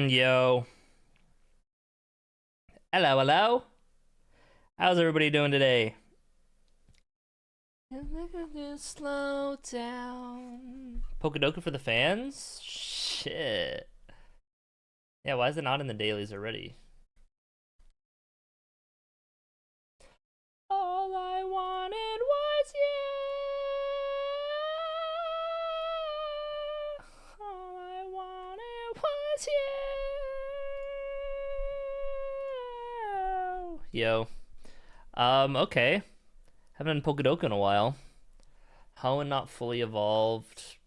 Yo. Hello, hello. How's everybody doing today? Slow down. Pokedoka for the fans? Shit. Yeah, why is it not in the dailies already? All I wanted was you. All I wanted was you. Yo. Okay. Haven't done Pokedoka in a while. Hoenn not fully evolved.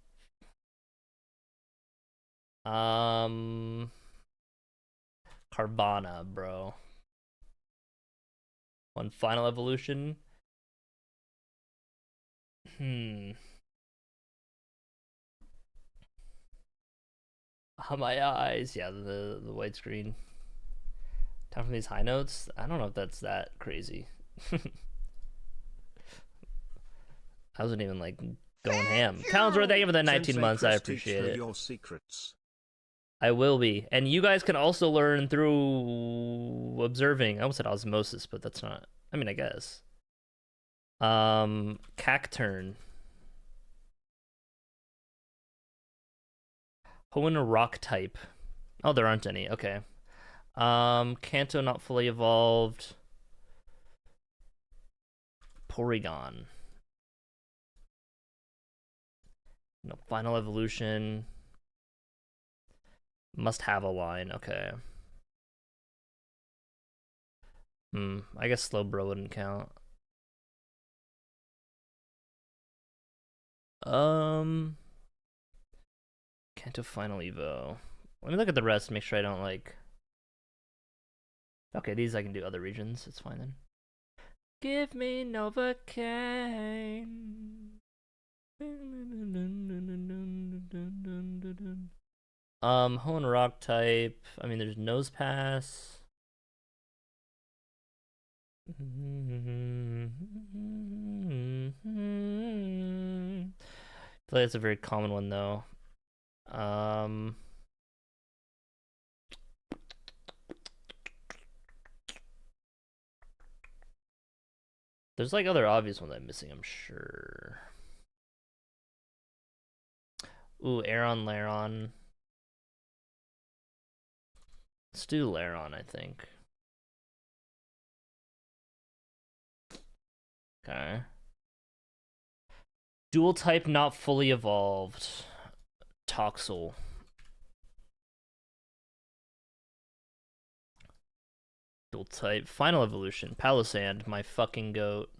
Um, Carvana, bro. One final evolution. Hmm. My eyes. Yeah, the widescreen. Time for these high notes. I don't know if that's that crazy. I wasn't even like going ham. Collinsworth, thank you for the 19 months. I appreciate it. Your secrets. I will be. And you guys can also learn through observing. I almost said osmosis, but that's not. I mean, I guess. Cacturn. Hoenn rock type. Oh, there aren't any. Okay. Kanto not fully evolved. Porygon. No, final evolution. Must have a line. Okay. I guess Slowbro wouldn't count. Kanto final evo. Let me look at the rest. Make sure I don't like. Okay, these I can do other regions. It's fine then. Give me Novocaine. Hoenn rock type. I mean, there's nose pass. I feel like that's a very common one though. There's like other obvious ones I'm missing, I'm sure. Ooh, Aeron Laron. Let's do Laron, I think. Okay. Dual type not fully evolved. Toxel. Dual type. Final evolution. Palossand, my fucking goat.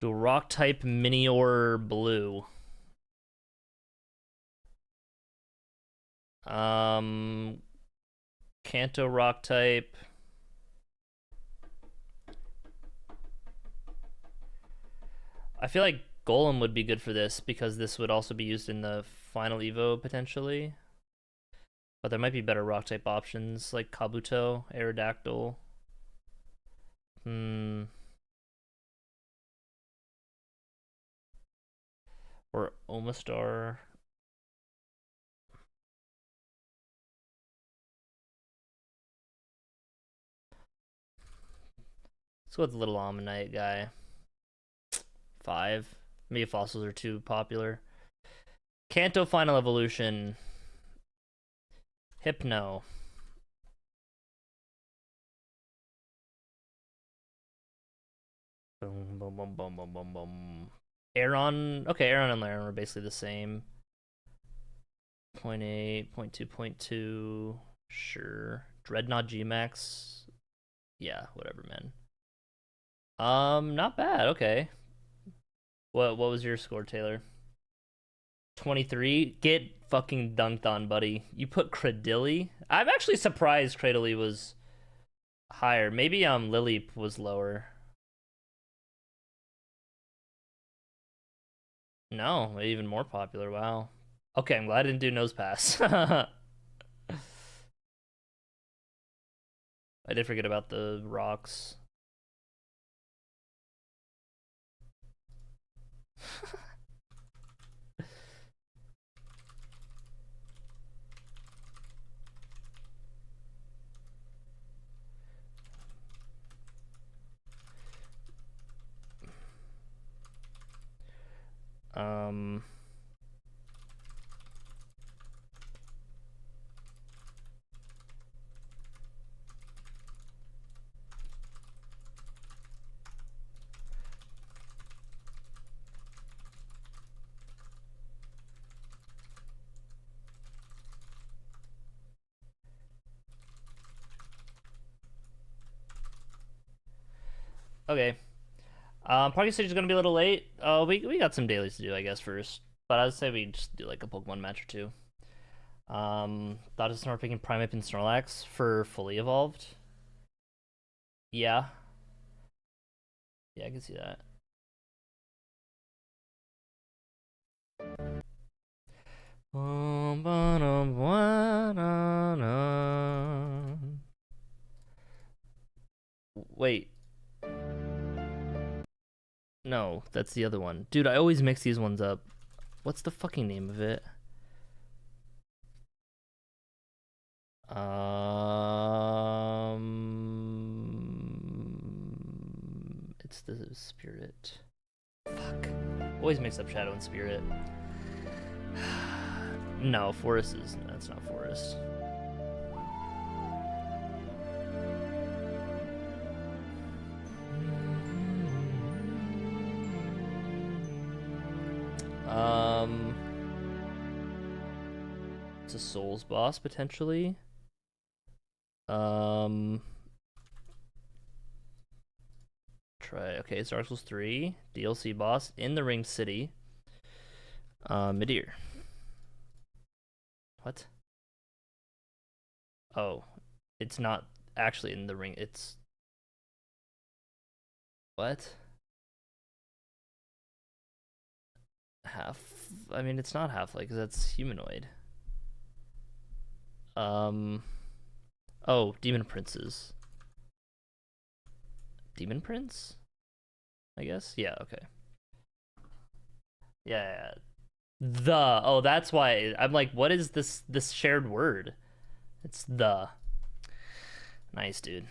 Dual rock type Minior blue. Kanto rock type. I feel like Golem would be good for this because this would also be used in the final Evo potentially. But there might be better rock type options like Kabuto, Aerodactyl. Or Omastar. Let's go with the little Ammonite guy. 5. Maybe fossils are too popular. Kanto final evolution. Hypno. Boom, boom, boom, boom, boom, boom, boom. Aeron. Okay, Aeron and Laron are basically the same. 0.8, 0.2, 0.2. Sure. Dreadnought Gmax. Yeah, whatever, man. Not bad. Okay. What was your score, Taylor? 23. Get fucking dunked on, buddy. You put Cradilly. I'm actually surprised Cradilly was higher. Maybe Lily was lower. No, even more popular. Wow. Okay, I'm glad I didn't do nose pass. I did forget about the rocks. Um. Okay. Party Stage is gonna be a little late. We got some dailies to do, I guess, first. But I'd say we just do like a Pokemon match or two. Thought of start picking Primeape and Snorlax for fully evolved. Yeah. Yeah, I can see that. Wait. No, that's the other one. Dude, I always mix these ones up. What's the fucking name of it? It's the Spirit. Fuck. Always mix up Shadow and Spirit. No, Forest is. That's not Forest. It's a Souls boss potentially. Try. Okay, it's Dark Souls 3 DLC boss in the Ring City. Midir. What? Oh, it's not actually in the ring. It's what? Half. I mean, it's not half like because that's humanoid. Oh, Demon Princes. Demon Prince? I guess. Yeah. Okay. Yeah. The. Oh, that's why I'm like, what is this shared word? It's the. Nice, dude.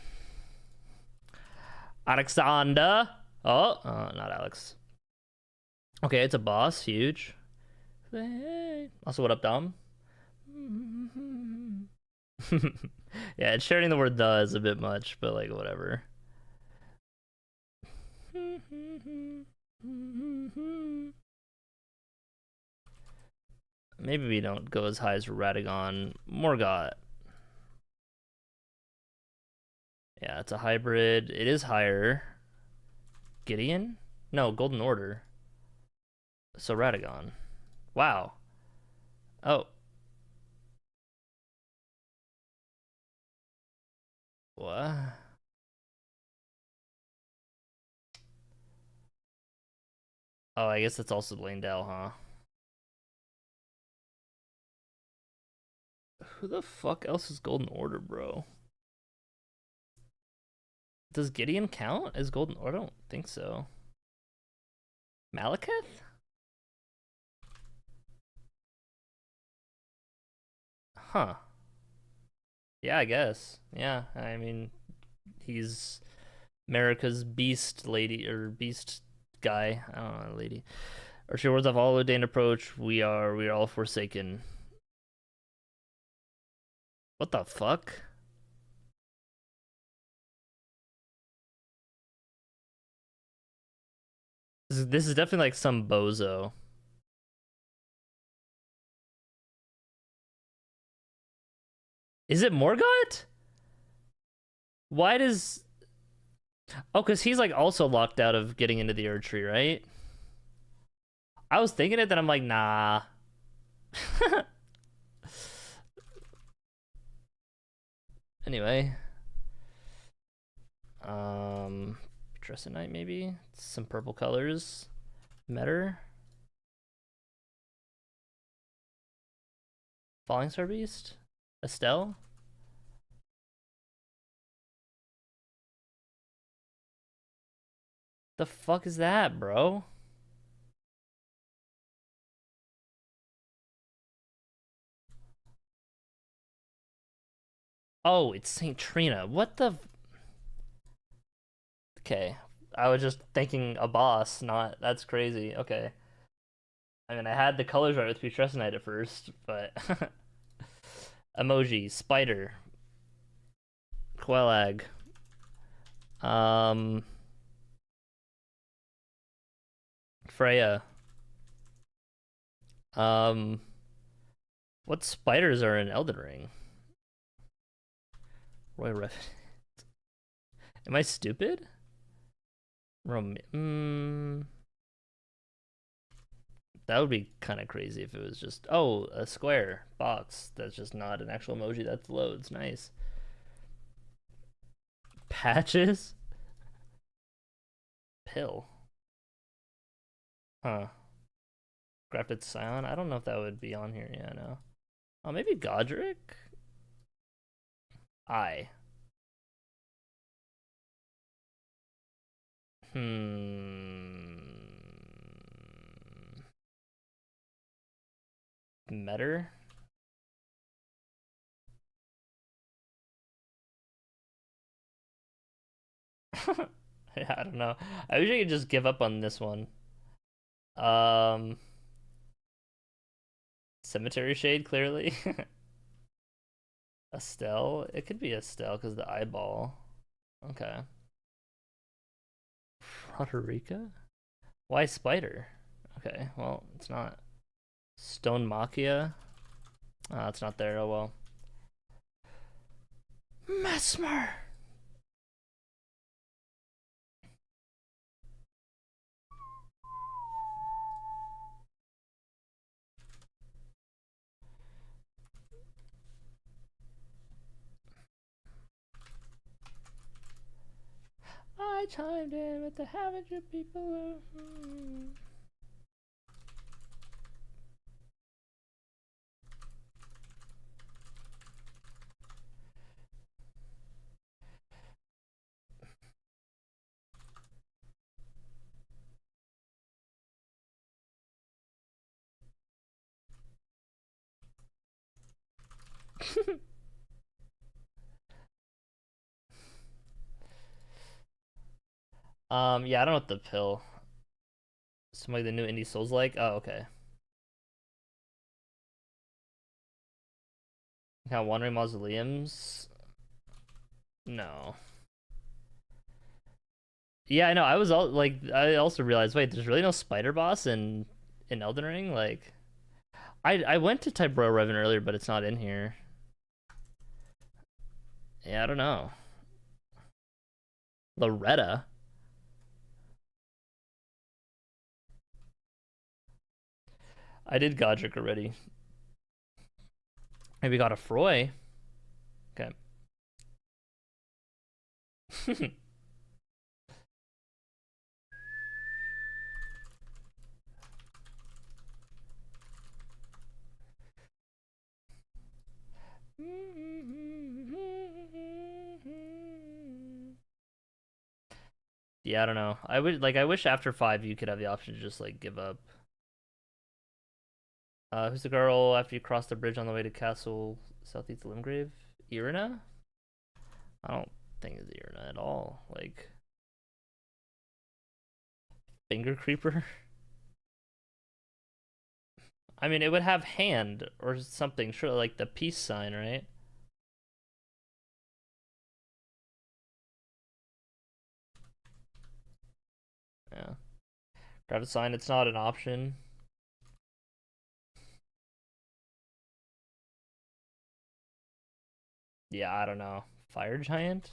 Alexander. Oh, not Alex. Okay, it's a boss. Huge. Also, what up, Dom? Yeah, it's sharing the word the is a bit much, but like, whatever. Maybe we don't go as high as Radagon. Morgott. Yeah, it's a hybrid. It is higher. Gideon? No, Golden Order. So Radagon. Wow. Oh. What? Oh, I guess that's also Lane-Dell, huh? Who the fuck else is Golden Order, bro? Does Gideon count as Golden Order? I don't think so. Malekith? Huh. Yeah, I guess. Yeah, I mean, he's America's beast lady or beast guy. I don't know, lady. Our two words of all ordained approach. We are all forsaken. What the fuck? This is definitely like some bozo. Is it Morgott? Why does? Oh, because he's like also locked out of getting into the Erd Tree, right? I was thinking it, then I'm like, nah. Anyway, Tressinite maybe some purple colors. Metter, Falling Star Beast, Estelle. The fuck is that, bro? Oh, it's Saint Trina. What the? Okay, I was just thinking a boss. Not that's crazy. Okay. I mean, I had the colors right with Putrescent at first, but emoji, spider, Quelag, um, Freya. Um, what spiders are in Elden Ring? Roy Rev. Am I stupid? That would be kind of crazy if it was just, oh, a square box. That's just not an actual emoji that loads. Nice. Patches? Pill. Huh. Grafted Scion? I don't know if that would be on here. Yeah, no. Oh, maybe Godric? I. Hmm. Metter? Yeah, I don't know. I wish I could just give up on this one. Um, Cemetery Shade, clearly. Estelle? It could be Estelle because the eyeball. Okay. Froderica? Why spider? Okay, well, it's not. Stone Machia? It's not there. Oh well. Mesmer! I chimed in with the haven't you people. Yeah, I don't know what the pill. Somebody the new indie souls like. Oh, okay. Kind of wandering mausoleums. No. Yeah, I know. I was all like, I also realized, wait, there's really no spider boss in Elden Ring. Like, I went to type Royal Revan earlier, but it's not in here. Yeah, I don't know. Loretta. I did Godric already. Maybe got a Froy. Okay. Yeah, I don't know. I wish after 5 you could have the option to just like give up. Who's the girl after you cross the bridge on the way to Castle Southeast Limgrave? Irina? I don't think it's Irina at all. Like Finger Creeper? I mean, it would have hand or something, sure, like the peace sign, right? Yeah. Grab a sign, it's not an option. Yeah, I don't know. Fire giant?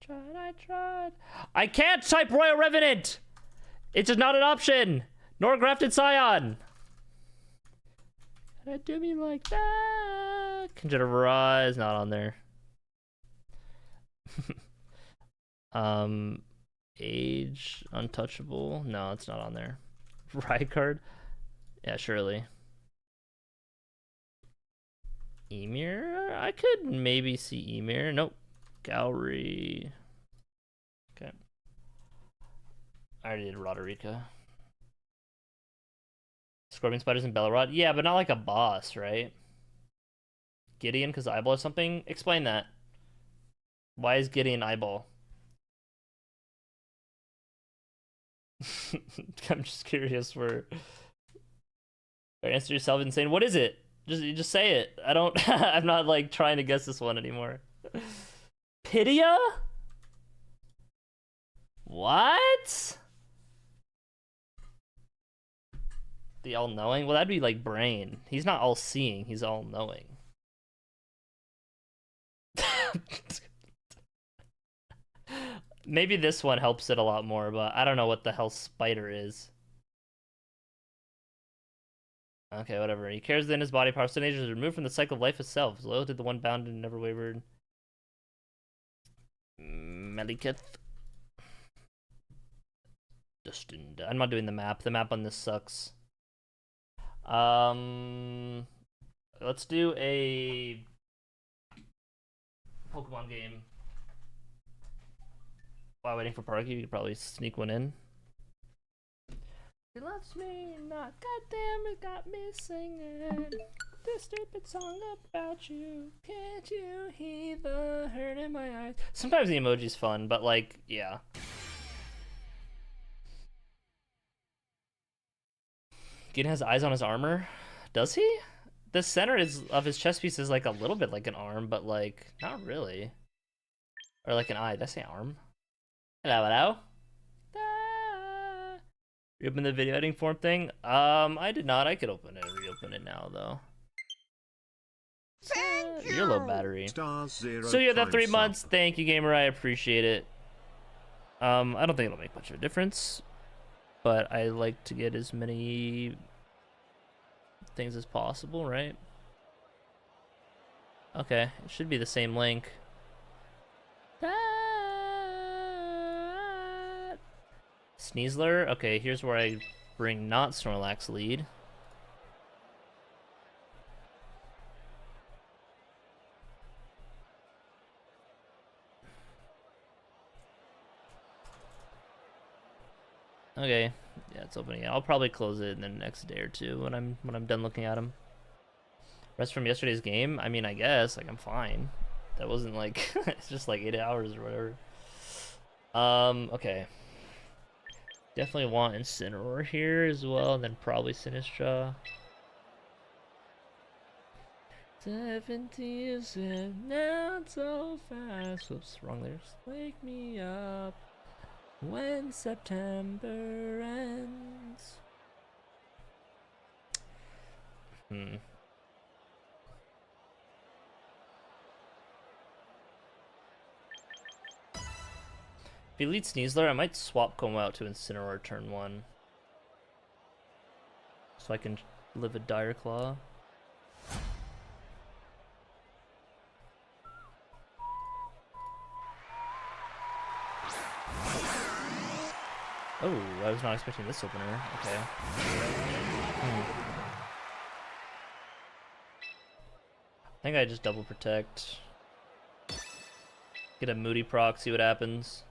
I tried. I can't type Royal Revenant! It's just not an option! Nor Grafted Scion! Can I do me like that? Conjure is not on there. um, Age, Untouchable. No, it's not on there. Rykard? Yeah, surely. Emir? I could maybe see Emir. Nope. Gallery. Okay. I already did Roderica. Scorpion spiders and Bellerod. Yeah, but not like a boss, right? Gideon because eyeball or something? Explain that. Why is Gideon eyeball? I'm just curious for answer yourself and saying, what is it? Just say it. I don't I'm not like trying to guess this one anymore. Pydia? What? The all-knowing? Well, that'd be like Brain. He's not all-seeing, he's all-knowing. Maybe this one helps it a lot more, but I don't know what the hell Spider is. Okay, whatever. He carries within his body power nature is removed from the cycle of life itself. Loyal to the one bound and never wavered. Melikith. Destined. I'm not doing the map. The map on this sucks. Let's do a Pokemon game. While waiting for Parky, you could probably sneak one in. He loves me not, goddamn it got me singing this stupid song about you. Can't you hear the hurt in my eyes? Sometimes the emoji's fun, but like, yeah. Gideon has eyes on his armor. Does he? The center of his chest piece is like a little bit like an arm, but like not really. Or like an eye. Did I say arm? Hello, hello. You open the video editing form thing? I did not. I could open it and reopen it now though. Thank you. You're low battery. *0 so yeah, that 3 months. Thank you, gamer. I appreciate it. I don't think it'll make much of a difference, but I like to get as many things as possible, right? Okay, it should be the same link. Sneasler. Okay, here's where I bring not Snorlax lead. Okay, yeah, it's opening. I'll probably close it in the next day or two when I'm done looking at them. Rest from yesterday's game? I mean, I guess like I'm fine. That wasn't like it's just like 8 hours or whatever. Okay. Definitely want Incineroar here as well, and then probably Sinistra. 70 years and now so fast. Whoops, wrong lyrics. Wake me up when September ends. If he leads Sneasler, I might swap Como out to Incineroar turn 1. So I can live a Dire Claw. Oh, I was not expecting this opener. Okay. I think I just double protect. Get a Moody proc, see what happens.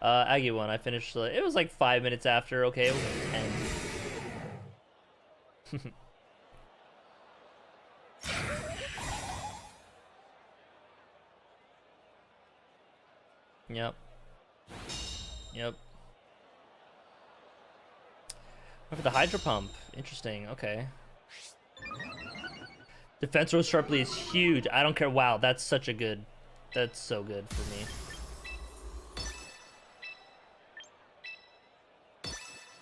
Aggie won. I finished. It was like 5 minutes after. Okay, it was like 10. Yep. Yep. Look at the Hydro Pump. Interesting. Okay. Defense roll sharply is huge. I don't care. Wow, that's such a good. That's so good for me.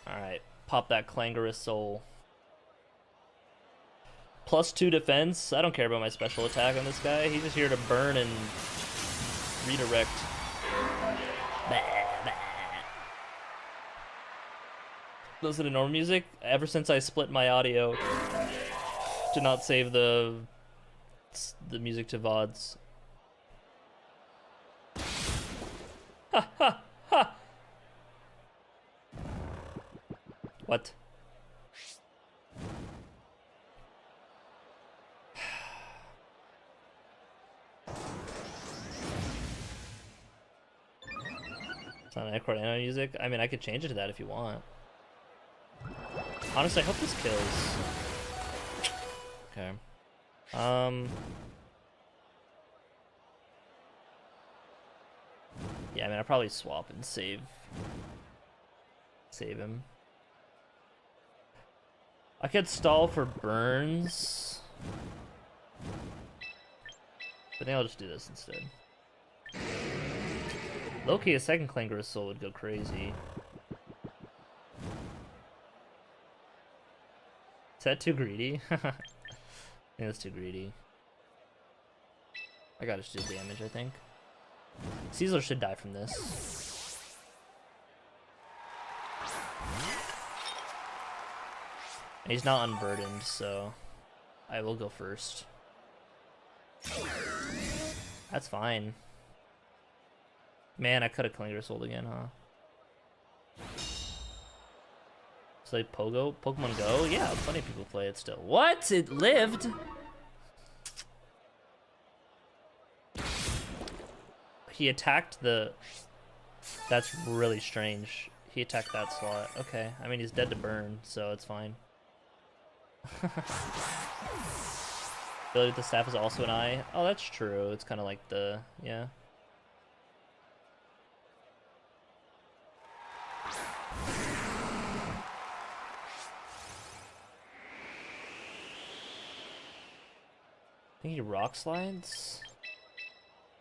Alright, pop that Clangorous Soul. +2 defense. I don't care about my special attack on this guy. He's just here to burn and redirect. Listen to normal music. Ever since I split my audio to not save the music to VODs. Ha ha ha! What? It's not Necro music. I mean, I could change it to that if you want. Honestly, I hope this kills. Okay. Yeah, I mean, I'll probably swap and save him. I could stall for burns. I think I'll just do this instead. Low-key, a second Clangorous Soul would go crazy. Is that too greedy? I think that's too greedy. I gotta just do damage, I think. Caesar should die from this. And he's not unburdened, so I will go first. That's fine. Man, I could have Clangorous Soul again, huh? It's like Pokemon Go? Yeah, plenty of people play it still. What? It lived? He attacked the... That's really strange. He attacked that slot. Okay, I mean, he's dead to burn, so it's fine. Ability with the staff is also an eye. Oh, that's true. It's kind of like the... Yeah. I think he rock slides?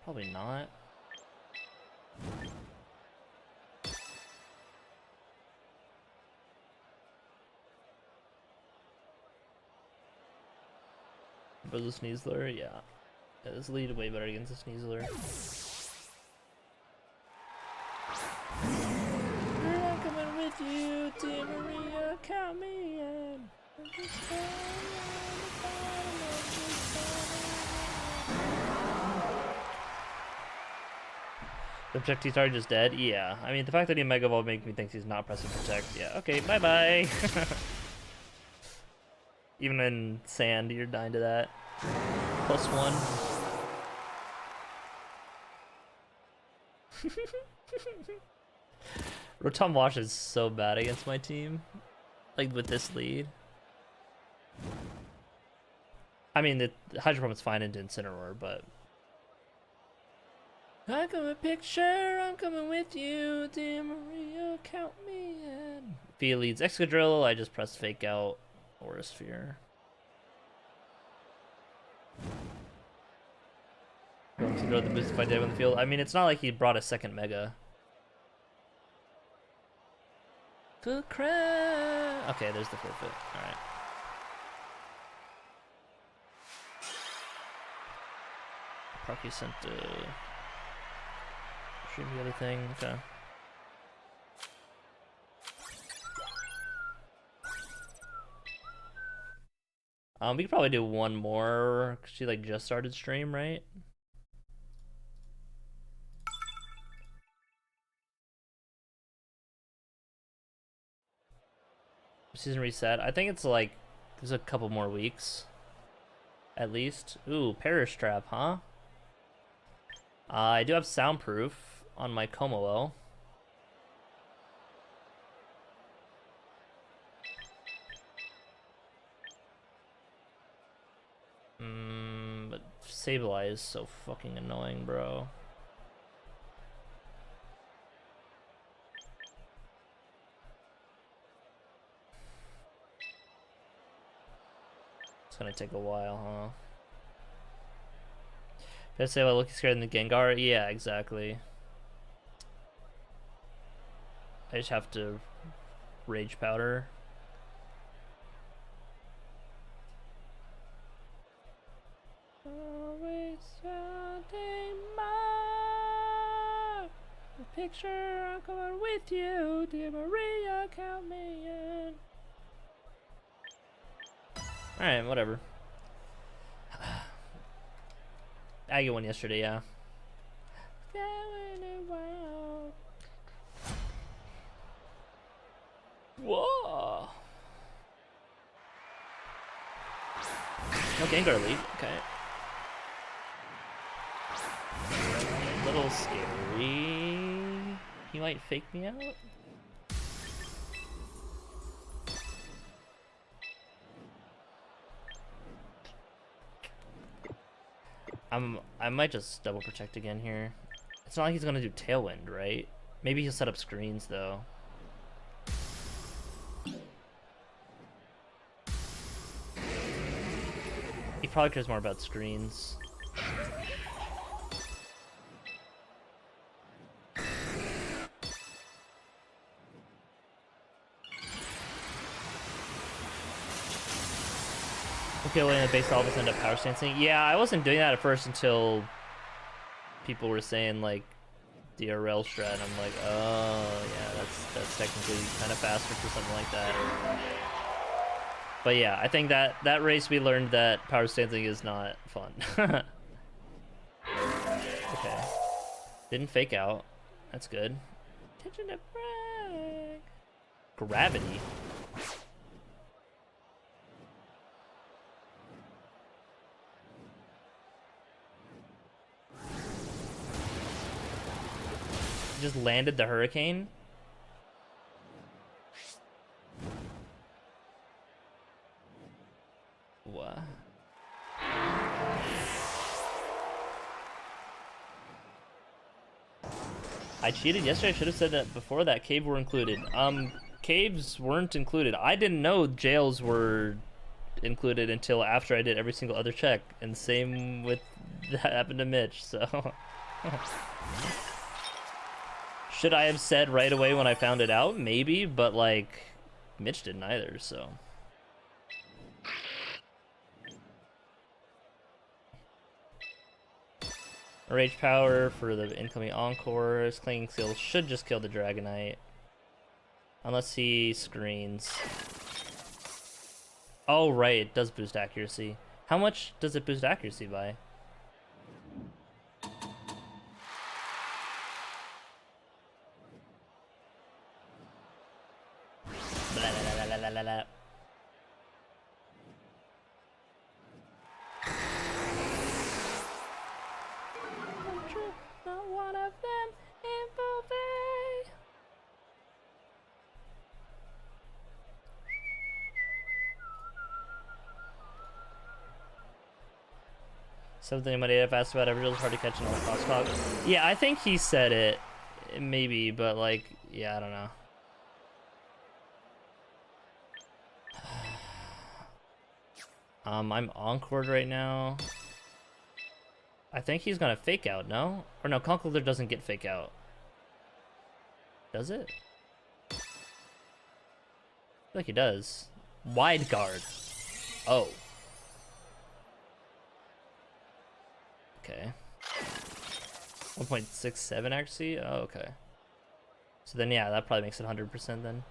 Probably not. For the Sneasler, yeah. This lead way better against the Sneasler. I'm coming with you, Dear Maria, count me in. The Protect he's already just dead? Yeah. I mean, the fact that he Mega Evolved makes me think he's not pressing Protect. Yeah, okay, bye-bye. Even in Sand, you're dying to that. +1. Rotom Wash is so bad against my team. Like, with this lead. I mean, the Hydro Pump is fine into Incineroar, but... I got a picture, I'm coming with you, dear Maria, count me in. If he leads Excadrill, I just press Fake Out or a Sphere. Going to throw the boost if I did on the field. I mean, it's not like he brought a second Mega. Full crap. Okay, there's the forfeit. Alright. Parky sent stream the other thing. Okay. We could probably do one more, cause she like just started stream, right? Season reset. I think it's like there's a couple more weeks, at least. Ooh, Perish Trap, huh? I do have Soundproof on my Como. But Sableye is so fucking annoying, bro. It's gonna take a while, huh? Did I say I look scared in the Gengar? Yeah, exactly. I just have to Rage Powder. Always wanting more. The picture, I'm coming with you, dear Maria, count me in. Alright, whatever. I get one yesterday, yeah. Whoa! No Gengar lead, okay. A little scary. He might fake me out. I might just double protect again here. It's not like he's gonna do Tailwind, right? Maybe he'll set up screens though. He probably cares more about screens. Okay, well, the base all of us end up power stancing. Yeah, I wasn't doing that at first until people were saying like DRL strat. And I'm like, oh yeah, that's technically kind of faster for something like that. But yeah, I think that race we learned that power stancing is not fun. Okay, didn't fake out. That's good. Attention to brag. Gravity. Just landed the hurricane. What? I cheated yesterday. I should have said that before that. Cave were included. Caves weren't included. I didn't know jails were included until after I did every single other check. And same with that happened to Mitch, so. Should I have said right away when I found it out? Maybe, but like, Mitch didn't either, so. Rage power for the incoming Encores. Clinging skills should just kill the Dragonite. Unless he screens. Oh, right, it does boost accuracy. How much does it boost accuracy by? Blah, blah, blah, blah, blah, blah. Not one of them in Beauvais. Something my dad asked about. Every hard to catch an old crosstalk. Yeah, I think he said it. Maybe, but like, yeah, I don't know. I'm encored right now. I think he's gonna fake out, no? Or no, Conkeldurr doesn't get fake out. Does it? I feel like he does. Wide guard. Oh. Okay. 1.67 accuracy? Oh, okay. So then, yeah, that probably makes it 100% then.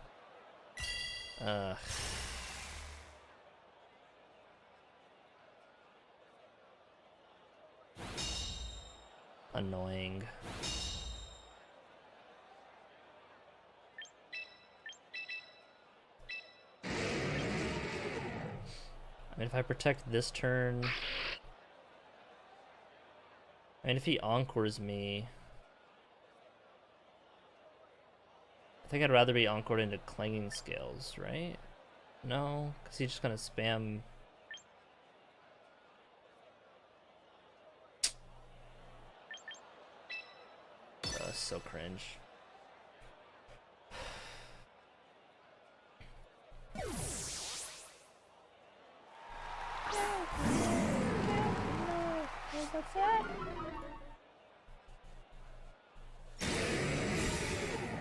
Annoying. I mean, if I protect this turn... I mean, if he encores me... I think I'd rather be encored into Clanging Scales, right? No? Because he's just gonna spam... So cringe.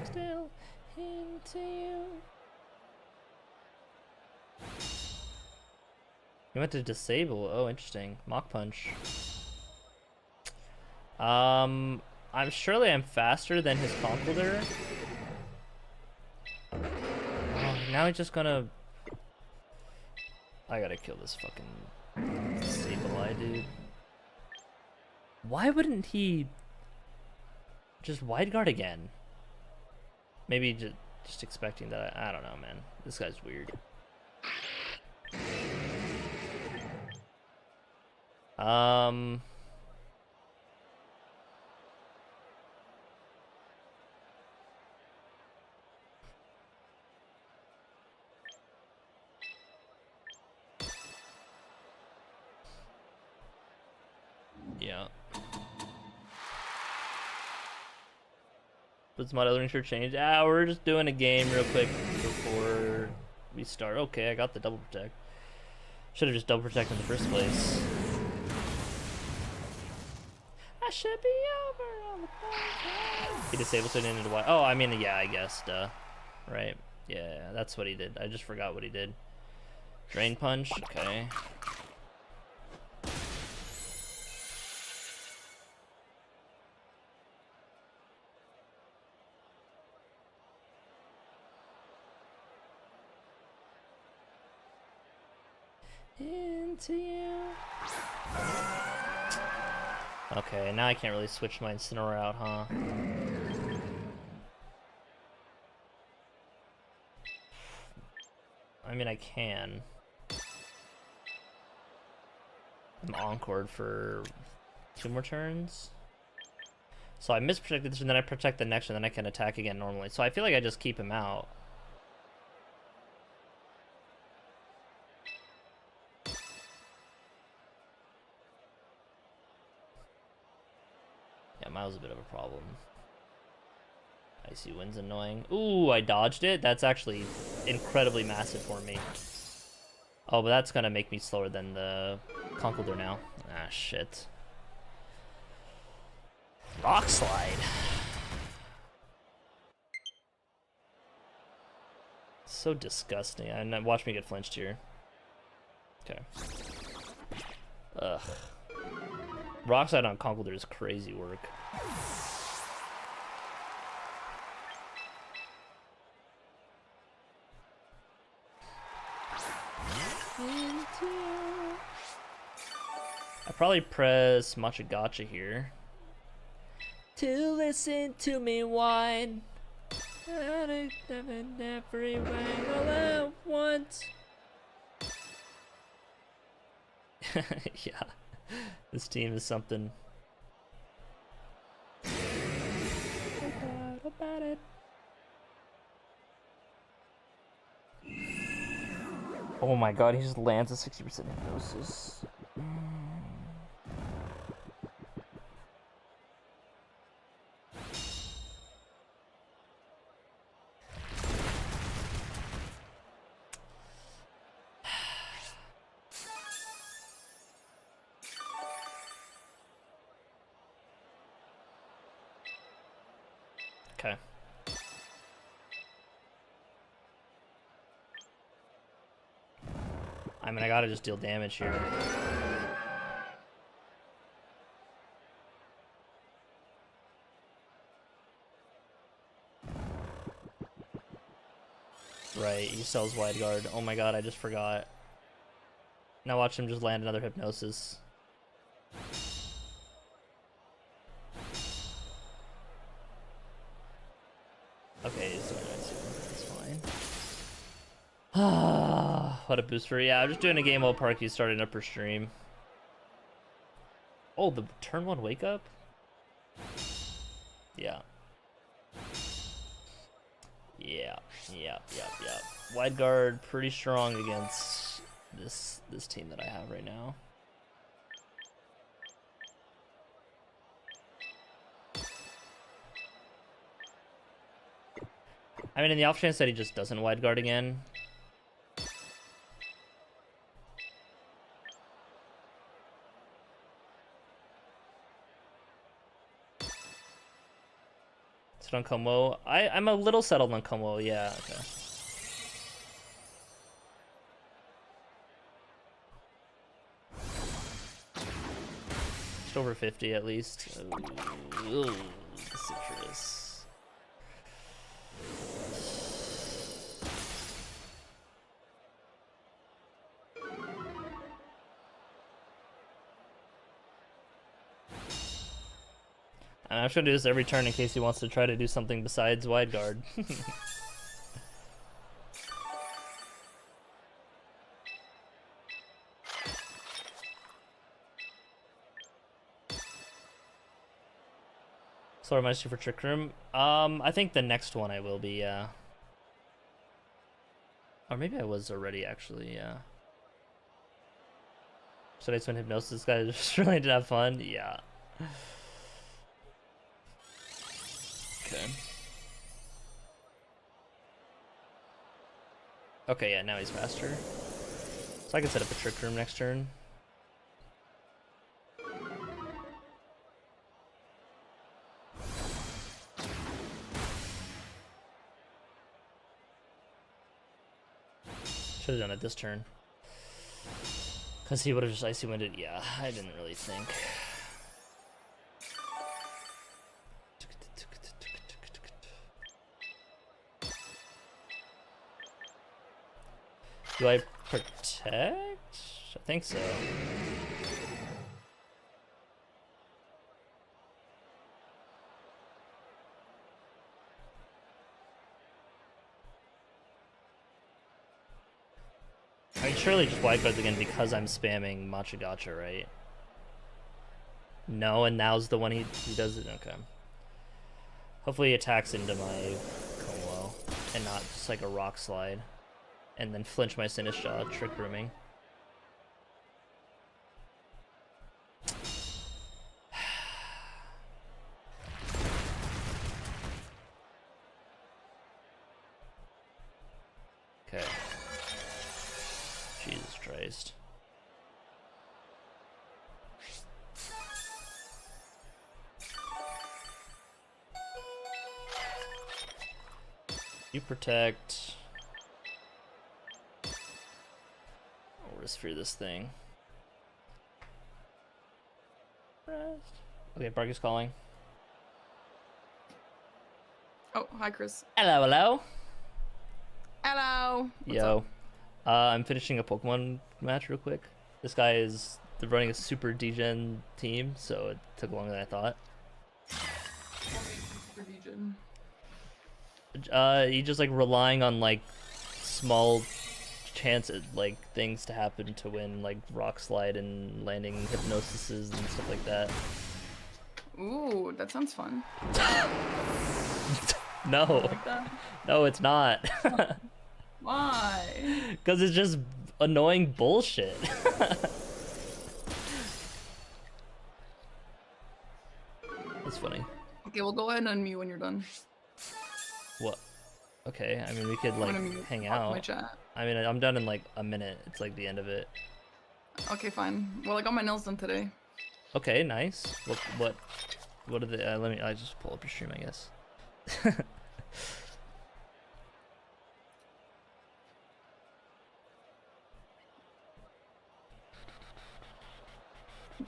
Still into you. You went to disable. Oh, interesting. Mach Punch. Surely I'm faster than his Conkeldurr. Oh, now he's just gonna... I gotta kill this fucking Sableye dude. Why wouldn't he just wide guard again? Maybe just expecting that. I don't know, man. This guy's weird. Yeah. Does my Elden Ring shirt change? Ah, we're just doing a game real quick before we start. Okay, I got the double protect. Should have just double protect in the first place. I should be over on the phone. He disabled so he didn't need to watch. Oh, I mean, yeah, I guess, duh. Right. Yeah, that's what he did. I just forgot what he did. Drain punch, okay. Into you. Okay, now I can't really switch my Incineroar out, huh? I mean, I can. I'm encored for 2 more turns. So I misprotected this, and then I protect the next one, and then I can attack again normally. So I feel like I just keep him out. Yeah, Miles is a bit of a problem. Icy Wind's annoying. Ooh, I dodged it? That's actually incredibly massive for me. Oh, but that's gonna make me slower than the Conkeldurr now. Ah, shit. Rock Slide. So disgusting. And watch me get flinched here. Okay. Ugh. Rock Slide on Conkeldurr is crazy work. I probably press Matcha Gotcha here. To listen to me whine. Every way all at once. Yeah, this team is something. About it. Oh my god, he just lands a 60% hypnosis. Okay. I mean, I gotta just deal damage here. Right, he sells wide guard. Oh my god, I just forgot. Now watch him just land another hypnosis. Okay, he's doing it. That's fine. What a booster. Yeah, I'm just doing a game while Parky's starting up her stream. Oh, the turn 1 wake up? Yeah. Yeah. Wide guard pretty strong against this team that I have right now. I mean, in the off chance that he just doesn't wide guard again. Sit on Como. I'm a little settled on Como, yeah, okay. Just over 50 at least. Ooh, citrus. I'm just gonna do this every turn in case he wants to try to do something besides wide guard. So am I for Trick Room? I think the next one I will be, yeah. Or maybe I was already, actually, yeah. Should I spend Hypnosis? Guys just really did have fun? Yeah. Okay. Okay, yeah, now he's faster. So I can set up a trick room next turn. Should have done it this turn. Because he would have just icy winded. Yeah, I didn't really think. Do I protect? I think so. I mean, surely just wide cards again because I'm spamming Matcha Gotcha, right? No, and now's the one he does it? Okay. Hopefully he attacks into my Como and not just like a rock slide. And then flinch my Sinistra, trick rooming. Okay. Jesus Christ. You protect. I'll risk fear this thing. Okay, Bark is calling. Oh, hi, Chris. Hello, hello. Hello. What's Yo. up? I'm finishing a Pokemon match real quick. This guy is running a super degen team, so it took longer than I thought. Super Legion. He just like relying on like small chances, like things to happen to win, like rock slide and landing hypnosises and stuff like that. Ooh, that sounds fun. No, Like that? no, it's not. Why? Because it's just annoying bullshit. That's funny. Okay, well, go ahead and unmute when you're done. What? Okay, I mean we could like hang My out. chat. I mean I'm done in like a minute. It's like the end of it. Okay, fine. Well, I got my nails done today. Okay, nice. What are the? I just pull up your stream, I guess.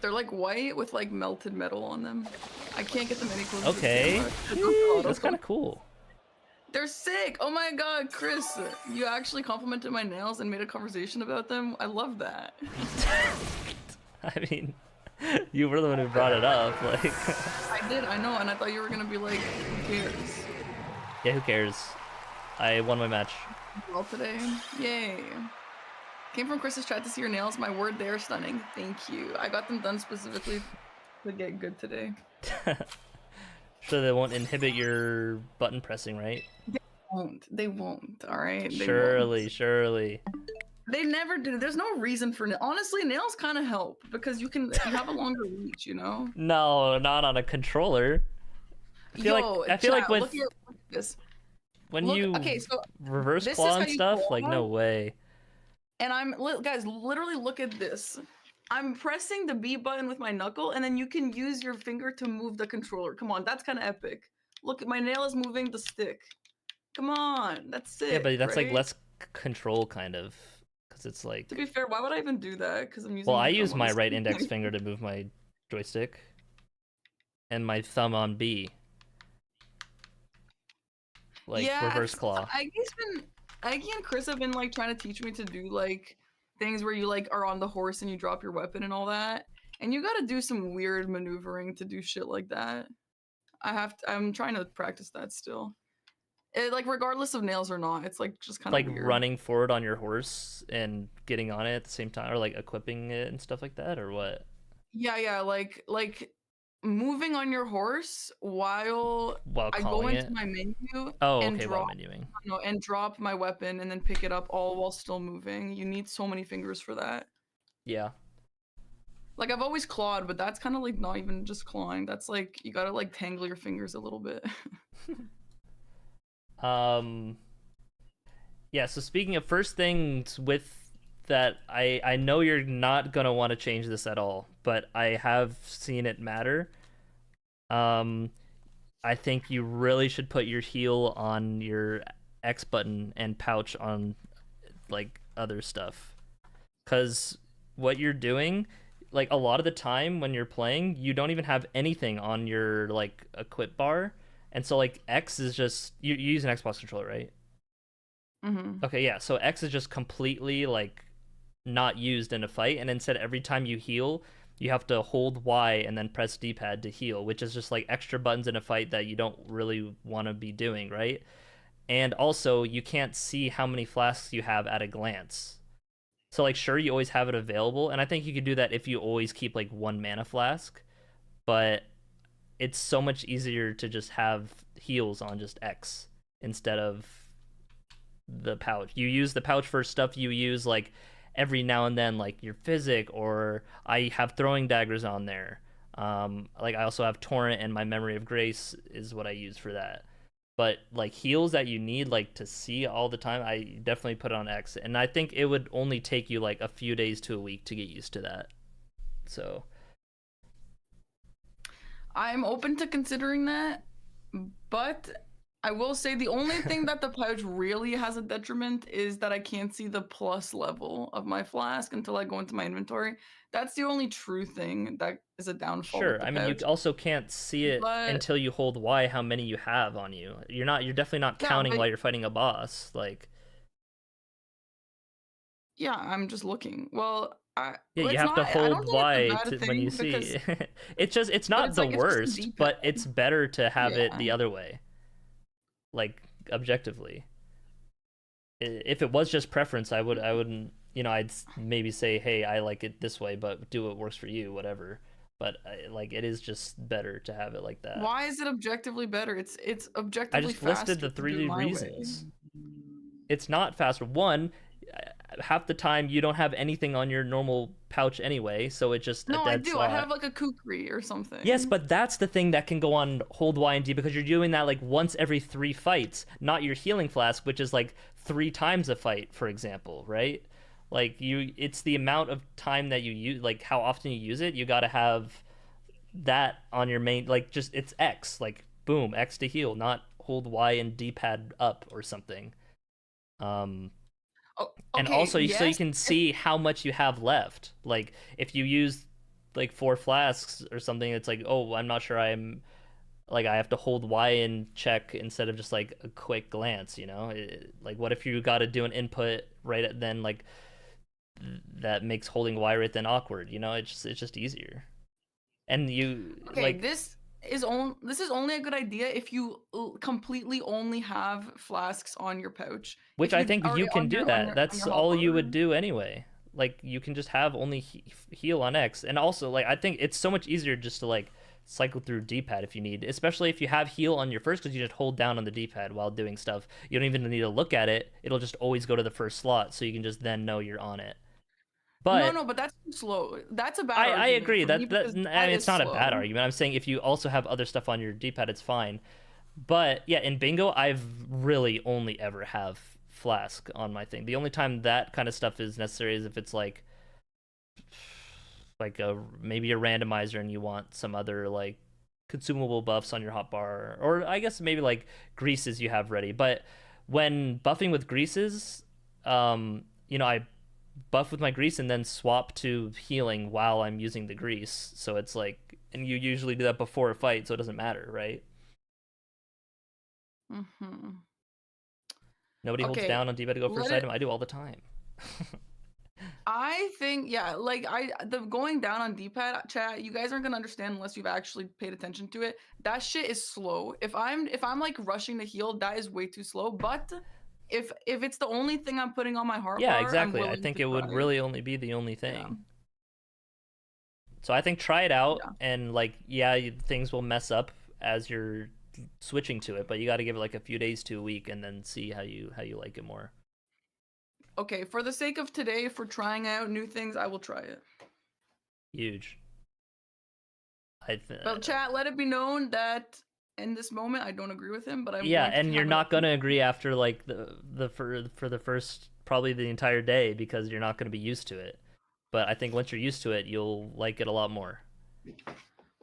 They're like white with like melted metal on them. I can't get them any closer. Okay, To the camera. that's kind of cool. They're sick. Oh my god, Chris, you actually complimented my nails and made a conversation about them. I love that. I mean, you were the one who brought it up. Like, I did, I know, and I thought you were gonna be like, who cares? yeah, who cares? I won my match. Well today. Yay. Came from Chris's chat to see your nails. My word, they're stunning. Thank you. I got them done specifically to get good today. So they won't inhibit your button pressing, right? They won't, alright? Surely. They never do. There's no reason for honestly, nails kind of help because you have a longer reach, you know? No, not on a controller. I feel like with look at this. when Look, you okay, so reverse this is claw how and you stuff, claw. like no way. And guys, literally look at this. I'm pressing the B button with my knuckle, and then you can use your finger to move the controller. Come on, that's kind of epic. Look, my nail is moving the stick. Come on, that's sick. Yeah, but that's right? like less control, kind of, because it's like. To be fair, why would I even do that? Because I'm using. Well, I use my right index finger to move my joystick, and my thumb on B. Like yeah, reverse claw. Aggie and Chris have been like trying to teach me to do like things where you like are on the horse and you drop your weapon and all that, and you got to do some weird maneuvering to do shit like that. I'm trying to practice that still. Like regardless of nails or not, it's like just kind of like weird. Running forward on your horse and getting on it at the same time, or like equipping it and stuff like that, or what? Yeah, like moving on your horse while I go into my menu and drop, menuing. and drop my weapon and then pick it up all while still moving. You need so many fingers for that. Yeah. Like I've always clawed, but that's kind of like not even just clawing. That's like you gotta like tangle your fingers a little bit. Yeah, so speaking of first things with that, I know you're not gonna want to change this at all, but I have seen it matter. Um, I think you really should put your heel on your X button and pouch on like other stuff. Cause what you're doing, like a lot of the time when you're playing, you don't even have anything on your like equip bar. And so like X is just you use an Xbox controller, right? Mm-hmm. Okay, yeah. So X is just completely like not used in a fight, and instead every time you heal, you have to hold Y and then press D-pad to heal, which is just like extra buttons in a fight that you don't really want to be doing, right? And also, you can't see how many flasks you have at a glance. So like sure you always have it available, and I think you could do that if you always keep like one mana flask, but it's so much easier to just have heals on just X instead of the pouch. You use the pouch for stuff you use like every now and then, like your physic, or I have throwing daggers on there. Like I also have torrent, and my memory of grace is what I use for that. But like heals that you need like to see all the time, I definitely put it on X, and I think it would only take you like a few days to a week to get used to that. So I'm open to considering that, but I will say the only thing that the pouch really has a detriment is that I can't see the plus level of my flask until I go into my inventory. That's the only true thing that is a downfall with sure, the I mean you pouch. also can't see it But until you hold Y how many you have on you. You're definitely not yeah, counting but while you're fighting a boss. Like yeah, I'm just looking. Well, yeah, you it's have to not. I don't hold think it's a Y bad to when you thing see. because, It's but not the it's just a worst, but D-pad. it's better to have it Yeah. the other way, like objectively. If it was just preference, I wouldn't, I'd maybe say, "Hey, I like it this way, but do what works for you, whatever." But like it is just better to have it like that. Why is it objectively better? It's I objectively just listed faster the to do it three my way. reasons. It's not faster. One, half the time you don't have anything on your normal pouch anyway, so it's just a No, I dead do. I have slot. like a kukri or Yes, something. but that's the thing that can go on hold Y and D because you're doing that like once every 3 fights, not your healing flask, which is like 3 times a fight, for example, right? Like it's the amount of time that you use, like how often you use it. You got to have that on your main, like just it's X, like boom, X to heal, not hold Y and D-pad up or something. Um, Oh, and okay, also so you yes. can If see how much you have left. Like if you use like 4 flasks or something, it's like, oh, I'm not sure I'm like I have to hold Y and check instead of just like a quick glance, like what if you got to do an input right at then, like that makes holding Y right then awkward, it's just easier. And you okay, like this is only a good idea if you completely only have flasks on your pouch. which If I you think are you can on do your on that. your on That's your all you hotbar. would do anyway. Like you can just have only heal on X, and also like I think it's so much easier just to like cycle through D-pad if you need, especially if you have heal on your first, because you just hold down on the D-pad while doing stuff. You don't even need to look at it. It'll just always go to the first slot, so you can just then know you're on it. No, But no, but that's too slow. That's a bad I argument agree for me that because I mean that it's is not a bad slow. argument. I'm saying if you also have other stuff on your D-pad, it's fine. But yeah, in bingo, I've really only ever have flask on my thing. The only time that kind of stuff is necessary is if it's like a maybe a randomizer and you want some other like consumable buffs on your hotbar, or I guess maybe like greases you have ready. But when buffing with greases, I buff with my grease and then swap to healing while I'm using the grease. So it's like, and you usually do that before a fight, so it doesn't matter, right? Hmm. Nobody holds Okay, down on D-pad to go let first it. item. I do all the time. I think yeah, like the going down on D-pad chat, you guys aren't gonna understand unless you've actually paid attention to it. That shit is slow. If I'm like rushing to heal, that is way too slow. But if it's the only thing I'm putting on my heart Yeah, bar, I'm exactly. I willing think to it try would it. really only be the only Yeah, thing. So I think try it out, yeah. and like, yeah, things will mess up as you're switching to it, but you got to give it like a few days to a week, and then see how you like it more. Okay, for the sake of today, for trying out new things, I will try it. Huge. I th- But chat, let it be known that in this moment, I don't agree with him, but I'm Yeah, going to and you're have an not open gonna mind. agree after like for the first probably the entire day because you're not gonna be used to it. But I think once you're used to it, you'll like it a lot more.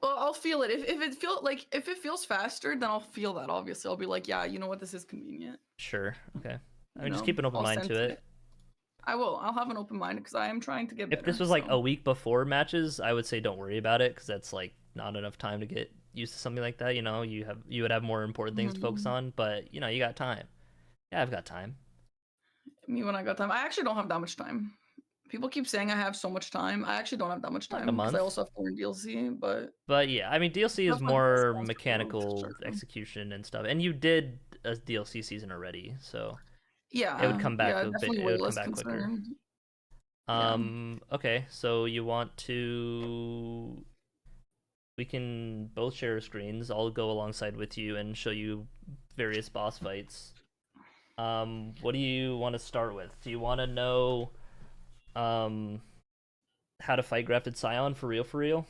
Well, I'll feel it. If it feels faster, then I'll feel that. Obviously, I'll be like, yeah, you know what, this is convenient. Sure. Okay. I You mean, just know, keep an open I'll mind to sense it. it. I will. I'll have an open mind because I am trying to get If this better. was like So. a week before matches, I would say don't worry about it because that's like not enough time to get used to something like that. You would have more important things to focus Mhm. on, but you got time. Yeah, I've got time. Me when I got time. I actually don't have that much time. People keep saying I have so much time. I actually don't have that much Like a time because I month. also have to learn DLC. But But yeah, I mean DLC is stuff like this more has to go for mechanical sure. execution and stuff. And you did a DLC season already, so it would Yeah, come back yeah, a bit definitely it way would come less back quicker. concerned. Yeah. Okay, so you want to we can both share screens. I'll go alongside with you and show you various boss fights. What do you want to start with? Do you want to know um how to fight Grafted Scion for real for real?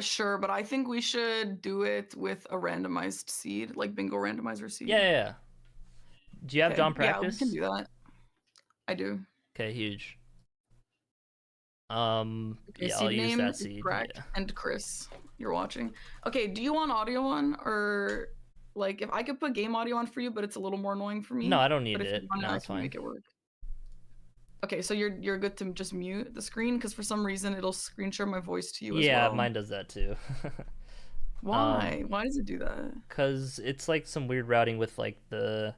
Sure, but I think we should do it with a randomized seed, like bingo randomizer Yeah, seed. yeah, yeah. Do you have Okay, John yeah, we can Practice? do that. I do. Okay, huge. Okay, Yeah, I'll seed use name that is seed. Brack Yeah. and Chris. You're watching. Okay, do you want audio on or like if I could put game audio on for you, but it's a little more annoying for No, me. I don't But need if you it. want it, No, I it's can fine. make it work. Okay, so you're good to just mute the screen because for some reason it'll screen share my voice to you as Yeah, well. mine does that too. um, Why? Why does it do that? cause it's like some weird routing with like at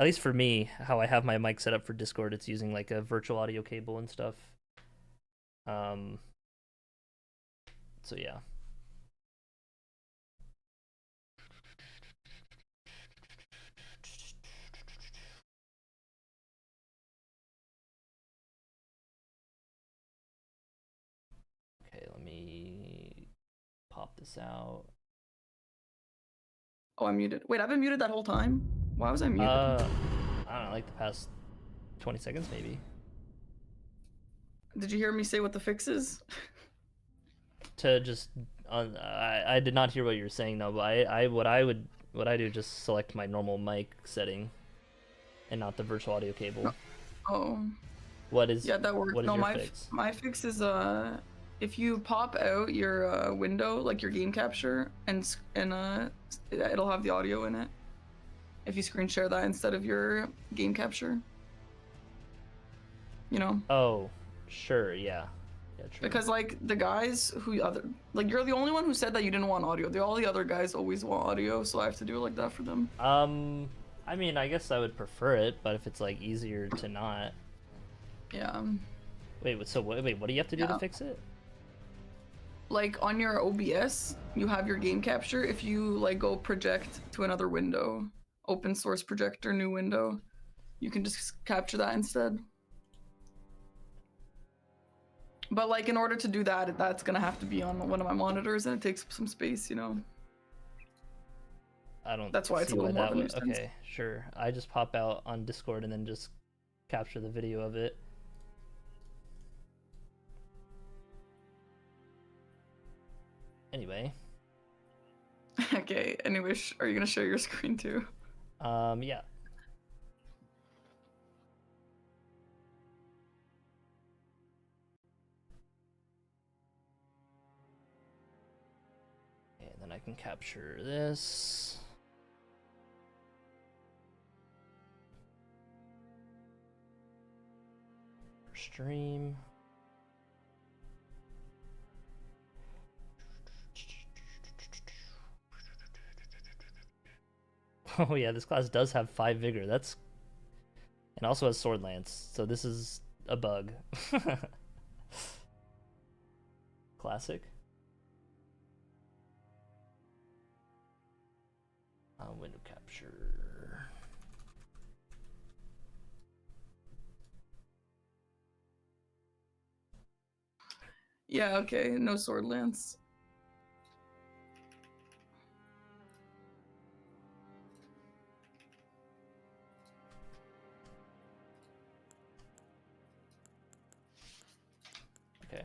least for me, how I have my mic set up for Discord, it's using like a virtual audio cable and stuff. Um, so yeah. Okay, let me pop this out. Oh, I'm muted. Wait, I've been muted that whole time? Why was I muted? Uh, I don't know, like the past 20 seconds maybe. Did you hear me say what the fix is? To just, I did not hear what you were saying though, but what I do just select my normal mic setting and not the virtual audio cable. No. Oh, What is yeah, that works. what is No, your fix? my fix is if you pop out your window, like your game capture, and it'll have the audio in it. If you screen share that instead of your game capture, you know. Oh, sure, yeah, yeah, true. Because like the guys who other like you're the only one who said that you didn't want audio. All the other guys always want audio, so I have to do it like that for them. I mean, I guess I would prefer it, but if it's like easier to not. Yeah. Wait, so wait, what do you have to do to Yeah. fix it? Like on your OBS, you have your game capture. If you like go project to another window, open source projector, new window, you can just capture that instead. But like in order to do that, that's gonna have to be on one of my monitors, and it takes some space, you know. I don't That's why it's a see little why more of that a would. nuisance. Okay, sure. I just pop out on Discord and then just capture the video of it. Anyway, Okay. Anyway, are you gonna share your screen too? yeah. And then I can capture this. Stream. Oh yeah, this class does have 5 vigor. That's and also has sword lance. So this is a bug. Classic. Window capture. Yeah. Okay. No sword lance. Okay.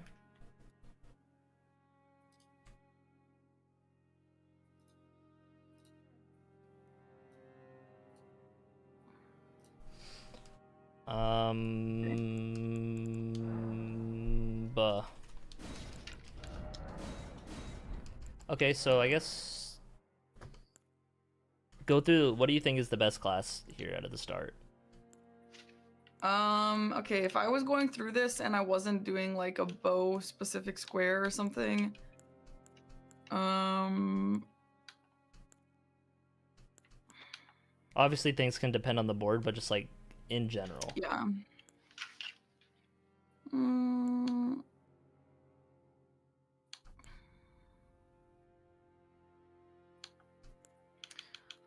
Buh. Okay, so I guess go through. What do you think is the best class here out of the start? Okay, if I was going through this and I wasn't doing like a bow specific square or something, Obviously, things can depend on the board, but just like in general. yeah.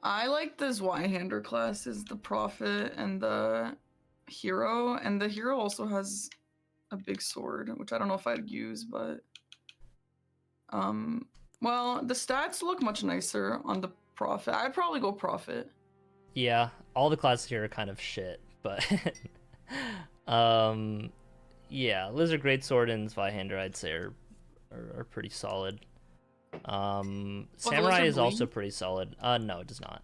I like the Zweihander classes, the Prophet and the Hero, and the Hero also has a big sword, which I don't know if I'd use, but well, the stats look much nicer on the Prophet. I'd probably go Prophet. Yeah, all the classes here are kind of shit, but yeah, Lizard Greatsword and Zweihander I'd say are pretty solid. Samurai is also pretty solid. No, it does not.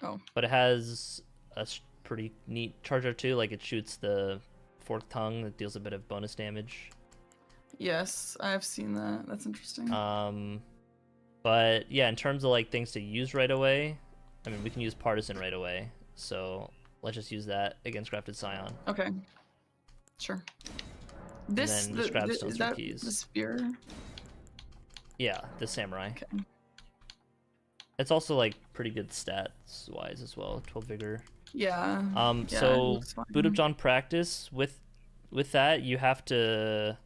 Oh. But it has a pretty neat charger too. Like it shoots the forked tongue that deals a bit of bonus damage. Yes, I've seen that. That's interesting. But yeah, in terms of like things to use right away, I mean we can use Partisan right away. So let's just use that against Grafted Scion. Okay. Sure. This and then just grab Stone Sword Keys. The spear. Yeah, the Samurai. Okay. It's also like pretty good stats wise as well. 12 vigor. Yeah. So boot up John practice with that you have to.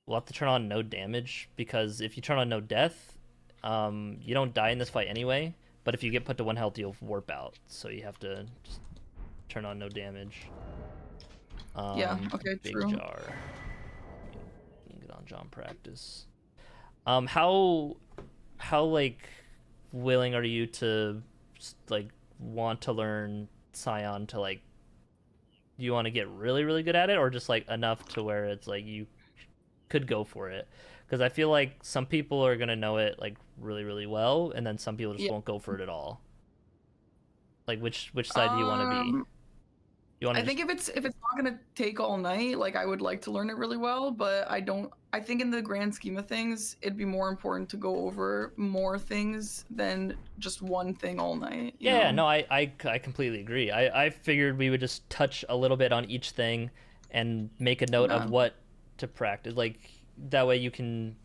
We'll have to turn on no damage because if you turn on no death, you don't die in this fight anyway. But if you get put to 1 health, you'll warp out. So you have to just turn on no damage. Yeah. Okay. Big true. jar. Get on John practice. How like willing are you to like want to learn Scion to like? Do you want to get really really good at it, or just like enough to where it's like you could go for it? Because I feel like some people are gonna know it like really really well, and then some people just won't go for it at all. Like which side do you want to be? I think if it's not gonna take all night, like I would like to learn it really well, but I don't. I think in the grand scheme of things, it'd be more important to go over more things than just one thing all night. Yeah, no, I completely agree. I figured we would just touch a little bit on each thing and make a note of what to practice. Like that way you can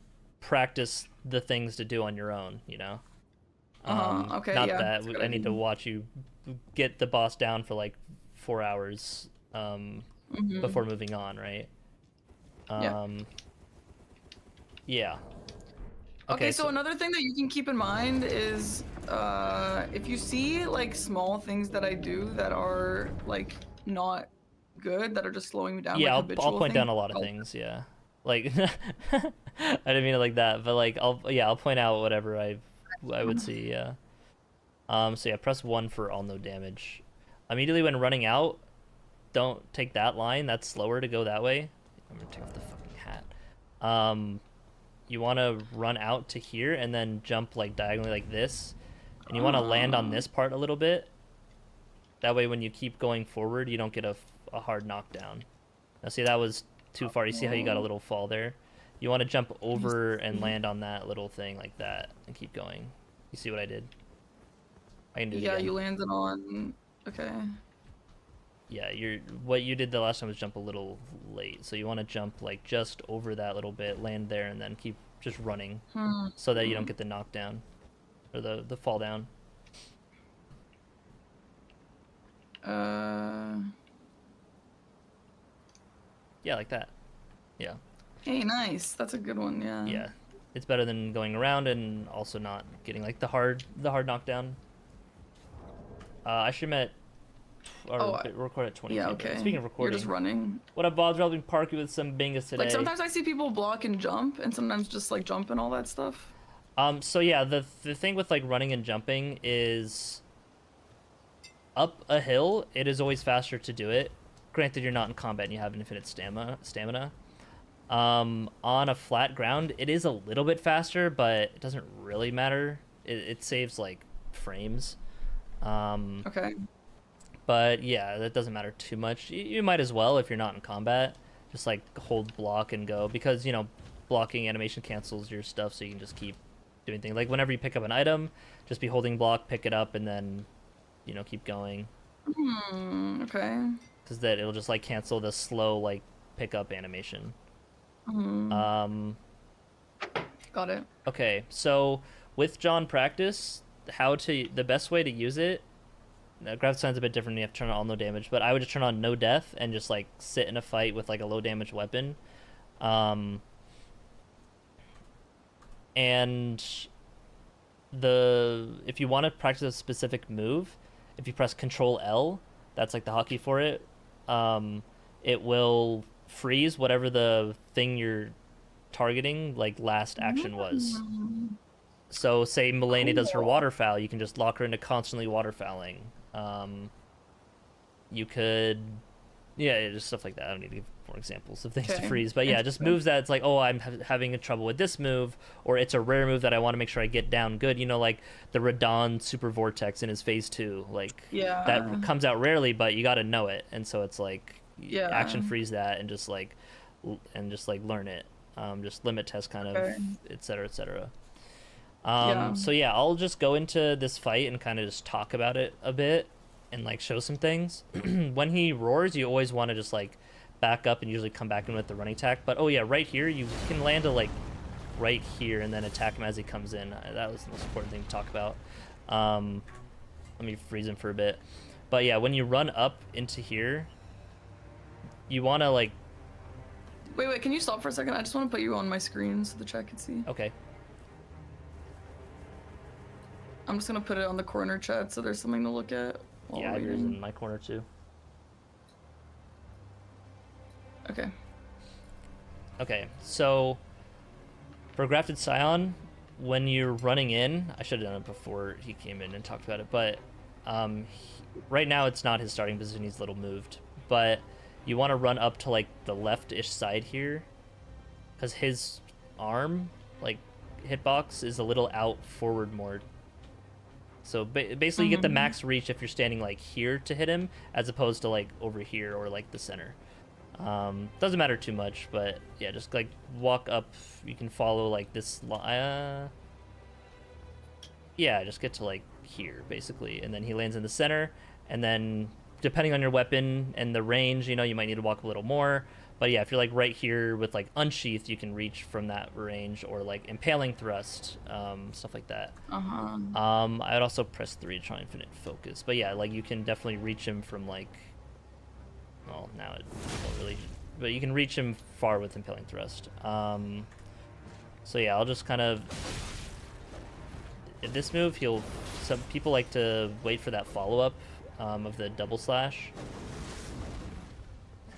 practice the things to do on your own. You know. Okay. Not that I need to watch you get the boss down for like 4 hours before moving on, right? Yeah. Okay, so another thing that you can keep in mind is if you see like small things that I do that are like not good, that are just slowing me down. Yeah, like I'll point down a lot of things. Yeah, like I didn't mean it like that, but like I'll point out whatever I would see. Yeah. So yeah, press 1 for all no damage. Immediately when running out, don't take that line. That's slower to go that way. I'm gonna take off the fucking hat. You want to run out to here and then jump like diagonally like this, and you want to land on this part a little bit. That way, when you keep going forward, you don't get a hard knockdown. Now, see, that was too far. You see how you got a little fall there? You want to jump over and land on that little thing like that and keep going. You see what I did? I can do it again. You landed on. Okay. Yeah, what you did the last time was jump a little late. So you want to jump like just over that little bit, land there, and then keep just running so that you don't get the knockdown or the fall down. Yeah, like that. Yeah. Hey, nice. That's a good one. Yeah. Yeah, it's better than going around and also not getting like the hard knockdown. I should met. Record at 20. Yeah, okay. Speaking of recording, you're just running. What up, Bob? Dropping Parky with some bingas today. Like sometimes I see people block and jump, and sometimes just like jump and all that stuff. So yeah, the thing with like running and jumping is up a hill. It is always faster to do it. Granted, you're not in combat and you have infinite stamina. On a flat ground, it is a little bit faster, but it doesn't really matter. It saves like frames. Okay. But yeah, that doesn't matter too much. You might as well if you're not in combat. Just like hold block and go, because you know blocking animation cancels your stuff, so you can just keep doing things. Like whenever you pick up an item, just be holding block, pick it up, and then you know keep going. Okay. Because that it'll just like cancel the slow like pickup animation. Got it. Okay, so with John practice, the best way to use it. Now, Grav Sign's a bit different. You have to turn on all no damage, but I would just turn on no death and just like sit in a fight with like a low damage weapon. And if you want to practice a specific move, if you press Control L, that's like the hotkey for it. It will freeze whatever the thing you're targeting like last action was. So say Mulaney does her waterfowl, you can just lock her into constantly waterfowling. You could, yeah, just stuff like that. I don't need to give more examples of things to freeze, but yeah, just moves that it's like, oh, I'm having trouble with this move, or it's a rare move that I want to make sure I get down good. You know, like the Radon Super Vortex in his phase 2, like that comes out rarely, but you got to know it, and so it's like action freeze that and just like learn it. Just limit test kind of, etc. etc. So yeah, I'll just go into this fight and kind of just talk about it a bit and like show some things. When he roars, you always want to just like back up and usually come back in with the running attack. But oh yeah, right here you can land like right here and then attack him as he comes in. That was the most important thing to talk about. Let me freeze him for a bit. But yeah, when you run up into here, you want to like. Wait, can you stop for a second? I just want to put you on my screen so the chat can see. Okay. I'm just gonna put it on the corner chat so there's something to look at. Yeah, yours in my corner too. Okay. Okay, so for Grafted Scion, when you're running in, I should have done it before he came in and talked about it, but right now it's not his starting position, he's a little moved. But you want to run up to like the left-ish side here, because his arm, like hitbox, is a little out forward more. So basically you get the max reach if you're standing like here to hit him, as opposed to like over here or like the center. Doesn't matter too much, but yeah, just like walk up. You can follow like this. Yeah, just get to like here basically, and then he lands in the center. And then depending on your weapon and the range, you know, you might need to walk a little more. But yeah, if you're like right here with like unsheathed, you can reach from that range, or like impaling thrust, stuff like that. I'd also press 3 to try infinite focus. But yeah, like you can definitely reach him from like. Well, now it won't really, but you can reach him far with impaling thrust. So yeah, I'll just kind of. In this move, some people like to wait for that follow up of the double slash.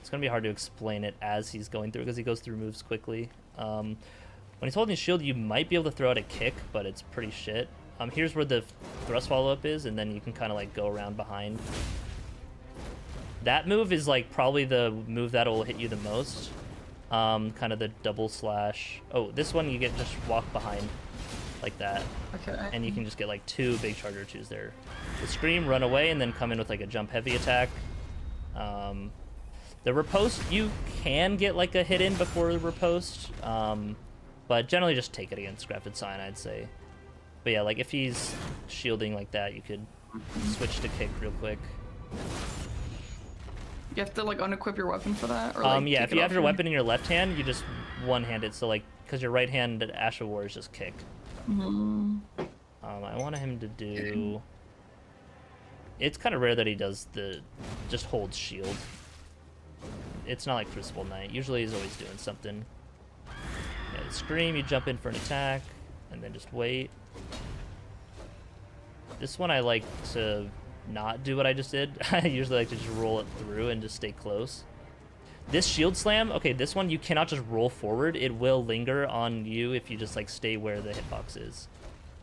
It's gonna be hard to explain it as he's going through because he goes through moves quickly. When he's holding his shield, you might be able to throw out a kick, but it's pretty shit. Here's where the thrust follow up is, and then you can kind of like go around behind. That move is like probably the move that will hit you the most. Kind of the double slash. Oh, this one you get just walk behind like that. Okay. And you can just get like 2 big charger 2s there. The scream, run away, and then come in with like a jump heavy attack. The riposte, you can get like a hit in before the riposte, but generally just take it against Grafted Sign, I'd say. But yeah, like if he's shielding like that, you could switch to kick real quick. You have to like unequip your weapon for that? Or, like, yeah, if you have your weapon in your left hand, you just one-hand it, so like, because your right hand Ash of War is just kick. I want him to do... It's kind of rare that he does just holds shield. It's not like Crucible Knight. Usually he's always doing something. Yeah, Scream, you jump in for an attack, and then just wait. This one I like to not do what I just did. I usually like to just roll it through and just stay close. This shield slam, okay, this one you cannot just roll forward. It will linger on you if you just like stay where the hitbox is.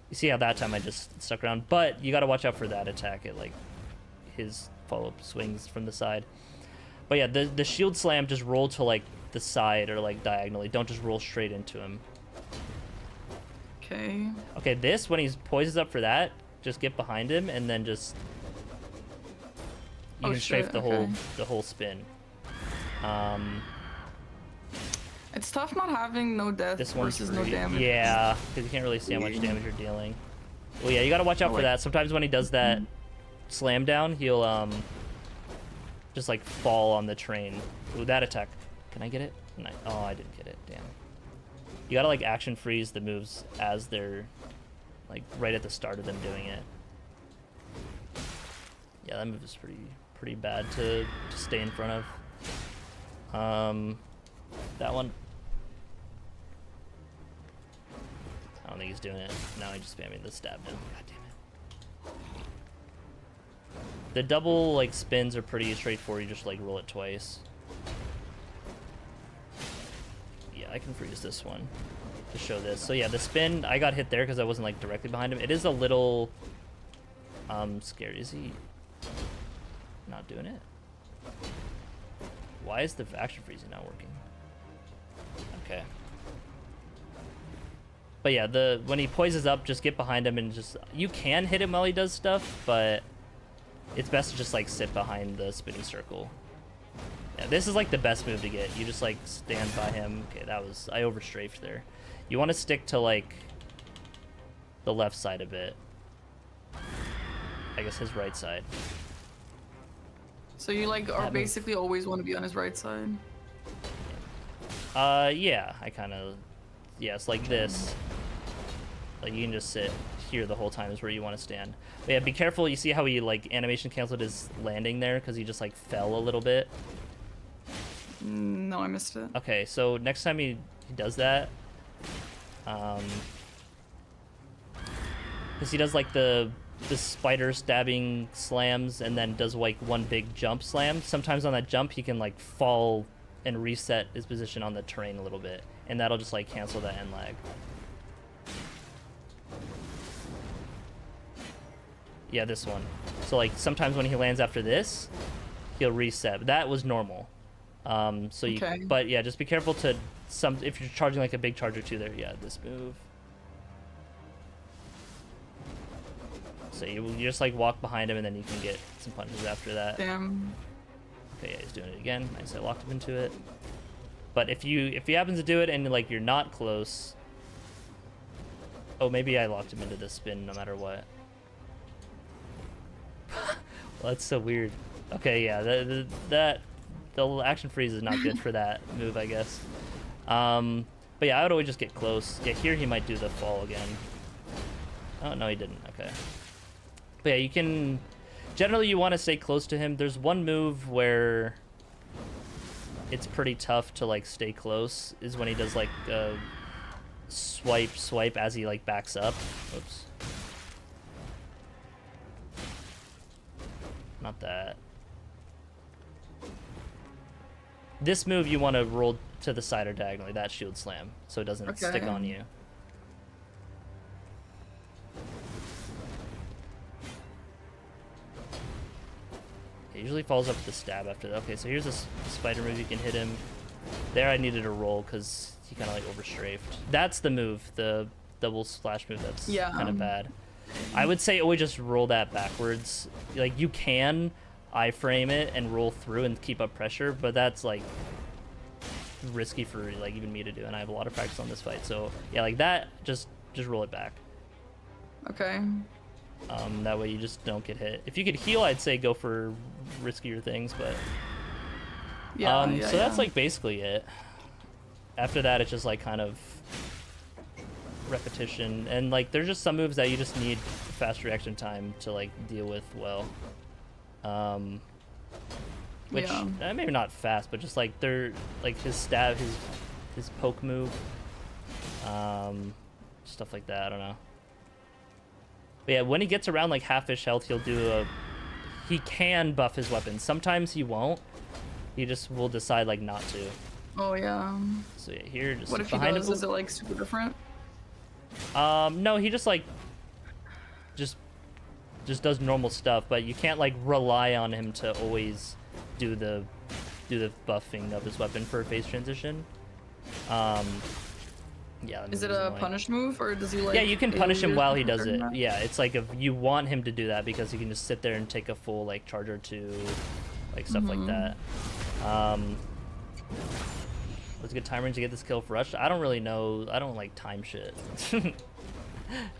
You see how that time I just stuck around, but you got to watch out for that attack. It like his follow-up swings from the side. But yeah, the shield slam, just roll to like the side or like diagonally. Don't just roll straight into him. Okay. Okay, this, when he's poises up for that, just get behind him and then just You Oh, can strafe shit, the okay. whole spin. It's tough not having no death This one's versus free. no damage. Yeah, because you can't really see how much damage you're dealing. Well, yeah, you gotta watch out for that. Sometimes when he does that slam down, he'll just like fall on the train. Ooh, that attack. Can I get it? Oh, I didn't get it. Damn. You gotta like action freeze the moves as they're like right at the start of them doing it. Yeah, that move is pretty bad to stay in front of. That one. I don't think he's doing it. Now he's just spamming the stab now. God damn it. The double like spins are pretty straightforward. You just like roll it twice. Yeah, I can freeze this one to show this. So yeah, the spin, I got hit there because I wasn't like directly behind him. It is a little scary. Is he not doing it? Why is the action freezing not working? Okay. But yeah, when he poises up, just get behind him and just, you can hit him while he does stuff, but it's best to just like sit behind the spinning circle. Yeah, this is like the best move to get. You just like stand by him. Okay, I overstrafed there. You want to stick to like the left side of it. I guess his right side. So you like are basically always want to be on his right side? Yeah, yeah, it's like this. Like you can just sit here the whole time is where you want to stand. But yeah, be careful. You see how he like animation canceled his landing there because he just like fell a little bit. No, I missed it. Okay, so next time he does that, because he does like the spider stabbing slams and then does like one big jump slam. Sometimes on that jump he can like fall and reset his position on the terrain a little bit, and that'll just like cancel that end lag. Yeah, this one. So like sometimes when he lands after this, he'll reset. But that was normal. So you, okay. But yeah, just be careful to if you're charging like a big charger too there. Yeah, this move. So you just like walk behind him and then you can get some punches after that. Damn. Okay, yeah, he's doing it again. Nice, I locked him into it. But if he happens to do it and like you're not close. Oh, maybe I locked him into the spin no matter what. Well, that's so weird. Okay, yeah, the action freeze is not good for that move, I guess. But yeah, I would always just get close. Yeah, here he might do the fall again. Oh, no, he didn't. Okay. But yeah, you can... Generally, you want to stay close to him. There's one move where it's pretty tough to, like, stay close, is when he does, like, swipe as he, like, backs up. Oops. Not that. This move you want to roll to the side or diagonally, that shield slam, so it doesn't stick on you. It usually follows up with the stab after that. Okay, so here's a spider move, you can hit him. There I needed a roll because he kind of like overstrafed. That's the move, the double splash move, that's kind of bad. I would say always just roll that backwards. Like you can iframe it and roll through and keep up pressure, but that's like risky for like even me to do, and I have a lot of practice on this fight. So yeah, like that, just roll it back. Okay. That way you just don't get hit. If you could heal, I'd say go for riskier things, but so that's like basically it. After that, it's just like kind of repetition, and like there's just some moves that you just need fast reaction time to like deal with well. Which maybe not fast, but just like they're like his stab, his poke move, stuff like that. I don't know. But yeah, when he gets around like half-ish health, he can buff his weapons. Sometimes he won't. He just will decide like not to. Oh yeah. So yeah, here just what if he does? Is it like super different? No, he just like just does normal stuff, but you can't like rely on him to always do the buffing of his weapon for a phase transition. Yeah. Is it a punish move, or does he like? Yeah, you can punish him while he does it. that? Yeah, it's like if you want him to do that because he can just sit there and take a full like charge or two, like stuff like that. Was a good time range to get this kill for Rush? I don't really know. I don't like time shit.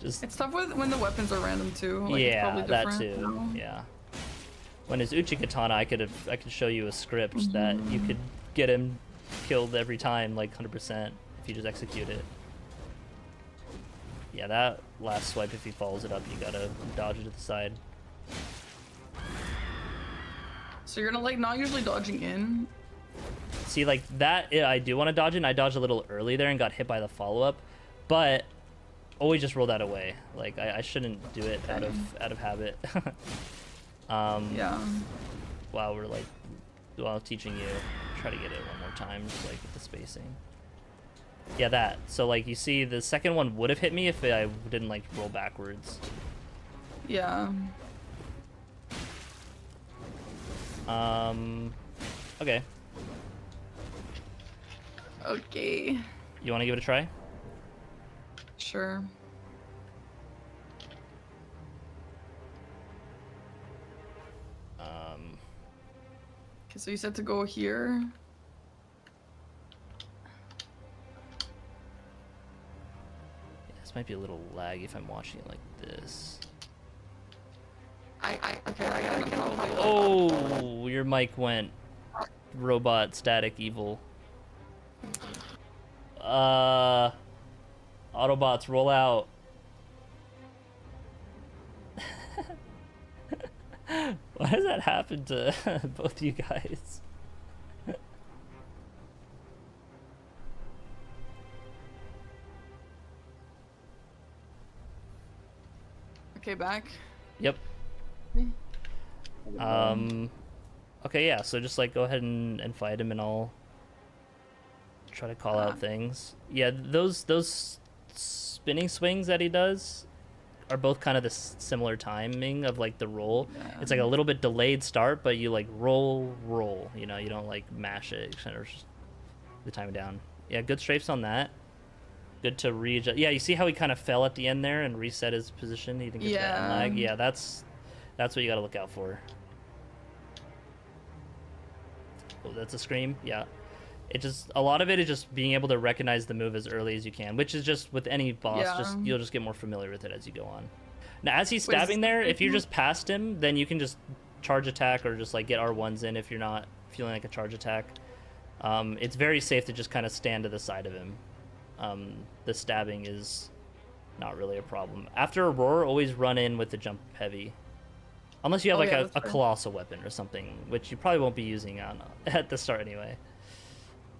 Just it's tough when the weapons are random too. Like, yeah, it's probably that too. Yeah. When his Uchi Katana, I could show you a script that you could get him killed every time, like 100%, if you just execute it. Yeah, that last swipe, if he follows it up, you gotta dodge it to the side. So you're gonna like not usually dodging in. See, like that, yeah, I do want to dodge it, and I dodged a little early there and got hit by the follow-up, but always just roll that away. Like I shouldn't do it out of habit. Yeah. While teaching you, try to get it one more time, just like with the spacing. Yeah, that. So like you see, the second one would have hit me if I didn't like roll backwards. Yeah. Okay. Okay. You want to give it a try? Sure. Okay, so you said to go here. Yeah, this might be a little laggy if I'm watching it like this. Okay, I got it. Oh, your mic went robot static evil. Autobots, roll out. Why does that happen to both you guys? Okay, back. Yep. Okay, yeah, so just like go ahead and fight him, and I'll try to call out things. Yeah, those spinning swings that he does are both kind of the similar timing of like the roll. Yeah. It's like a little bit delayed start, but you like roll, you know, you don't like mash it, kind of the timing down. Yeah, good strafes on that. Good to readjust. Yeah, you see how he kind of fell at the end there and reset his position? He didn't get that lag. Yeah, that's what you gotta look out for. Oh, that's a scream. Yeah. A lot of it is just being able to recognize the move as early as you can, which is just with any boss, you'll just get more familiar with it as you go on. Now, as he's stabbing there, if you're just past him, then you can just charge attack or just like get R1s in if you're not feeling like a charge attack. It's very safe to just kind of stand to the side of him. The stabbing is not really a problem. After a roar, always run in with the jump heavy. Unless you have a colossal weapon or something, which you probably won't be using at the start anyway.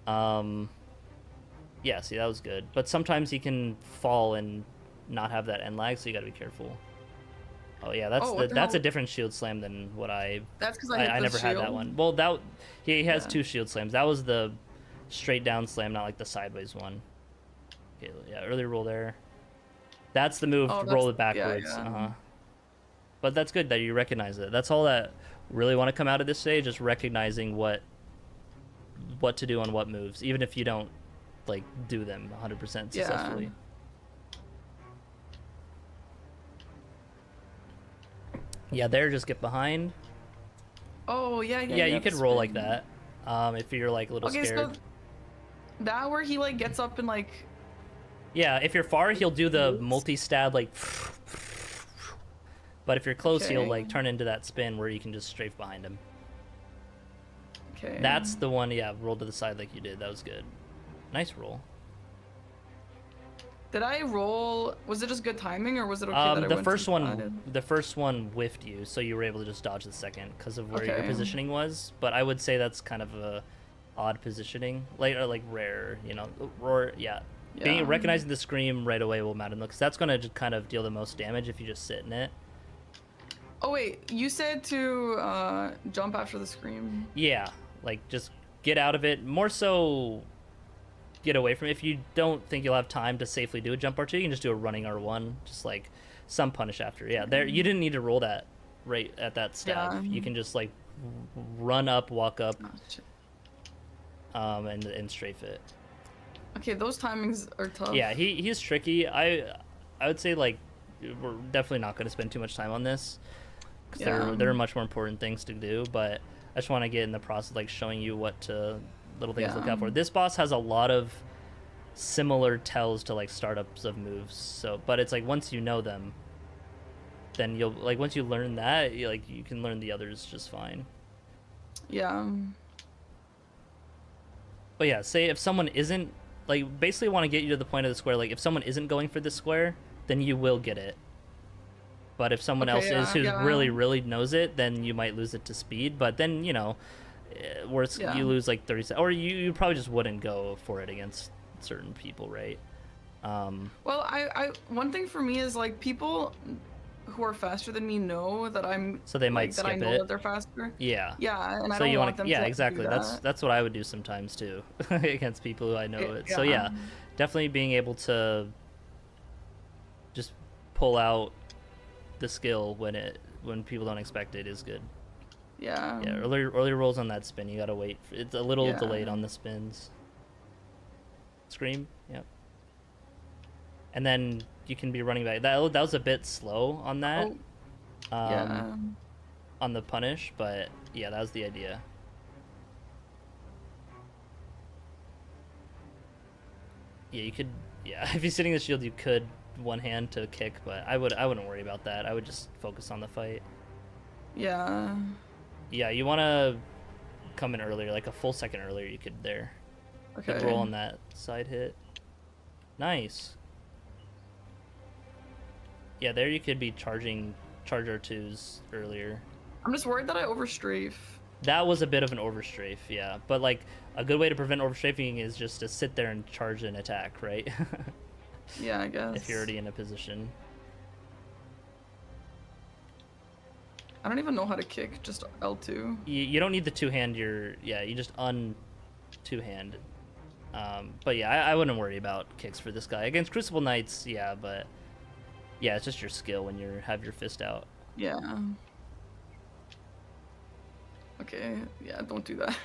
Yeah, see, that was good. But sometimes he can fall and not have that end lag, so you gotta be careful. Oh yeah, that's a different shield slam than what I... That's because I never had that one. Well, he has two shield slams. That was the straight down slam, not like the sideways one. Okay, yeah, early roll there. That's the move, roll it backwards. Yeah. But that's good that you recognize it. That's all that really want to come out of this stage, is recognizing what to do on what moves, even if you don't like do them 100% successfully. Yeah, there, just get behind. Oh yeah. Yeah, you could roll like that. If you're like a little scared. So that where he like gets up and like. Yeah, if you're far, he'll do the multi-stab like. But if you're close, he'll like turn into that spin where you can just strafe behind him. Okay. That's the one, yeah, roll to the side like you did. That was good. Nice roll. Did I roll? Was it just good timing, or was it okay that I the first one whiffed you, so you were able to just dodge the second because of where your positioning was. But I would say that's kind of a odd positioning, like rare, you know, roar. Yeah. Recognizing the scream right away will matter, because that's gonna just kind of deal the most damage if you just sit in it. Oh wait, you said to jump after the scream. Yeah, like just get out of it. More so, get away from it. If you don't think you'll have time to safely do a jump R2, you can just do a running R1, just like some punish after. Yeah, there, you didn't need to roll that right at that stab. Yeah. You can just like run up, walk up, and strafe it. Okay, those timings are tough. Yeah, he's tricky. I would say like we're definitely not going to spend too much time on this because Yeah. there are much more important things to do. But I just want to get in the process like showing you what to little things to look Yeah. out for. This boss has a lot of similar tells to like startups of moves. So, but it's like once you know them, then you'll like once you learn that, you can learn the others just fine. Yeah. But yeah, say if someone isn't like basically want to get you to the point of the square, like if someone isn't going for this square, then you will get it. But if someone Okay, else is yeah, who yeah. really knows it, then you might lose it to speed. But then worse Yeah. you lose like 30 or you probably just wouldn't go for it against certain people, right? Well, I one thing for me is like people who are faster than me know that I'm So they might like that I skip know it. that they're faster. Yeah. Yeah, and I So don't you want want to them yeah to exactly do that. that's what I would do sometimes too against people who I know it. So Yeah. yeah, definitely being able to just pull out the skill when people don't expect it is good. Yeah. Yeah, early rolls on that spin. You gotta wait. It's a little Yeah. delayed on the spins. Scream. Yep. And then you can be running back. That was a bit slow on that. Oh, yeah. On the punish, but yeah, that was the idea. Yeah, you could. Yeah, if you're sitting in the shield, you could one hand to kick, but I wouldn't worry about that. I would just focus on the fight. Yeah. Yeah, you want to come in earlier, like a full second earlier. You could there. Okay. Good roll on that side hit. Nice. Yeah, there you could be charging charge R2s earlier. I'm just worried that I overstrafe. That was a bit of an overstrafe, yeah. But like a good way to prevent overstrafing is just to sit there and charge an attack, right? Yeah, I guess. If you're already in a position. I don't even know how to kick, just L2. You don't need the two-hand, you just two-hand. But yeah, I wouldn't worry about kicks for this guy. Against Crucible Knights, yeah, but yeah, it's just your skill when you have your fist out. Yeah. Okay, yeah, don't do that.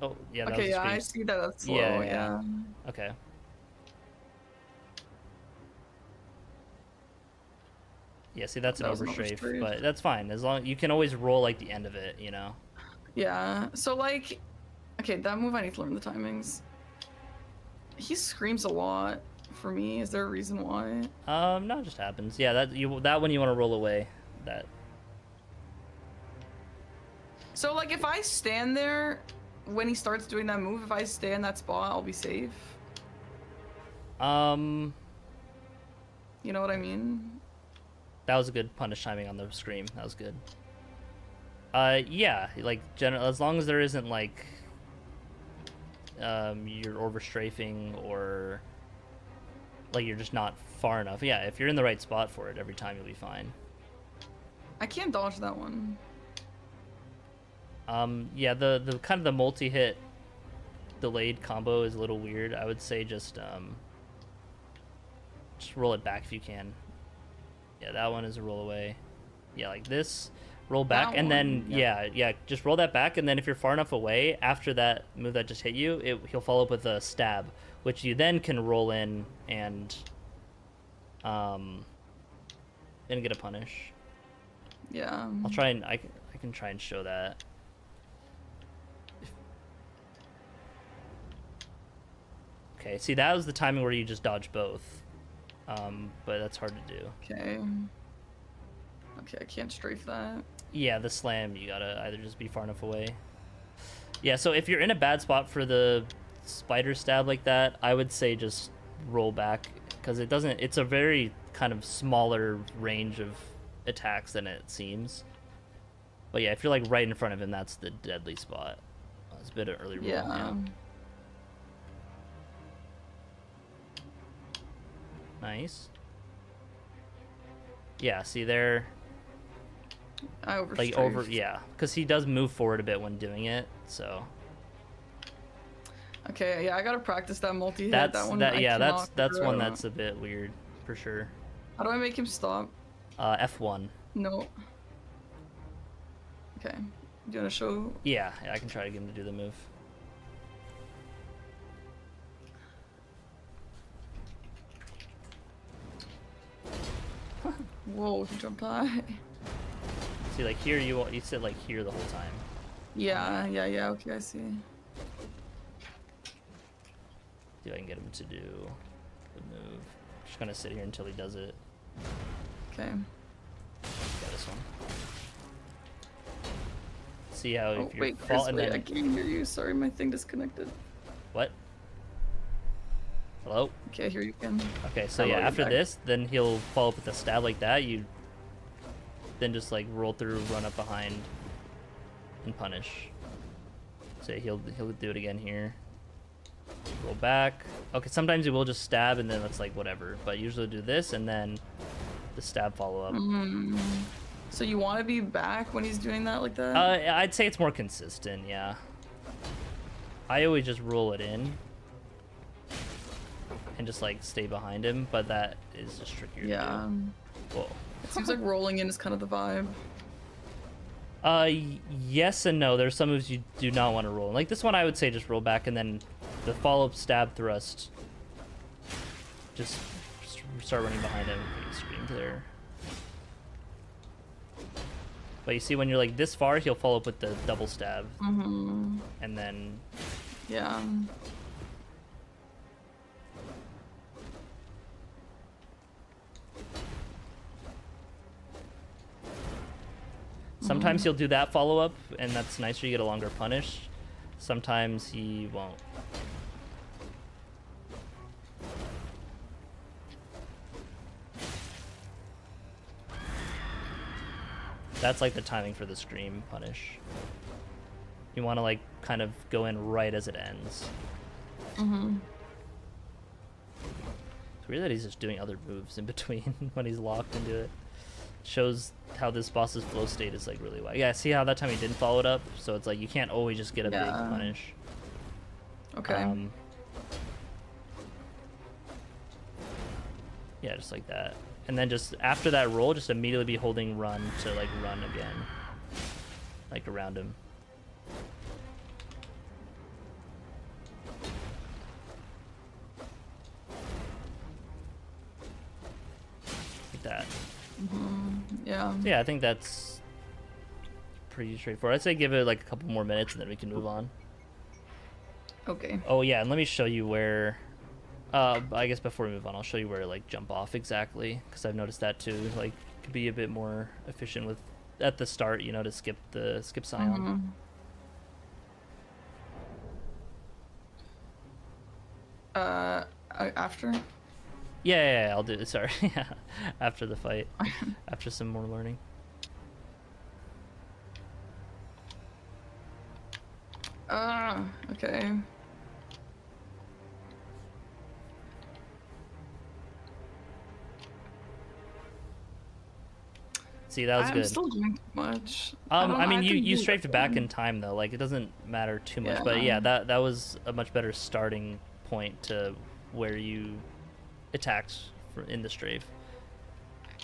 Oh, yeah, that Okay, was a yeah, I scream. see that that's slow, Yeah. Okay. Yeah, see, that's an That was an overstrafe, overstrafe. but that's fine. As long you can always roll like the end of it, you know. Yeah, so like, okay, that move I need to learn the timings. He screams a lot for me. Is there a reason why? No, it just happens. Yeah, that one you want to roll away. That. So like, if I stand there when he starts doing that move, if I stay in that spot, I'll be safe. Um, You know what I mean? that was a good punish timing on the scream. That was good. Yeah, like as long as there isn't like you're overstrafing or like you're just not far enough. Yeah, if you're in the right spot for it every time, you'll be fine. I can't dodge that one. Yeah, the kind of the multi-hit delayed combo is a little weird. I would say just roll it back if you can. Yeah, that one is a roll away. Yeah, like this, roll back, That and then one, yeah. yeah, just roll that back, and then if you're far enough away after that move that just hit you, he'll follow up with a stab, which you then can roll in and get a punish. Yeah. I'll try and I can try and show that. Okay, see that was the timing where you just dodge both, but that's hard to do. Okay. Okay, I can't strafe that. Yeah, the slam, you gotta either just be far enough away. Yeah, so if you're in a bad spot for the spider stab like that, I would say just roll back, because it's a very kind of smaller range of attacks than it seems. But yeah, if you're like right in front of him, that's the deadly spot. It's a bit of early roll. Yeah. Nice. Yeah, see there, I overstrafed. like over, yeah, because he does move forward a bit when doing it, so. Okay, yeah, I gotta practice that multi-hit. That's that one. yeah, that's figure one out. that's a bit weird, for sure. How do I make him stop? F1. No. Okay. Do you wanna show? Yeah, I can try to get him to do the move. Whoa, he jumped high. See, like here you sit like here the whole time. Yeah, okay, I see. See if I can get him to do the move. Just gonna sit here until he does it. Okay. Yeah, this one. See how if you're wait, Chris, falling, wait, I can't hear you. Sorry, my thing disconnected. What? Hello? Okay, I hear you again. Okay, so Hello, yeah, you're after back. this, then he'll follow up with a stab like that. You then just like roll through, run up behind, and punish. So he'll do it again here. Roll back. Okay, sometimes he will just stab and then it's like whatever, but usually do this and then the stab follow up. So you want to be back when he's doing that like that? I'd say it's more consistent, yeah. I always just roll it in and just like stay behind him, but that is just trickier to do. Whoa. It seems like rolling in is kind of the vibe. Yes and no. There's some moves you do not want to roll. Like this one, I would say just roll back and then the follow-up stab thrust. Just start running behind him. He screamed there. But you see, when you're like this far, he'll follow up with the double stab. And then... Yeah. Sometimes he'll do that follow-up, and that's nicer, you get a longer punish. Sometimes he won't. That's like the timing for the scream punish. You want to like kind of go in right as it ends. It's weird that he's just doing other moves in between when he's locked into it. Shows how this boss's flow state is like really wide. Yeah, see how that time he didn't follow it up? So it's like you can't always just get a big punish. Okay. Yeah, just like that. And then just after that roll, just immediately be holding run to like run again. Like around him. Like that. Yeah. So yeah, I think that's pretty straightforward. I'd say give it like a couple more minutes and then we can move on. Okay. Oh yeah, and let me show you where I guess before we move on, I'll show you where to like jump off exactly, because I've noticed that too. Like, could be a bit more efficient with at the start, you know, to skip Scion. After? Yeah, I'll do it. Sorry, yeah, after the fight, after some more learning. Okay. See, that was good. I'm still doing too much. I mean, you strafed back in time though. Like, it doesn't matter too much. Yeah. But yeah, that was a much better starting point to where you attacked in the strafe.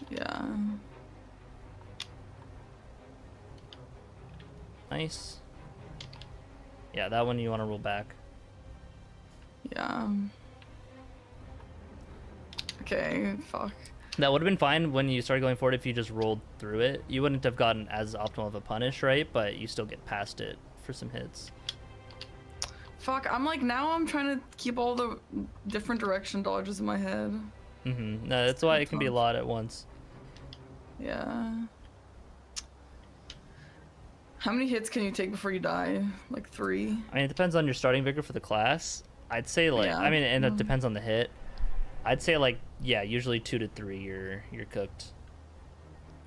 Yeah. Nice. Yeah, that one you want to roll back. Yeah. Okay, fuck. That would have been fine when you started going forward if you just rolled through it. You wouldn't have gotten as optimal of a punish, right? But you still get past it for some hits. Fuck, I'm like, now I'm trying to keep all the different direction dodges in my head. No, that's why it can be a lot at once. Yeah. How many hits can you take before you die? Like 3? I mean, it depends on your starting vigor for the class. I'd say like, Yeah. I mean, and it depends on the hit. I'd say like, yeah, usually 2 to 3 you're cooked.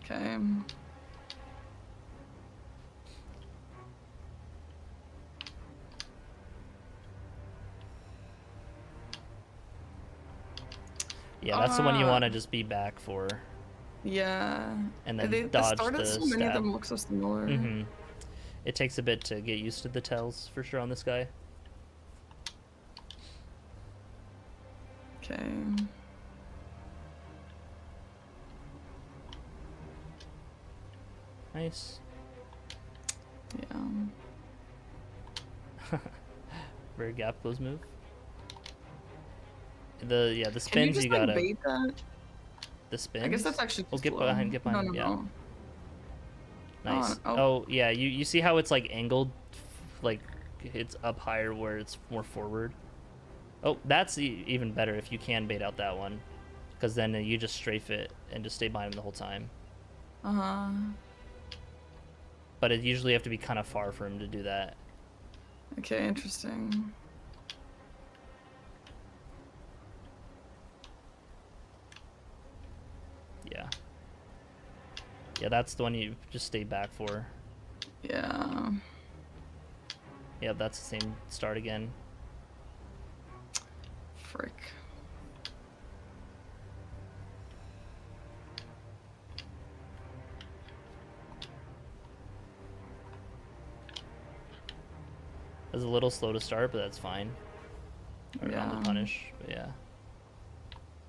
Okay. Yeah, that's the one you want to just be back for. Yeah. And then They dodge started the so many of stab. them look so similar. It takes a bit to get used to the tells for sure on this guy. Okay. Nice. Yeah. Very gap close move. The Can you spins just you gotta. like bait that? The I guess that's spins? actually Oh, too slow. get No, behind no, him, yeah. no. Nice. Oh, Oh, yeah, you see how it's like angled, like it's up higher where it's more forward. Oh, that's even better if you can bait out that one, because then you just strafe it and just stay behind him the whole time. uh-huh. But it usually have to be kind of far for him to do that. Okay, interesting. Yeah. Yeah, that's the one you just stay back for. Yeah. Yeah, that's the same start again. Frick. It was a little slow to start, but that's fine. Around the punish, but yeah.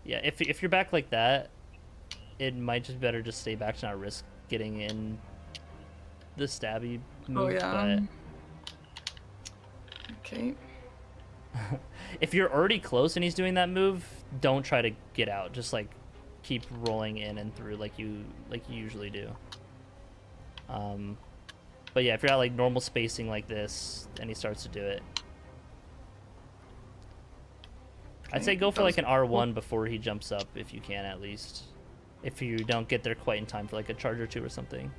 Yeah, if you're back like that, it might just better just stay back to not risk getting in the stabby move. Oh, yeah. But Okay. if you're already close and he's doing that move, don't try to get out. Just like keep rolling in and through like you usually do. But yeah, if you're at like normal spacing like this and he starts to do it, I'd say go for like an R1 before he jumps up if you can, at least. If you don't get there quite in time for like a charge or two or something.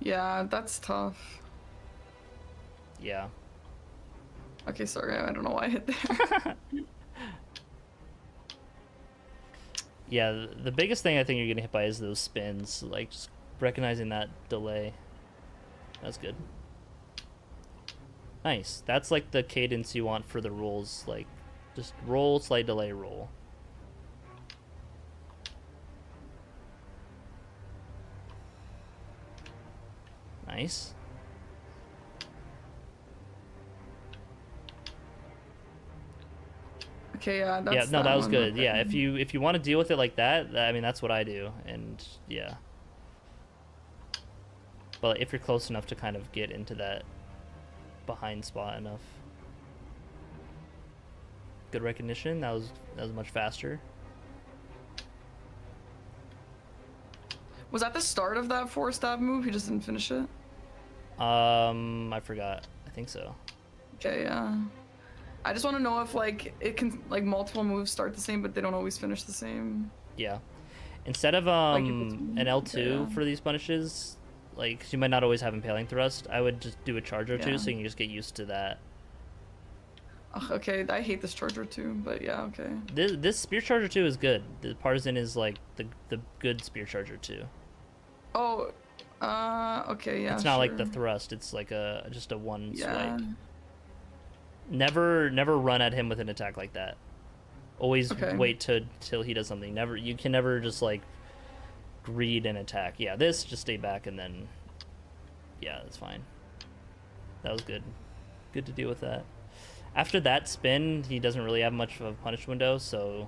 Yeah, that's tough. Yeah. Okay, sorry, I don't know why I hit there. Yeah, the biggest thing I think you're gonna hit by is those spins, like just recognizing that delay. That's good. Nice. That's like the cadence you want for the rolls, like just roll, slight delay, roll. Nice. Okay, yeah, that's yeah, no, that was one. good. Okay. Yeah, if you want to deal with it like that, I mean that's what I do, and yeah. But if you're close enough to kind of get into that behind spot enough. Good recognition. That was much faster. Was that the start of that 4-stab move? He just didn't finish it? I forgot. I think so. Okay, yeah. I just want to know if like it can like multiple moves start the same but they don't always finish the same. Yeah. Instead of an L2 for these punishes, like 'cause you might not always have impaling thrust, I would just do a charge or two so you can just get used to that. Ugh, okay, I hate this charger too, but yeah, okay. This spear charger 2 is good. The partisan is like the good spear charger 2. Oh, okay, yeah. It's not like the thrust. It's like just a one swipe. Never run at him with an attack like that. Always wait till he does something. You can never just like greed an attack. Yeah, this just stay back and then yeah, that's fine. That was good. Good to deal with that. After that spin, he doesn't really have much of a punish window, so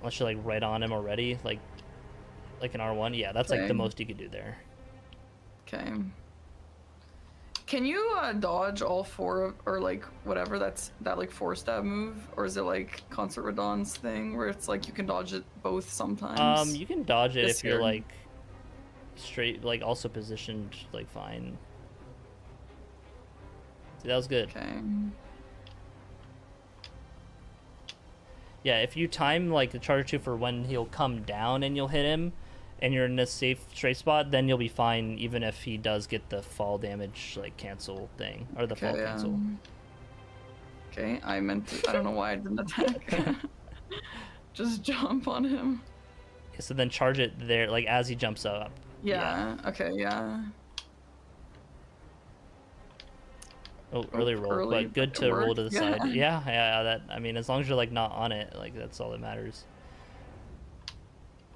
unless you're like right on him already, like an R1, yeah, that's like the most you could do there. Okay. Can you dodge all four or like whatever that like 4-stab move, or is it like Concert Radon's thing where it's like you can dodge it both sometimes? You can dodge it if you're like straight, like also positioned like fine. See, that was good. Okay. Yeah, if you time like the charge 2 for when he'll come down and you'll hit him, and you're in a safe straight spot, then you'll be fine even if he does get the fall damage like cancel thing or the fall cancel. Okay, I meant to, I don't know why I didn't attack. Just jump on him. So then charge it there like as he jumps up. Yeah. Okay, yeah. Oh, early roll, but good to roll to the side. Yeah, that, I mean, as long as you're like not on it, like that's all that matters.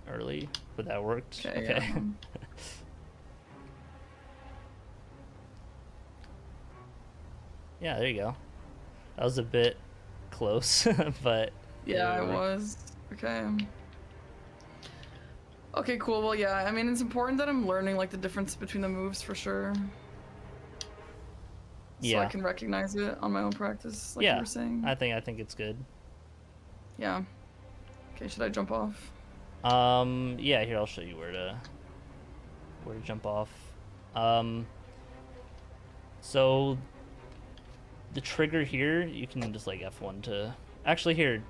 Early, but that worked. Okay. Yeah. Yeah, there you go. That was a bit close, but yeah, it was. Okay. Okay, cool. Well, yeah, I mean, it's important that I'm learning like the difference between the moves for sure. So I can recognize it on my own practice, like you were saying. I think it's good. Yeah. Okay, should I jump off? Yeah, here I'll show you where to jump off. So the trigger here, you can just like F1 to actually here,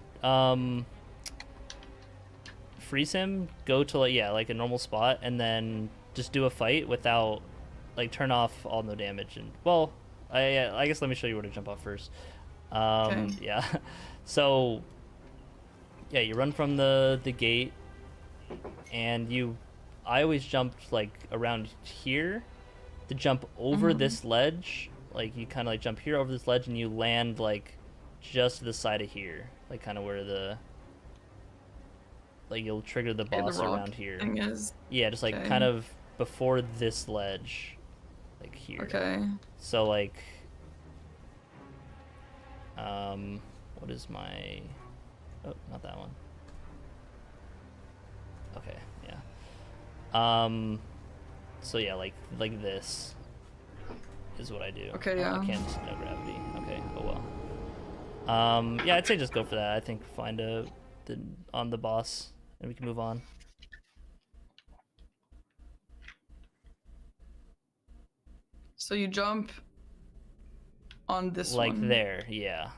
freeze him, go to like like a normal spot, and then just do a fight without like turn off all no damage. And well, I guess let me show you where to jump off first. Okay. Yeah. So yeah, you run from the gate, and I always jumped like around here to jump over this ledge. Like you kind of like jump here over this ledge, and you land like just to the side of here, like kind of where the like you'll trigger the Okay, the boss rock around here. thing is Yeah, just like okay. kind of before this ledge, like here. Okay. So like, what is my? Oh, not that one. Okay, yeah. So yeah, like this is what I do. Okay, Oh, yeah. I can't. No gravity. Okay. Oh well. Yeah, I'd say just go for that. I think find on the boss, and we can move on. So you jump on this Like one. there, yeah.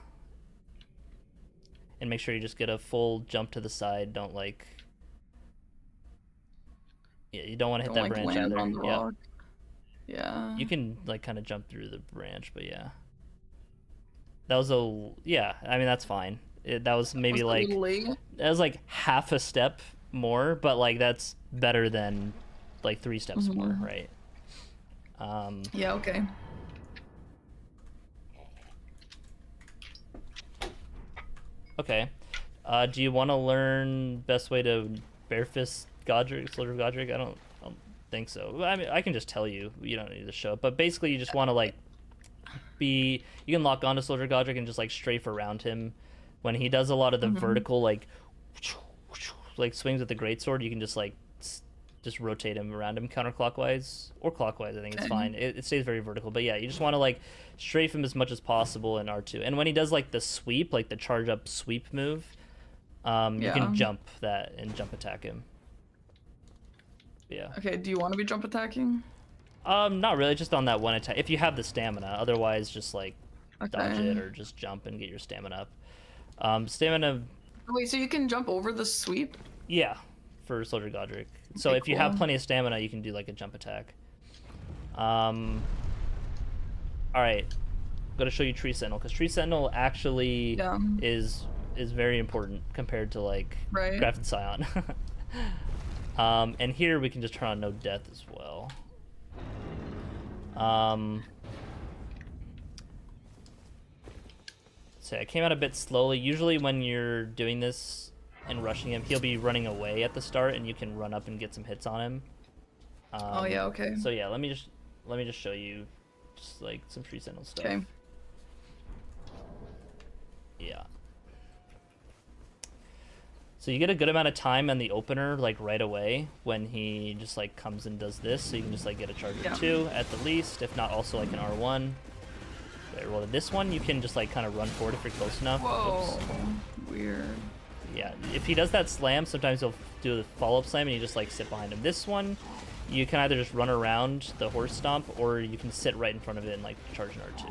And make sure you just get a full jump to the side. Don't like. Yeah, you don't want to hit Don't that like branch land either. on the Yeah. rock. Yeah. You can like kind of jump through the branch, but yeah. That was yeah. I mean that's fine. That was maybe Was it a like little late? that was like half a step more, but like that's better than like 3 steps more, right? Yeah, okay. Okay. Do you want to learn best way to bare fist Godric, Soldier of Godric? I don't think so. I mean, I can just tell you. You don't need to show it. But basically, you just want to like you can lock onto Soldier of Godric and just like strafe around him. When he does a lot of the vertical like swings with the greatsword, you can just like just rotate him around him counterclockwise or clockwise. I think it's fine. It stays very vertical. But yeah, you just want to like strafe him as much as possible in R2. And when he does like the sweep, like the charge up sweep move, you can jump that and jump attack him. Yeah. Okay, do you want to be jump attacking? Not really, just on that one attack. If you have the stamina, otherwise just like dodge Okay. it or just jump and get your stamina up. Stamina, Wait, so you can jump over the sweep? yeah, for Soldier Godric. So Okay, if you have cool. plenty of stamina, you can do like a jump attack. All right, I'm gonna show you Tree Sentinel because Tree Sentinel actually Yeah. is very important compared to like Right. Grafted Scion. And here we can just turn on no death as well. So I came out a bit slowly. Usually when you're doing this and rushing him, he'll be running away at the start, and you can run up and get some hits on him. Oh yeah, okay. So yeah, let me just show you just like some Tree Sentinel stuff. Okay. Yeah. So you get a good amount of time on the opener, like right away, when he just like comes and does this. So you can just like get a charge of 2 at the least, if not also like an R1. Okay, roll to this one, you can just like kind of run forward if you're close enough. Whoa. Oops. Weird. Yeah, if he does that slam, sometimes he'll do the follow-up slam and you just like sit behind him. This one, you can either just run around the horse stomp or you can sit right in front of it and like charge an R2.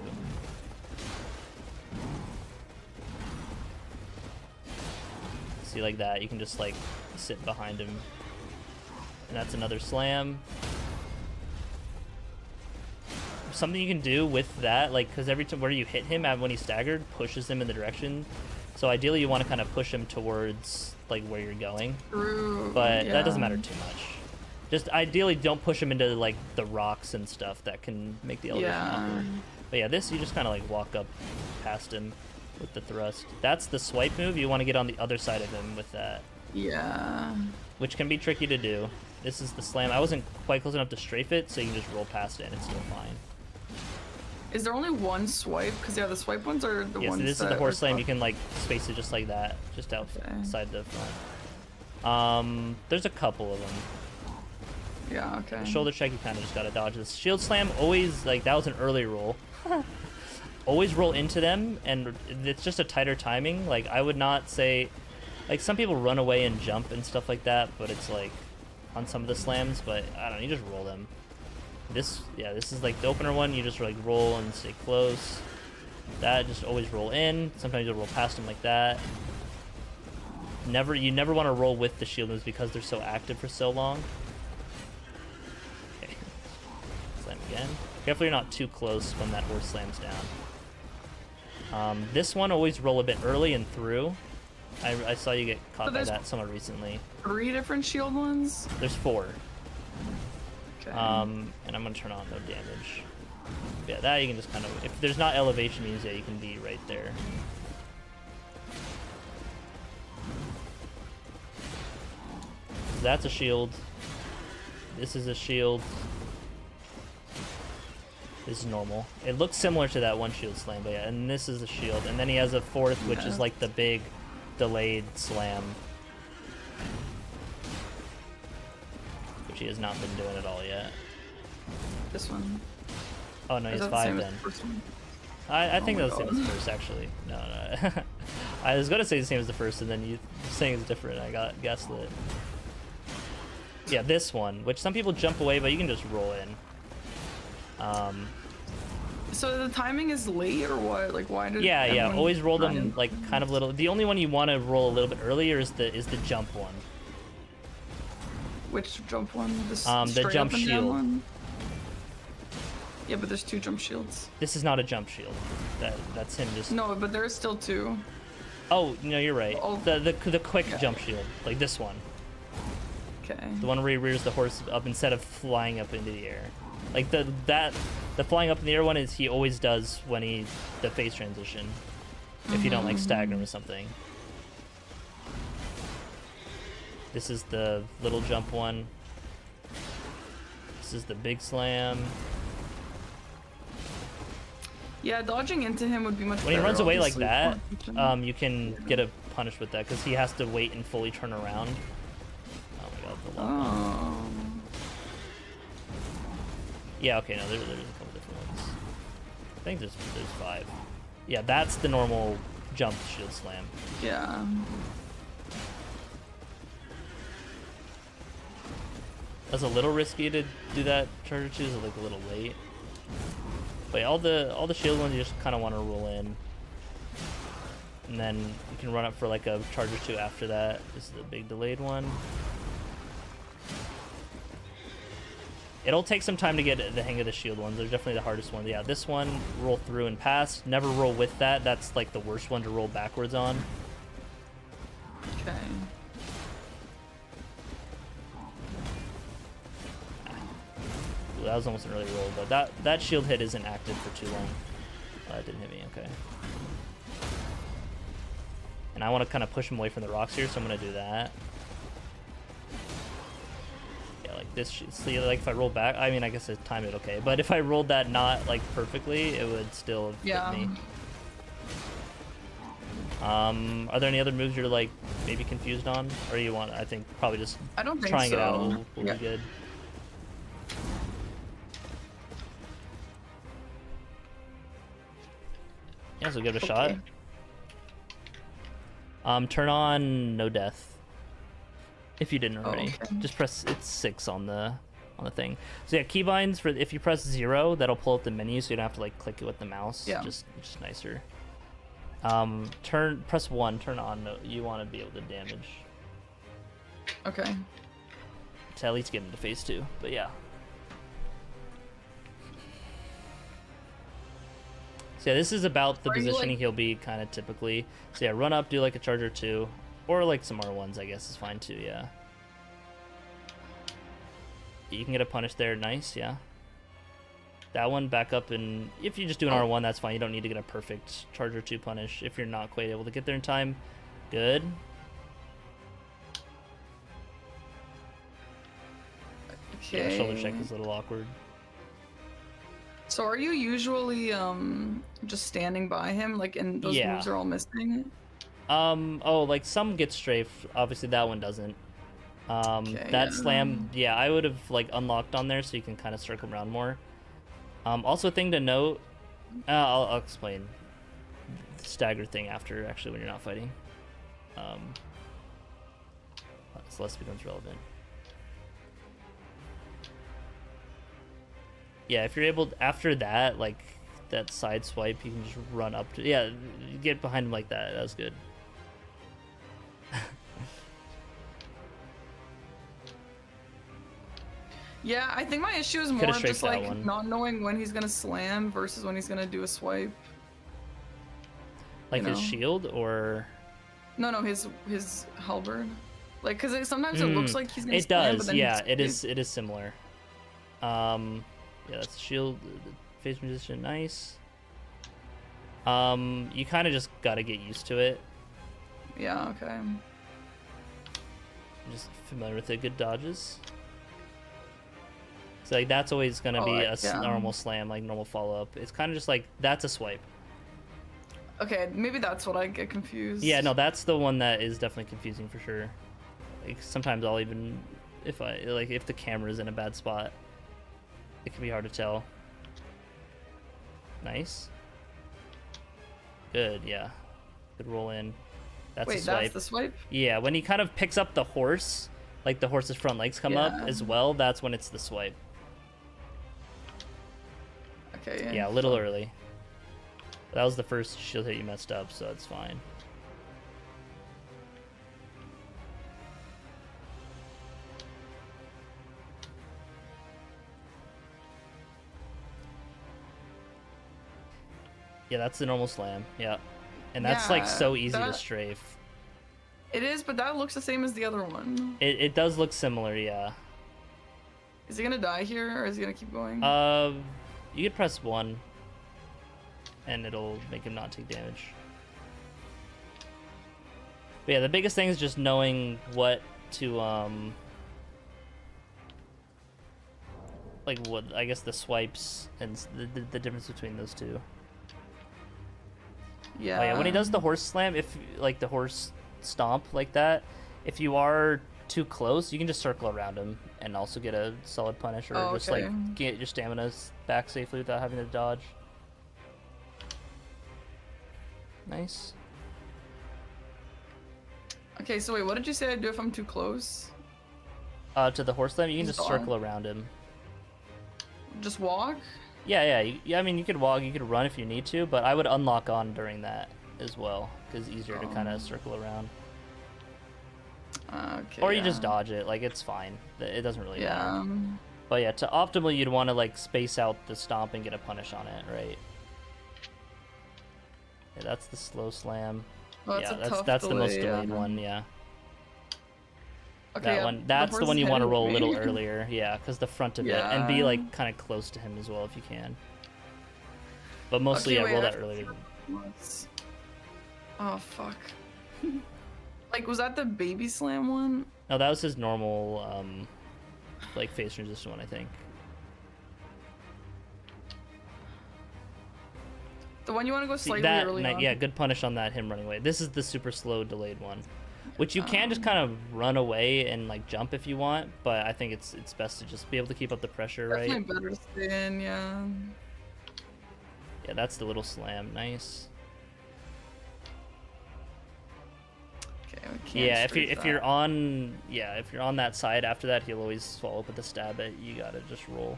See, like that, you can just like sit behind him. And that's another slam. Something you can do with that, like, because every time where you hit him when he's staggered, pushes him in the direction. So ideally you want to kind of push him towards like where you're going. True. But yeah. that doesn't matter too much. Just ideally don't push him into like the rocks and stuff that can make the elevation awkward. But yeah, this you just kind of like walk up past him with the thrust. That's the swipe move. You want to get on the other side of him with that. Yeah. Which can be tricky to do. This is the slam. I wasn't quite close enough to strafe it, so you can just roll past it and it's still fine. Is there only one swipe? Because yeah, the swipe ones are the Yeah, ones so this is that the horse are slam. tough. You can like space it just like that, just outside the front. There's a couple of them. Yeah, okay. The shoulder check, you kind of just gotta dodge. This shield slam, always like that was an early roll. Always roll into them, and it's just a tighter timing. Like I would not say, Like, some people run away and jump and stuff like that, but it's like on some of the slams, but I don't know, you just roll them. This is like the opener one, you just like roll and stay close. That, just always roll in. Sometimes you'll roll past them like that. You never want to roll with the shield moves because they're so active for so long. Okay. Slam again. Careful you're not too close when that horse slams down. This one, always roll a bit early and through. I saw you get caught by that somewhat recently. 3 different shield ones? There's 4. Okay. And I'm gonna turn on no damage. Yeah, that you can just kind of, if there's not elevation means, yeah, you can be right there. That's a shield. This is a shield. This is normal. It looks similar to that one shield slam, but yeah, and this is a shield. And then he has a 4th, which is like the big delayed slam. Which he has not been doing at all yet. This one. Oh no, he's 5 then. I think that's the same as the first, actually. No. I was gonna say the same as the first, and then you saying it's different. I guessed it. Yeah, this one, which some people jump away, but you can just roll in. So the timing is late or what? Like, why did? Yeah. Always roll them like kind of little. The only one you want to roll a little bit earlier is the jump one. Which jump one? The jump shield one? Yeah, but there's 2 jump shields. This is not a jump shield. That's him just. No, but there's still 2. Oh no, you're right. Oh. The quick jump shield, like this one. Okay. The one where he rears the horse up instead of flying up into the air. Like the flying up in the air one is he always does when the phase transition. If you don't like stagger him or something. This is the little jump one. This is the big slam. Yeah, dodging into him would be much better. When he runs away like obviously. that, you can get a punish with that because he has to wait and fully turn around. Oh my god, the lock. Yeah, okay, no, there's a couple different ones. I think there's 5. Yeah, that's the normal jump shield slam. Yeah. That's a little risky to do that charger 2, is like a little late. But yeah, all the shield ones you just kind of want to roll in. And then you can run up for like a charger 2 after that. This is the big delayed one. It'll take some time to get the hang of the shield ones. They're definitely the hardest one. Yeah, this one, roll through and pass. Never roll with that. That's like the worst one to roll backwards on. Okay. Ooh, that was almost an early roll, but that shield hit isn't active for too long. That didn't hit me, okay. And I want to kind of push him away from the rocks here, so I'm going to do that. Like this, see, like if I roll back, I mean, I guess I timed it okay, but if I rolled that not like perfectly, it would still have hit me. Are there any other moves you're like maybe confused on, or you want? I think probably just I don't think trying so. it out will be good. Yeah, so give it a shot. Turn on no death. If you didn't already, just press, it's 6 on the thing. So yeah, keybinds for if you press 0, that'll pull up the menu, so you don't have to like click it with the mouse. Yeah. Just nicer. Press 1, turn on. No, you want to be able to damage. Okay. To at least get into phase 2. But yeah. So yeah, this is about the positioning he'll be kind of typically. So yeah, run up, do like a charger 2. Or like some R1s, I guess, is fine too, yeah. You can get a punish there, nice, yeah. That one back up, and if you just do an R1, that's fine. You don't need to get a perfect charger 2 punish if you're not quite able to get there in time. Good. Okay. Yeah, shoulder check is a little awkward. So are you usually just standing by him, like, and those moves are all missing? Oh, like some get strafe. Obviously that one doesn't. That slam, yeah, I would have like unlocked on there so you can kind of circle around more. Also, a thing to note, I'll explain the stagger thing after, actually, when you're not fighting. less becomes relevant. Yeah, if you're able after that, like that side swipe, you can just run up to get behind him like that. That was good. Yeah, I think my issue is more Coulda of just strafed that like one. not knowing when he's gonna slam versus when he's gonna do a swipe. Like You his know? shield or No, his halberd. Like, cause sometimes it looks like he's gonna it slam, does. but then Yeah, it is similar. Yeah, that's shield, face position, nice. You kind of just gotta get used to it. Yeah. Okay. I'm just familiar with the good dodges. So like that's always gonna be a normal slam, like normal follow up. It's kind of just like that's a swipe. Okay, maybe that's what I get confused. Yeah, no, that's the one that is definitely confusing for sure. Like sometimes I'll even if the camera's in a bad spot, it can be hard to tell. Nice. Good, yeah. Good roll in. That's a swipe. That's the swipe? Yeah, when he kind of picks up the horse, like the horse's front legs come up as well, that's when it's the swipe. Okay, yeah. A little early. That was the first shield hit you messed up, so it's fine. Yeah, that's the normal slam. Yeah. And that's like so easy to strafe. It is, but that looks the same as the other one. It does look similar, yeah. Is he gonna die here, or is he gonna keep going? You could press 1, and it'll make him not take damage. But yeah, the biggest thing is just knowing what to like what I guess the swipes and the difference between those two. Yeah. Oh yeah, when he does the horse slam, if like the horse stomp like that, if you are too close, you can just circle around him and also get a solid punish, or just like get your stamina back safely without having to dodge. Nice. Okay, so wait, what did you say I do if I'm too close? To the horse slam, you can just circle around him. Just walk? Yeah. I mean, you could walk, you could run if you need to, but I would unlock on during that as well, because it's easier to kind of circle around. Okay. Or you just dodge it, like it's fine. It doesn't really matter. But yeah, to optimal, you'd want to like space out the stomp and get a punish on it, right? Yeah, that's the slow slam. Oh, that's the most delayed one. Yeah. Okay, that one. That's the one you want to roll a little earlier. Yeah, because the front of it, and be like kind of close to him as well if you can. But mostly, roll that earlier. Oh fuck. Like, was that the baby slam one? No, that was his normal, like face resistant one, I think. The one you want to go slightly early on? Yeah, good punish on that, him running away. This is the super slow delayed one, which you can just kind of run away and like jump if you want, but I think it's best to just be able to keep up the pressure, right? Definitely better to stay in, yeah. Yeah, that's the little slam. Nice. Yeah, if you're on that side after that, he'll always follow up with a stab it. You gotta just roll.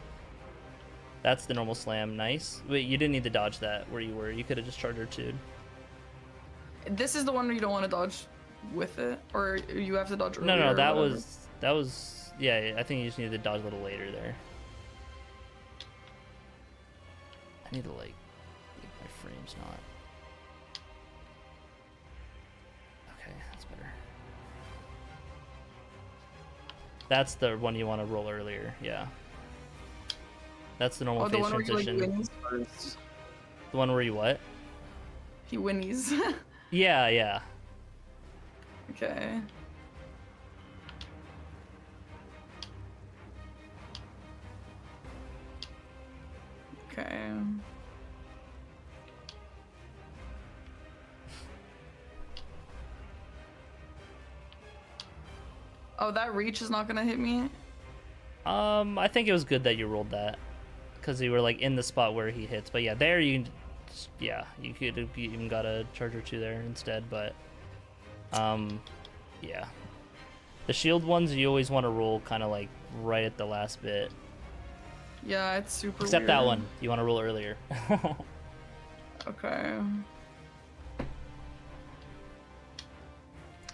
That's the normal slam. Nice. Wait, you didn't need to dodge that where you were. You could have just charged R2'd. This is the one where you don't want to dodge with it, or you have to dodge earlier. No, that was yeah. I think you just need to dodge a little later there. I need to like make my frames not. That's the one you want to roll earlier, yeah. That's the normal face transition. The one where you like whinnies first? The one where you what? He whinnies. Yeah. Okay. Okay. Oh, that reach is not gonna hit me? I think it was good that you rolled that, because you were like in the spot where he hits. But yeah, there you could have even got a charger 2 there instead. But yeah, The shield ones you always want to roll kind of like right at the last bit. Yeah, it's super Except weird. that one. You want to roll earlier. Okay.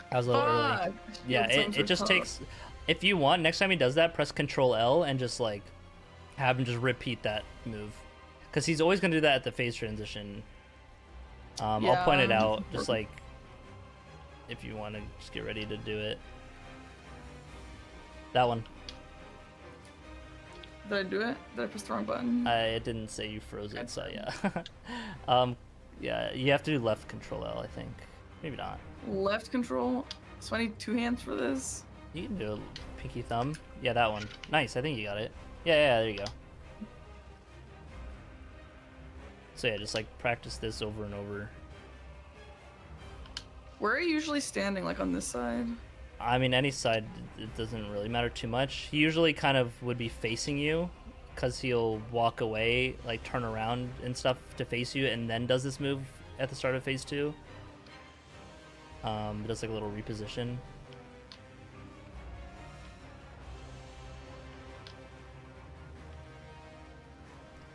I was a little early. Yeah, it just tough. takes... If you want, next time he does that, press Control L and just like have him just repeat that move. Because he's always going to do that at the phase transition. I'll point it out, just like if you want to just get ready to do it. That one. Did I do it? Did I press the wrong button? It didn't say you froze it, so yeah. Yeah, you have to do left Control L, I think. Maybe not. Left control? So I need 2 hands for this? You can do a pinky thumb. Yeah, that one. Nice, I think you got it. Yeah, there you go. So yeah, just like practice this over and over. Where are you usually standing? Like on this side? I mean, any side, it doesn't really matter too much. He usually kind of would be facing you, because he'll walk away, like turn around and stuff to face you, and then does this move at the start of phase 2. It does like a little reposition.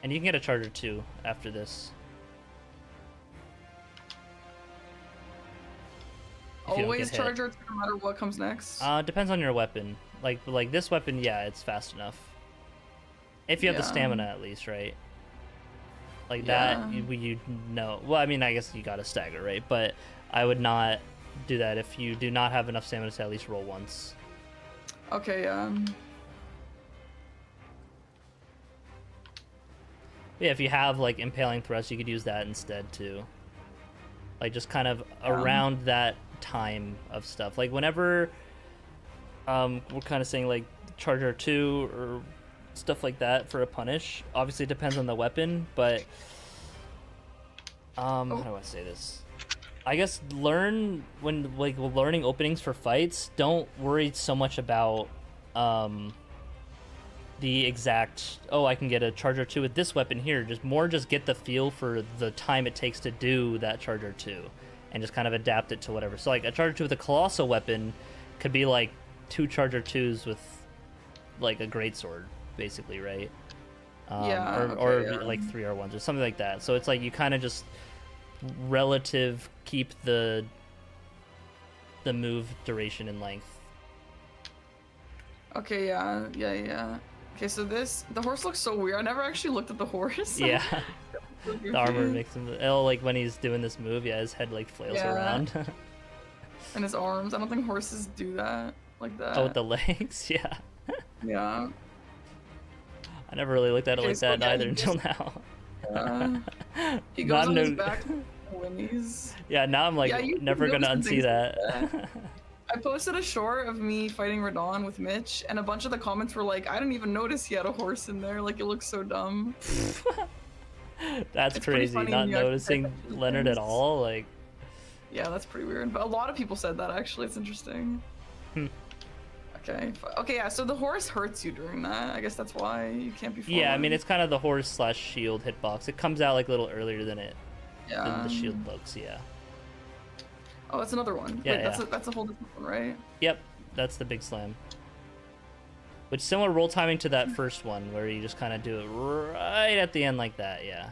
And you can get a charger too after this. Always charger no matter what comes next? Depends on your weapon. Like this weapon, yeah, it's fast enough. If you have the stamina at least, right? Like that, you know. Well, I mean, I guess you gotta stagger, right? But I would not do that if you do not have enough stamina to at least roll once. Okay, Yeah, if you have like impaling thrust, you could use that instead too. Like just kind of around that time of stuff. Like whenever we're kind of saying like charger 2 or stuff like that for a punish. Obviously it depends on the weapon, but how do I say this? I guess learning openings for fights, don't worry so much about the exact, I can get a charger 2 with this weapon here. Just get the feel for the time it takes to do that charger 2 and just kind of adapt it to whatever. So like a charger 2 with a colossal weapon could be like 2 charger 2s with like a greatsword, basically, right? Or like 3 R1s or something like that. So it's like you kind of just relative keep the move duration and length. Okay, yeah. Okay, so the horse looks so weird. I never actually looked at the horse. Yeah. The armor makes him, like when he's doing this move, yeah, his head like flails around. And his arms. I don't think horses do that like that. Oh, with the legs, yeah. Yeah. I never really looked at it like that either until now. He goes on his back whinnies. Yeah, now I'm like never gonna unsee that. I posted a short of me fighting Radon with Mitch, and a bunch of the comments were like, I didn't even notice he had a horse in there, like it looks so dumb. That's crazy, not noticing Leonard at all, like... Yeah, that's pretty weird, but a lot of people said that actually, it's interesting. Okay, yeah, so the horse hurts you during that, I guess that's why you can't be following. Yeah, I mean, it's kind of the horse/shield hitbox. It comes out like a little earlier than the shield looks, yeah. Oh, that's another one. Yeah, Wait, that's a whole different one, right? Yep, that's the big slam. Which similar roll timing to that first one, where you just kind of do it right at the end like that, yeah.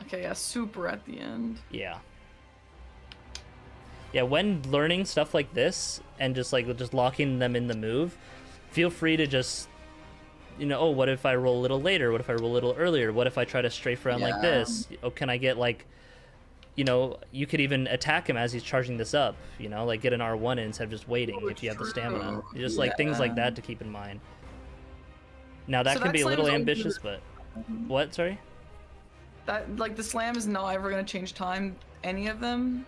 Okay, yeah, super at the end. Yeah. Yeah, when learning stuff like this, and just locking them in the move, feel free to just, what if I roll a little later? What if I roll a little earlier? What if I try to strafe around like this? Oh, can I get like, you could even attack him as he's charging this up, like get an R1 in instead of just waiting if you have the stamina. Just like things like that to keep in mind. Now that can be a little ambitious, but what? Sorry? That like the slam is not ever gonna change time, any of them?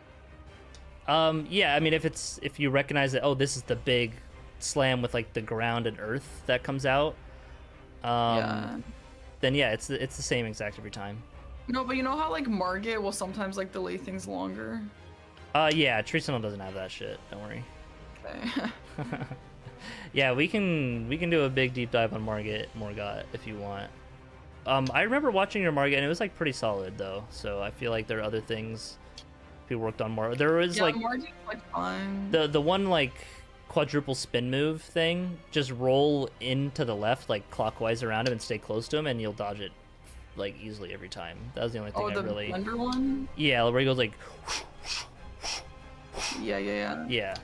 Yeah, I mean if you recognize that, this is the big slam with like the ground and earth that comes out, then yeah, it's the same exact every time. No, but you know how like Margit will sometimes like delay things longer? Yeah, Tree Sentinel doesn't have that shit, don't worry. Okay. Yeah, we can do a big deep dive on Morgott if you want. I remember watching your Margit and it was like pretty solid though, so I feel like there are other things be worked on more. There was Yeah, like Margie's like fine. the one like quadruple spin move thing. Just roll into the left like clockwise around him and stay close to him, and you'll dodge it like easily every time. That was the only thing Oh, I the really. blender one? Yeah, where he goes like. Yeah. Yeah.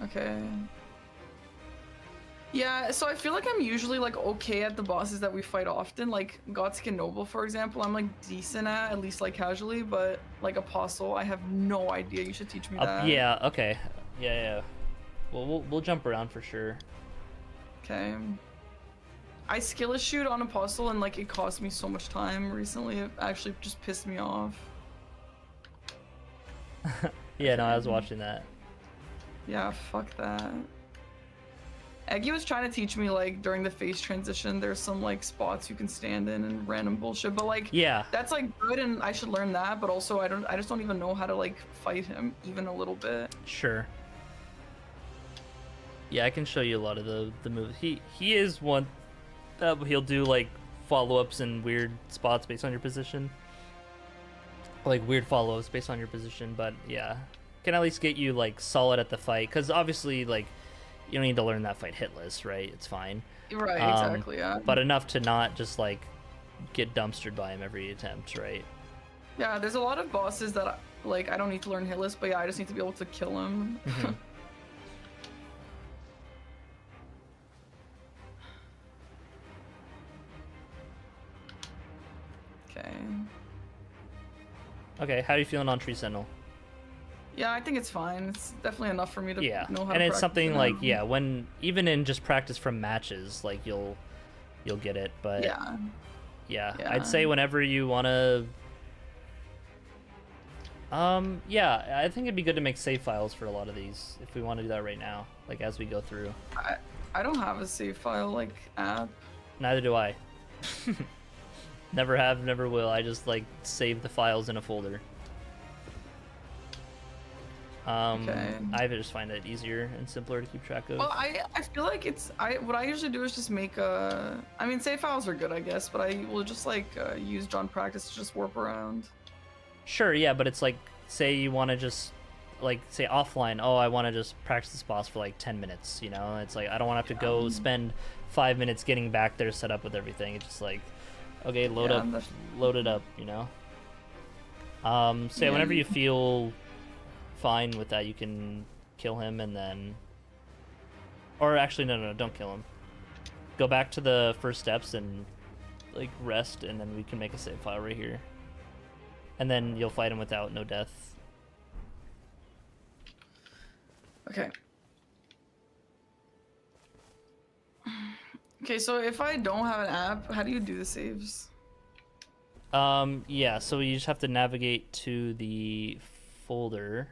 Okay. Yeah, so I feel like I'm usually like okay at the bosses that we fight often, like Godskin Noble, for example. I'm like decent at least like casually, but like Apostle, I have no idea. You should teach me that. Yeah. Okay. Yeah. Well, we'll jump around for sure. Okay. I skill shoot on Apostle and like it cost me so much time recently. It actually just pissed me off. Yeah. No, I was watching that. Yeah, fuck that. Eggy was trying to teach me like during the face transition there's some like spots you can stand in and random bullshit, but like Yeah. that's like good and I should learn that, but also I just don't even know how to like fight him even a little bit. Sure. Yeah, I can show you a lot of the moves. He is one that he'll do like follow-ups in weird spots based on your position. Like weird follow-ups based on your position, but yeah. Can at least get you like solid at the fight, because obviously like you don't need to learn that fight hitless, right? It's fine. Right, exactly, yeah. But enough to not just like get dumpstered by him every attempt, right? Yeah, there's a lot of bosses that like I don't need to learn hitless, but yeah, I just need to be able to kill him. Mm-hmm. Okay. Okay, how are you feeling on Tree Sentinel? Yeah, I think it's fine. It's definitely enough for me to know how and to it's something practice like now. when even in just practice from matches, like you'll get it. But yeah, I'd say whenever you want to. Yeah, I think it'd be good to make save files for a lot of these if we want to do that right now, like as we go through. I don't have a save file like app. Neither do I. Never have, never will. I just like save the files in a folder. Okay. I just find it easier and simpler to keep track of. Well, I feel like what I usually do is just make a. I mean, save files are good, I guess, but I will just like use John Practice to just warp around. Sure, yeah, but it's like, say you want to just, like, say offline, oh, I want to just practice this boss for like 10 minutes, you know? It's like, I don't want to have to go spend 5 minutes getting back there set up with everything. It's just like, okay, load it up, you know? So whenever you feel fine with that, you can kill him and then... Or actually, no, don't kill him. Go back to the first steps and, like, rest, and then we can make a save file right here. And then you'll fight him without no death. Okay. Okay, so if I don't have an app, how do you do the saves? Yeah, so you just have to navigate to the folder.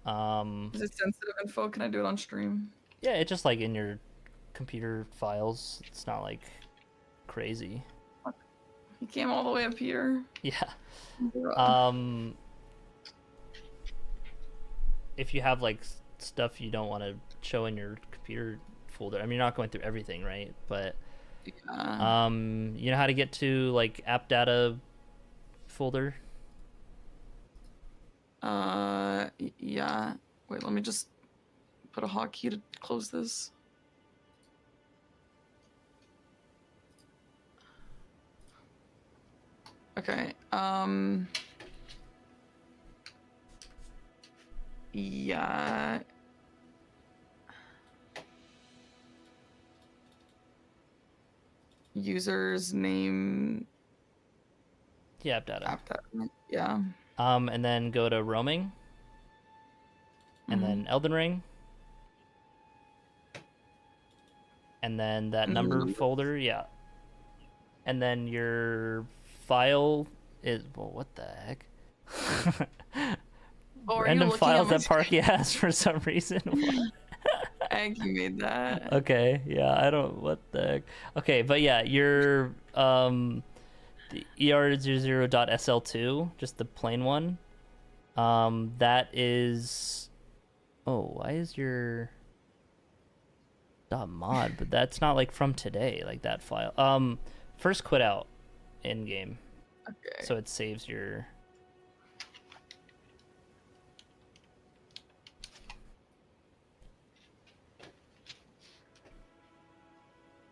Is it sensitive info? Can I do it on stream? Yeah, it's just like in your computer files. It's not like crazy. He came all the way up here. Yeah. If you have like stuff you don't want to show in your computer folder, I mean, you're not going through everything, right? But yeah. you know how to get to like app data folder? Yeah. Wait, let me just put a hotkey to close this. Okay. Yeah. User's name. Yeah, app data. App data. Yeah. And then go to roaming. And then Elden Ring. And then that number folder, yeah. And then your file is, well, what the heck? Random files that Parky has for some reason. Egg, you made that. Okay, yeah, I don't, what the heck. Okay, but yeah, your the er00.sl2, just the plain one. That is, oh, why is your .mod? But that's not like from today, like that file. First quit out in game. Okay. So it saves your.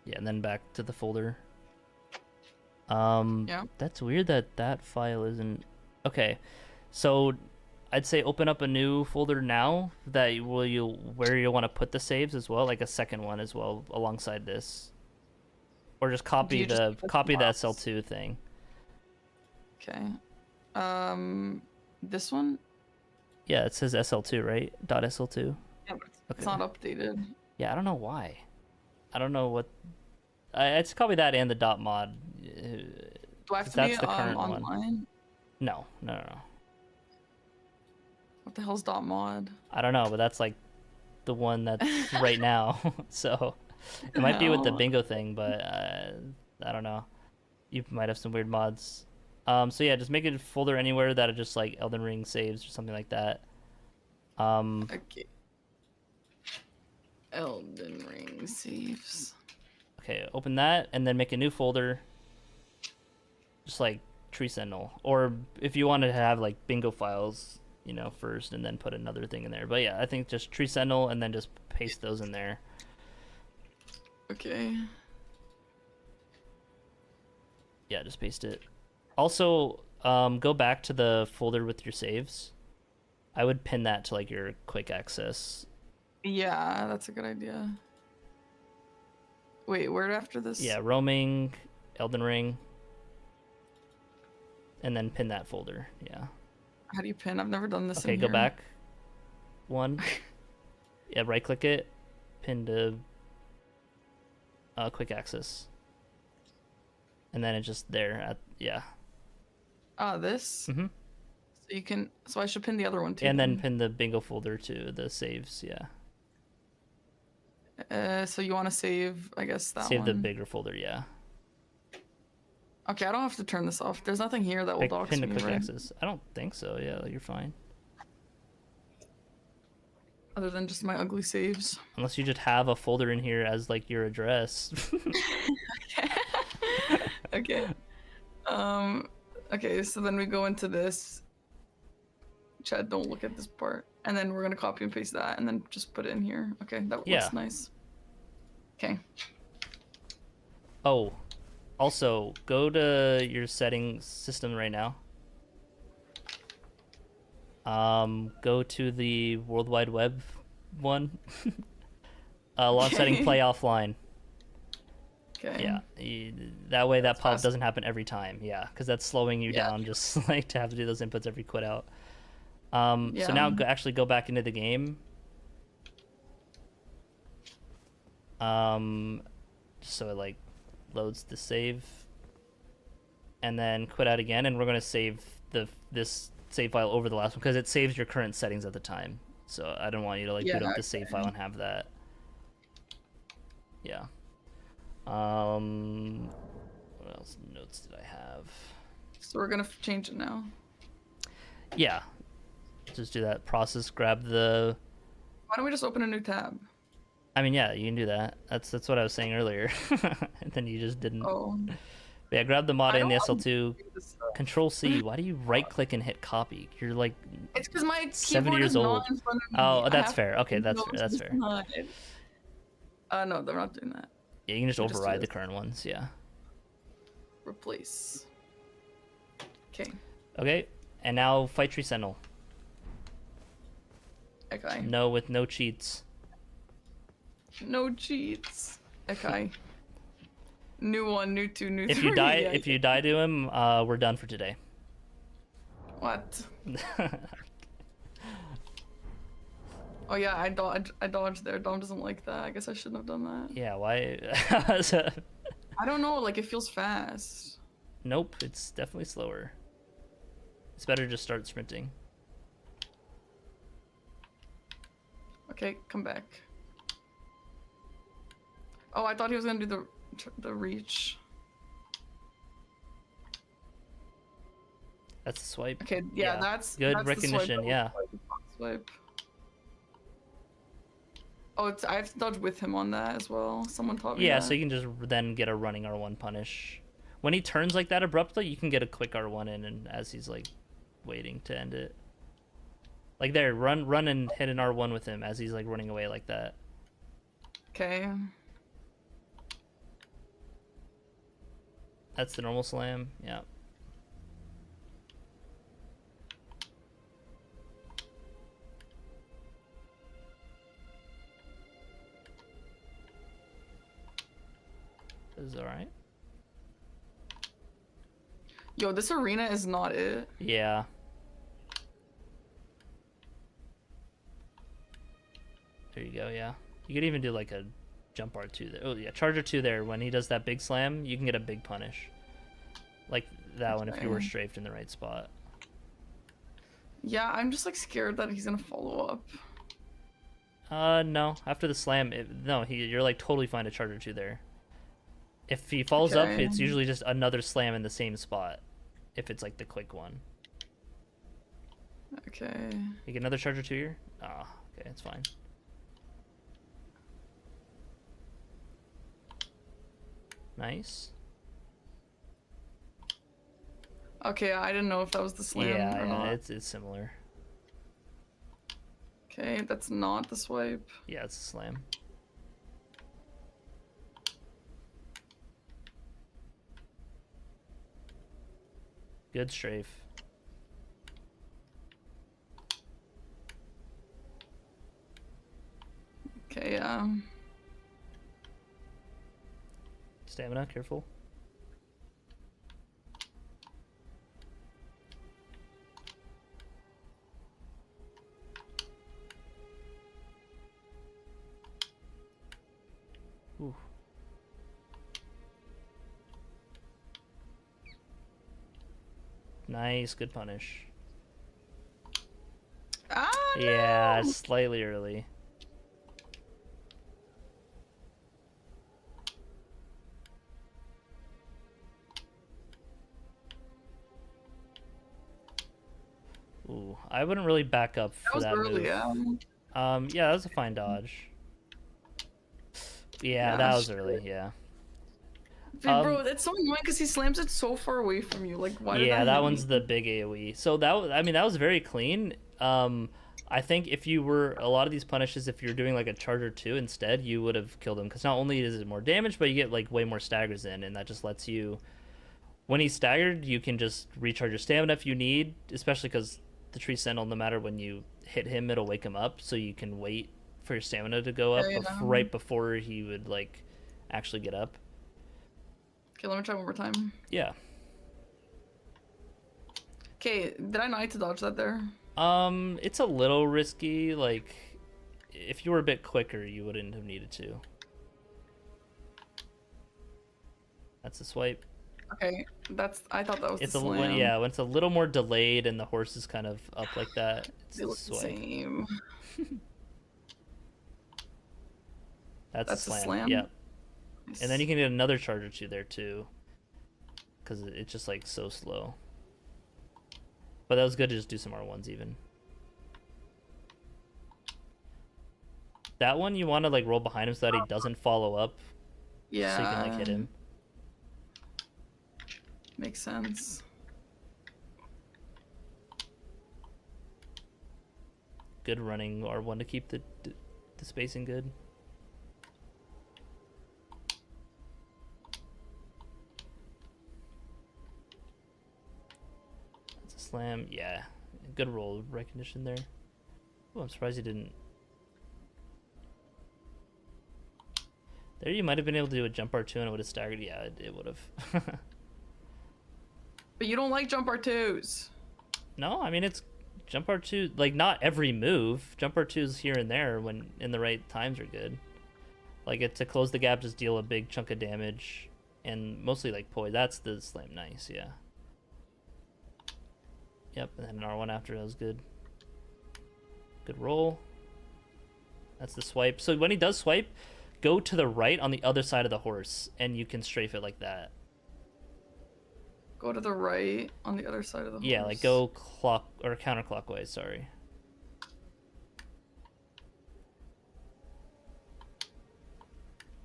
Yeah, and then back to the folder. Yeah. That's weird that that file isn't... Okay, so I'd say open up a new folder now that where you want to put the saves as well, like a second one as well alongside this. Or just copy the SL2 thing. Okay. This one? Yeah, it says SL2, right? .SL2. Yeah, but it's not updated. Yeah, I don't know why. I don't know what... it's probably that and the .mod. Do I have to That's be the current online? one. No. What the hell's .mod? I don't know, but that's like the one that's right now. So it might be with the bingo thing, but I don't know. You might have some weird mods. So yeah, just make a folder anywhere that are just like Elden Ring saves or something like that. Okay. Elden Ring saves. Okay, open that and then make a new folder. Just like Tree Sentinel, or if you wanted to have like bingo files, you know, first and then put another thing in there. But yeah, I think just Tree Sentinel and then just paste those in there. Okay. Yeah, just paste it. Also, go back to the folder with your saves. I would pin that to like your quick access. Yeah, that's a good idea. Wait, where after this? Yeah, roaming, Elden Ring, and then pin that folder. Yeah. How do you pin? I've never done this. Okay, go back. One. Yeah, right click it, pin to quick access, and then it's just there at this. Mm-hmm. So you can. So I should pin the other one too. And then pin the bingo folder to the saves. Yeah. So you want to save? I guess that save one. the bigger folder. Yeah. Okay, I don't have to turn this off. There's nothing here that will dox pin me, to quick right? access. I don't think so. Yeah, you're fine. Other than just my ugly saves. Unless you just have a folder in here as like your address. Okay. Okay, so then we go into this. Chad, don't look at this part. And then we're gonna copy and paste that and then just put it in here. Okay, that looks nice. Okay. Oh, also go to your settings system right now. Go to the World Wide Web one. Log setting play offline. Okay. Yeah, that way that pop doesn't happen every time. Yeah, because that's slowing you down just like to have to do those inputs every quit out. So now actually go back into the game. So it like loads the save, and then quit out again, and we're gonna save this save file over the last one because it saves your current settings at the time. So I don't want you to like boot up the save file and have that. Yeah. What else notes did I have? So we're gonna change it now. Yeah. Just do that process, grab the... Why don't we just open a new tab? I mean, yeah, you can do that. That's what I was saying earlier. And then you just didn't. Oh. But yeah, grab the mod in the SL2. Control C. Why do you right click and hit copy? You're like... It's because my 7 years old. Oh, that's fair. Okay, that's fair. That's fair. No, they're not doing that. Yeah, you can just override the current ones. Yeah. Replace. Okay. Okay, and now fight Tree Sentinel. Okay. No, with no cheats. No cheats. Okay. New 1, new 2, new 3. If you die to him, we're done for today. What? Oh yeah, I dodged there. Dom doesn't like that. I guess I shouldn't have done that. Yeah, why? I don't know, like it feels fast. Nope, it's definitely slower. It's better to just start sprinting. Okay, come back. Oh, I thought he was gonna do the reach. That's the swipe. Okay, yeah, that's good that's recognition. Yeah. Swipe. Oh, I have to dodge with him on that as well. Someone taught me. Yeah, that. so you can just then get a running R1 punish. When he turns like that abruptly, you can get a quick R1 in, and as he's like waiting to end it. Like there, run and hit an R1 with him as he's like running away like that. Okay. That's the normal slam. Yeah. This is alright. Yo, this arena is not it. Yeah. There you go, yeah. You could even do like a jump R2 there. Oh yeah, charger 2 there. When he does that big slam, you can get a big punish. Like that one if you were strafed in the right spot. Yeah, I'm just like scared that he's gonna follow up. No. After the slam, you're like totally fine to charger 2 there. If he follows up, it's usually just another slam in the same spot. If it's like the quick one. Okay. You get another charger 2 here? Ah, okay, it's fine. Nice. Okay, I didn't know if that was the slam or not. It's similar. Okay, that's not the swipe. Yeah, it's a slam. Good strafe. Okay, yeah. Stamina, careful. Ooh. Nice, good punish. Ah, yeah, no! Slightly early. Ooh, I wouldn't really back up for that early, move. Yeah. That was a fine dodge. Yeah, that was early, yeah. Dude, bro, that's so annoying because he slams it so far away from you. Like, why did that one's the big AoE. So that was very clean. I think if you were a lot of these punishes, if you're doing like a charger 2 instead, you would have killed him because not only is it more damage, but you get like way more staggers in, and that just lets you. When he's staggered, you can just recharge your stamina if you need, especially because the tree sentinel, no matter when you hit him, it'll wake him up, so you can wait for your stamina to go up right before he would like actually get up. Okay, let me try one more time. Yeah. Okay, did I not need to dodge that there? It's a little risky. Like, if you were a bit quicker, you wouldn't have needed to. That's a swipe. Okay, I thought that was it's the slam. When it's a little more delayed and the horse is kind of up like that, it's they look the same. That's a slam. Slam? Yep. Nice. And then you can get another charger 2 there too, because it's just like so slow. But that was good to just do some R1s even. That one you want to like roll behind him so that he doesn't follow up. Yeah. So you can like hit him. Makes sense. Good running R1 to keep the spacing good. That's a slam. Yeah. Good roll recognition there. Oh, I'm surprised he didn't. There you might have been able to do a jump R2 and it would have staggered. Yeah, it would have. But you don't like jump R2s. No, I mean, it's jump R2, like not every move. Jump R2s here and there when in the right times are good. Like to close the gap, just deal a big chunk of damage and mostly like poise. That's the slam. Nice, yeah. Yep, and then an R1 after, that was good. Good roll. That's the swipe. So when he does swipe, go to the right on the other side of the horse and you can strafe it like that. Go to the right on the other side of the horse. Yeah, like go counterclockwise, sorry.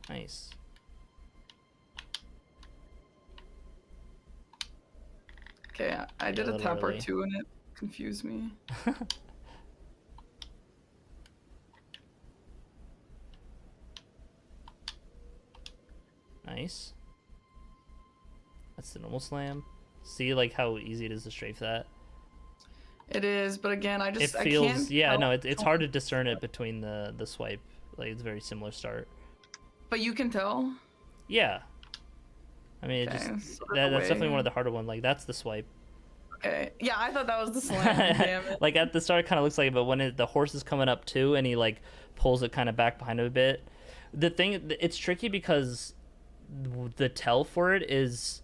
Nice. Okay, I did a tap R2 and it confused me. Nice. That's the normal slam. See like how easy it is to strafe that? It is, but again, It I feels, can't yeah, tell no, which it's one- hard to discern it between the swipe. Like it's very similar start. But you can tell. Yeah. I mean, it Okay, just so there's a that's definitely way. one of the harder ones. Like that's the swipe. Okay. Yeah, I thought that was the slam. Damn it. Like at the start, it kind of looks like it, but when the horse is coming up too, and he like pulls it kind of back behind him a bit. The thing, it's tricky because the tell for it is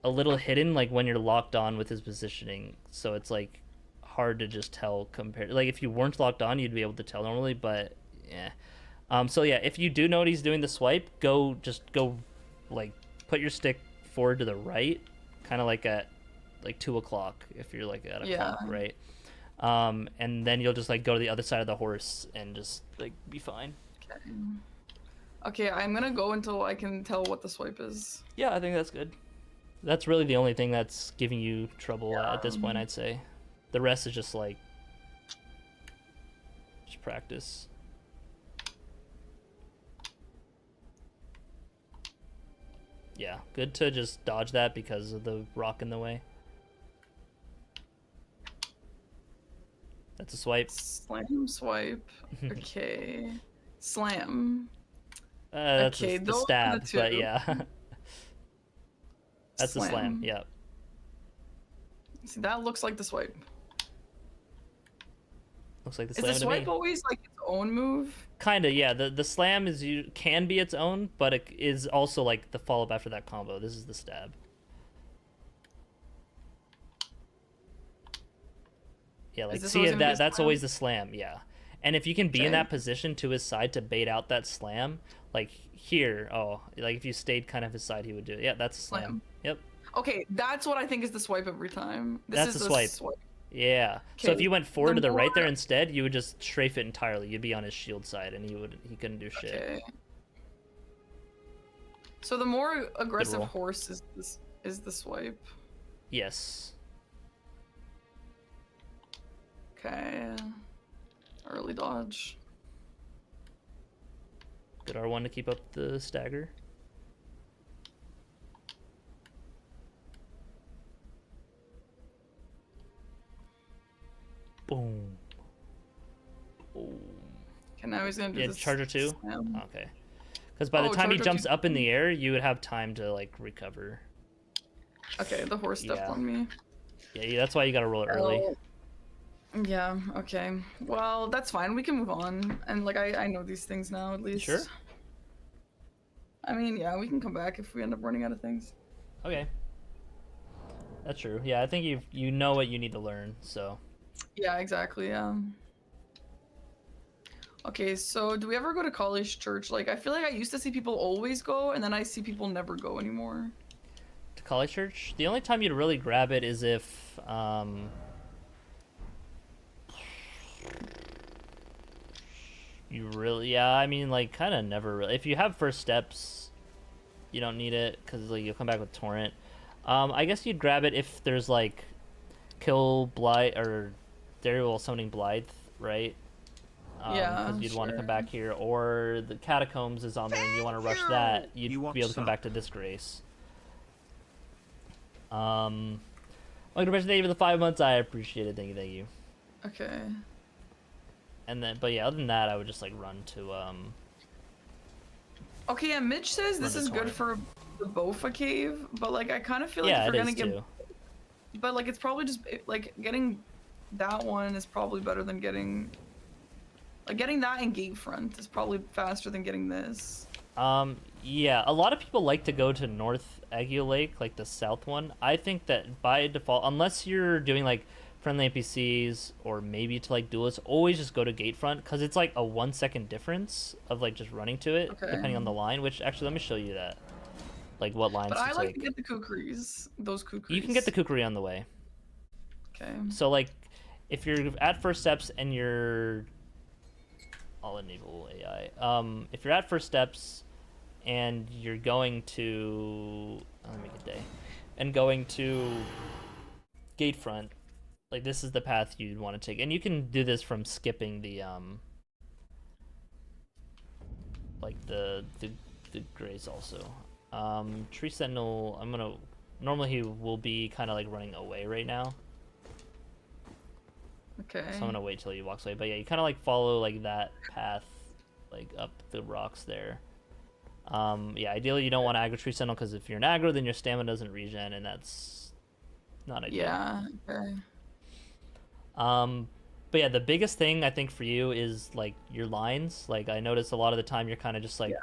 a little hidden, like when you're locked on with his positioning. So it's like hard to just tell compared. Like if you weren't locked on, you'd be able to tell normally, but yeah. So yeah, if you do know what he's doing the swipe, just go, like put your stick forward to the right, kind of like at like 2 o'clock if you're like at a clock, right? And then you'll just like go to the other side of the horse and just like be fine. Okay. Okay, I'm gonna go until I can tell what the swipe is. Yeah, I think that's good. That's really the only thing that's giving you trouble at this point, I'd say. The rest is just like just practice. Yeah, good to just dodge that because of the rock in the way. That's a swipe. Slam, swipe. Okay. Slam. That's Okay, the those are stab, the two. but yeah. That's the slam, yeah. See, that looks like the swipe. Looks like the Is slam the to swipe me. always like its own move? Kinda, yeah. The slam is can be its own, but it is also like the follow up after that combo. This is the stab. Yeah, like see that's always the slam, yeah. And if you can be in that position to his side to bait out that slam, like here, like if you stayed kind of his side, he would do it. Yeah, that's a slam. Yep. Okay, that's what I think is the swipe every time. That's is the swipe. Yeah. So if you went forward to the right there instead, you would just strafe it entirely. You'd be on his shield side, and he couldn't do shit. Okay. So the more aggressive horse is the swipe. Yes. Okay. Early dodge. Good R1 to keep up the stagger. Boom. Boom. Okay, now he's gonna do this. Charger 2? Slam. Okay. Because by the time he jumps up in the air, you would have time to like recover. Okay, the horse stepped on me. Yeah, that's why you gotta roll it early. Yeah, okay. Well, that's fine. We can move on. And like I know these things now at least. Sure. I mean, yeah, we can come back if we end up running out of things. Okay. That's true. Yeah, I think you know what you need to learn, so. Yeah, exactly, yeah. Okay, so do we ever go to college church? Like, I feel like I used to see people always go, and then I see people never go anymore. To college church? The only time you'd really grab it is if, you really, yeah, I mean, like, kind of never really. If you have first steps, you don't need it, because, like, you'll come back with torrent. I guess you'd grab it if there's, like, kill Blythe, or Daryl summoning Blythe, right? Yeah, because you'd want to come back here, or the catacombs is on there and you want to rush that, you'd be able to come back to Disgrace. Welcome to birthday for the 5 months. I appreciate it. Thank you. Okay. And then, but yeah, other than that, I would just like run to Okay, yeah, Mitch says this is good for the Bofa cave, but like I kind of feel like yeah, if it you're is gonna too. but like it's probably just like getting that one is probably better than getting that in Gatefront is probably faster than getting this. Yeah, a lot of people like to go to North Aguila Lake, like the south one. I think that by default, unless you're doing like friendly NPCs or maybe to like duelists, always just go to Gatefront because it's like a 1 second difference of like just running to it, depending on the line. Which actually, let me show you that, like what lines. But to I like take. to get the kukris, those kukris. You can get the kukri on the way. Okay. So like, if you're at first steps and you're, I'll enable AI. If you're at first steps and you're going to, let me make a day, and going to Gatefront, like this is the path you'd want to take, and you can do this from skipping the like the grace also. Tree Sentinel, normally he will be kind of like running away right now. Okay. So I'm gonna wait till he walks away. But yeah, you kind of like follow like that path, like up the rocks there. Yeah, ideally you don't want to aggro Tree Sentinel because if you're an aggro, then your stamina doesn't regen, and that's not ideal. Yeah. Okay. But yeah, the biggest thing I think for you is like your lines. Like I notice a lot of the time you're kind of just like,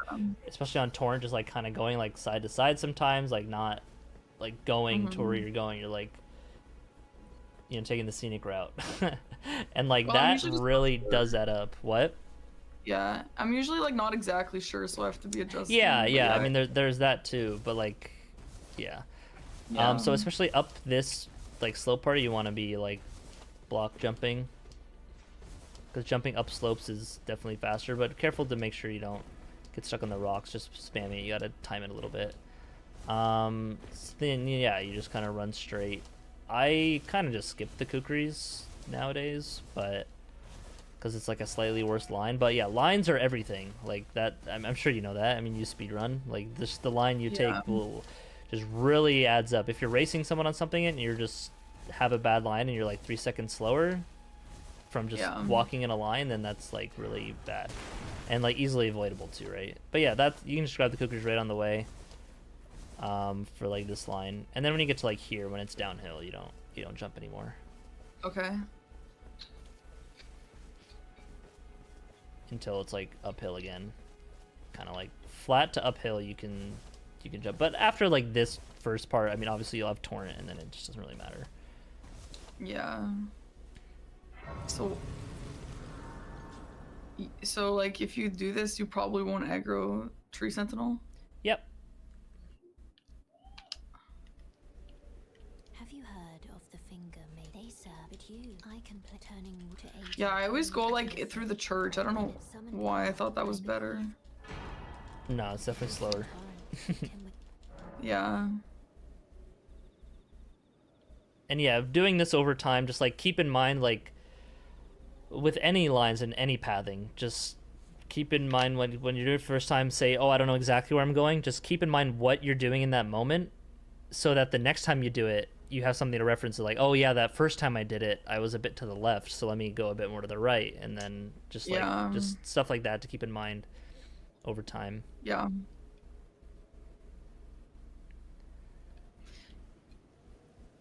especially on torrent, just like kind of going like side to side sometimes, like not like going to where you're going. You're like, taking the scenic route, and like Well, that really does add up. What? Yeah, I'm usually like not exactly sure, so I have to be adjusting. Yeah. I mean, there's that too, but like, yeah. So especially up this like slope part, you want to be like block jumping, because jumping up slopes is definitely faster. But careful to make sure you don't get stuck on the rocks. Just spam it. You gotta time it a little bit. So then yeah, you just kind of run straight. I kind of just skip the kukris nowadays, but because it's like a slightly worse line. But yeah, lines are everything. Like that, I'm sure you know that. I mean, you speedrun. Like this, the line you take will just really adds up. If you're racing someone on something and you're just have a bad line and you're like 3 seconds slower from just walking in a line, then that's like really bad and like easily avoidable too, right? But yeah, that you can just grab the kukris right on the way. For like this line, and then when you get to like here, when it's downhill, you don't jump anymore. Okay. Until it's like uphill again, kind of like flat to uphill. You can jump, but after like this first part, I mean, obviously you'll have torrent, and then it just doesn't really matter. Yeah. So like if you do this, you probably won't aggro Tree Sentinel. Yep. Yeah, I always go like through the church. I don't know why I thought that was better. No, it's definitely slower. Yeah. And yeah, doing this over time, just like keep in mind, like with any lines and any pathing, just keep in mind when you're doing it first time, say, oh, I don't know exactly where I'm going. Just keep in mind what you're doing in that moment, so that the next time you do it, you have something to reference to, like, oh yeah, that first time I did it, I was a bit to the left, so let me go a bit more to the right, and then just like just stuff like that to keep in mind over time. Yeah.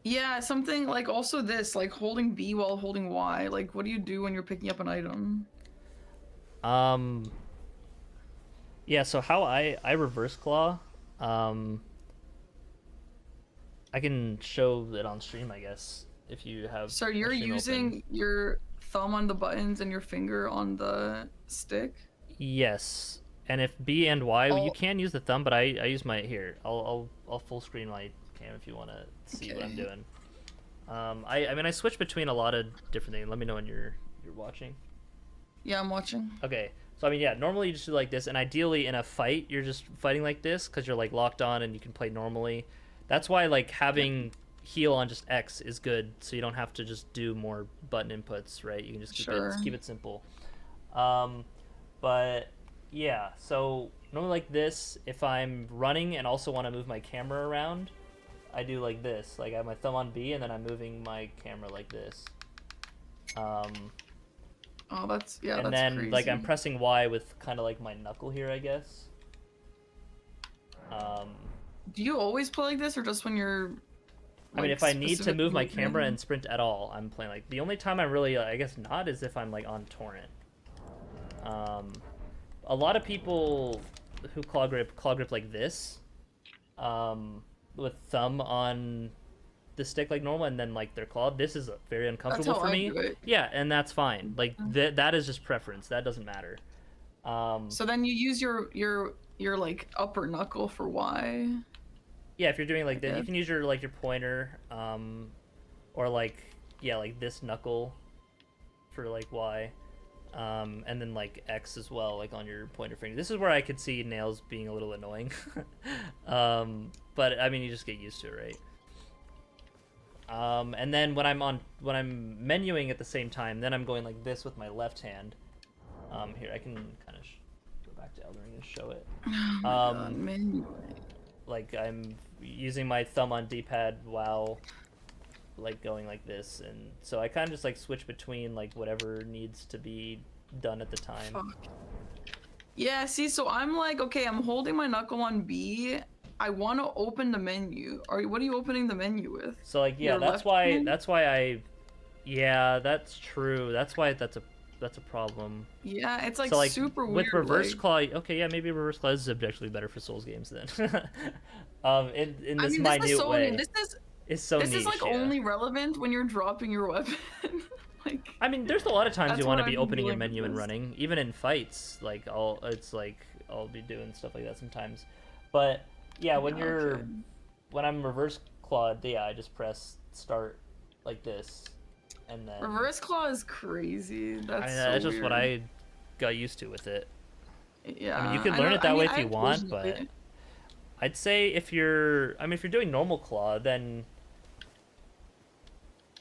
Yeah, something like also this, like holding B while holding Y. Like, what do you do when you're picking up an item? Yeah, so how I reverse claw, I can show it on stream, I guess, if you have. So you're using your thumb on the buttons and your finger on the stick? Yes. And if B and Y, you can use the thumb, but I use my here. I'll full screen my cam if you want to see what I'm doing. I mean I switch between a lot of different things. Let me know when you're watching. Yeah, I'm watching. Okay. So I mean, yeah, normally you just do like this, and ideally in a fight you're just fighting like this because you're like locked on and you can play normally. That's why like having heal on just X is good, so you don't have to just do more button inputs, right? You can just keep it simple. But yeah, so normally like this, if I'm running and also want to move my camera around, I do like this. Like I have my thumb on B and then I'm moving my camera like this. Oh, that's and that's then crazy. like I'm pressing Y with kind of like my knuckle here, I guess. Do you always play like this, or just when you're? I mean, if I need to move my camera and sprint at all, I'm playing like. The only time I really, I guess, not is if I'm like on torrent. A lot of people who claw grip like this, with thumb on the stick like normal, and then like their claw. This is very uncomfortable for me. Yeah, and that's fine. Like that is just preference. That doesn't matter. So then you use your like upper knuckle for Y. Yeah, if you're doing like this, you can use your like your pointer, or like like this knuckle for like Y, and then like X as well, like on your pointer finger. This is where I could see nails being a little annoying, but I mean you just get used to it, right? And then when I'm menuing at the same time, then I'm going like this with my left hand. Here I can kind of go back to Elden Ring and show it. Menuing. like I'm using my thumb on D-pad while like going like this, and so I kind of just like switch between like whatever needs to be done at the time. Fuck. Yeah, see, so I'm like, okay, I'm holding my knuckle on B. I want to open the menu. What are you opening the menu with? So like yeah, Your left hand? that's why I yeah, that's true. That's why that's a problem. Yeah, it's like So like super with weird. reverse Like, claw, okay, yeah, maybe reverse claw is objectively better for Souls games then. In I this mean, this is minute so way, it's so this niche. is like Yeah. only relevant when you're dropping your weapon. Like, I mean, there's a lot of times that's you want what to be I've been opening your dealing with menu and this. running, even in fights. Like I'll be doing stuff like that sometimes. But yeah, Yeah, okay. when I'm reverse clawed, yeah, I just press start like this, and then Reverse claw is crazy. I That's mean so that's just weird. what I got used to with it. I mean, you Yeah, could I learn know. it I that mean, way if I you want, occasionally. but I'd say if you're doing normal claw, then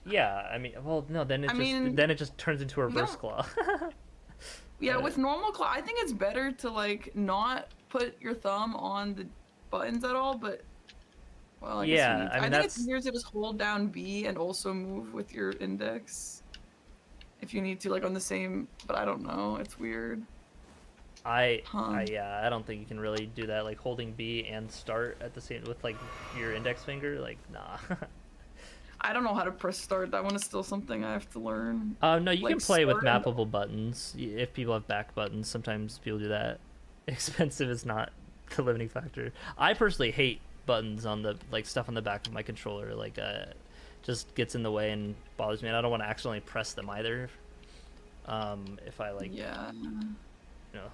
yeah, I mean, well, no, I mean, then it just turns into a you reverse don't. claw. Yeah, with normal claw, I think it's better to like not put your thumb on the buttons at all. But well, I guess you Yeah, need. I mean I think it's that's easier to just hold down B and also move with your index if you need to, like on the same. But I don't know. It's weird. Huh. yeah, I don't think you can really do that. Like holding B and start at the same with like your index finger, like nah. I don't know how to press start. That one is still something I have to learn. No, you can Like play with start and mappable buttons if people have back buttons. Sometimes people do that. Expensive is not the limiting factor. I personally hate buttons on the like stuff on the back of my controller. Like just gets in the way and bothers me. And I don't want to accidentally press them either. If I like yeah,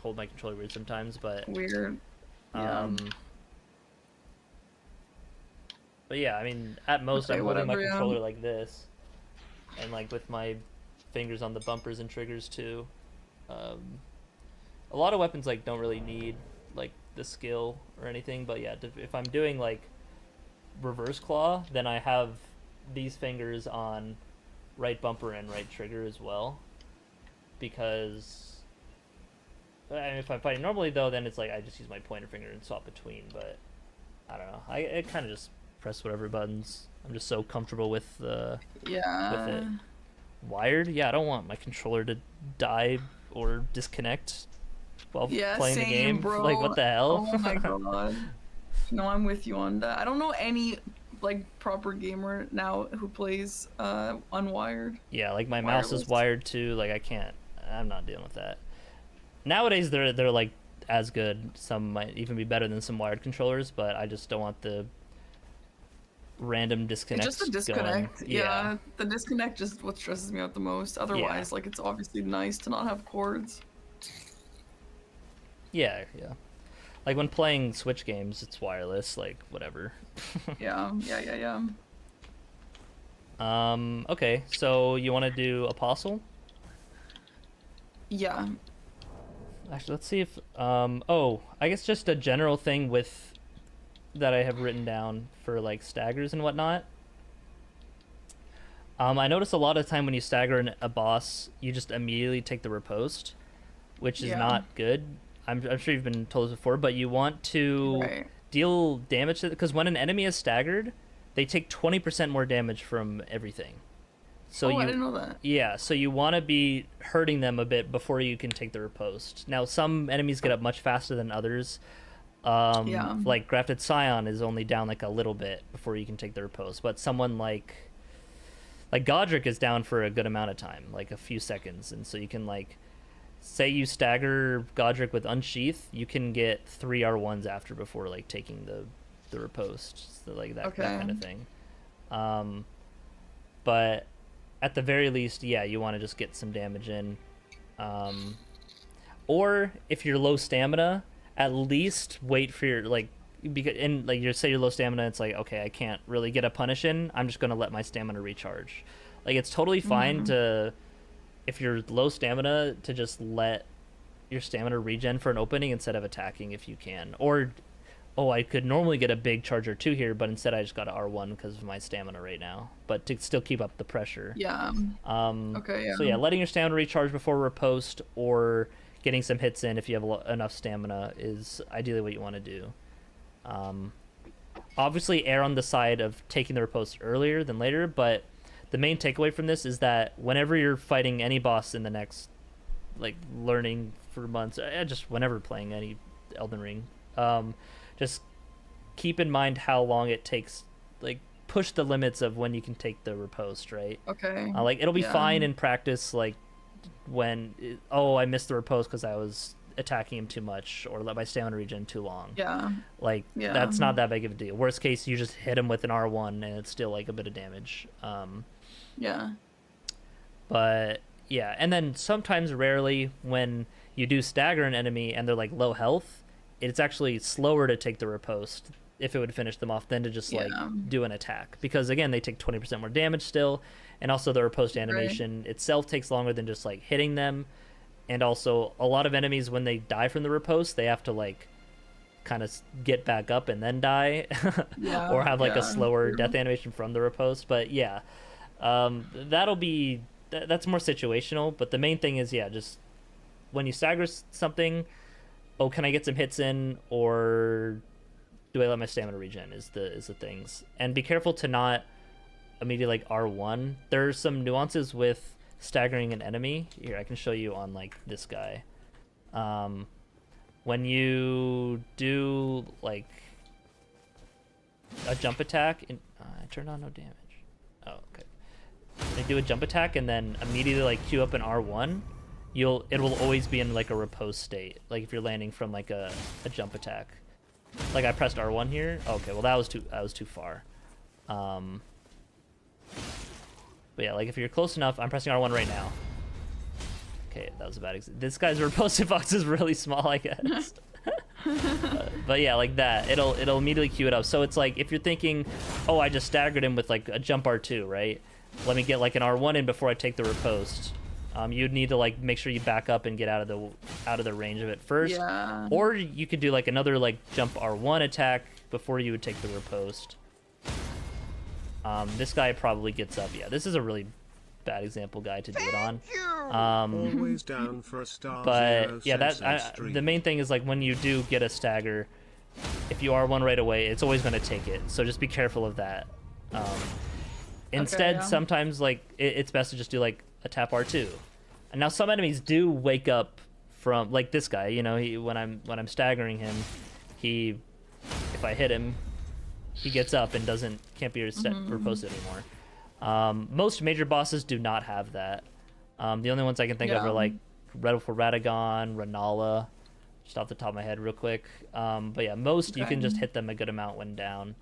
hold my controller weird sometimes, weird. Yeah. But yeah, I mean, at most Okay, I'm holding my whatever. Yeah. controller like this, and like with my fingers on the bumpers and triggers too. Um, a lot of weapons like don't really need like the skill or anything, but yeah, if I'm doing like reverse claw, then I have these fingers on right bumper and right trigger as well, because I mean, if I'm fighting normally though, then it's like I just use my pointer finger and swap between. But I don't know, I kind of just press whatever buttons. I'm just so comfortable with it. Yeah. Wired? Yeah, I don't want my controller to die or disconnect while Yeah, playing the same, game. bro. Like, what the hell? Oh my god. No, I'm with you on that. I don't know any like proper gamer now who plays unwired. Yeah, like my mouse is Wireless. wired too. Like I can't. I'm not dealing with that. Nowadays they're like as good. Some might even be better than some wired controllers, but I just don't want the random disconnects Just the disconnect. going. Yeah, the disconnect just what stresses me out the most. Otherwise, like it's obviously nice to not have cords. Yeah. Like when playing Switch games, it's wireless. Like whatever. Yeah. Okay, so you want to do Apostle? Yeah. Actually, let's see if oh, I guess just a general thing with that I have written down for like staggers and whatnot. I notice a lot of the time when you stagger a boss, you just immediately take the riposte, which is Yeah. not good. I'm sure you've been told this before, but you want to Right. deal damage to because when an enemy is staggered, they take 20% more damage from everything. So I didn't know that. yeah, so you want to be hurting them a bit before you can take the riposte. Now, some enemies get up much faster than others. Yeah. Like Grafted Scion is only down like a little bit before you can take the riposte, but someone like Godric is down for a good amount of time, like a few seconds, and so you can like say you stagger Godric with Unsheath, you can get 3 R1s after before like taking the riposte, so like that kind of thing. But at the very least, yeah, you want to just get some damage in. Or if you're low stamina, at least wait for your like because in like you say you're low stamina, it's like okay, I can't really get a punish in. I'm just gonna let my stamina recharge. Like it's totally fine to if you're low stamina to just let your stamina regen for an opening instead of attacking if you can. Or oh, I could normally get a big charge or two here, but instead I just got an R1 because of my stamina right now. But to still keep up the pressure. Yeah. Okay. Yeah. So yeah, letting your stamina recharge before riposte or getting some hits in if you have enough stamina is ideally what you want to do. obviously err on the side of taking the riposte earlier than later, but the main takeaway from this is that whenever you're fighting any boss in the next, like, learning for months, just whenever playing any Elden Ring, just keep in mind how long it takes, like, push the limits of when you can take the riposte, right? Okay. Like, it'll be Yeah. fine in practice, like, when, oh, I missed the riposte because I was attacking him too much or let my stamina regen too long. Yeah. Like, Yeah. that's not that big of a deal. Worst case, you just hit him with an R1 and it's still, like, a bit of damage. Yeah. But, yeah. And then sometimes, rarely, when you do stagger an enemy and they're, like, low health, it's actually slower to take the riposte if it would finish them off than to just, like, do an attack. Because, again, they take 20% more damage still. And also the riposte animation itself takes longer than just, like, hitting them. And also, a lot of enemies, when they die from the riposte, they have to, like, kind of get back up and then die. Yeah. Or have, like, a slower True. death animation from the riposte. But, yeah. That'll be... That's more situational. But the main thing is, yeah, just... When you stagger something... Oh, can I get some hits in? Or... do I let my stamina regen is the things. And be careful to not immediately, like, R1. There's some nuances with staggering an enemy. Here, I can show you on, like, this guy. When you do, like, a jump attack, and I turned on no damage. Oh, okay. When you do a jump attack and then immediately, like, queue up an R1, it will always be in, like, a repose state. Like, if you're landing from, like, a jump attack. Like, I pressed R1 here. Okay, well, that was too far. But yeah, like, if you're close enough, I'm pressing R1 right now. Okay, that was a bad example. This guy's repulsive box is really small, I guess. But yeah, like that. It'll immediately queue it up. So it's like, if you're thinking, oh, I just staggered him with, like, a jump R2, right? Let me get, like, an R1 in before I take the riposte. You'd need to, like, make sure you back up and get out of the range of it first. Yeah. Or you could do, like, another, like, jump R1 attack before you would take the riposte. This guy probably gets up. Yeah, this is a really bad example guy to do it on. Always down for a star. But yeah, the main thing is, like, when you do get a stagger, if you R1 right away, it's always going to take it. So just be careful of that. Instead, sometimes, like, it's best to just do, like, a tap R2. And now some enemies do wake up from, like, this guy, you know, when I'm staggering him, if I hit him, he gets up and can't be reposted anymore. Most major bosses do not have that. The only ones I can think of are, like, Red for Radagon, Renala, just off the top of my head real quick. But yeah, most you can just hit them a good amount when down.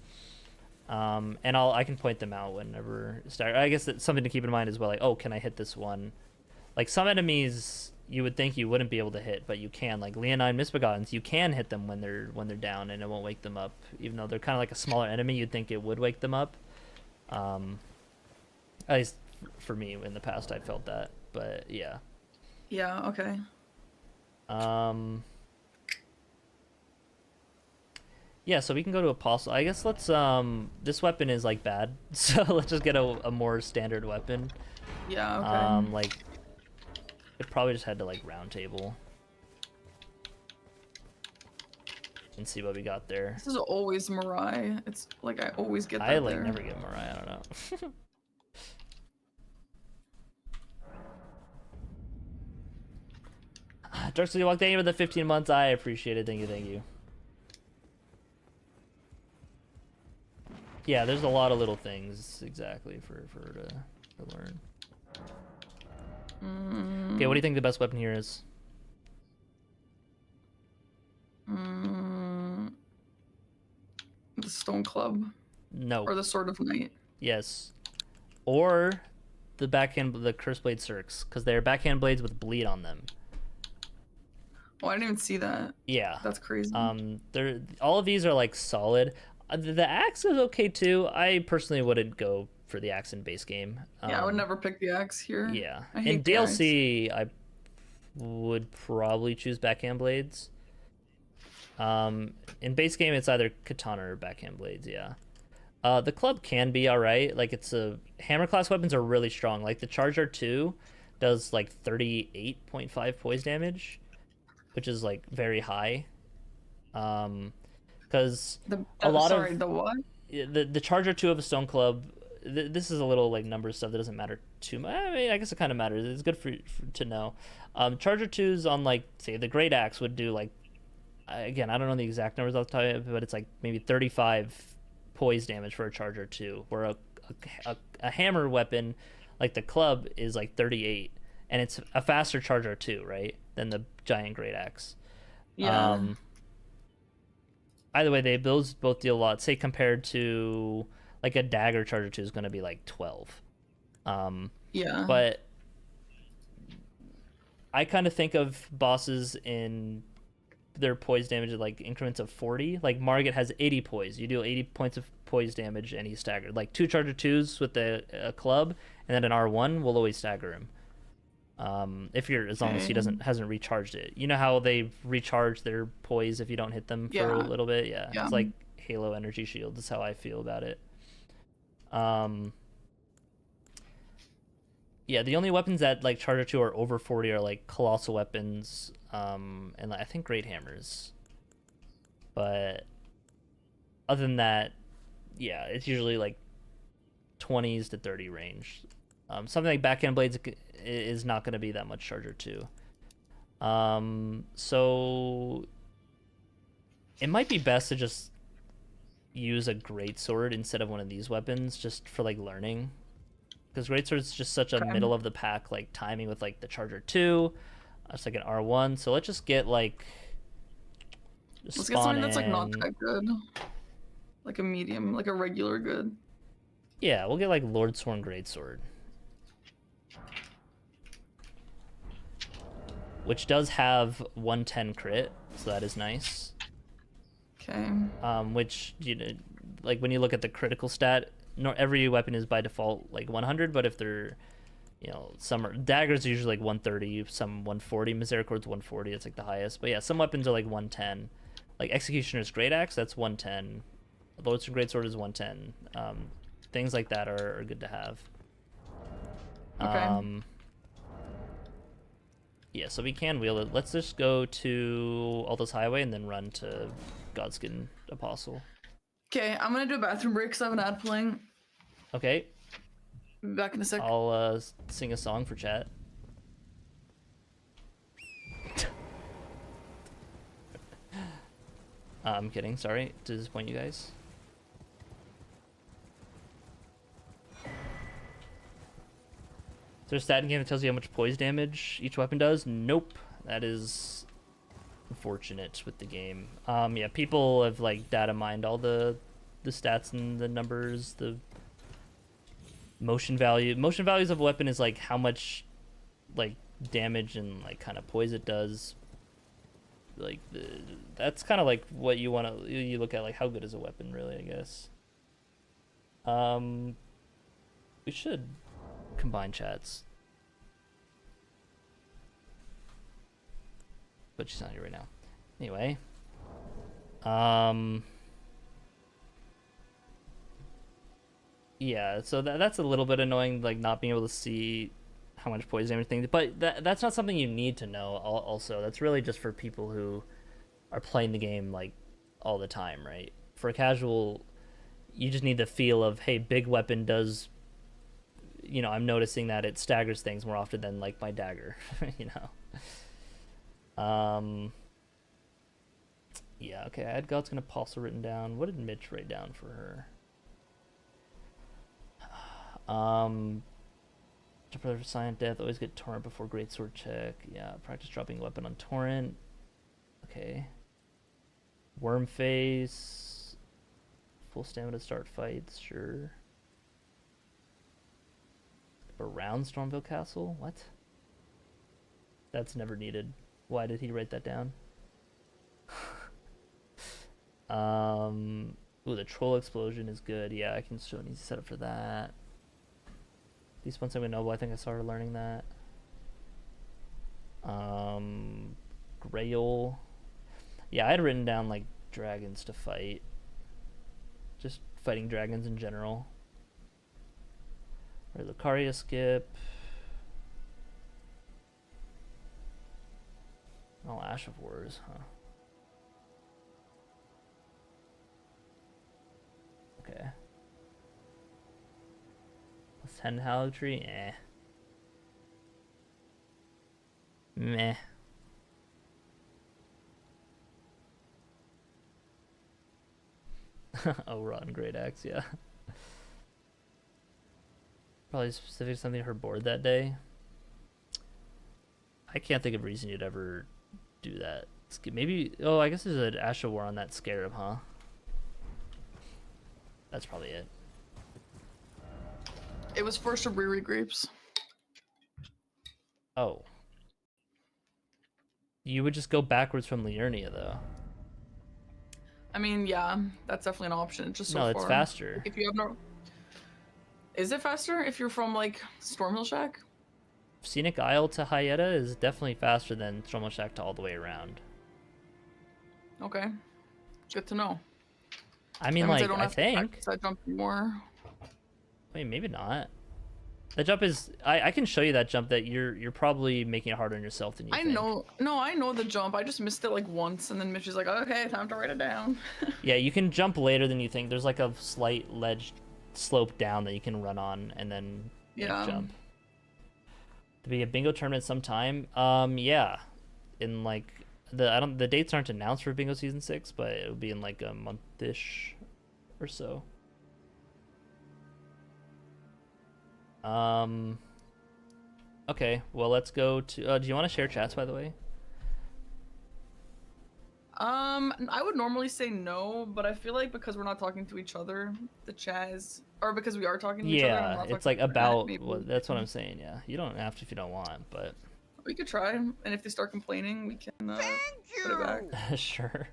And I can point them out whenever stagger. I guess that's something to keep in mind as well. Like, oh, can I hit this one? Like, some enemies you would think you wouldn't be able to hit, but you can. Like Leonine Misbegottens, you can hit them when they're down, and it won't wake them up. Even though they're kind of like a smaller enemy, you'd think it would wake them up. At least for me, in the past, I felt that. But yeah. Yeah. Okay. Yeah, so we can go to Apostle. I guess let's, this weapon is, like, bad, so let's just get a more standard weapon. Yeah, okay. Like, it probably just had to, like, round table. And see what we got there. This is always Mirai. It's, like, I always get that I, like, there. never get Mirai, I don't know. Dark City Walk, thank you for the 15 months. I appreciate it. Thank you. Yeah, there's a lot of little things exactly for to learn. Okay, what do you think the best weapon here is? The Stone Club. No. Or the Sword of Night. Yes. Or the Curse Blade Cirques, because they're backhand blades with bleed on them. Oh, I didn't even see that. Yeah. That's crazy. All of these are, like, solid. The axe is okay too. I personally wouldn't go for the axe in base game. Yeah, I would never pick the axe here. Yeah. I hate In the axe. DLC, I would probably choose backhand blades. In base game, it's either katana or backhand blades. Yeah. The club can be alright. Like, hammer class weapons are really strong. Like, the Charge R2 does, like, 38.5 poise damage, which is, like, very high. because a lot sorry, of the what? the Charger 2 of a Stone Club. This is a little like number stuff that doesn't matter too much. I mean, I guess it kind of matters. It's good for to know. Charger 2's on like say the Great Axe would do like again I don't know the exact numbers I'll tell you, but it's like maybe 35 poise damage for a Charger 2, where a hammer weapon like the club is like 38, and it's a faster Charger 2, right, than the giant Great Axe. Yeah. Either way, those both deal a lot. Say compared to like a dagger Charger 2 is going to be like 12. Yeah. But I kind of think of bosses in their poise damage at like increments of 40. Like Margit has 80 poise. You do 80 points of poise damage and he's staggered. Like 2 Charger 2s with a club and then an R1 will always stagger him. If you're as long as he hasn't recharged it. You know how they recharge their poise if you don't hit them for a little bit? Yeah. It's like Halo energy shield is how I feel about it. Yeah, the only weapons that like Charger 2 are over 40 are like colossal weapons, and I think great hammers. But other than that, yeah, it's usually like 20s to 30 range. Something like backhand blades is not going to be that much Charger 2. So it might be best to just use a greatsword instead of one of these weapons, just for like learning, because greatsword's just such a middle of the pack like timing with like the Charger 2. It's like an R1. So let's just get like let's get something that's like not that good, like a medium, like a regular good. Yeah, we'll get like Lordsworn Greatsword, which does have 110 crit, so that is nice. Okay. Which, you know, like when you look at the critical stat, every weapon is by default like 100, but if they're, you know, some are, daggers are usually like 130, some 140, Misericord's 140, it's like the highest. But yeah, some weapons are like 110. Like Executioner's Great Axe, that's 110. Lord's Greatsword is 110. Things like that are good to have. Okay. Yeah, so we can wheel it. Let's just go to Altos Highway and then run to Godskin Apostle. Okay, I'm gonna do a bathroom break because I have an ad playing. Okay. Be back in a sec. I'll sing a song for chat. I'm kidding, sorry to disappoint you guys. Is there a stat in game that tells you how much poise damage each weapon does? Nope. That is unfortunate with the game. Yeah, people have like data mined all the stats and the numbers, the motion value. Motion values of a weapon is like how much like damage and like kind of poise it does. Like that's kind of like what you want to you look at, like how good is a weapon really, I guess. We should combine chats, but she's not here right now. Anyway, yeah, so that's a little bit annoying, like not being able to see how much poison and everything, but that's not something you need to know. Also, that's really just for people who are playing the game like all the time, right? For a casual, you just need the feel of, hey, big weapon does, you know, I'm noticing that it staggers things more often than like my dagger, you know. Yeah, okay, I had Godskin Apostle written down. What did Mitch write down for her? For Silent Death, always get Torrent before Greatsword check. Yeah, practice dropping weapon on Torrent. Okay. Worm Face. Full stamina to start fights, sure. Around Stormville Castle? What? That's never needed. Why did he write that down? Ooh, the Troll Explosion is good. Yeah, I can show an easy setup for that. These ones I'm noble, I think I started learning that. Grail. Yeah, I had written down like dragons to fight. Just fighting dragons in general. Or Lucaria skip. Oh, Ash of Wars, huh? okay. Ten Hallow Tree, eh. Meh. Oh, Rotten Great Axe, yeah. Probably specific to something her board that day. I can't think of a reason you'd ever do that. Maybe, oh, I guess there's an Asha War on that Scarab, huh? That's probably it. It was for Shabriri grapes. Oh. You would just go backwards from Liurnia, though. I mean, yeah, that's definitely an option. Just so No, far. it's faster. If you have no, is it faster if you're from like Stormhill Shack? Scenic Isle to Hyetta is definitely faster than Stormhill Shack to all the way around. Okay, good to know. I mean, like, I think. I jump more. Wait, maybe not. That jump is. I can show you that jump that you're probably making it harder on yourself than you think. I know. No, I know the jump. I just missed it like once, and then Mitch is like, "Okay, time to write it down." Yeah, you can jump later than you think. There's like a slight ledge slope down that you can run on and then jump. To be a bingo tournament sometime. Yeah, in like the dates aren't announced for bingo season 6, but it'll be in like a month-ish or so. Okay, well, let's go to do you want to share chats, by the way? I would normally say no, but I feel like because we're not talking to each other, the chat is, or because we are talking to each other. Yeah, it's like about that's what I'm saying. Yeah, you don't have to if you don't want, but we could try, and if they start complaining, we can put it back. Sure.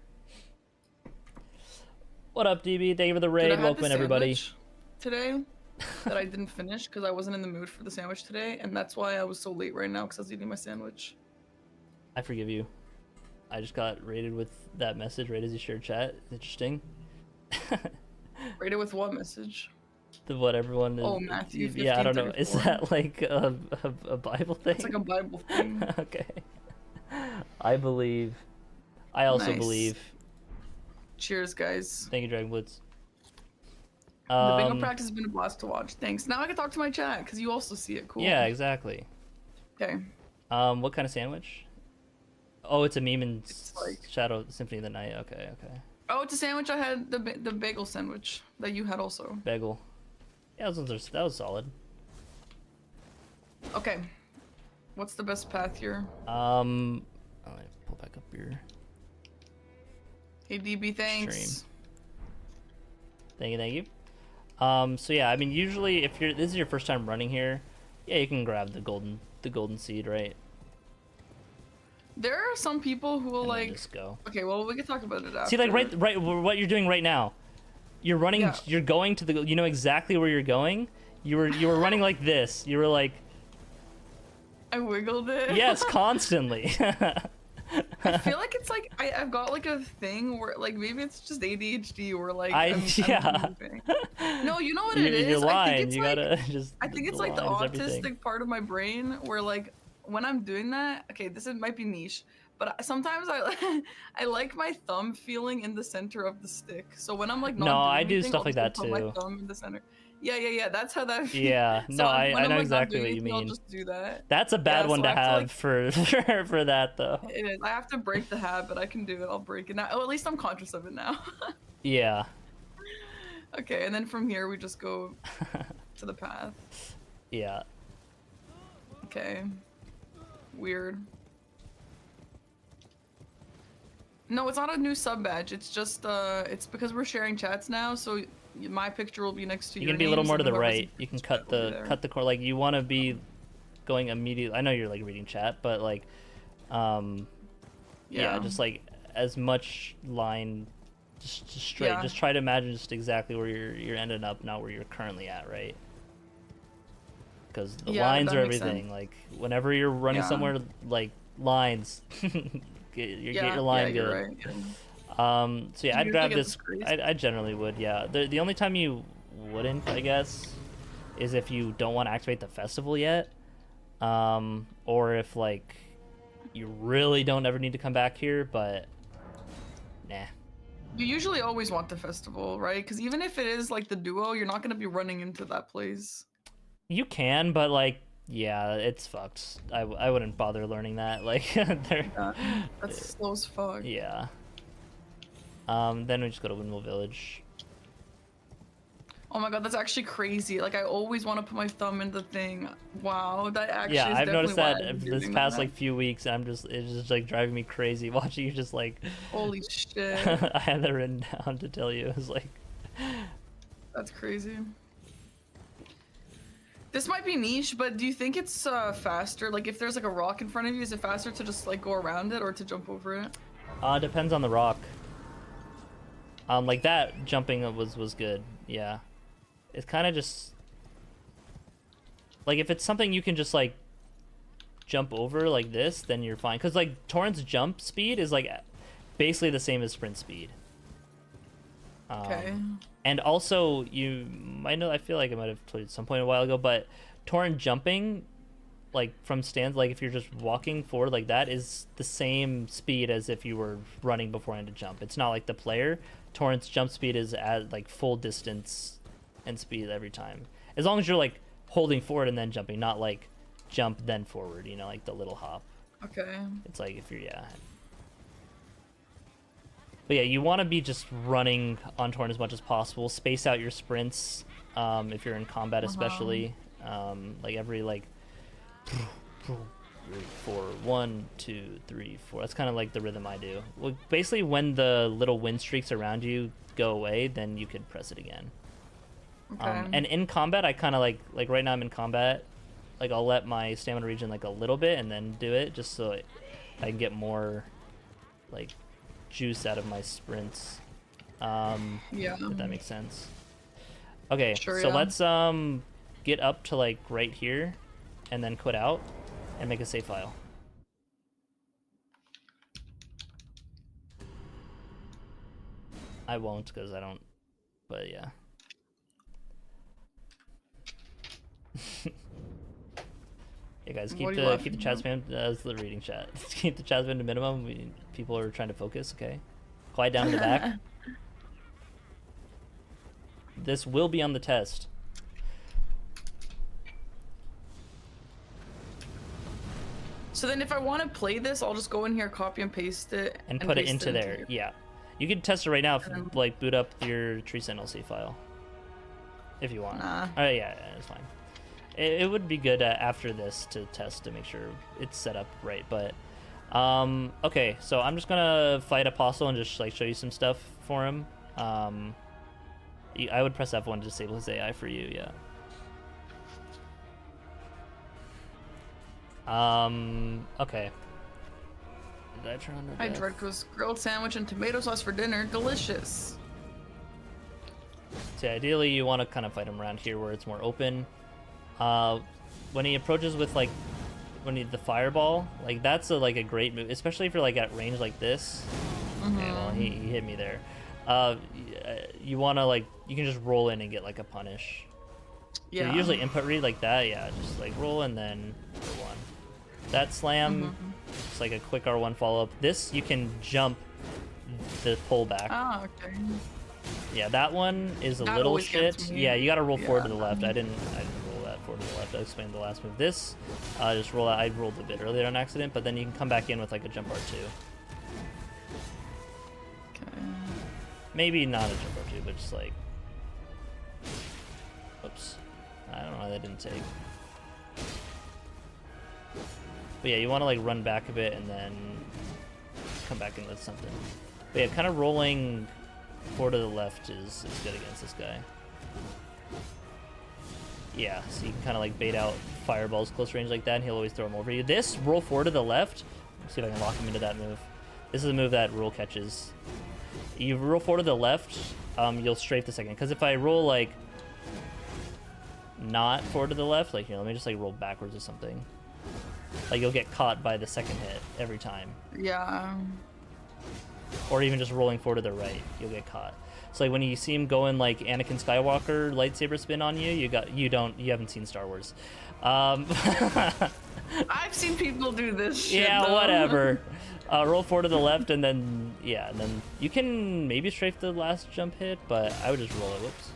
What up, DB? Thank you for the raid. Welcome in, everybody. Today that I didn't finish because I wasn't in the mood for the sandwich today, and that's why I was so late right now because I was eating my sandwich. I forgive you. I just got rated with that message right as you shared chat. Interesting. Rated with what message? The what everyone is. Oh, Matthew 15, yeah, I don't know. 34. Is that like a Bible thing? It's like a Bible thing. Okay. I believe. I also believe. Cheers, guys. Thank you, Dragon Blitz. The bingo practice has been a blast to watch. Thanks. Now I can talk to my chat because you also see it. Cool. Yeah, exactly. Okay. What kind of sandwich? Oh, it's a meme in like... Shadow Symphony of the Night. Okay, okay. Oh, it's a sandwich. I had the bagel sandwich that you had also. Bagel. Yeah, that was solid. Okay. What's the best path here? I'll pull back up your. Hey DB, thanks. Stream. Thank you. So yeah, I mean, usually if this is your first time running here, yeah, you can grab the golden seed, right? There are some people who will like just go. Okay, well we can talk about it after. See, like right, what you're doing right now. You're running. Yeah. You're going to the. You know exactly where you're going. You were running like this. You were like. I wiggled it. Yes, constantly. I feel like it's like I've got like a thing where like maybe it's just ADHD or like yeah. No, you know what it is. You're lying. I think it's you like, gotta just. I think it's like the autistic part of my brain where like when I'm doing that. Okay, might be niche, but sometimes I like my thumb feeling in the center of the stick. So when I'm like not doing I do anything, stuff I'll like that put too. My thumb in the center. Yeah. That's how that. Yeah. So no, I know like exactly what you mean. I'll just do that. That's a bad one to have for that though. It is. I have to break the habit. I can do it. I'll break it now. Oh, at least I'm conscious of it now. Yeah. Okay, and then from here we just go to the path. Yeah. Okay. Weird. No, it's not a new sub badge. It's just it's because we're sharing chats now, so my picture will be next to you can be a little more to the right. You can cut the core. Like you want to be going immediately. I know you're like reading chat, but like, yeah, just like as much line, just straight. Yeah. Just try to imagine just exactly where you're ending up, not where you're currently at, right? Because the lines are everything. Sense. Like whenever you're running somewhere, like lines, get your line good. Right. Yeah. So yeah, I'd grab this. I generally would. Yeah. The only time you wouldn't, I guess, is if you don't want to activate the festival yet, or if like you really don't ever need to come back here. But nah. You usually always want the festival, right? Because even if it is like the duo, you're not gonna be running into that place. You can, but like, yeah, it's fucked. I wouldn't bother learning that. Like, they're That's slow as fuck. yeah. Then we just go to Windmill Village. Oh my god, that's actually crazy. Like I always want to put my thumb in the thing. Wow, that actually Yeah, is I've noticed that definitely why I'm this using past that. like few weeks, and it's just like driving me crazy watching you just like. Holy shit. I had that written down to tell you. It was like. That's crazy. This might be niche, but do you think it's faster? Like if there's like a rock in front of you, is it faster to just like go around it or to jump over it? Depends on the rock. Like that jumping was good. Yeah. It's kind of just like if it's something you can just like jump over like this, then you're fine. Cause like Torrent's jump speed is like basically the same as sprint speed. Okay. And also you might know, I feel like I might have told you at some point a while ago, but Torrent jumping like from stands, like if you're just walking forward like that, is the same speed as if you were running beforehand to jump. It's not like the player. Torrent's jump speed is at like full distance and speed every time, as long as you're like holding forward and then jumping, not like jump then forward, you know, like the little hop. Okay. It's like if you're, yeah. But yeah, you want to be just running on Torrent as much as possible. Space out your sprints if you're in combat, especially. Like every like 4, 1, 2, 3, 4. That's kind of like the rhythm I do. Well, basically, when the little wind streaks around you go away, then you could press it again. Okay. And in combat, I kind of like right now I'm in combat. Like I'll let my stamina regen like a little bit and then do it just so I can get more like juice out of my sprints. Yeah. If that makes sense. Okay, Sure, so yeah. let's get up to like right here and then quit out and make a save file. I won't because I don't, but yeah. Hey guys, keep the chat spam as the reading chat. Keep the chat spam to minimum. People are trying to focus. Okay, quiet down in the back. This will be on the test. So then if I want to play this, I'll just go in here, copy and paste it. And put it paste into there. Yeah. You can test it right now if like boot up your Tree Sentinel save file. If you want. Nah. Yeah, it's fine. It would be good after this to test to make sure it's set up right, but okay, so I'm just gonna fight Apostle and just like show you some stuff for him. I would press F1 to disable his AI for you, yeah. Okay. Did I turn on Hi, Dreadco's grilled sandwich and tomato sauce for dinner. Delicious. So ideally you want to kind of fight him around here where it's more open. When he approaches with like the fireball, like that's like a great move, especially if you're like at range like this. Okay, well he hit me there. You want to like, you can just roll in and get like a punish. Yeah. So usually input read like that, yeah, just like roll and then R1. That slam, it's like a quick R1 follow up. This you can jump the pullback. Ah, okay. Yeah, that one is a That little always gets shit. me. Yeah, you gotta roll forward to the Yeah. left. I didn't roll that forward to the left. I explained the last move. This, just roll out. I rolled a bit earlier on accident, but then you can come back in with like a jump R2. Okay. Maybe not a jump R2, but just like, oops. I don't know why that didn't take. But yeah, you want to like run back a bit and then come back in with something. But yeah, kind of rolling forward to the left is good against this guy. Yeah, so you can kind of like bait out fireballs close range like that, and he'll always throw them over you. This, roll forward to the left. Let's see if I can lock him into that move. This is a move that roll catches. You roll forward to the left, you'll strafe the second. Because if I roll like not forward to the left, like here, let me just like roll backwards or something. Like you'll get caught by the second hit every time. Yeah. or even just rolling forward to the right, you'll get caught. So like when you see him going like Anakin Skywalker lightsaber spin on you, you haven't seen Star Wars. I've seen people do this shit, yeah, though. whatever. Roll forward to the left, and then and then you can maybe strafe the last jump hit, but I would just roll it. Whoops.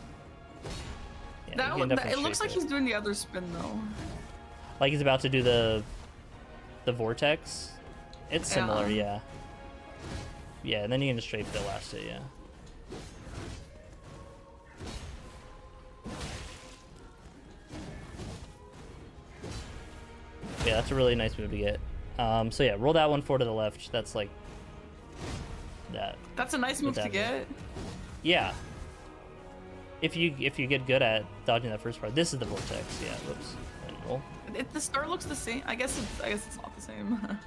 Yeah, That you one, can definitely it looks like strafe he's doing the other spin though. like he's about to do the vortex. It's similar, yeah. Yeah, and then you can just strafe the last hit, yeah. Yeah, that's a really nice move to get. So yeah, roll that one forward to the left. That's like that. That's a nice move to move. get. Yeah. If you get good at dodging that first part, this is the vortex. Yeah. Whoops. And roll. The start looks the same. I guess it's not the same.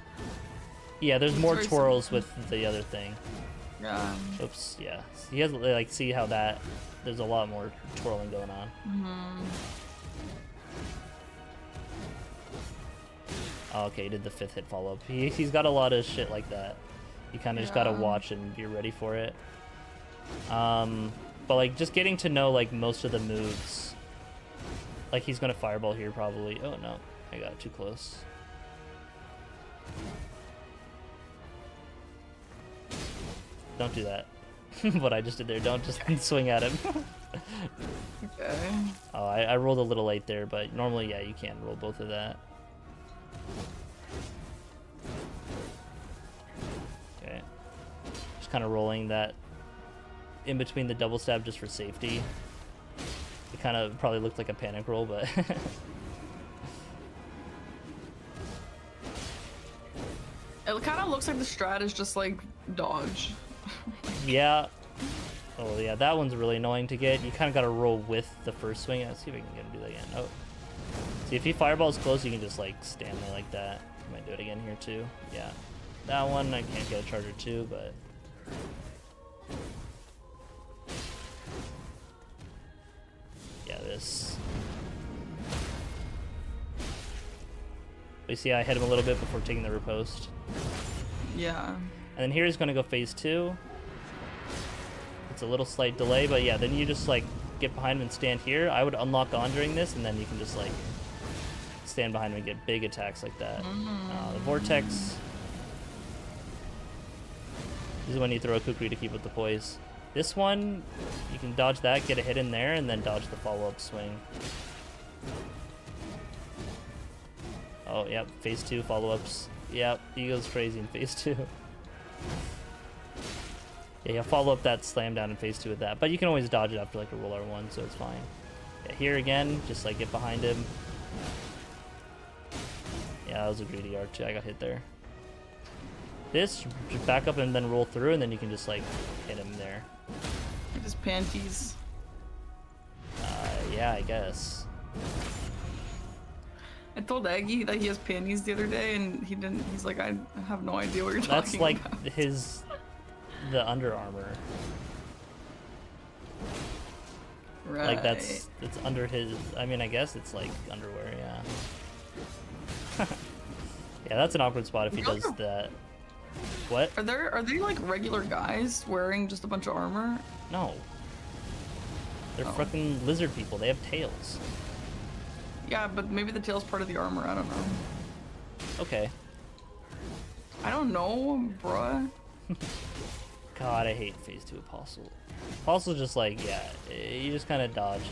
Yeah, there's It's more very twirls similar. with the other thing. Yeah. Oops. Yeah. You guys like see how that? There's a lot more twirling going on. Oh, okay, he did the 5th hit follow up. He's got a lot of shit like that. You kind of just gotta watch and be ready for it. But like just getting to know like most of the moves. Like he's gonna fireball here probably. Oh no, I got too close. Don't do that. What I just did there. Don't just swing at him. Okay. Oh, I rolled a little late there, but normally, yeah, you can roll both of that. Okay. Just kind of rolling that in between the double stab just for safety. It kind of probably looked like a panic roll, but... It kind of looks like the strat is just like dodge. Yeah. Oh, yeah, that one's really annoying to get. You kind of got to roll with the first swing. Let's see if I can get him to do that again. Oh. See, if he fireballs close, you can just, like, stand there like that. Might do it again here, too. Yeah. That one, I can't get a charger, too, but... Yeah, this... But you see, I hit him a little bit before taking the riposte. Yeah. And then here he's going to go phase 2. It's a little slight delay, but yeah, then you just like get behind him and stand here. I would unlock on during this, and then you can just like stand behind him and get big attacks like that. The vortex. This is when you throw a kukri to keep with the poise. This one, you can dodge that, get a hit in there, and then dodge the follow-up swing. Oh, yep, phase 2 follow-ups. Yep, he goes crazy in phase 2. Yeah, you'll follow up that slam down in phase 2 with that, but you can always dodge it after like a roll R1, so it's fine. Yeah, here again, just like get behind him. Yeah, that was a greedy R2. I got hit there. This, just back up and then roll through, and then you can just like hit him there. His panties. Yeah, I guess. I told Aggie that he has panties the other day, and he didn't. He's like, I have no idea what you're That's talking like about. the Under Armour. Right. Like it's under his. I mean, I guess it's like underwear. Yeah. Yeah, that's an awkward spot if he does that. What? Are they like regular guys wearing just a bunch of armor? No. They're fucking lizard people. They have tails. Yeah, but maybe the tail's part of the armor. I don't know. Okay. I don't know, bruh. God, I hate phase 2 Apostle. Apostle's just like, yeah, you just kind of dodge.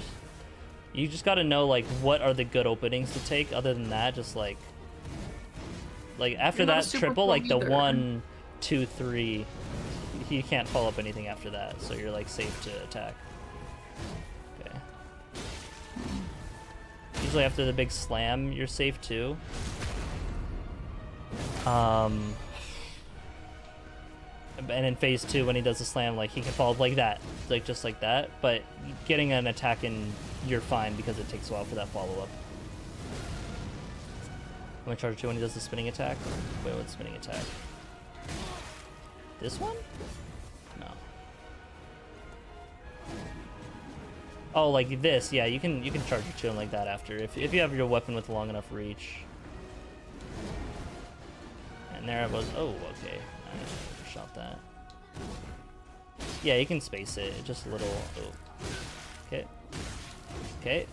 You just got to know like what are the good openings to take. Other than that, just like after You're not a that super triple, pro like the either. 1, 2, 3, you can't follow up anything after that. So you're like safe to attack. Okay. Usually after the big slam, you're safe too. And in phase 2, when he does the slam, like he can follow up like that, like just like that. But getting an attack in, you're fine because it takes a while for that follow up. I'm gonna charge 2 when he does the spinning attack. Wait, what's spinning attack? This one? No. Oh, like this? Yeah, you can charge your 2 like that after if you have your weapon with long enough reach. And there it was. Oh, okay. I shot that. Yeah, you can space it, just a little. Oh. Okay. Okay.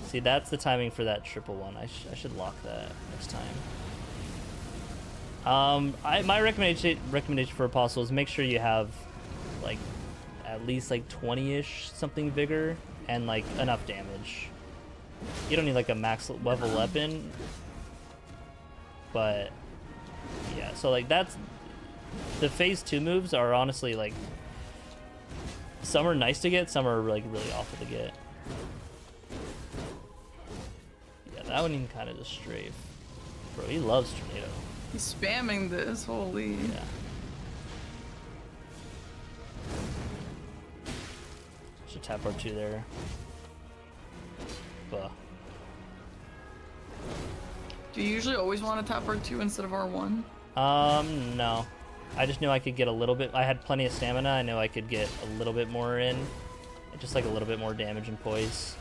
See, that's the timing for that triple one. I should lock that next time. My recommendation for Apostle is make sure you have like at least like 20-ish something vigor and like enough damage. You don't need like a max level weapon, but yeah. So like that's the phase 2 moves are honestly like some are nice to get, some are like really awful to get. Yeah, that one you can kind of just strafe. Bro, he loves tornado. He's spamming this, holy. Yeah. Should tap R2 there. Buh. Do you usually always want to tap R2 instead of R1? No. I just knew I could get a little bit. I had plenty of stamina. I knew I could get a little bit more in. Just like a little bit more damage and poise.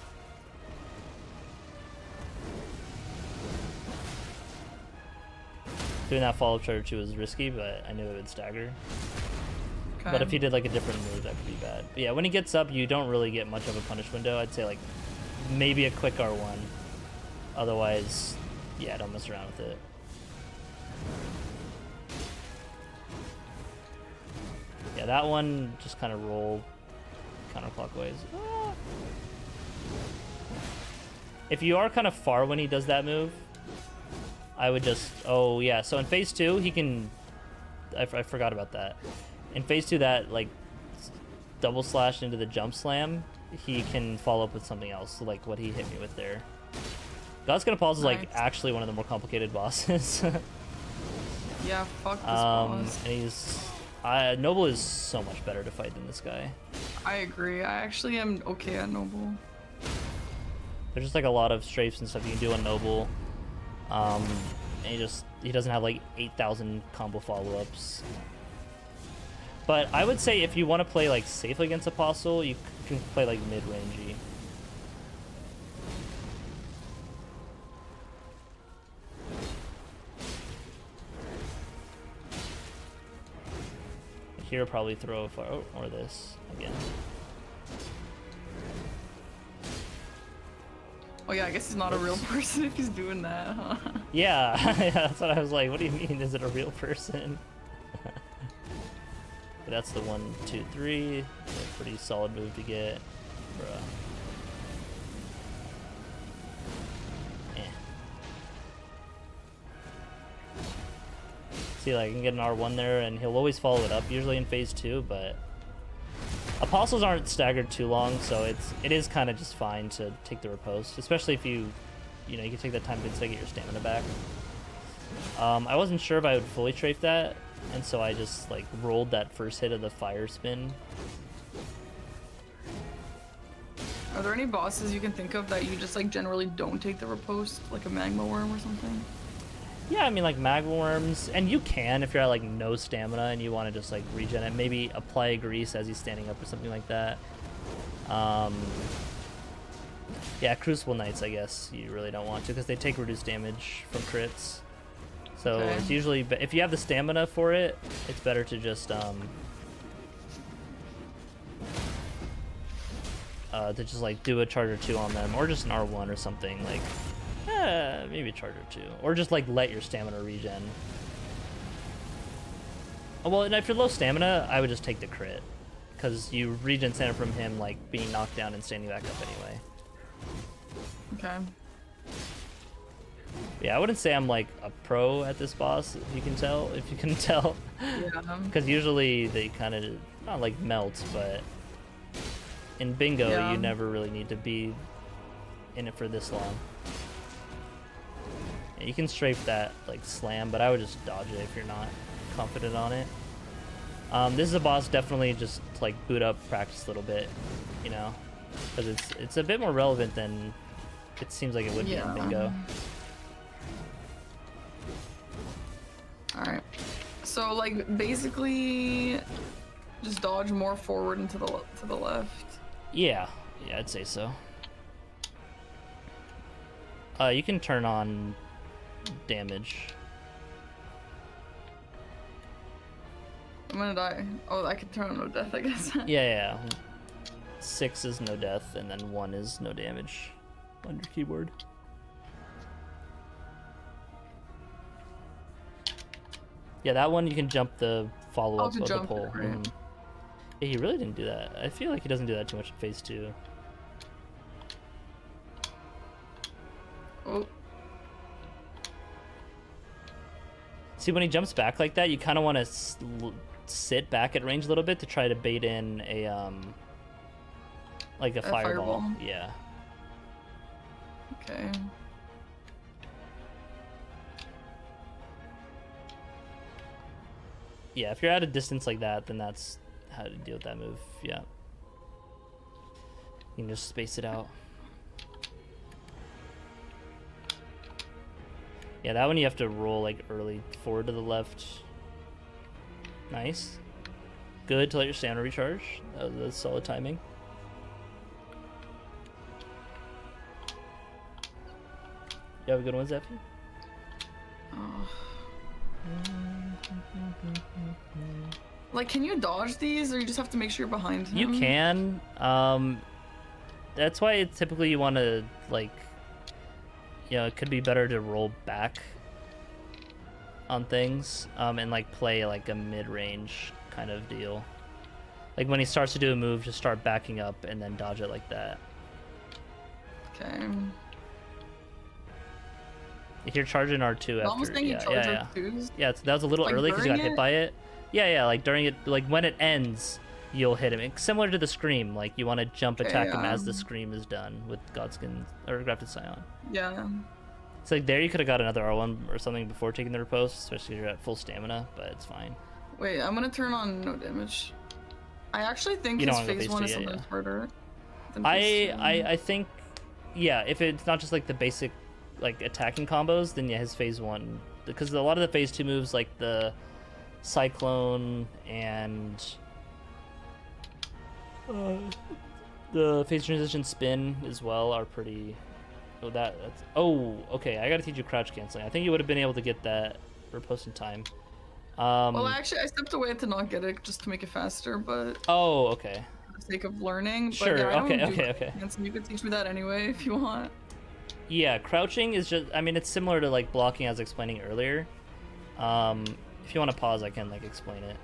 Doing that follow-up charge 2 was risky, but I knew it would stagger. Okay. But if he did like a different move, that could be bad. But yeah, when he gets up, you don't really get much of a punish window. I'd say like maybe a quick R1. Otherwise, yeah, don't mess around with it. Yeah, that one just kind of roll counterclockwise. Ah. If you are kind of far when he does that move, I would just, oh yeah, so in phase 2, he can, I forgot about that. In phase 2, that like double slash into the jump slam, he can follow up with something else, like what he hit me with there. God's Gonna Pause is like actually one of the more complicated bosses. Yeah, fuck this boss. And he's, Noble is so much better to fight than this guy. I agree, I actually am okay at Noble. There's just like a lot of strafes and stuff you can do on Noble. And he doesn't have like 8,000 combo follow-ups. But I would say if you want to play like safely against Apostle, you can play like mid-rangey. Here probably throw a fire, or this again. Oh yeah, I guess he's not a real person if he's doing that, huh? Yeah, that's what I was like. What do you mean? Is it a real person? But that's the 1, 2, 3. A pretty solid move to get, bruh. See, like, I can get an R1 there, and he'll always follow it up, usually in phase 2, but Apostles aren't staggered too long, so it is kind of just fine to take the riposte, especially if you can take that time to get your stamina back. I wasn't sure if I would fully strafe that, and so I just like rolled that first hit of the fire spin. Are there any bosses you can think of that you just like generally don't take the riposte, like a magma worm or something? Yeah, I mean like magma worms, and you can if you're at like no stamina and you want to just like regen it. Maybe apply a grease as he's standing up or something like that. Yeah, Crucible Knights, I guess you really don't want to because they take reduced damage from crits. So it's usually, if you have the stamina for it, it's better to just like do a charge or 2 on them, or just an R1 or something like. Maybe a charge or 2, or just like let your stamina regen. Oh, well, and if you're low stamina, I would just take the crit, because you regen stamina from him like being knocked down and standing back up anyway. Okay. Yeah, I wouldn't say I'm like a pro at this boss, if you can tell. Yeah. Because usually they kind of not like melt, but in bingo you never really need to be in it for this long. You can strafe that like slam, but I would just dodge it if you're not confident on it. This is a boss definitely just like boot up, practice a little bit, because it's a bit more relevant than it seems like it would be in bingo. All right, so like basically just dodge more forward and to the left. Yeah, I'd say so. You can turn on damage. I'm gonna die. Oh, I can turn on no death, I guess. Yeah. 6 is no death, and then 1 is no damage on your keyboard. Yeah, that one you can jump the follow-up of the pole. Right? Yeah, he really didn't do that. I feel like he doesn't do that too much in phase 2. Oh. See, when he jumps back like that, you kind of want to sit back at range a little bit to try to bait in a like a fireball. Yeah. Okay. Yeah, if you're at a distance like that, then that's how to deal with that move. Yeah. You can just space it out. Yeah, that one you have to roll like early forward to the left. Nice. Good to let your stamina recharge. That's solid timing. You have a good one, Zephy? Oh. Like, can you dodge these, or you just have to make sure you're behind him? You can. That's why typically you want to, like, you know, it could be better to roll back on things, and like play like a mid-range kind of deal. Like when he starts to do a move, just start backing up and then dodge it like that. Okay. If you're charging R2 after, Almost thinking R2s. Yeah, that was a little like early because you got hit it? by it. Yeah, like during it, like when it ends, you'll hit him. It's similar to the scream, like you want to jump attack him as the scream is done with Godskin or Grafted Scion. Yeah. It's like there you could have got another R1 or something before taking the riposte, especially if you're at full stamina, but it's fine. Wait, I'm gonna turn on no damage. I actually think his phase 1 is sometimes harder than phase 2. I think, yeah, if it's not just like the basic like attacking combos, then yeah, his phase 1, because a lot of the phase 2 moves like the Cyclone and the phase transition spin as well are pretty. Okay, I gotta teach you crouch canceling. I think you would have been able to get that riposte in time. Well, actually, I stepped away to not get it just to make it faster, but oh, okay, for the sake of learning. But sure. yeah, Okay. You could teach me that anyway if you want. Yeah, crouching is just, I mean, it's similar to like blocking as I was explaining earlier. If you want to pause, I can like explain it.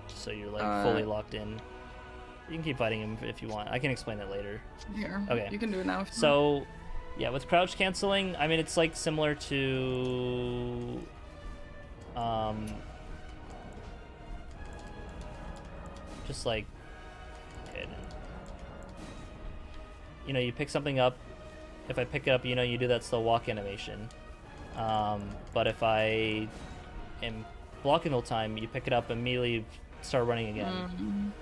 So you're like fully locked in. You can keep fighting him if you want. I can explain it later. Here. Okay. You can do it now if you want. Yeah, with crouch canceling, I mean, it's like similar to just like, okay, you know, you pick something up. If I pick it up, you know, you do that slow walk animation. But if I am blocking the whole time, you pick it up, immediately start running again.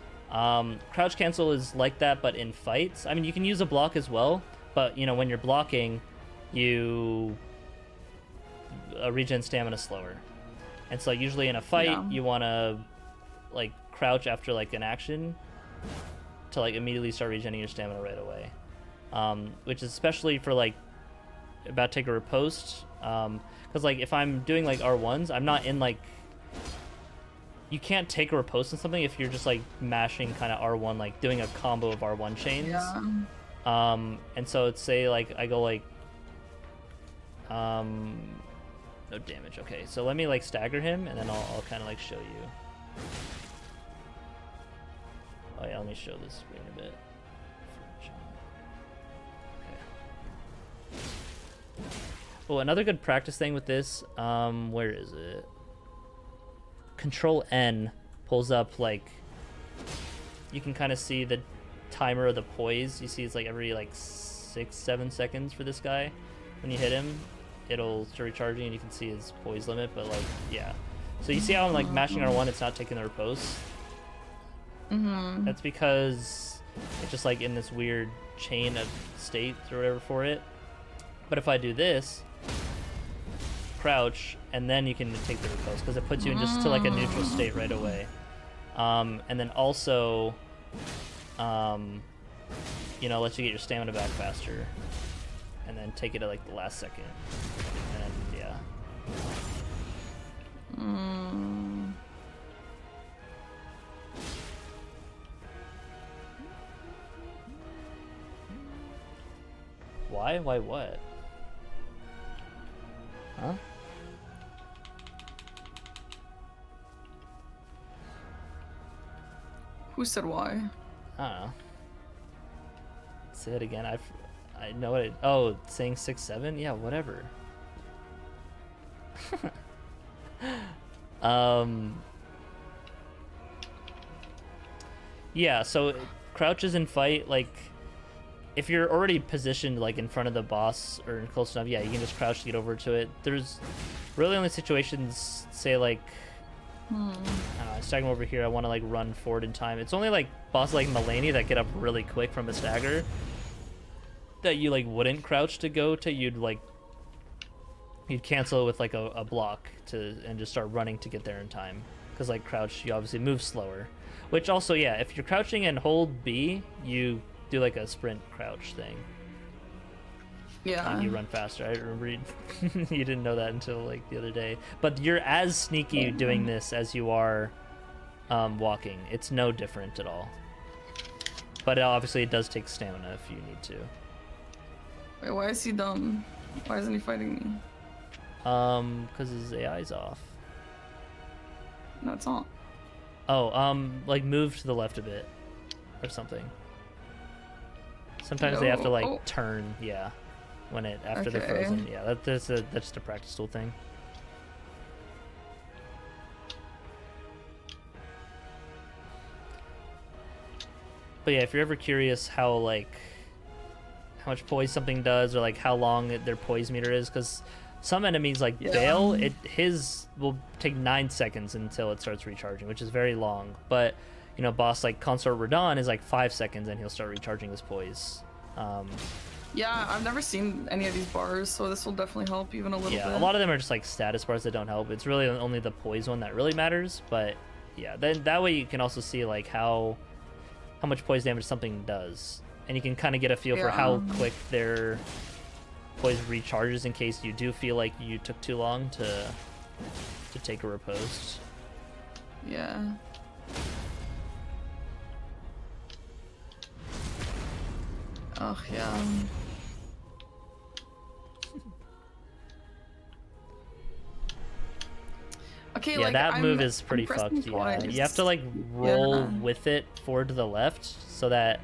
Crouch cancel is like that, but in fights. I mean, you can use a block as well, but you know, when you're blocking, you regen stamina slower. And so usually in a fight, you want to like crouch after like an action to like immediately start regenerating your stamina right away. Which is especially for like about to take a riposte, because like if I'm doing like R1s, I'm not in like, you can't take a riposte in something if you're just like mashing kind of R1, like doing a combo of R1 chains. Yeah. And so it's say like I go like no damage. Okay, so let me like stagger him and then I'll kind of like show you. Oh yeah, let me show this screen a bit. Oh, another good practice thing with this, where is it? Control N pulls up, like, you can kind of see the timer of the poise. You see it's like every like 6-7 seconds for this guy. When you hit him, it'll start recharging and you can see his poise limit, but like, yeah. So you see how I'm like mashing R1, it's not taking the riposte? That's because it's just like in this weird chain of states or whatever for it. But if I do this, crouch, and then you can take the riposte, because it puts you in just to like a neutral state right away. And then also, you know, lets you get your stamina back faster. And then take it at like the last second. And then, yeah. why? Why what? Huh? Who said why? I don't know. Say it again. I know what it. Oh, saying 6-7? Yeah, whatever. Yeah, so crouches in fight, like, if you're already positioned, like, in front of the boss or close enough, yeah, you can just crouch to get over to it. There's really only situations, say, like, I don't know, I stagger him over here, I want to, like, run forward in time. It's only, like, bosses like Mulaney that get up really quick from a stagger that you, like, wouldn't crouch to go to. You'd cancel it with, like, a block and just start running to get there in time. Because, like, crouch, you obviously move slower. Which also, yeah, if you're crouching and hold B, you do, like, a sprint crouch thing. Yeah. And you run faster. I remember you didn't know that until, like, the other day. But you're as sneaky doing this as you are walking. It's no different at all. But obviously it does take stamina if you need to. Wait, why is he dumb? Why isn't he fighting me? Because his AI's off. No, it's not. Oh, like move to the left a bit, or something. Sometimes they have to like turn, yeah, when after they're frozen. Yeah, that's just a practice tool thing. But yeah, if you're ever curious how much poise something does, or like how long their poise meter is, because some enemies like Bale, his will take 9 seconds until it starts recharging, which is very long. But you know, boss like Consort Radon is like 5 seconds and he'll start recharging his poise. Yeah, I've never seen any of these bars, so this will definitely help even a little bit. Yeah, a lot of them are just like status bars that don't help. It's really only the poise one that really matters. But yeah, then that way you can also see like how much poise damage something does, and you can kind of get a feel for how quick their poise recharges in case you do feel like you took too long to take a riposte. Yeah. Oh yeah. Okay, yeah, like, that move is pretty fucked. Yeah, you have to like roll with it forward to the left so that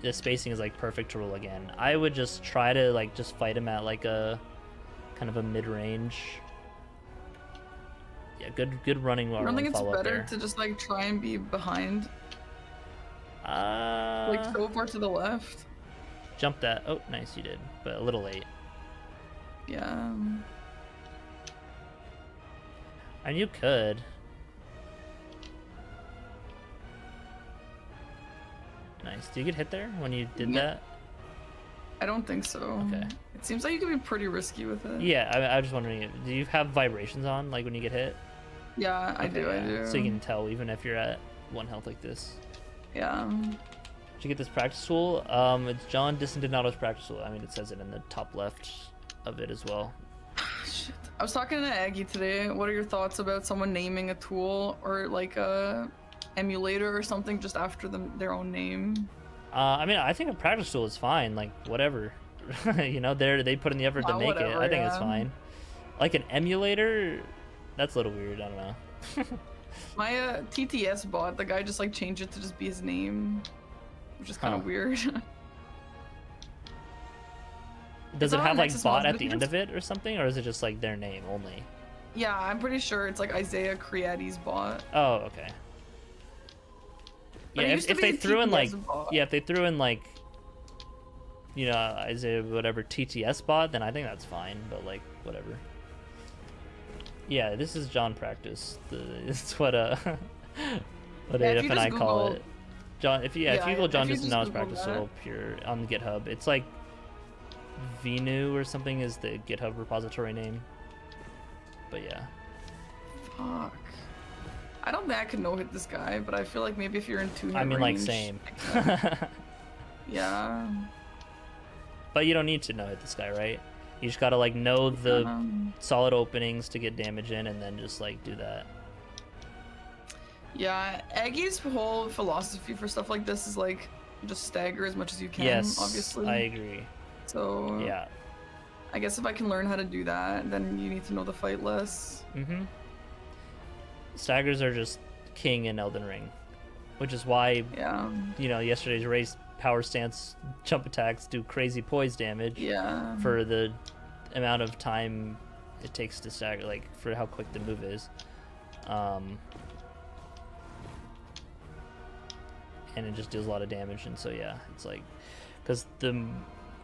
the spacing is like perfect to roll again. I would just try to like just fight him at like a kind of a mid-range. Yeah, good running. I don't think it's better to just like try and be behind. Like so far to the left. Jump that. Oh, nice, you did, but a little late. Yeah. And you could. Nice. Did you get hit there when you did that? I don't think so. Okay. It seems like you could be pretty risky with it. Yeah, I was just wondering, do you have vibrations on, like when you get hit? Yeah, I do. So you can tell even if you're at 1 health like this. Yeah. Did you get this practice tool? It's John Disentinado's practice tool. I mean, it says it in the top left of it as well. Shit. I was talking to Aggie today. What are your thoughts about someone naming a tool or like a emulator or something just after their own name? I mean, I think a practice tool is fine. Like whatever, you know, they put in the effort to make it. I think it's fine. Like an emulator, that's a little weird. I don't know. My TTS bot, the guy just like changed it to just be his name, which is kind of weird. Does it have like bot at the end of it or something, or is it just like their name only? Yeah, I'm pretty sure it's like Isaiah Creati's bot. Oh, okay. Yeah, if they threw in like if they threw in like, you know, Isaiah whatever TTS bot, then I think that's fine. But like whatever. Yeah, this is John practice. It's what what Adaf and I call it. John, if you Google John Disentinado's practice tool pure on GitHub, it's like Venu or something is the GitHub repository name. But yeah. Fuck. I don't think I could no-hit this guy, but I feel like maybe if you're in 2-hit I mean, range, like, same. Yeah. But you don't need to no-hit this guy, right? You just gotta, like, know the solid openings to get damage in and then just, like, do that. Yeah, Aggie's whole philosophy for stuff like this is, like, just stagger as much as you can, yes, obviously. I agree. So Yeah. I guess if I can learn how to do that, then you need to know the fight less. Mm-hmm. Staggers are just king in Elden Ring, which is why, Yeah. Yesterday's race power stance jump attacks do crazy poise damage Yeah. for the amount of time it takes to stagger, like for how quick the move is. And it just deals a lot of damage, and so yeah, it's like, because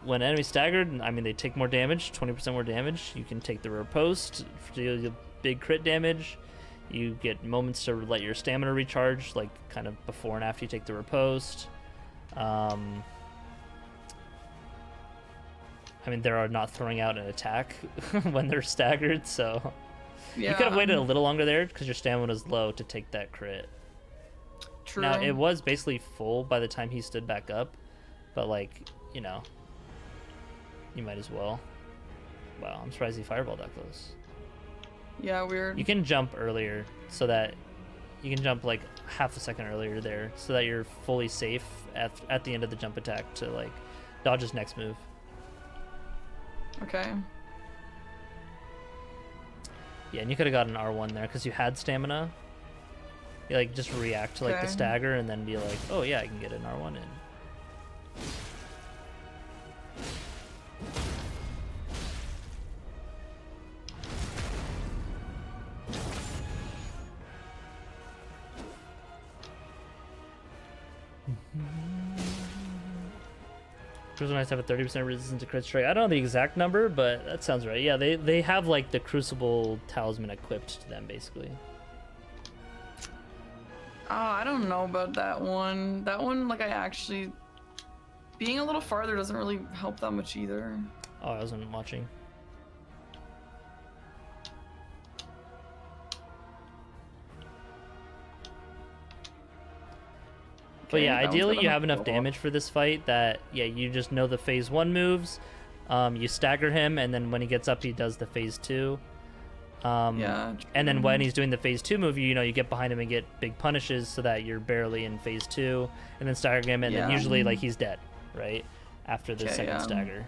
when enemies staggered, I mean, they take more damage, 20% more damage. You can take the riposte to deal big crit damage. You get moments to let your stamina recharge, like kind of before and after you take the riposte. I mean, they are not throwing out an attack when they're staggered, so Yeah. you could have waited a little longer there because your stamina is low to take that crit. True. Now, it was basically full by the time he stood back up, but like, you might as well. Wow, I'm surprised he fireballed that close. Yeah, weird. You can jump earlier so that you can jump like half a second earlier there so that you're fully safe at the end of the jump attack to like dodge his next move. Okay. Yeah, and you could have got an R1 there because you had stamina. You like just react to like the Okay. stagger and then be like, oh yeah, I can get an R1 in. Crucible Knights have a 30% resistance to crit strike. I don't know the exact number, but that sounds right. Yeah, they have like the Crucible Talisman equipped to them, basically. I don't know about that one. That one, like, being a little farther doesn't really help that much either. Oh, I wasn't watching. But Okay, yeah, that one's ideally gonna you help have enough a lot. damage for this fight that, yeah, you just know the phase 1 moves. You stagger him, and then when he gets up, he does the phase 2. Yeah. And then true. when he's doing the phase 2 move, you get behind him and get big punishes so that you're barely in phase 2, and then stagger him, and then Yeah. usually like he's dead, right? After the Okay, second yeah. stagger.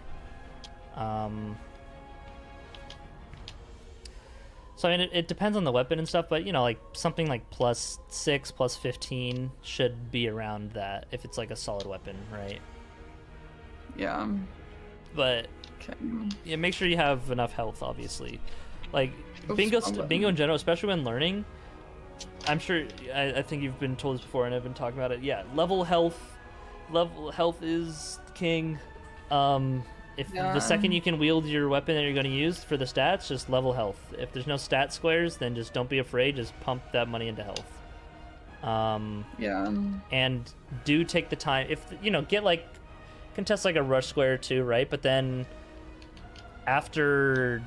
So I mean, it depends on the weapon and stuff, but like something like +6, +15 should be around that if it's like a solid weapon, right? Yeah. But Okay. yeah, make sure you have enough health, obviously. Like Oops, bingo, wrong button. bingo in general, especially when learning. I'm sure I think you've been told this before, and I've been talking about it. Yeah, level health is king. If Yeah. the second you can wield your weapon that you're going to use for the stats, just level health. If there's no stat squares, then just don't be afraid. Just pump that money into health. Yeah. And do take the time. If get like contest like a rush square or two, right? But then after.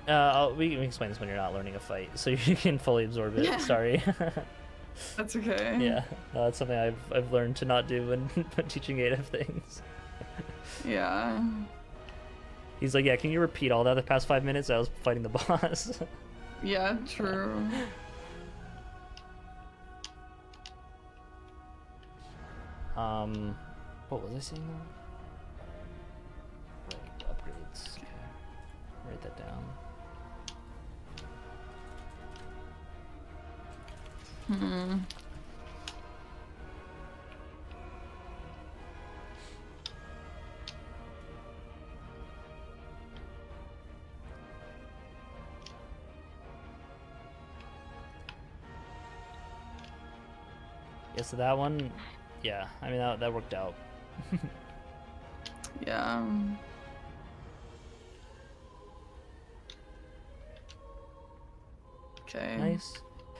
We can explain this when you're not learning a fight, so you can fully absorb it. Yeah. Sorry. That's okay. Yeah, that's something I've learned to not do when teaching ADF things. Yeah. He's like, yeah, can you repeat all that the past 5 minutes? I was fighting the boss. Yeah, true. What was I saying now? Right, upgrades. Okay. Write that down. Hmm. Yeah, so that one, yeah, I mean, that worked out. Yeah. Okay. Nice.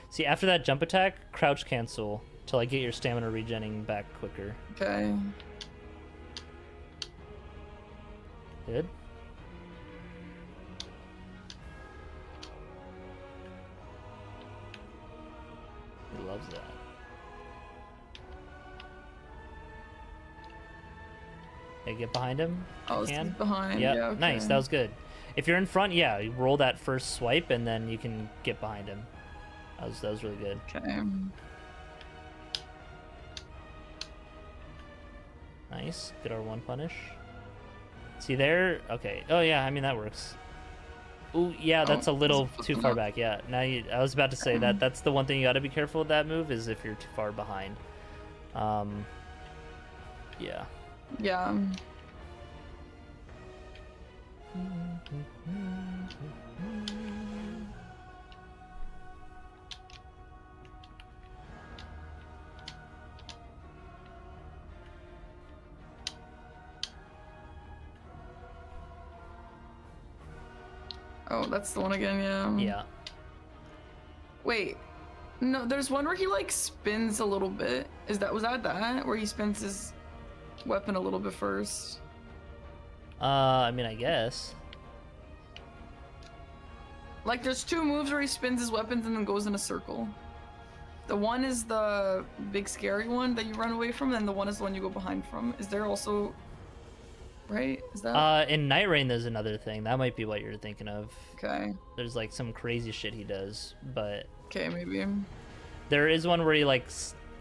See, after that jump attack, crouch cancel to like get your stamina regenning back quicker. Okay. Good. He loves that. Yeah, get behind him. Oh, if you so can. he's behind. Yep, Yeah. Okay. nice. That was good. If you're in front, yeah, you roll that first swipe and then you can get behind him. That was really good. Okay. Nice. Good R1 punish. See there? Okay. Oh yeah, I mean that works. Ooh, yeah, that's a little too far back. Yeah. Now I was about to say that's the one thing you got to be careful with that move is if you're too far behind. Yeah. Yeah. Oh, that's the one again, yeah. Yeah. Wait. No, there's one where he like spins a little bit. Was that where he spins his weapon a little bit first? I mean, I guess. Like there's two moves where he spins his weapons and then goes in a circle. The one is the big scary one that you run away from, and the one is the one you go behind from. Is there also right? Is that in Night Rain there's another thing. That might be what you're thinking of. okay? There's like some crazy shit he does, but Okay, maybe. there is one where he like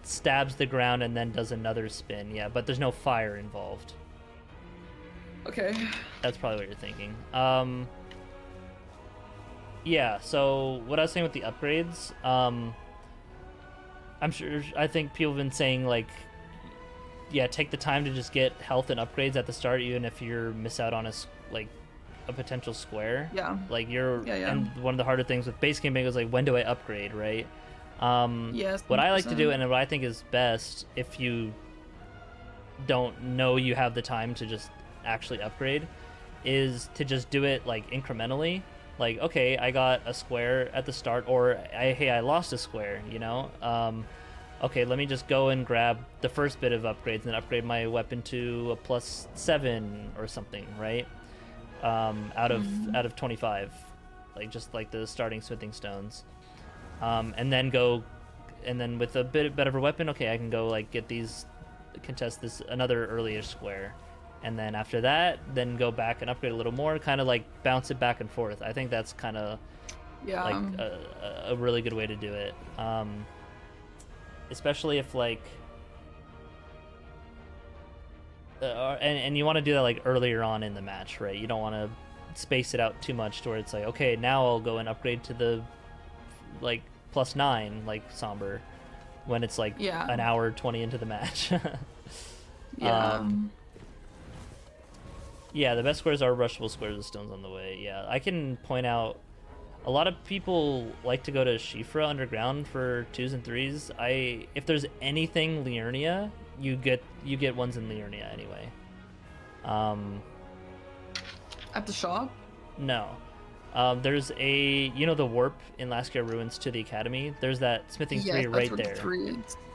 stabs the ground and then does another spin. Yeah, but there's no fire involved. Okay. That's probably what you're thinking. Yeah, so what I was saying with the upgrades, I think people have been saying like, yeah, take the time to just get health and upgrades at the start, even if you're miss out on a potential square. Yeah. Like you're, Yeah. and one of the harder things with base game is like, when do I upgrade, right? Yes. What I like to do, 100%. and what I think is best, if you don't know you have the time to just actually upgrade, is to just do it like incrementally. Like, okay, I got a square at the start, or hey, I lost a square, you know? Okay, let me just go and grab the first bit of upgrades and upgrade my weapon to a +7 or something, right? Out of 25, like just like the starting smithing stones, and then with a bit better weapon, okay, I can go like contest this another earlier square, and then after that, then go back and upgrade a little more, kind of like bounce it back and forth. I think that's kind of like a really good way to do it, especially if like and you want to do that like earlier on in the match, right? You don't want to space it out too much to where it's like, okay, now I'll go and upgrade to the like +9 like somber when it's like an hour 20 into the match. Yeah, the best squares are rushable squares with stones on the way. Yeah, I can point out a lot of people like to go to Shifra underground for 2s and 3s. If there's anything Liurnia, you get ones in Liurnia anyway. At the shop? No. There's the warp in Laskia Ruins to the Academy. There's that smithing 3 right there.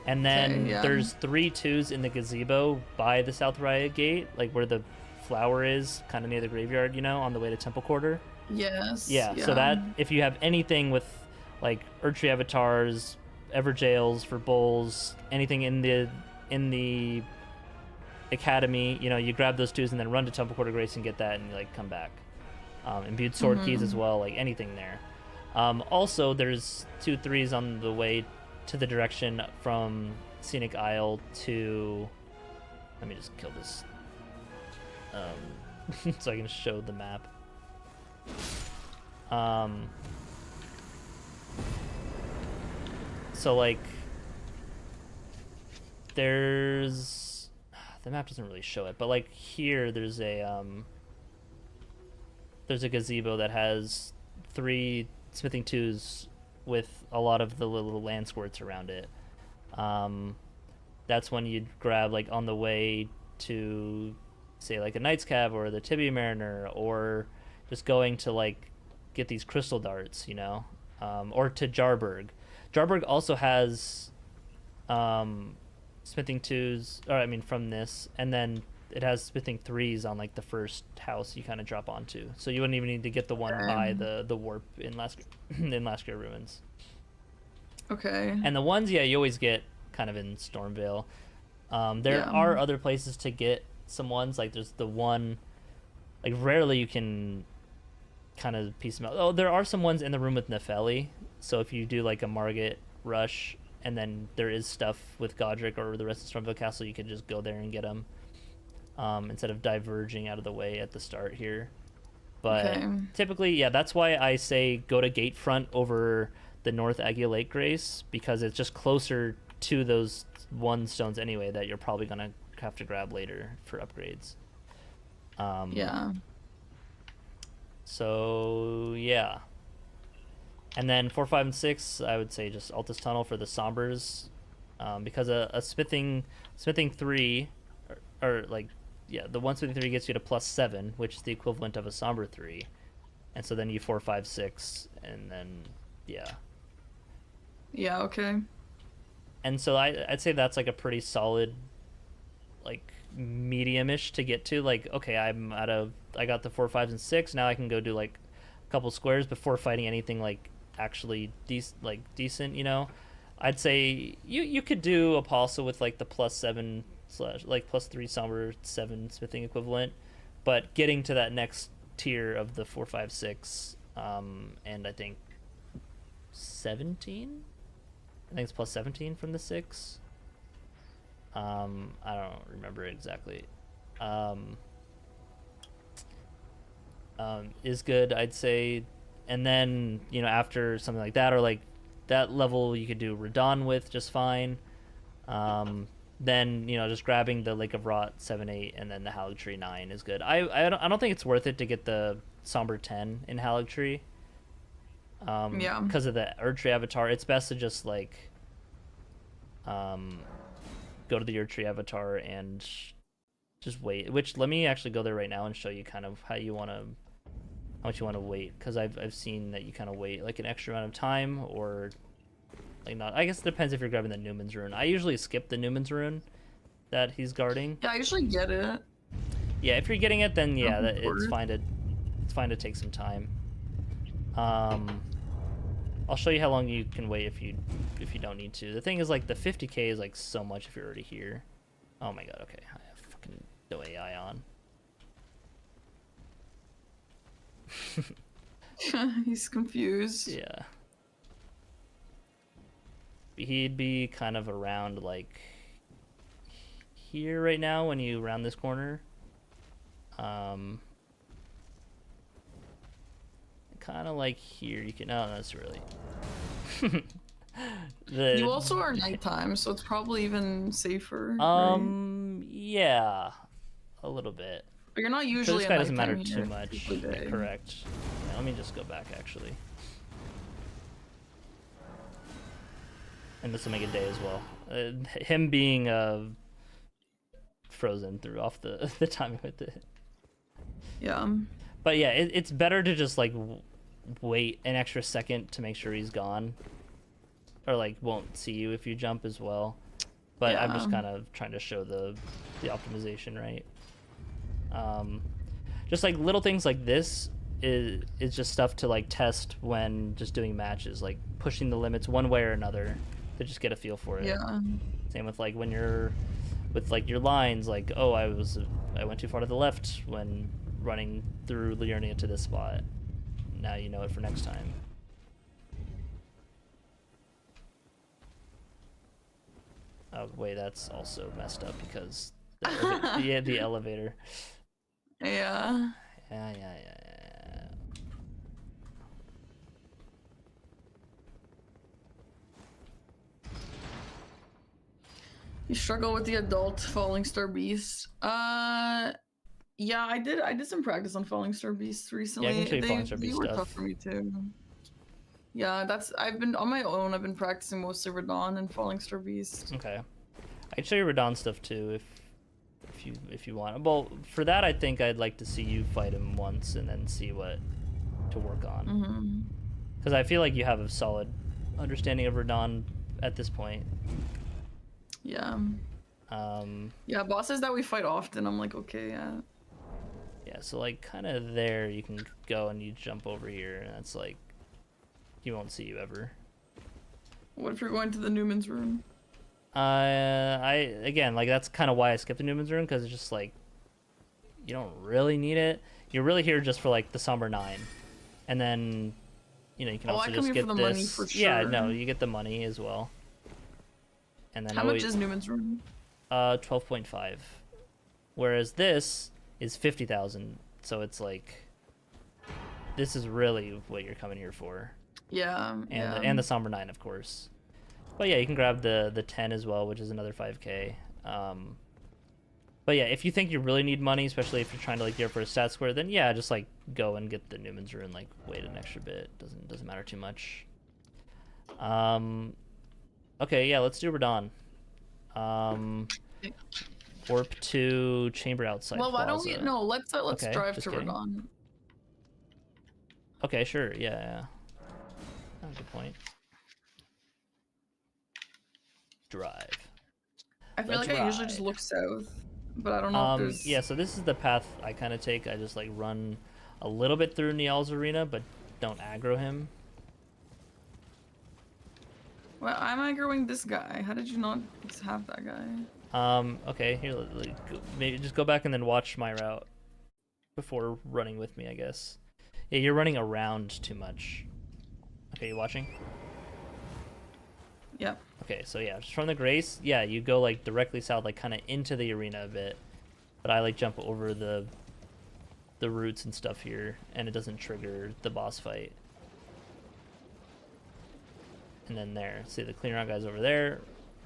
And then there's 3 2s in the gazebo by the South Riot Gate, like where the flower is, kind of near the graveyard, on the way to Temple Quarter. Yes. Yeah, so that if you have anything with like Erdtree avatars, Everjails for bowls, anything in the Academy, you grab those 2s and then run to Temple Quarter Grace and get that and like come back. Imbued sword keys as well, like anything there. Also, there's 2 3s on the way to the direction from Scenic Isle to. Let me just kill this, so I can show the map. So like, there's the map doesn't really show it, but like here there's a gazebo that has 3 smithing 2s with a lot of the little land squirts around it. That's when you'd grab like on the way to say like a Knight's Cab or the Tibia Mariner, or just going to like get these crystal darts, or to Jarburg. Jarburg also has smithing 2s, from this, and then it has smithing 3s on like the first house you kind of drop onto, so you wouldn't even need to get the one by the warp in Laskia Ruins. Okay. And the ones, you always get kind of in Stormvale. There are other places to get some ones, like there's the one, like rarely you can kind of piece them out. Oh, there are some ones in the room with Nefeli, so if you do like a Margit rush and then there is stuff with Godric or the rest of Stormvale Castle, you can just go there and get them. instead of diverging out of the way at the start here. But Okay. typically, yeah, that's why I say go to Gatefront over the North Agia Lake Grace, because it's just closer to those one stones anyway that you're probably gonna have to grab later for upgrades. Yeah. So yeah, and then 4, 5, and 6, I would say just Altus Tunnel for the Sombers, because a smithing 3, or like, yeah, the one smithing 3 gets you to +7, which is the equivalent of a Somber 3, and so then you 4, 5, 6, and then yeah. Yeah. Okay. And so I'd say that's like a pretty solid, like, medium-ish to get to. Like, okay, I got the 4, 5s, and 6. Now I can go do like a couple squares before fighting anything like actually decent. You know, I'd say you could do Apostle with like the +7 / like +3 Somber 7 smithing equivalent, but getting to that next tier of the 4, 5, 6, and I think 17. I think it's +17 from the 6. I don't remember exactly. Is good, I'd say. And then, you know, after something like that, or like that level, you could do Radon with just fine. Then, you know, just grabbing the Lake of Rot 7, 8, and then the Haligtree 9 is good. I don't think it's worth it to get the Somber 10 in Haligtree. Yeah. Because of the Erdtree avatar, it's best to just like go to the Erdtree avatar and just wait. Which, let me actually go there right now and show you kind of how much you want to wait, because I've seen that you kind of wait like an extra amount of time, or like not. I guess it depends if you're grabbing the Newman's Rune. I usually skip the Newman's Rune that he's guarding. Yeah, I usually get it. Yeah, if you're getting it, then yeah, Looking it's forward. fine to take some time. I'll show you how long you can wait if you don't need to. The thing is, like, the 50k is like so much if you're already here. Oh my god, okay. I have fucking no AI on. He's confused. Yeah. He'd be kind of around like here right now when you round this corner. Kind of like here. You can. Oh, that's really. You also are nighttime, so it's probably even safer. Yeah, a little bit. But you're not So usually. this a guy doesn't matter nighttime too here, much. it's usually day. Correct. Yeah, let me just go back actually. And this will make a day as well. Him being frozen threw off the the timing with it. Yeah. But yeah, it's better to just like wait an extra second to make sure he's gone, or like won't see you if you jump as well. But I'm just Yeah. kind of trying to show the optimization, right? Just like little things like this is just stuff to like test when just doing matches, like pushing the limits one way or another to just get a feel for it. Yeah. Same with like when you're with like your lines, like, oh, I went too far to the left when running through Liurnia to this spot. Now you know it for next time. Oh wait, that's also messed up because the elevator. Yeah. Yeah. You struggle with the adult Falling Star Beast. Yeah, I did some practice on Falling Star Beasts recently. Yeah, I can show you Falling Star They Beast were stuff. tough for me too. Yeah, I've been on my own. I've been practicing mostly Radon and Falling Star Beast. Okay. I can show you Radon stuff too if you want. Well, for that I think I'd like to see you fight him once and then see what to work on. Because I feel like you have a solid understanding of Radon at this point. Yeah. Yeah, bosses that we fight often, I'm like, okay, yeah. Yeah, so like kind of there you can go and you jump over here and that's like he won't see you ever. What if you're going to the Newman's Rune? Again, like that's kind of why I skipped the Newman's Rune, because it's just like you don't really need it. You're really here just for like the Somber 9, and then you know you can Oh, also I come just here get for the this. money for Yeah, sure. no, you get the money as well. And then How much is Newman's Rune? 12.5. Whereas this is 50,000, so it's like this is really what you're coming here for. Yeah. And the Somber 9, of course. But yeah, you can grab the 10 as well, which is another 5k. But yeah, if you think you really need money, especially if you're trying to like get for a stat square, then yeah, just like go and get the Newman's Rune, like wait an extra bit. Doesn't matter too much. Okay, yeah, let's do Radon. Warp to chamber outside. Well, why plaza. don't we? No, let's Okay, drive just to kidding. Radon. Okay, sure. Yeah. Oh, good point. Drive. I feel Let's like I usually ride. just look south, but I don't know if there's. Yeah, so this is the path I kind of take. I just like run a little bit through Niall's arena, but don't aggro him. Well, I'm aggroing this guy. How did you not have that guy? Okay, here, maybe just go back and then watch my route before running with me, I guess. Yeah, you're running around too much. Okay, you watching? Yep. Okay, so yeah, just from the Grace, yeah, you go like directly south, like kind of into the arena a bit. But I like jump over the roots and stuff here, and it doesn't trigger the boss fight. And then there, see the clean route guy's over there.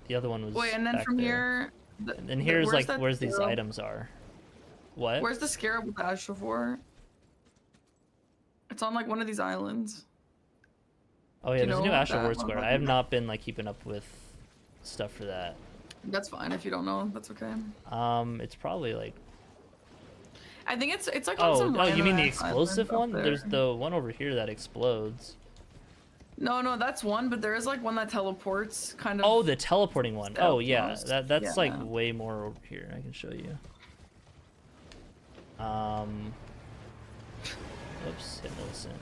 The other one was. Wait, and then back from there. here. And then here's like where's these items are. What? Where's the scarab with the Astrophore? It's on like one of these islands. Oh yeah, there's a new Astro Ward that Square. one? I have not been like keeping up with stuff for that. That's fine if you don't know. That's okay. It's probably like. I think it's like on some Oh, you mean the random-ass explosive island one? up There's there. the one over here that explodes. No, that's one, but there is like one that teleports, kind of. Oh, the teleporting one. Oh yeah, almost. that's like Yeah. way more over here. I can show you. Oops, hit Millicent.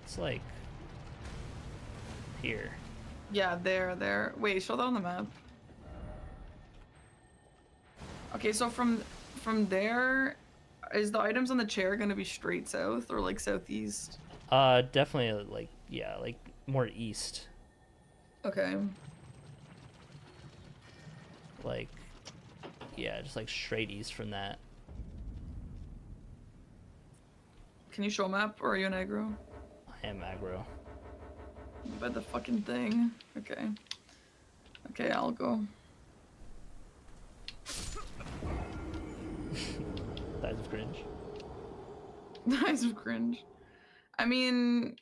It's like here. Yeah, there. Wait, show that on the map. Okay, so from there, is the items on the chair gonna be straight south or like southeast? Definitely like yeah, like more east. Okay. Like yeah, just like straight east from that. Can you show a map or are you an aggro? I am aggro. By the fucking thing. Okay. Okay, I'll go. Size of cringe. Eyes of cringe. I mean,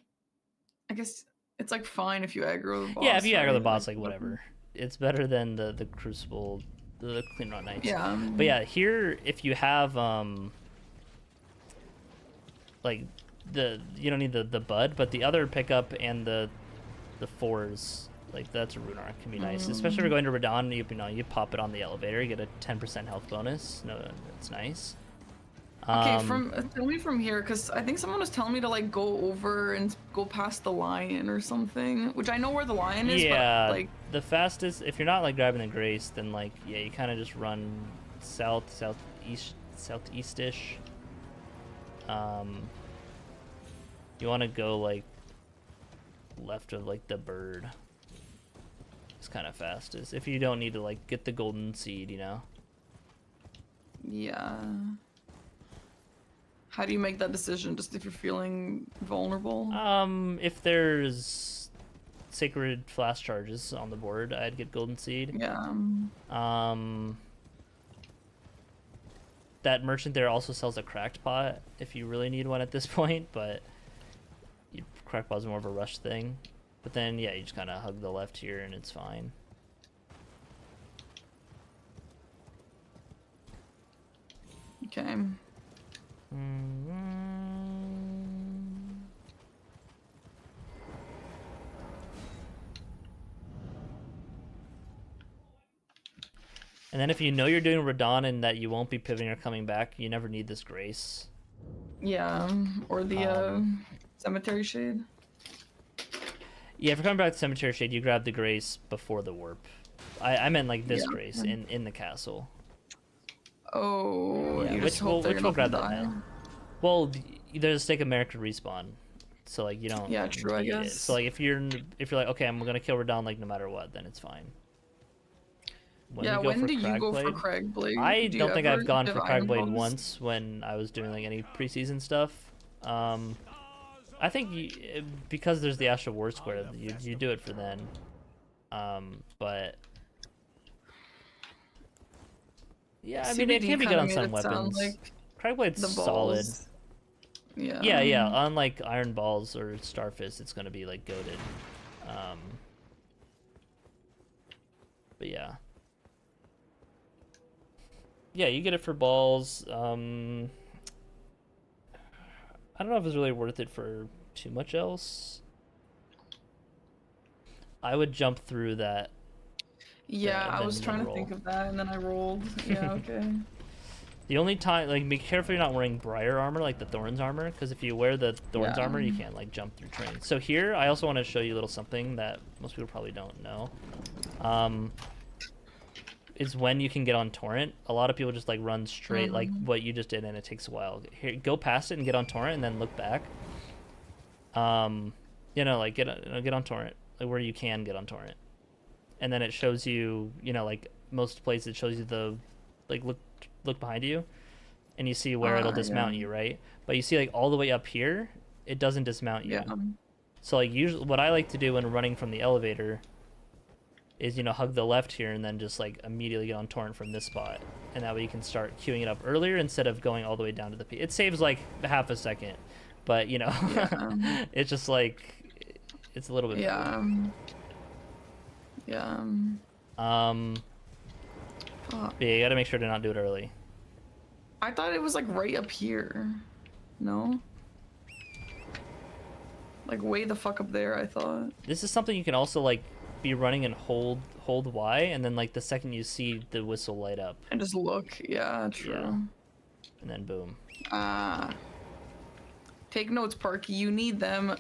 I guess it's like fine if you aggro the boss. Yeah, if you aggro the right? boss, like whatever. It's better than the Crucible, the Clean Rot Knights. Yeah. But yeah, here if you have like you don't need the bud, but the other pickup and the fours, like that's a rune arc can be nice. Especially if you're going to Radon, you pop it on the elevator, you get a 10% health bonus. No, it's nice. Okay, tell me from here, because I think someone was telling me to like go over and go past the lion or something, which I know where the lion is. Yeah, but, like the fastest, if you're not like grabbing the Grace, then like yeah, you kind of just run southeast-ish. You want to go like left of like the bird. It's kind of fastest if you don't need to like get the golden seed, you know. yeah. How do you make that decision? Just if you're feeling vulnerable? If there's sacred flash charges on the board, I'd get golden seed. Yeah. That merchant there also sells a cracked pot if you really need one at this point, but cracked pot is more of a rush thing. But then yeah, you just kind of hug the left here and it's fine. Okay. And then if you know you're doing Radon and that you won't be pivoting or coming back, you never need this Grace. Yeah. Or the cemetery shade. Yeah, if you're coming back to Cemetery Shade, you grab the Grace before the warp. I meant like this Grace in the castle. Oh, Yeah, you which just hope we'll grab that die. now. Well, there's a stake of merit to respawn, so like you don't. Yeah, true, I need it. guess. So like if you're like okay, I'm gonna kill Radon like no matter what, then it's fine. when Yeah, we go when for do you go for Cragblade. Cragblade? I Do you don't think ever I've gone give for iron Cragblade bombs? once when I was doing like any preseason stuff. I think because there's the Astral War Square, you do it for then. But yeah, I mean it CBD can be good kind of on made some it sound weapons. like Cragblade's the solid. balls. Yeah. Yeah. Unlike Iron Balls or Starfist, it's gonna be like goated. But yeah. Yeah, you get it for balls. I don't know if it's really worth it for too much else. I would jump through that. Yeah, and I was then trying to roll. think of that, and then I rolled. Yeah, okay. The only time, like, be careful you're not wearing Briar armor, like the Thorns armor, because if you wear the Thorns armor, you can't, like, jump through trains. So here, I also want to show you a little something that most people probably don't know. Is when you can get on Torrent. A lot of people just, like, run straight, like what you just did, and it takes a while. Here, go past it and get on Torrent, and then look back. Like, get on Torrent, like, where you can get on Torrent. And then it shows you, like, most places it shows you the, like, look behind you, and you see where it'll dismount you, right? But you see, like, all the way up here, it doesn't dismount you. Yeah. So, like, usually what I like to do when running from the elevator is, hug the left here and then just, like, immediately get on Torrent from this spot. And that way you can start queuing it up earlier instead of going all the way down to the P. It saves, like, half a second. But, it's just, like, it's a little bit better. Yeah. But yeah, you gotta make sure to not do it early. I thought it was like right up here. No? Like way the fuck up there, I thought. This is something you can also like be running and hold Y, and then like the second you see the whistle light up. And just look. Yeah, true. Yeah. And then boom. Take notes, Parky. You need them.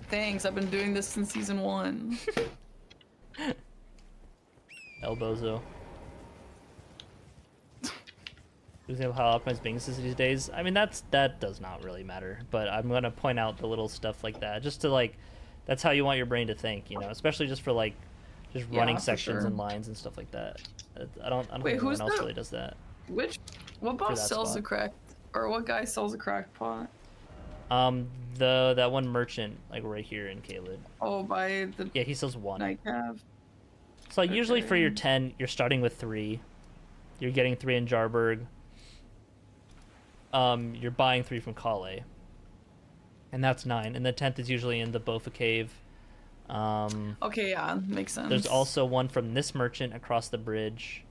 Thanks. I've been doing this since season 1. Elbozo. Example how optimized Bingus is these days. I mean, that does not really matter, but I'm gonna point out the little stuff like that, just to like, that's how you want your brain to think, especially just for like, just running sections and lines and stuff like that. I don't think anyone else really does that. What boss sells a cracked, or what guy sells a cracked pot? That one merchant, like right here in Caelid. Oh, by the. Yeah, he sells 1. Night Cav. So like, usually for your 10, you're starting with 3. You're getting 3 in Jarburg. You're buying 3 from Kale. And that's 9. And the 10th is usually in the Bofa Cave. Okay, yeah, makes sense. There's also one from this merchant across the bridge,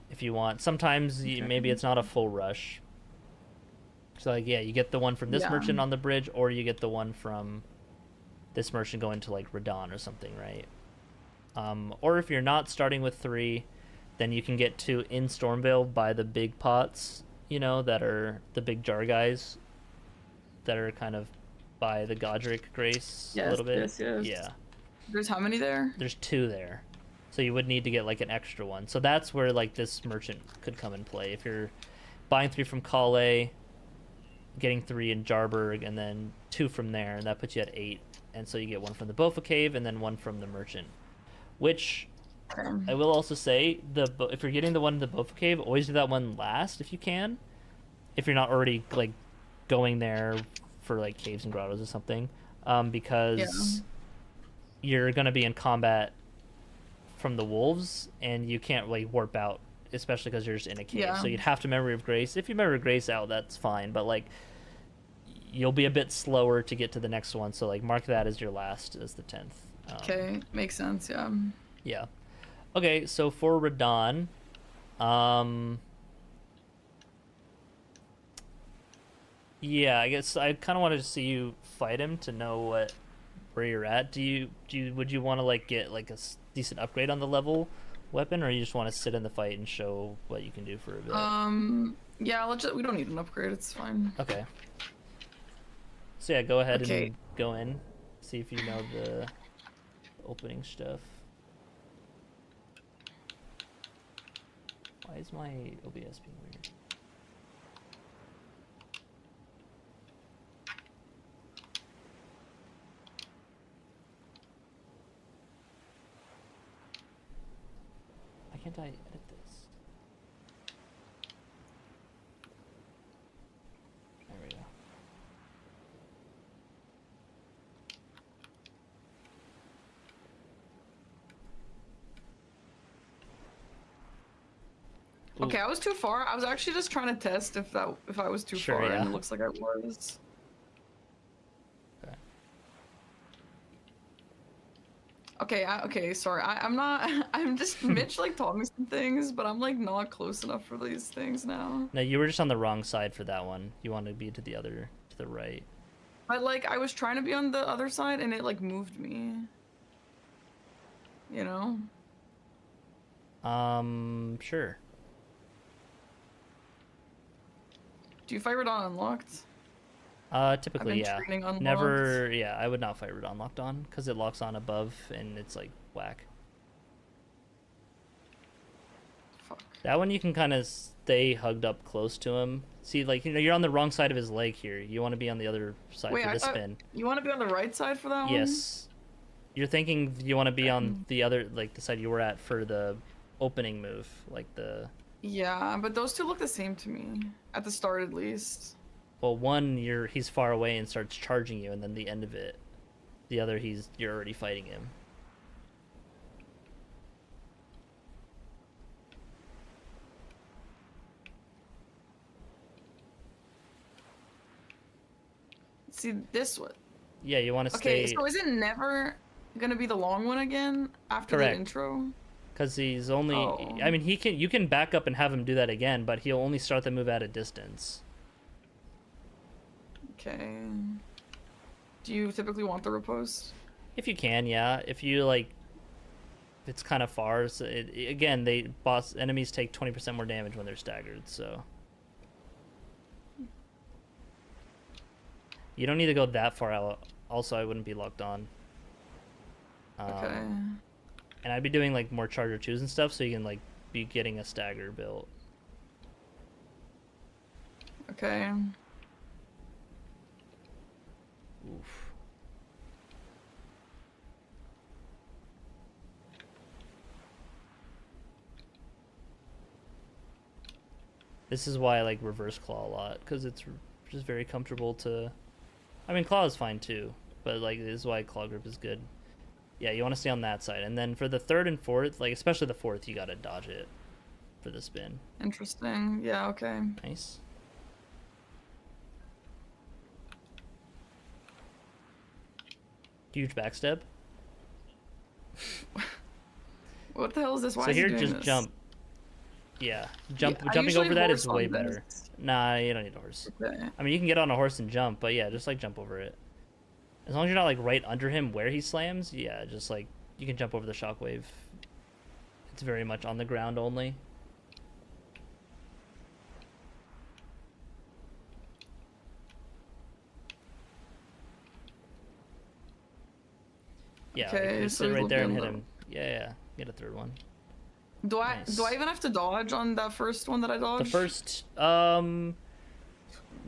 if you want. Sometimes maybe it's not a full rush. So like, yeah, you get the one from this merchant on the bridge, or you get the one from this merchant going to like Radon or something, right? Or if you're not starting with 3, then you can get 2 in Stormvale by the big pots, that are the big jar guys that are kind of by the Godric Grace a little bit. Yes. Yeah. There's how many there? There's 2 there. So you would need to get like an extra one. So that's where like this merchant could come in play. If you're buying 3 from Kale, getting 3 in Jarburg, and then 2 from there, and that puts you at 8. And so you get 1 from the Bofa Cave and then 1 from the merchant. Which I will also say, if you're getting the one in the Bofa Cave, always do that one last if you can. If you're not already like going there for like caves and grottos or something, because you're gonna be in combat from the wolves, and you can't like warp out, especially because you're just in a cave. So you'd have to Memory of Grace. If you Memory of Grace out, that's fine, but like you'll be a bit slower to get to the next one. So like mark that as your last, as the 10th. Okay, makes sense. Yeah. Yeah. Okay, so for Radon, yeah, I guess I kind of wanted to see you fight him to know where you're at. Would you want to like get like a decent upgrade on the level weapon, or you just want to sit in the fight and show what you can do for a bit? Yeah, we don't need an upgrade. It's fine. Okay. So yeah, go ahead and go in, see if you know the opening stuff. Why is my OBS being weird? I can't I edit this? There we go. Ooh. Okay, I was too far. I was actually just trying to test if I was too Sure, far, yeah. and it looks like I was. Okay, sorry. I'm not. I'm just Mitch like taught me some things, but I'm like not close enough for these things now. No, you were just on the wrong side for that one. You want to be to the right. But like I was trying to be on the other side, and it like moved me. You know. Sure. Do you fight Radon unlocked? Typically, yeah. Unlocked. Never, yeah, I would not fight Radon locked on, because it locks on above, and it's, like, whack. Fuck. That one you can kind of stay hugged up close to him. See, like, you're on the wrong side of his leg here. You want to be on the other side for the spin. You want to be on the right side for that one? Yes. You're thinking you want to be on the other, like, the side you were at for the opening move, like the... Yeah, but those two look the same to me, at the start at least. Well, one, he's far away and starts charging you, and then the end of it, the other, you're already fighting him. See this one. Yeah, you want to Okay, stay. so is it never gonna be the long one again after Correct. the intro? Because he's only. Oh. I mean, you can back up and have him do that again, but he'll only start the move at a distance. Okay. Do you typically want the riposte? If you can, yeah. If you like, it's kind of far. So again, enemies take 20% more damage when they're staggered. So you don't need to go that far out. Also, I wouldn't be locked on. Okay. And I'd be doing like more charger 2s and stuff, so you can like be getting a stagger built. Okay. Oof. This is why I like reverse claw a lot, because it's just very comfortable to... I mean, claw is fine too, but like this is why claw grip is good. Yeah, you want to stay on that side. And then for the third and fourth, like especially the fourth, you gotta dodge it for the spin. Interesting. Yeah, okay. Nice. Huge backstep. What the hell is this? Why So is he here, doing just this? jump. Yeah, I jumping usually over that is horse way on better. this. Nah, you don't need a horse. Okay. I mean, you can get on a horse and jump, but yeah, just like jump over it. As long as you're not like right under him where he slams, yeah, just like you can jump over the shockwave. It's very much on the ground only. Yeah, Okay, like, just so sit he's right there and hit looking him. Yeah, get a third one. Do I Nice. even have to dodge on that first one that I dodged? The first,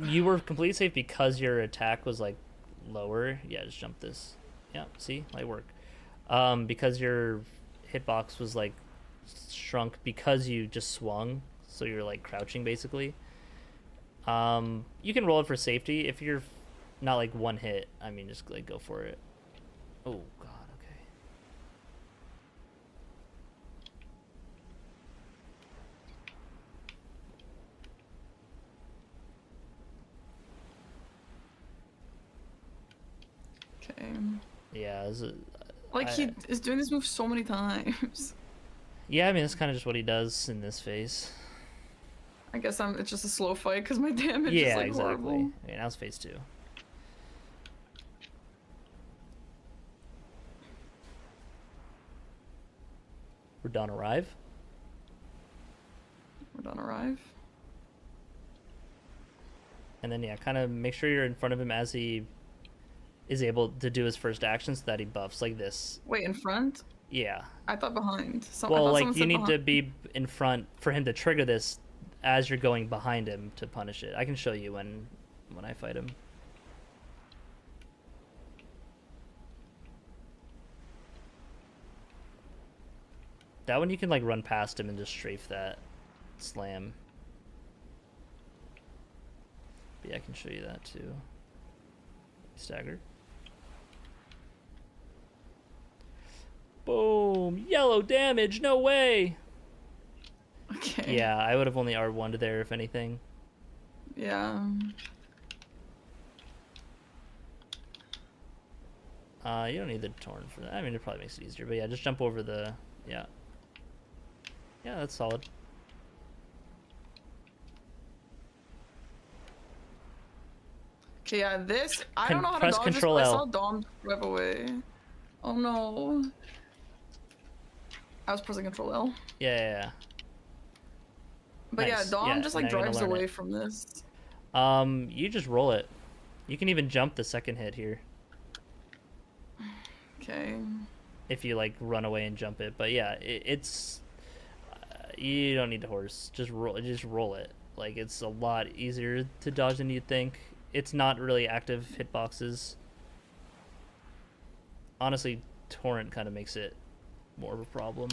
you were completely safe because your attack was like lower. Yeah, just jump this. Yeah, see, might work. Because your hitbox was like shrunk because you just swung, so you're like crouching basically. You can roll it for safety if you're not like one hit. I mean, just like go for it. Oh god, okay. Okay. Yeah, Like he is doing this move so many times. yeah. I mean, that's kind of just what he does in this phase. I guess it's just a slow fight because my damage Yeah, is like exactly. horrible. I mean, that was phase 2. We're done. Arrive. We're done. Arrive. And then, yeah, kind of make sure you're in front of him as he is able to do his first action so that he buffs like this. Wait, in front? Yeah. I thought behind. I Well, thought like, someone you said need to behind. be in front for him to trigger this as you're going behind him to punish it. I can show you when I fight him. That one you can like run past him and just strafe that slam. But yeah, I can show you that too. Stagger. Boom! Yellow damage, no way! Okay. Yeah, I would have only R1'd there if anything. Yeah. You don't need the torn for that. I mean, it probably makes it easier, but yeah, just jump over the... Yeah. Yeah, that's solid. Okay, yeah, this... I don't know how to Press dodge Control this, but I L. saw Dom rev away. Oh no. I was pressing Control L. Yeah. But Nice. yeah, Dom Yeah, just now like you're gonna drives learn away it. from this. You just roll it. You can even jump the second hit here. Okay. If you like run away and jump it, but yeah, it's you don't need to horse. Just roll it. Like it's a lot easier to dodge than you'd think. It's not really active hitboxes. Honestly, torrent kind of makes it more of a problem.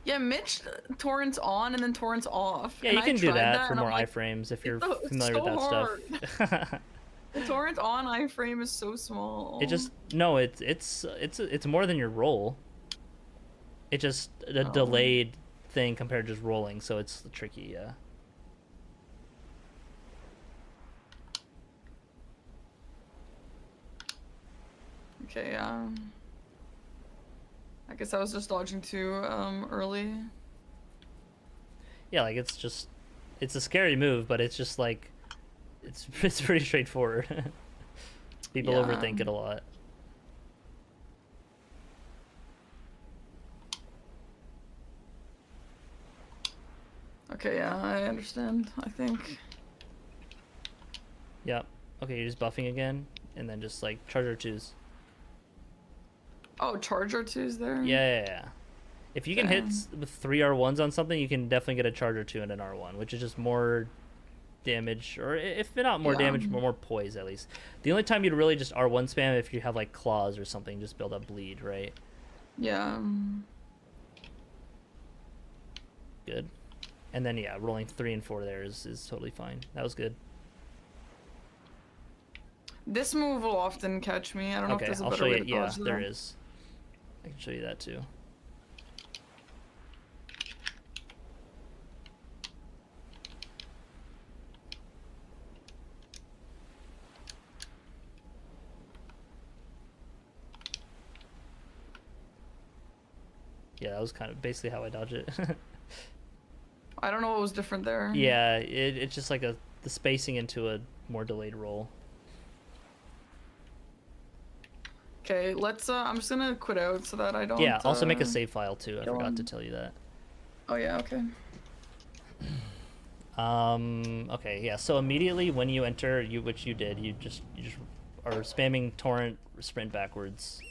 Yeah, Mitch torrents on and then torrents off. Yeah, and you can I do tried that for and I'm more like, iframes if you're it's familiar so with that hard. stuff. The torrent on iframe is so small. It just no, it's more than your roll. It's just a delayed thing compared to just rolling, so it's tricky. Yeah. Okay, I guess I was just dodging too early. Yeah, like it's a scary move, but it's just like it's pretty straightforward. People overthink it a lot. Okay, yeah, I understand, I think. Yep. Okay, you're just buffing again, and then just like charge R2s. Oh, charger twos there? Yeah. If you can hit with 3 R1s on something, you can definitely get a charger 2 and an R1, which is just more damage, or if not more damage, more poise at least. The only time you'd really just R1 spam if you have like claws or something, just build up bleed, right? Yeah. Good. And then yeah, rolling 3 and 4 there is totally fine. That was good. This move will often catch me. I don't know if Okay, there's a I'll better show way you. to Yeah, dodge there that. is. I can show you that too. Yeah, that was kind of basically how I dodge it. I don't know what was different there. Yeah, it's just like the spacing into a more delayed roll. Okay, let's I'm just gonna quit out so that I don't Yeah, also make a save file too. I forgot to on. tell you that. Oh yeah, okay. Okay, yeah, so immediately when you enter, which you did, you just are spamming torrent sprint backwards.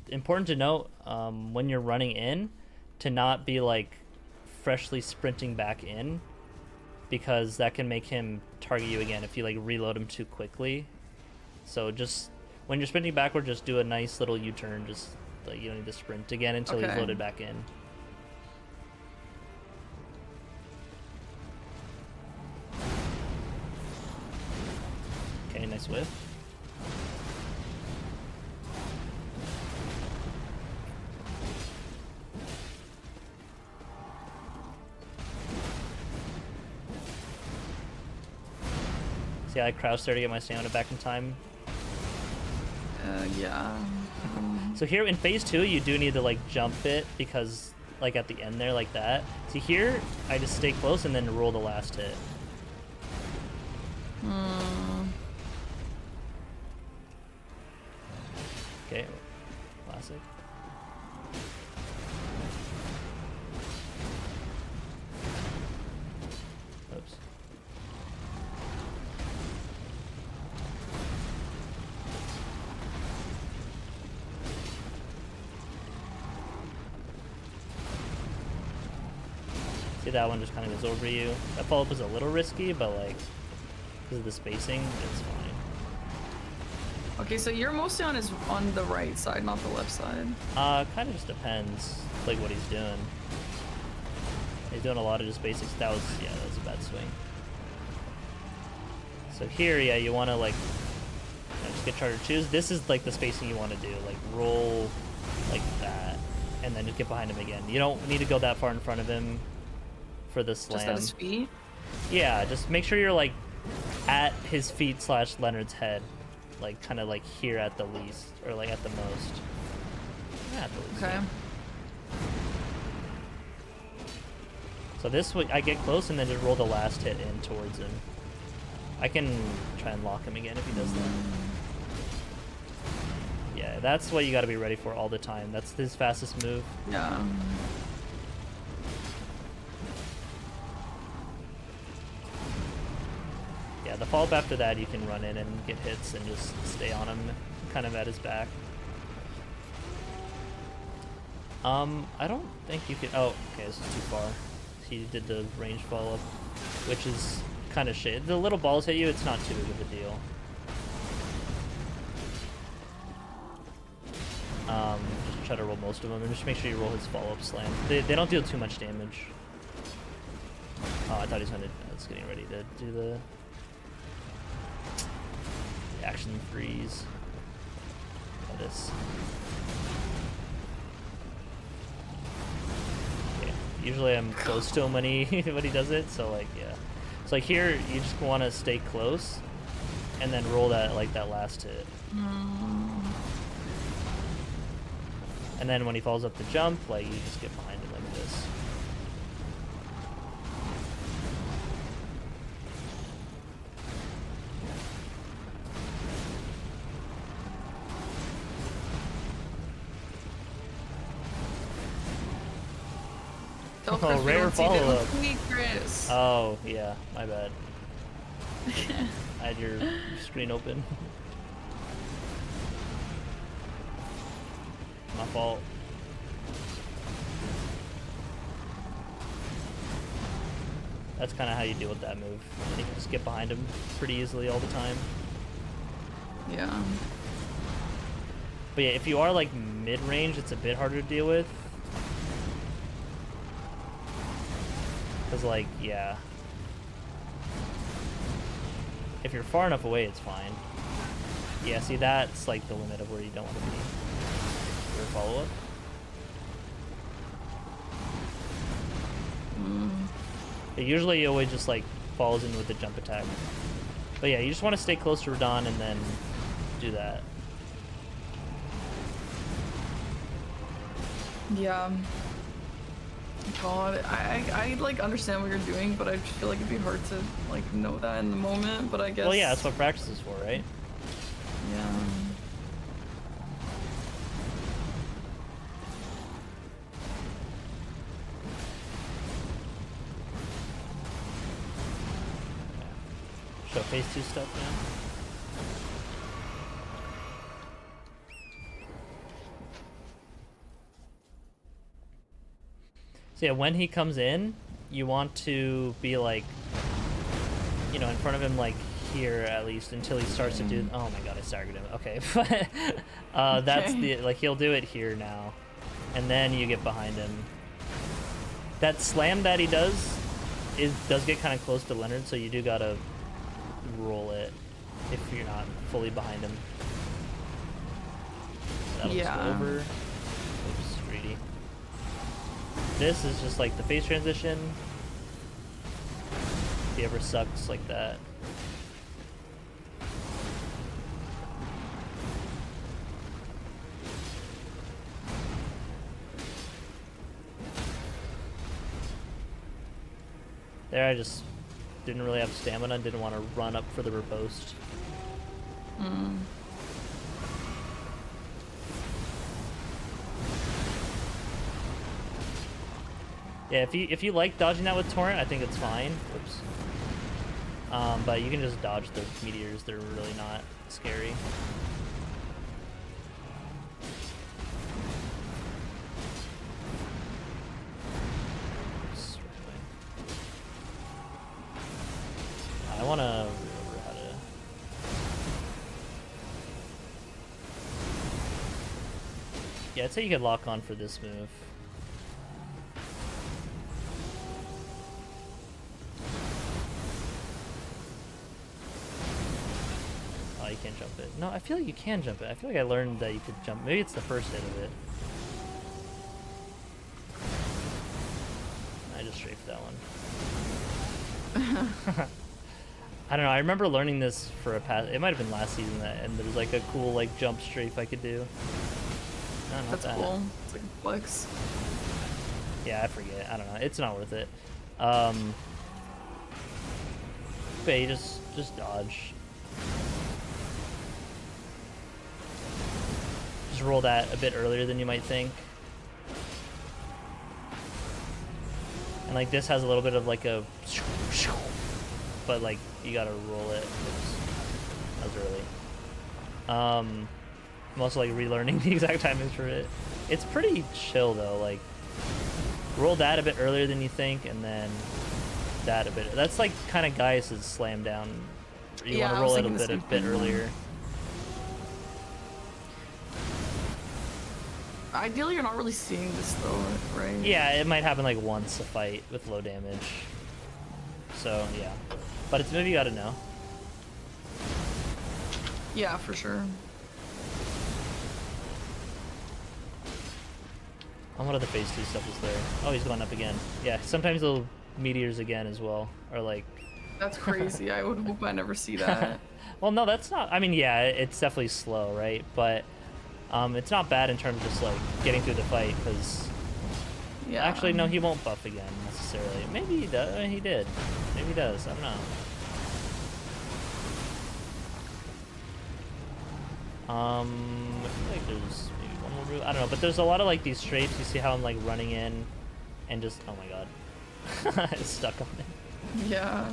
Important to note, when you're running in, to not be like freshly sprinting back in, because that can make him target you again if you like reload him too quickly. So just when you're sprinting backward, just do a nice little U-turn. Just like you don't need to sprint again until he's loaded back in. Okay, nice whiff. See, I crouched there to get my stamina back in time. Yeah. So here in phase 2, you do need to like jump it because like at the end there like that. See here, I just stay close and then roll the last hit. Okay, classic. Oops. See, that one just kind of goes over you. That follow-up was a little risky, but like, because of the spacing, it's fine. Okay, so you're mostly on the right side, not the left side. Kind of just depends, like what he's doing. He's doing a lot of just basics. That was a bad swing. So here, yeah, you want to like just get charger twos. This is like the spacing you want to do, like roll like that, and then just get behind him again. You don't need to go that far in front of him for the slam. Just at his feet? Yeah, just make sure you're like at his feet / Leonard's head. Like kind of like here at the least, or like at the most. Yeah, at the least. Okay. Yeah. So this way, I get close and then just roll the last hit in towards him. I can try and lock him again if he does that. Yeah, that's what you got to be ready for all the time. That's his fastest move. Yeah. Yeah, the follow-up after that, you can run in and get hits and just stay on him, kind of at his back. I don't think you could. Oh, okay, this is too far. He did the range follow-up, which is kind of shit. The little balls hit you, it's not too big of a deal. Just try to roll most of them, and just make sure you roll his follow-up slam. They don't deal too much damage. Oh, I thought he was gonna. I was getting ready to do the action freeze. This. Okay. Usually I'm close to him when he does it, so like yeah. So like here you just want to stay close, and then roll that like that last hit. And then when he falls up the jump, like you just get behind him like this. Oh, rare follow-up. Chris. Oh, yeah, my bad. I had your screen open. My fault. That's kind of how you deal with that move. You can just get behind him pretty easily all the time. Yeah. But yeah, if you are like mid-range, it's a bit harder to deal with. Because like, yeah. If you're far enough away, it's fine. Yeah, see, that's like the limit of where you don't want to be. Your follow-up. Usually, it always just like falls in with the jump attack. But yeah, you just want to stay close to Radon and then do that. Yeah. God, I like understand what you're doing, but I just feel like it'd be hard to like know that in the moment. But I guess. Well, yeah, that's what practice is for, right? Yeah. Show phase 2 stuff now. So yeah, when he comes in, you want to be like, you know, in front of him, like here at least, until he starts to do. Oh my god, I staggered him. Okay, that's the like he'll do it here now, and then you get behind him. That slam that he does does get kind of close to Leonard, so you do gotta roll it if you're not fully behind him. That'll just go over. Oops, greedy. This is just like the phase transition. If he ever sucks like that. There I just didn't really have stamina and didn't want to run up for the riposte. Yeah, if you like dodging that with Torrent, I think it's fine. Oops. But you can just dodge the meteors. They're really not scary. Oops, I want to remember how to. Yeah, I'd say you could lock on for this move. Oh, you can't jump it. No, I feel like you can jump it. I feel like I learned that you could jump. Maybe it's the first hit of it. I just strafed that one. I don't know. I remember learning this for a past. It might have been last season and there's like a cool like jump strafe I could do. No, not That's that. cool. It's like a flex. Yeah, I forget. I don't know. It's not worth it. Okay, just dodge. Just roll that a bit earlier than you might think. And like this has a little bit of like a, but like you gotta roll it. Oops. That was early. I'm also like relearning the exact timings for it. It's pretty chill though. Like roll that a bit earlier than you think, and then that a bit. That's like kind of Gaius's slam down. You want to roll it a bit earlier. Ideally, you're not really seeing this though, right? Yeah, it might happen like once a fight with low damage. So yeah, but it's a move you gotta know. Yeah, for sure. And what other phase 2 stuff is there? Oh, he's going up again. Yeah, sometimes they'll meteors again as well, or like. That's crazy. I would hope I never see that. Well, no, that's not. I mean, yeah, it's definitely slow, right? But it's not bad in terms of just like getting through the fight, because. Yeah. Actually, no, he won't buff again necessarily. Maybe he does. He did. Maybe he does. I don't know. I feel like there's maybe one more move. I don't know, but there's a lot of like these strafes. You see how I'm like running in, and just oh my god, it's stuck on it. Yeah.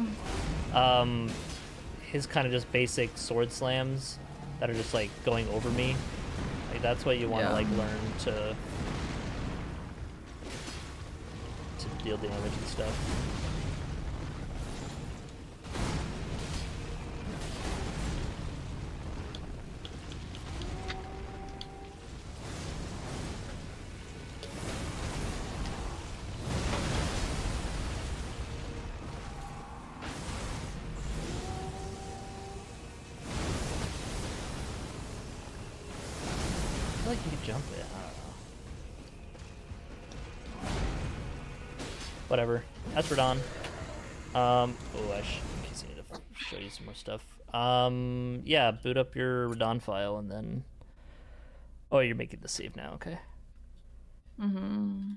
His kind of just basic sword slams that are just like going over me. Like that's what you want to like learn to deal damage and stuff. I feel like you could jump it. I don't know. Whatever. That's Radon. Oh, in case I need to show you some more stuff. Yeah, boot up your Radon file and then. Oh, you're making the save now. Okay. Mm-hmm.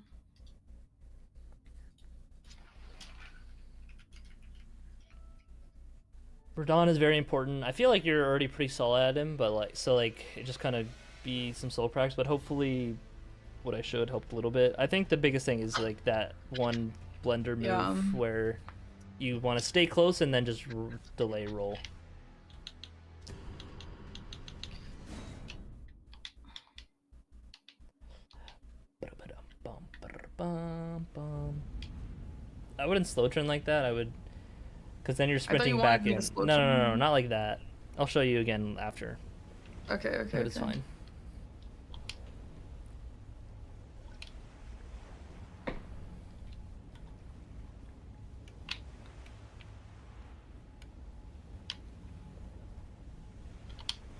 Radon is very important. I feel like you're already pretty solid at him, but like, so like, it just kind of be some soul practice, but hopefully what I showed helped a little bit. I think the biggest thing is like that one blender move where you want to stay close and then just delay roll. I wouldn't slow turn like that. I would, because then you're sprinting back in. No, not like that. I'll show you again after. Okay. But it's fine.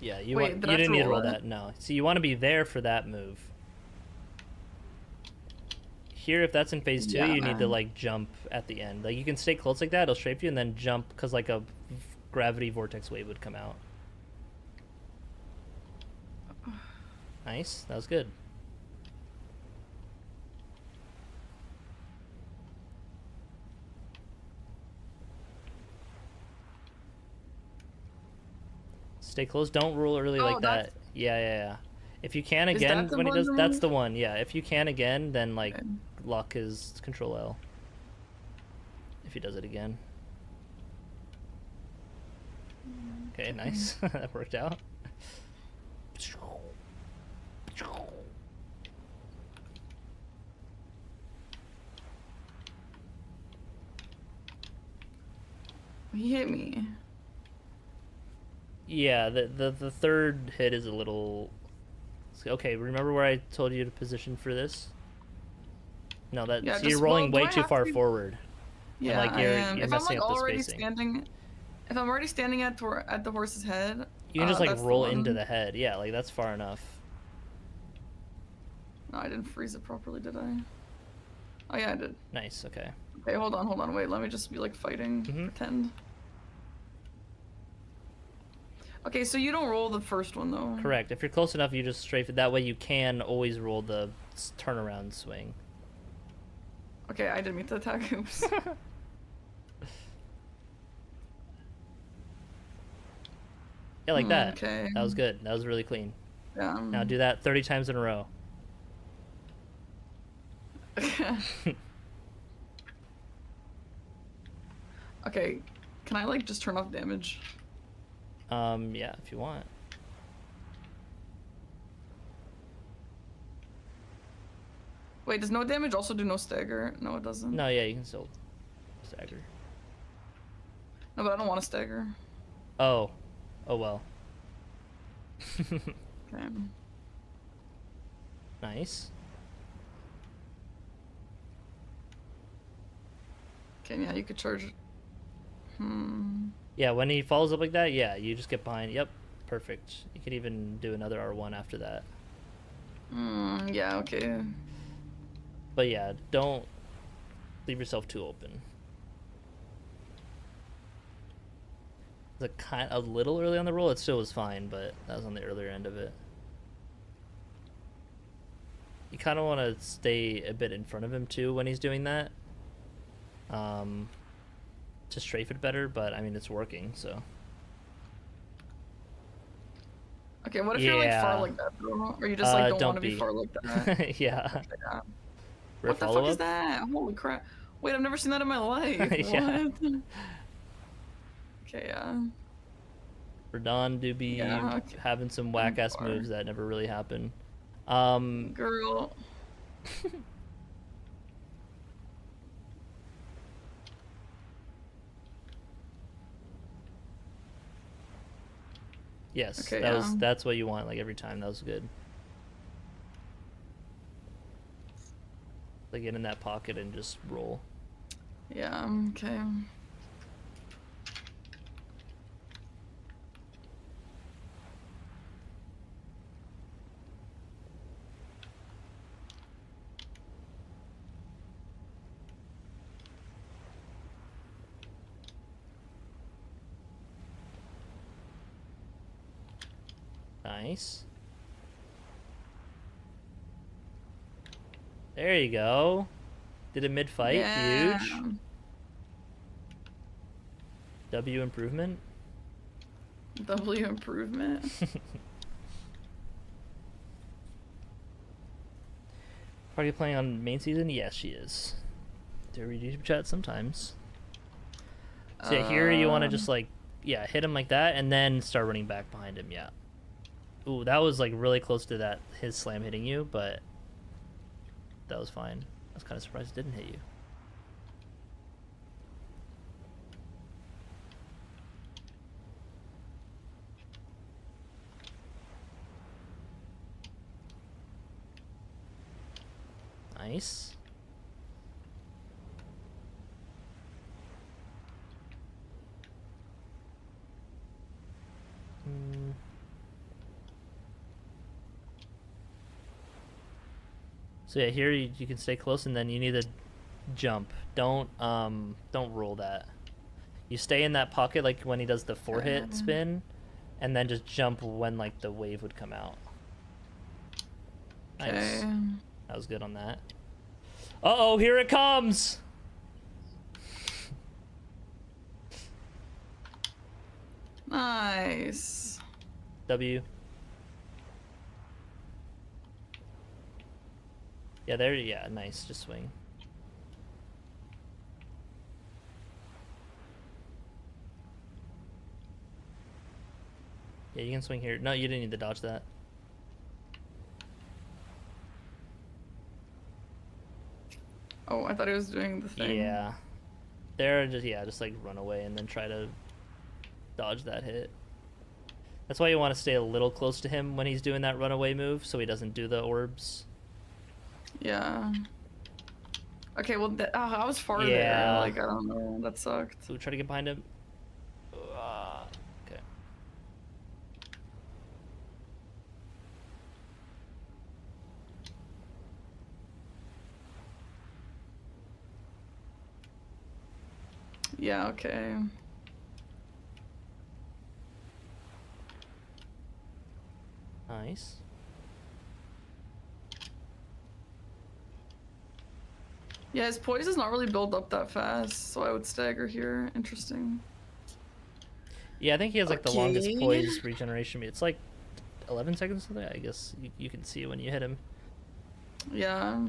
Yeah, you didn't need to roll that. No. So you want to be there for that move. Here, if that's in phase 2, you need to like jump at the end. Like you can stay close like that, it'll strafe you, and then jump because like a gravity vortex wave would come out. Nice, that was good. Stay close. Don't roll early like that. Yeah. If you can again, when he does, that's the one. Yeah, if you can again, then like lock his control L. If he does it again. Okay, nice. That worked out. He hit me. Yeah, the third hit is a little Okay, remember where I told you to position for this? No, that Yeah, so you're just rolling well, way do I too have far to be... forward. Yeah, And like I am. you're If I'm messing like up the already spacing. standing, if I'm already standing at the horse's head, You can just like that's the roll into one. the head. Yeah, like that's far enough. No, I didn't freeze it properly, did I? Oh yeah, I did. Nice. Okay. Okay, hold on, wait. Let me just be like fighting. Pretend. Okay, so you don't roll the first one though. Correct. If you're close enough, you just strafe it. That way you can always roll the turnaround swing. Okay, I didn't mean to attack. Oops. Yeah, like that. Okay. That was good. That was really clean. Yeah. Now do that 30 times in a row. Okay, can I like just turn off damage? Yeah, if you want. Wait, does no damage also do no stagger? No, it doesn't. No, yeah, you can still stagger. No, but I don't want to stagger. Oh. Oh well. Okay. Nice. Okay, yeah, you could charge. Yeah, when he follows up like that, yeah, you just get behind. Yep, perfect. You could even do another R1 after that. Yeah, okay. But yeah, don't leave yourself too open. It's a little early on the roll. It still was fine, but that was on the earlier end of it. You kind of want to stay a bit in front of him too when he's doing that. To strafe it better, but I mean it's working, so. Okay, what if you're like far like that, though? Or you just like don't want to be far like that? Yeah. Okay, yeah. What the fuck is that? Holy crap! Wait, I've never seen that in my life. Yeah. What? Okay, yeah. Radon do be having some whack ass moves that never really happen. Girl. Yes, okay, that's what you want, like every time. That was good. Like get in that pocket and just roll. Yeah, okay. Nice. There you go. Did it mid-fight. Yeah. Huge. W improvement. W improvement. Party playing on main season? Yes, she is. Do read YouTube chat sometimes. So yeah, here you want to just like, yeah, hit him like that and then start running back behind him. Yeah. Ooh, that was like really close to that his slam hitting you, but that was fine. I was kind of surprised it didn't hit you. Nice. So yeah, here you can stay close, and then you need to jump. Don't roll that. You stay in that pocket like when he does the 4-hit spin, and then just jump when like the wave would come out. Nice. Okay. That was good on that. Uh-oh, here it comes! Nice. W. Yeah, there, yeah, nice, just swing. Yeah, you can swing here. No, you didn't need to dodge that. Oh, I thought he was doing the thing. Yeah. There, just like run away and then try to dodge that hit. That's why you want to stay a little close to him when he's doing that runaway move, so he doesn't do the orbs. Yeah. Okay, well, I was far there. Yeah. Like, I don't know. That sucked. So we try to get behind him. Okay. Yeah, okay. Nice. Yeah, his poise does not really build up that fast, so I would stagger here. Interesting. Yeah, I think he has like the Okay. longest poise regeneration. It's like 11 seconds something. I guess you can see it when you hit him. Yeah.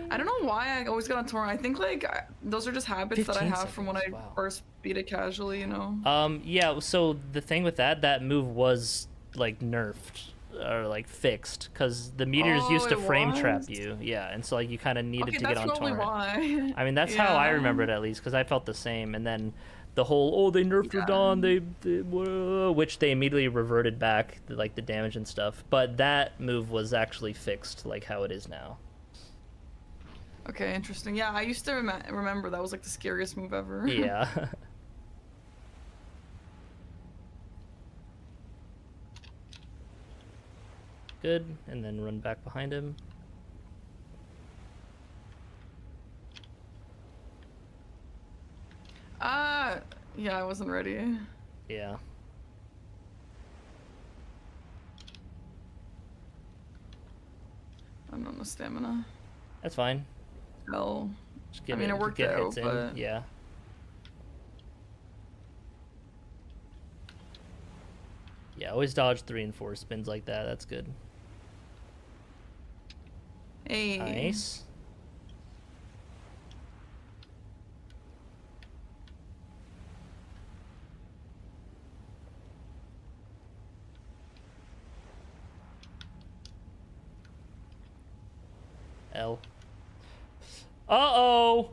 I don't know why I always get on torrent. I think like those are just habits that I 15 have from when I seconds, wow. first beat it casually, you know? Yeah, so the thing with that move was like nerfed or like fixed because the meteors used to it frame trap was? you. Yeah, and so like you kind of needed Okay, to get that's on probably torrent. why. I mean, that's how I Yeah. remember it at least because I felt the same. And then the whole they nerfed Yeah. Radon, which they immediately reverted back like the damage and stuff. But that move was actually fixed like how it is now. Okay, interesting. Yeah, I used to remember that was like the scariest move ever. Yeah. Good, and then run back behind him. Yeah, I wasn't ready. Yeah. I don't know, no stamina. That's fine. Hell. Just get I mean, it worked get out, hits in. but- Yeah. Yeah, always dodge 3 and 4 spins like that. That's good. Hey. Nice. L. Uh-oh!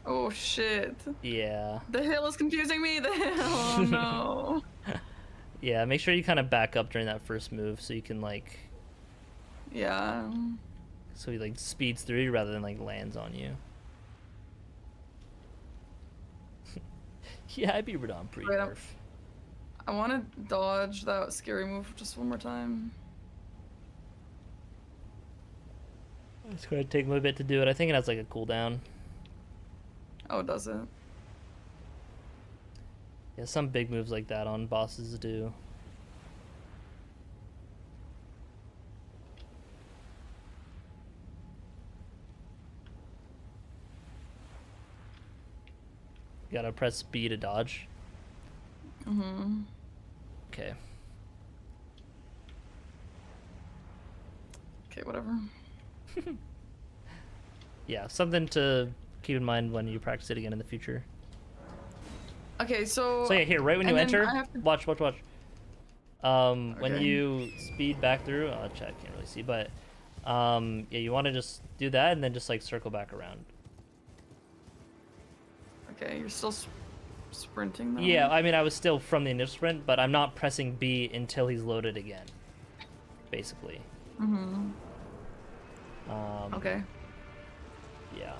Oh shit. Yeah. The hill is confusing me. The hill. Oh no. Yeah, make sure you kind of back up during that first move so you can like... Yeah. So he like speeds through you rather than like lands on you. Yeah, I'd be Radon pre-nerf. I want to dodge that scary move just one more time. It's going to take me a bit to do it. I think it has like a cooldown. Oh, does it? Yeah, some big moves like that on bosses do. You gotta press B to dodge. Mm-hmm. Okay. Okay, whatever. Yeah, something to keep in mind when you practice it again in the future. Okay, so... So yeah, here, right when you and then enter, I have to- watch. When Okay. you speed back through, oh, I can't really see, but yeah, you want to just do that and then just like circle back around. Okay, you're still sprinting though? Yeah, I mean, I was still from the initial sprint, but I'm not pressing B until he's loaded again, basically. Mm-hmm. Okay. Yeah.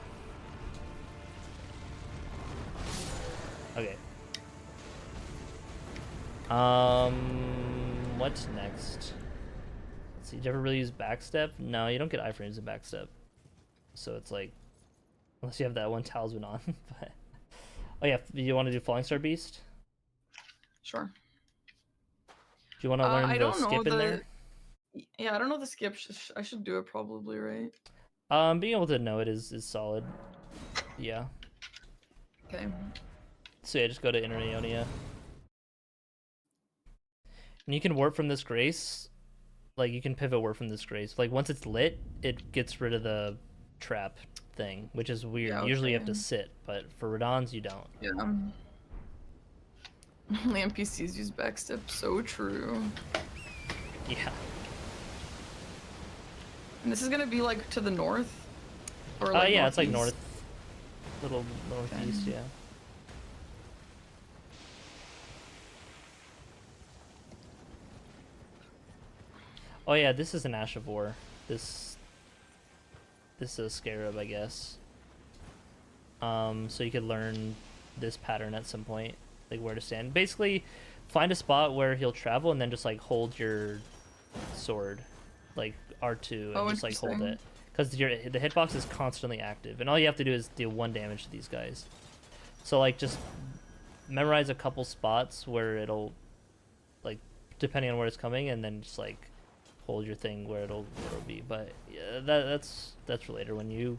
Okay. What's next? Let's see. Did you ever really use backstep? No, you don't get iframes in backstep. So it's like, unless you have that one talisman on. But oh yeah, do you want to do Falling Star Beast? Sure. Do you want to learn I the don't know skip in there? Yeah, I don't know the skip. I should do it probably, right? Being able to know it is solid. Yeah. Okay. So yeah, just go to Inner Ionia. And you can warp from this grace. Like, you can pivot warp from this grace. Like, once it's lit, it gets rid of the trap thing, which is weird. Yeah, Usually you have to okay. sit, but for Radons, you don't. Yeah. Only NPCs use backstep. So true. Yeah. And this is gonna be like to the north? Or Yeah, it's like northeast? little northeast, yeah. Oh yeah, this is an Ash of War. This is a Scarab, I guess. So you could learn this pattern at some point, like where to stand. Basically, find a spot where he'll travel and then just like hold your sword, like R2, and just like hold it, because the hitbox is constantly active, and all you have to do is deal 1 damage to these guys. So like just memorize a couple spots where it'll, like, depending on where it's coming, and then just like hold your thing where it'll be. But yeah, that's for later when you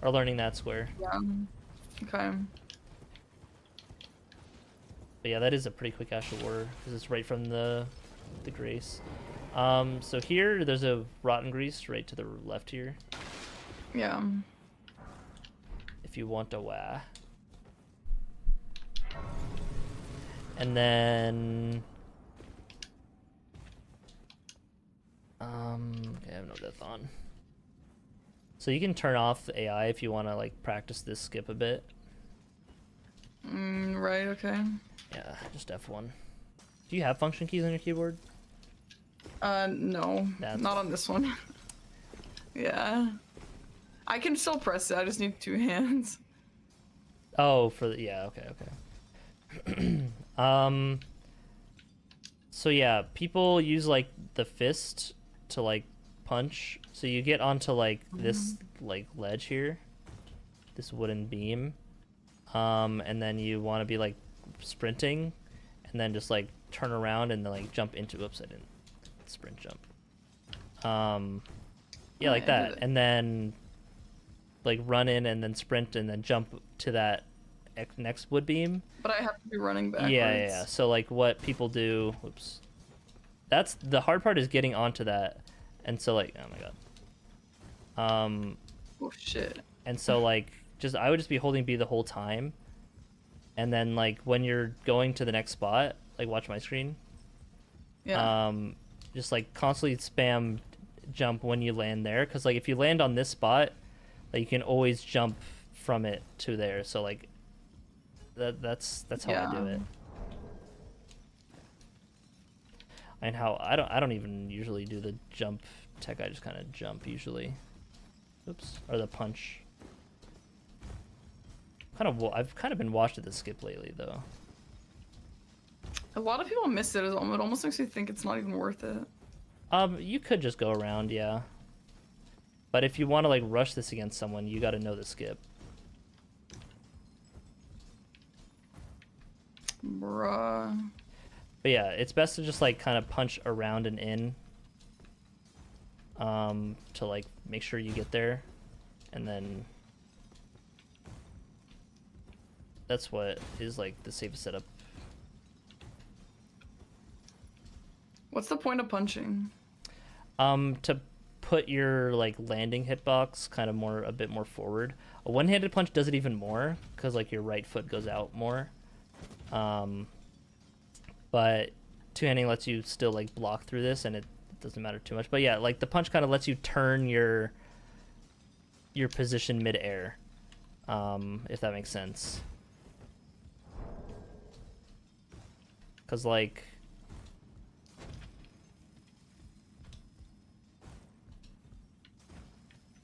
are learning that square. Yeah. Okay. But yeah, that is a pretty quick Ash of War because it's right from the Grace. So here there's a Rotten Grease right to the left here. Yeah. If you want a wah. And then okay, I have no death on. So you can turn off the AI if you want to like practice this skip a bit. Right, okay. Yeah, just F1. Do you have function keys on your keyboard? No. Not on this one. Yeah. I can still press it, I just need 2 hands. Oh, for the, yeah, okay. So yeah, people use like the fist to like punch. So you get onto like this like ledge here, this wooden beam, and then you want to be like sprinting, and then just like turn around and then like jump into. Oops, I didn't sprint jump. Yeah, like that, and then like run in and then sprint and then jump to that next wood beam. But I have to be running backwards. Yeah. So like what people do, whoops. That's the hard part, is getting onto that. And so like, oh my god. Oh shit. And so like I would just be holding B the whole time. And then like when you're going to the next spot, like watch my screen. Yeah. Just like constantly spam jump when you land there, cuz like if you land on this spot, like you can always jump from it to there. So like that's how I do it. And how I don't even usually do the jump tech. I just kind of jump usually. Oops, or the punch. I've kind of been washed at the skip lately though. A lot of people miss it. It almost makes me think it's not even worth it. You could just go around, yeah. But if you want to like rush this against someone, you got to know the skip. Bruh. But yeah, it's best to just like kind of punch around and in, to like make sure you get there, and then that's what is like the safest setup. What's the point of punching? To put your like landing hitbox kind of a bit more forward. A one-handed punch does it even more because like your right foot goes out more. But two-handing lets you still like block through this, and it doesn't matter too much. But yeah, like the punch kind of lets you turn your position mid-air, if that makes sense. Because like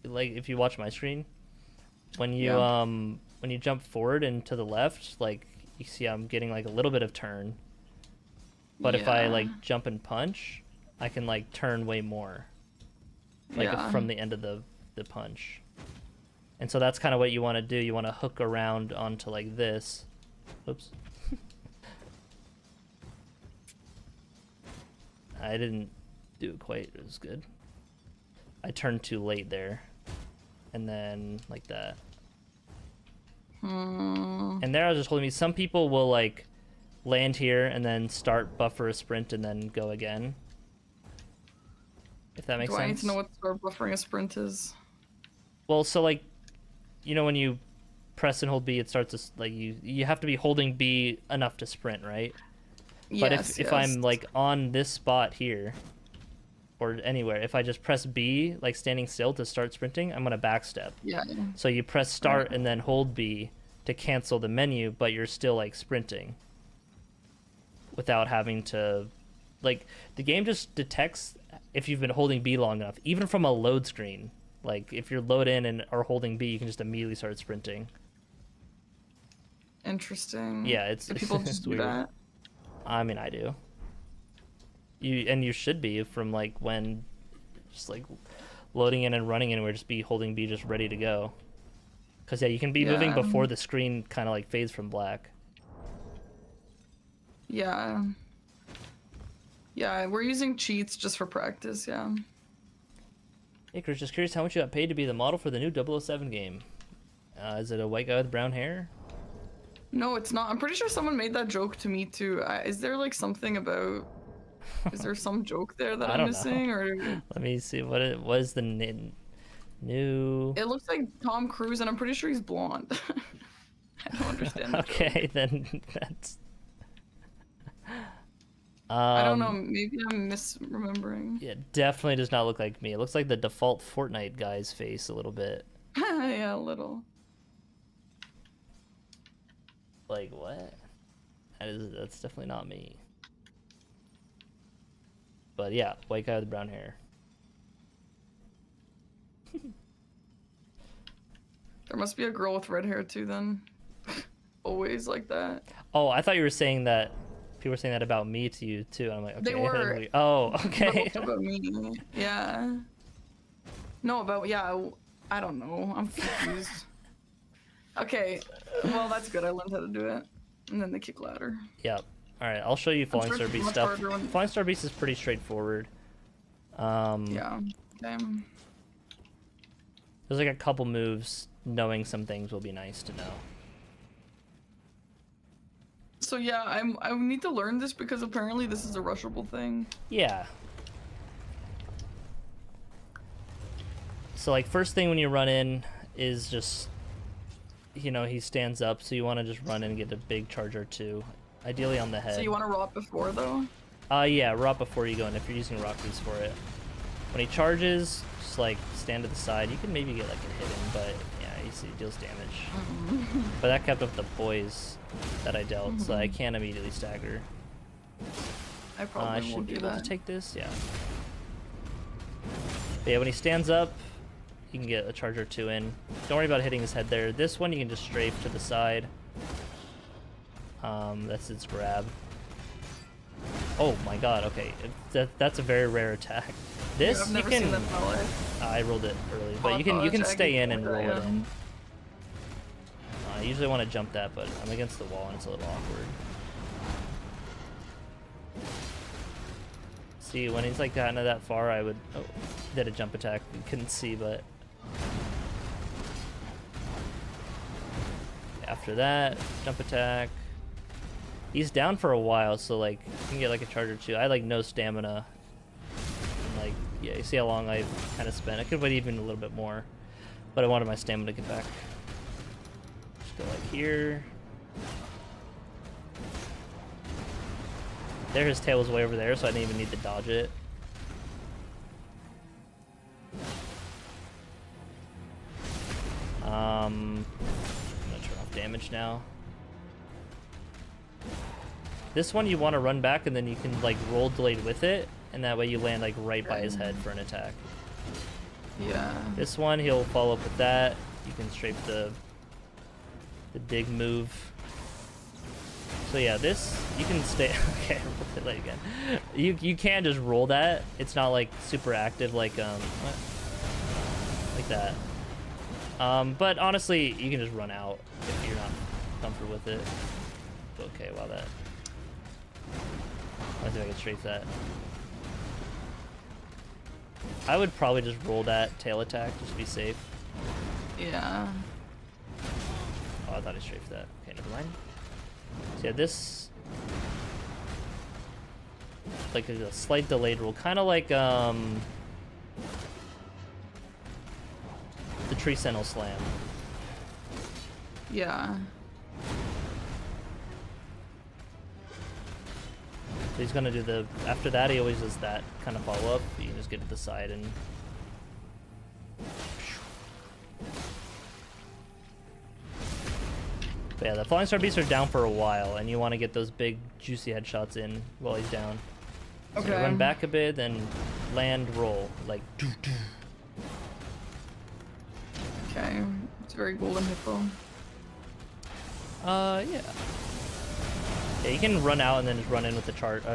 if you watch my screen, when you jump forward and to the left, like you see I'm getting like a little bit of turn. But if I like jump and punch, I can like turn way more, like from the end of the punch. And so that's kind of what you want to do. You want to hook around onto like this. Oops. I didn't do it quite as good. I turned too late there, and then like that. And there I was just holding me. Some people will like land here and then start buffer a sprint and then go again. If that makes sense. Do I need to know what sort of buffering a sprint is? Well, so like, you know, when you press and hold B, it starts to like you have to be holding B enough to sprint, right? But if I'm like on this spot here, or anywhere, if I just press B, like standing still to start sprinting, I'm gonna backstep. Yeah. So you press start and then hold B to cancel the menu, but you're still like sprinting without having to, like, the game just detects if you've been holding B long enough, even from a load screen. Like if you're load in and are holding B, you can just immediately start sprinting. Interesting. Yeah, it's Do people just do weird. that? I mean, I do. You should be, from like when just like loading in and running in, where just be holding B just ready to go. Cause yeah, you can be moving before the screen kind of like fades from black. Yeah. Yeah, we're using cheats just for practice, yeah. Hey Chris, just curious how much you got paid to be the model for the new 007 game. Is it a white guy with brown hair? No, it's not. I'm pretty sure someone made that joke to me too. Is there like something about... Is there some joke there that I'm missing? Or Let me see what it was. The new... It looks like Tom Cruise, and I'm pretty sure he's blonde. I don't understand. Okay, then that's... I don't know, maybe I'm misremembering. Yeah, definitely does not look like me. It looks like the default Fortnite guy's face a little bit. Yeah, a little. Like, what? That's definitely not me. But yeah, white guy with brown hair. There must be a girl with red hair too then. Always like that. Oh, I thought you were saying that people were saying that about me to you too. I'm like, okay. They were. Oh, okay. But about me. Yeah. No, about, yeah, I don't know. I'm confused. Okay, well that's good. I learned how to do it. And then they kick louder. Yep. Alright, I'll show you Falling Star Beast stuff. Falling Star Beast is pretty straightforward. Yeah. Okay. There's like a couple moves. Knowing some things will be nice to know. So yeah, I need to learn this because apparently this is a rushable thing. Yeah. So like first thing when you run in is just, you know, he stands up, so you want to just run in and get a big charge or two, ideally on the head. So you want to rot before though? Yeah, rot before you go in if you're using rock boost for it. When he charges, just like stand to the side. You can maybe get like a hit in, but yeah, you see it deals damage. But that kept up the poise that I dealt, so I can't immediately stagger. I probably I should won't be do able that. to take this, yeah. But yeah, when he stands up, you can get a charge or two in. Don't worry about hitting his head there. This one you can just strafe to the side. That's its grab. Oh my god, okay. That's a very rare attack. This I've you never can. seen that in my life. I rolled it early, but you can stay in and roll it in. I usually want to jump that, but I'm against the wall and it's a little awkward. See, when he's like gotten that far, I would did a jump attack. You couldn't see, but after that, jump attack. He's down for a while, so like you can get like a charge or two. I had like no stamina. And, like, yeah, you see how long I kind of spent. I could wait even a little bit more, but I wanted my stamina to get back. Just go like here. There, his tail was way over there, so I didn't even need to dodge it. I'm gonna turn off damage now. This one you want to run back and then you can like roll delayed with it, and that way you land like right by his head for an attack. Yeah. This one he'll follow up with that. You can strafe the dig move. So yeah, this you can stay. Okay, roll delay again. You can just roll that. It's not like super active like what? Like that. But honestly, you can just run out if you're not comfortable with it. Okay, wow, that. Let's see if I can strafe that. I would probably just roll that tail attack just to be safe. Yeah. Oh, I thought I strafed that. Okay, never mind. So yeah, this like a slight delayed roll, kind of like the tree sentinel slam. Yeah. So he's gonna do the, after that he always does that kind of follow-up. You can just get to the side and... But yeah, the Falling Star Beasts are down for a while, and you want to get those big, juicy headshots in while he's down. Okay. So run back a bit, then land, roll. Like, doo doo. Okay. It's very golden hippo. Yeah. Yeah, you can run out and then just run in with the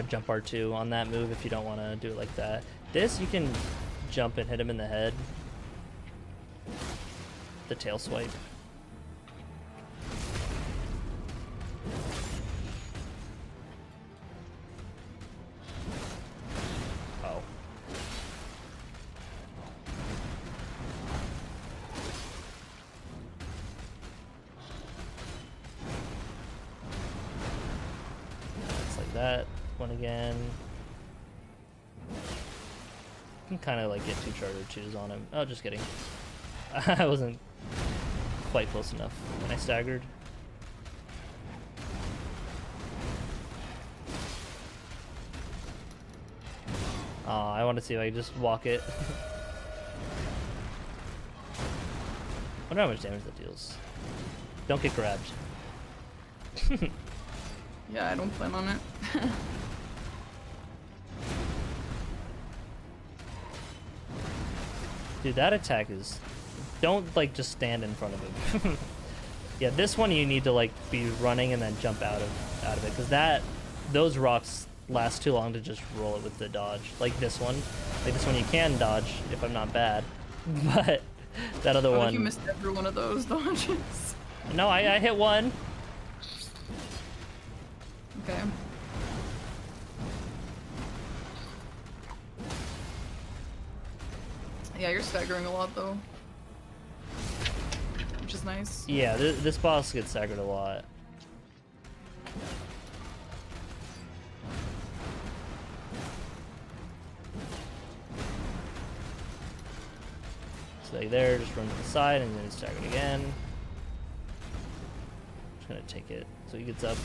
jump R2 on that move if you don't want to do it like that. This, you can jump and hit him in the head. The tail swipe. Oh. It's like that. One again. You can kind of like get 2 Charger 2s on him. Oh, just kidding. I wasn't quite close enough when I staggered. Oh, I want to see if I can just walk it. Wonder how much damage that deals. Don't get grabbed. Yeah, I don't plan on it. Dude, that attack is... Don't, like, just stand in front of him. Yeah, this one you need to, like, be running and then jump out of it. Because those rocks last too long to just roll it with the dodge. Like this one. Like this one you can dodge, if I'm not bad. But that other one... You missed every one of those dodges. No, I hit one. Okay. Yeah, you're staggering a lot though. Which is nice. Yeah, this boss gets staggered a lot. So like there, just run to the side and then he's staggered again. Just gonna take it so he gets up.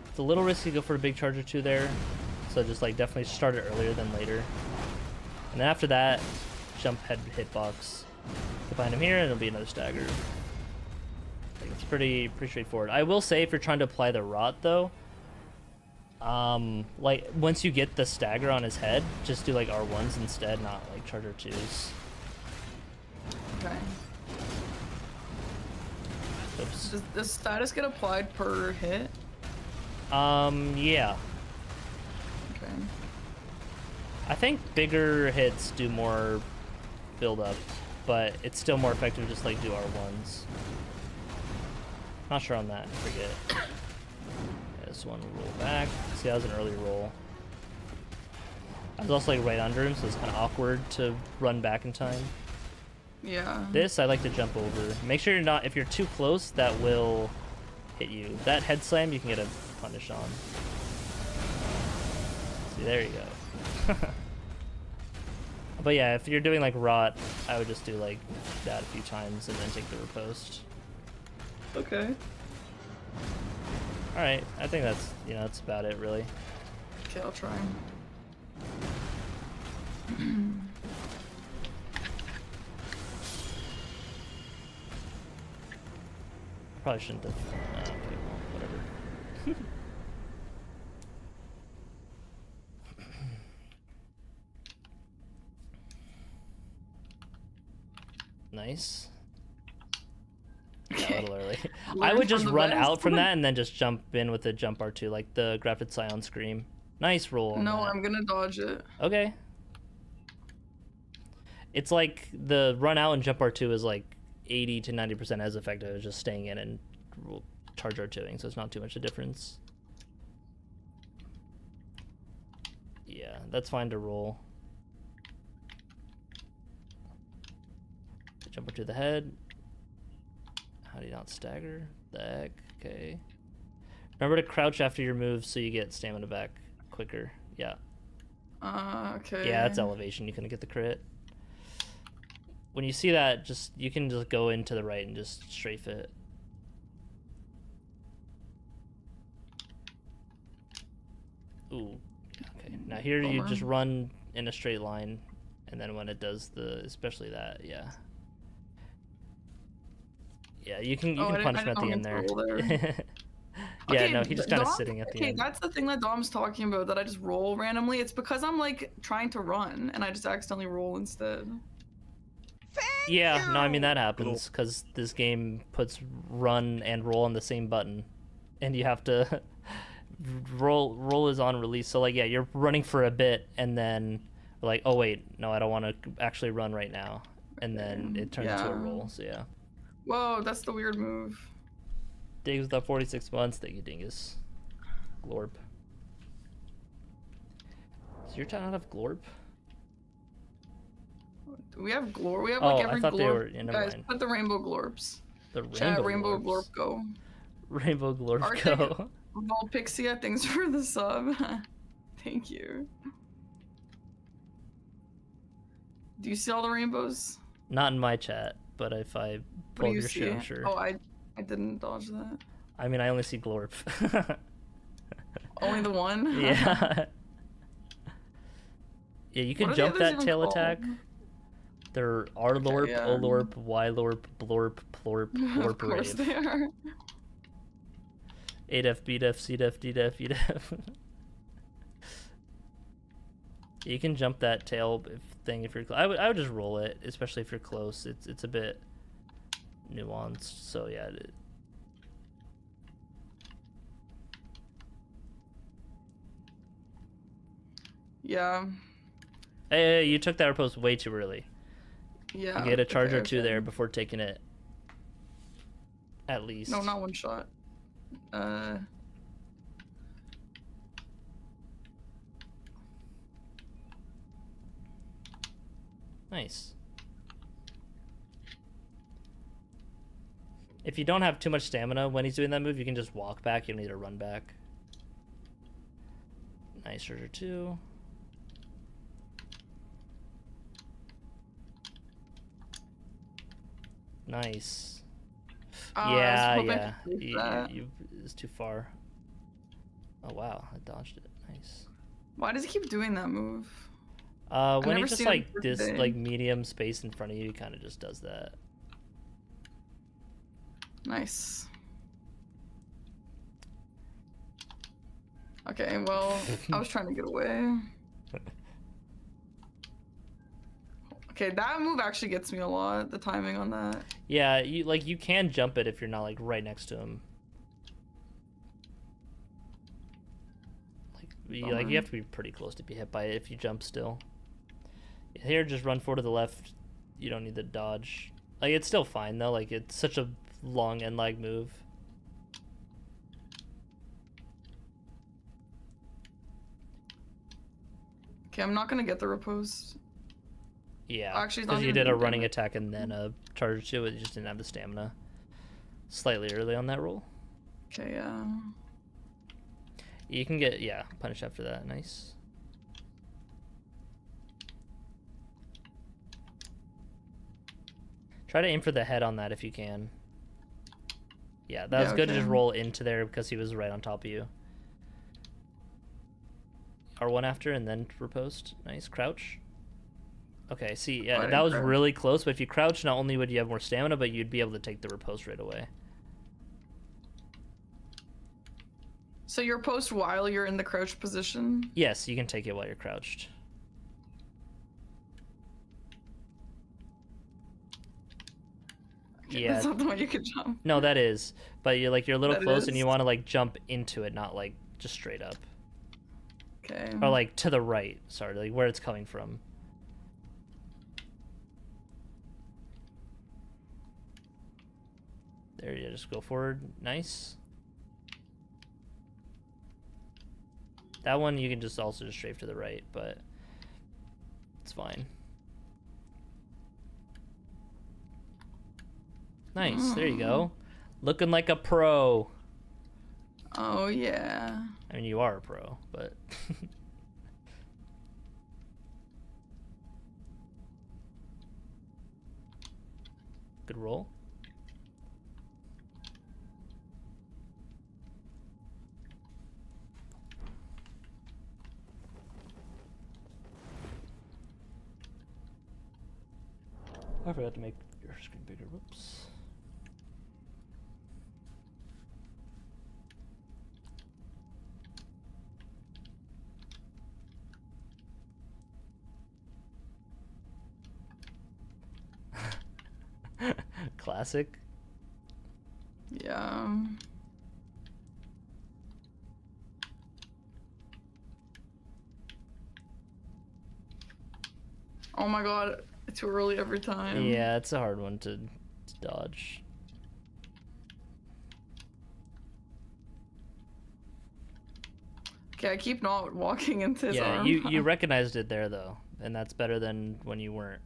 It's a little risky to go for a big Charger 2 there. So just like definitely start it earlier than later. And then after that, jump head hitbox. Get behind him here and it'll be another stagger. Like it's pretty straightforward. I will say if you're trying to apply the rot though, like once you get the stagger on his head, just do like R1s instead, not like Charger 2s. Okay. Oops. Does the status get applied per hit? Yeah. Okay. I think bigger hits do more build up, but it's still more effective to just like do R1s. Not sure on that, I forget. Yeah, this one roll back. See, that was an early roll. I was also like right under him, so it's kind of awkward to run back in time. Yeah. This, I like to jump over. Make sure you're not, if you're too close, that will hit you. That head slam, you can get a punish on. See, there you go. But yeah, if you're doing like rot, I would just do like that a few times and then take the riposte. Okay. Alright, I think that's, that's about it really. Okay, I'll try. Probably shouldn't have. Okay, well, whatever. Nice. Yeah, a little early. I would just run out from that and then just jump in with the jump R2, like the Grafted Scion Scream. Nice roll. No, I'm gonna dodge it. Okay. It's like the run out and jump R2 is like 80 to 90% as effective as just staying in and charge R2ing, so it's not too much of a difference. Yeah, that's fine to roll. Jump up to the head. How do you not stagger? The heck? Okay. Remember to crouch after your move so you get stamina back quicker. Yeah. Okay. Yeah, that's elevation. You couldn't get the crit. When you see that, you can just go into the right and just strafe it. Ooh. Okay. Now here you Bummer. just run in a straight line, and then when it does especially that, yeah. Yeah, you can I punish him didn't at the know end I there. had to roll there. Yeah, Okay, no, he's just kind of Dom, sitting at the okay, end. that's the thing that Dom's talking about, that I just roll randomly. It's because I'm like trying to run and I just accidentally roll instead. Yeah, no, I mean that happens because this game puts run and roll on the same button, and you have to roll is on release. So like, yeah, you're running for a bit, and then like, oh wait, no, I don't want to actually run right now, and then it turns into a roll. So yeah. Whoa, that's the weird move. Diggs with that 46 months. Thank you, Dingus. Glorp. Does your town not have Glorp? We have glorp. We have Oh, like I every thought glorp. they were. Yeah, never Guys, mind. put the rainbow glorps. The Chat, rainbow glorps. glorp go. Rainbow glorp Arctic go. Volpixia, thanks for the sub. Thank you. Do you see all the rainbows? Not in my chat, but if I What pull do up you your see? shit, I'm sure. Oh, I didn't dodge that. I mean, I only see Glorp. Only the one? Yeah. Yeah, you can jump that tail attack. There are Lorp, yeah. O-Lorp, Y-Lorp, Blorp, Plorp, Of course Lorp, they are. A-Def, B-Def, C-Def, D-Def, E-Def. You can jump that tail thing if you're close. I would just roll it, especially if you're close. It's a bit nuanced, so yeah. Yeah. Hey, you took that riposte way too early. Yeah. You get a charge or okay. two there before taking it. At least. No, not one shot. Nice. If you don't have too much stamina when he's doing that move, you can just walk back. You don't need to run back. Nice charge or two. Nice. Yeah. It's too far. Oh wow, I dodged it. Nice. Why does he keep doing that move? When he just like this like medium space in front of you, he kind of just does that. Nice. Okay, well, I was trying to get away. Okay, that move actually gets me a lot, the timing on that. Yeah, you can jump it if you're not like right next to him. Like you have to be pretty close to be hit by it if you jump still. Here, just run forward to the left. You don't need to dodge. Like it's still fine though. Like it's such a long end lag move. Okay, I'm not gonna get the riposte. Yeah, actually, because you did a running attack and then a charge to it. You just didn't have the stamina. Slightly early on that roll. Okay, yeah. You can get, punish after that. Nice. Try to aim for the head on that if you can. Yeah, that was good to just roll into there because he was right on top of you. R1 after and then riposte. Nice. Crouch. Okay, see, yeah, that was really close, but if you crouch, not only would you have more stamina, but you'd be able to take the riposte right away. So you're post while you're in the crouch position? Yes, you can take it while you're crouched. Okay, yeah. That's not the one you can jump. No, that is. But you're a little close and you want to like jump into it, not like just straight up. Okay. Or like to the right, sorry, like where it's coming from. There you just go forward. Nice. That one you can just also just strafe to the right, but it's fine. Nice, there you go. Looking like a pro. Oh yeah. I mean, you are a pro, but good roll. I forgot to make your screen bigger. Whoops. Classic. Yeah. Oh my god, too early every time. Yeah, it's a hard one to dodge. Okay, I keep not walking into his arm. Yeah, you recognized it there though, and that's better than when you weren't.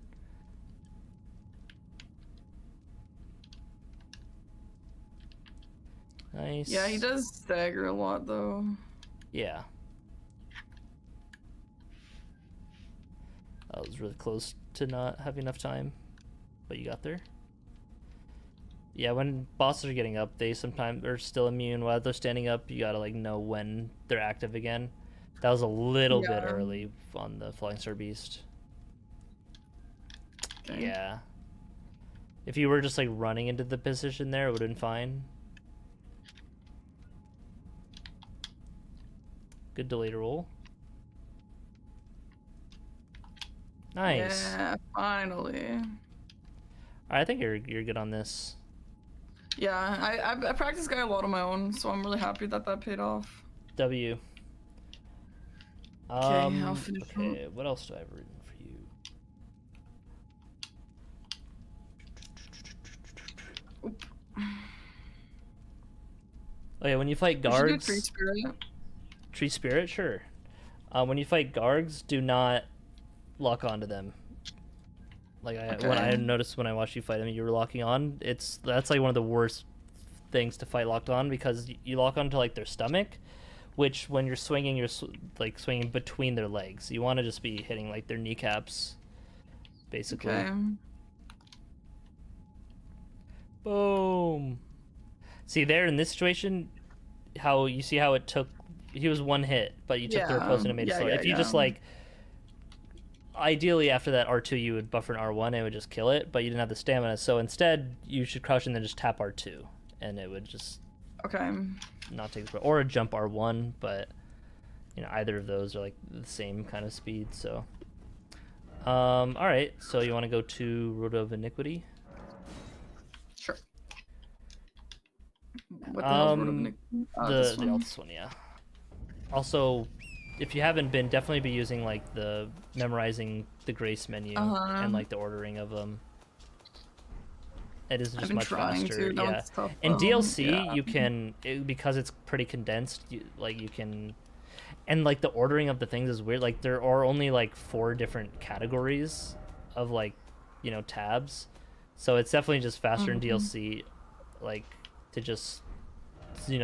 Nice. Yeah, he does stagger a lot though. Yeah. I was really close to not having enough time, but you got there. Yeah, when bosses are getting up, they sometimes are still immune while they're standing up. You gotta like know when they're active again. That was a little bit early on the Flying Star Beast. Okay. Yeah. If you were just like running into the position there, it would have been fine. Good delayed roll. Nice. Yeah, finally. Alright, I think you're good on this. Yeah, I practice guy a lot on my own, so I'm really happy that that paid off. W. Okay, I'll finish. Okay, what else do I have written for you? Oop. Oh yeah, when you fight We should do guards, Tree Spirit. Tree Spirit, sure. When you fight guards, do not lock onto them. Like when I noticed when I watched you fight them, you were locking on. That's like one of the worst things to fight locked on, because you lock onto like their stomach, which when you're swinging, you're like swinging between their legs. You want to just be hitting like their kneecaps, basically. Okay. Boom. See there in this situation, how you see how it took. He was one hit, but you took the riposte and it made it slow. If you just like. Ideally, after that R2, you would buffer an R1 and it would just kill it, but you didn't have the stamina. So instead, you should crouch and then just tap R2, and it would just not take the or a jump R1. But you know, either of those are like the same kind of speed. So, all right. So you want to go to Road of Iniquity? Sure. What the hell's Road of Iniquity? The Altus one, yeah. Also, if you haven't been, definitely be using like the memorizing the grace menu and like the ordering of them. It is just much faster. Yeah. In DLC, you can because it's pretty condensed. You can, and like the ordering of the things is weird. Like there are only like 4 different categories of like tabs, so it's definitely just faster in DLC, like to just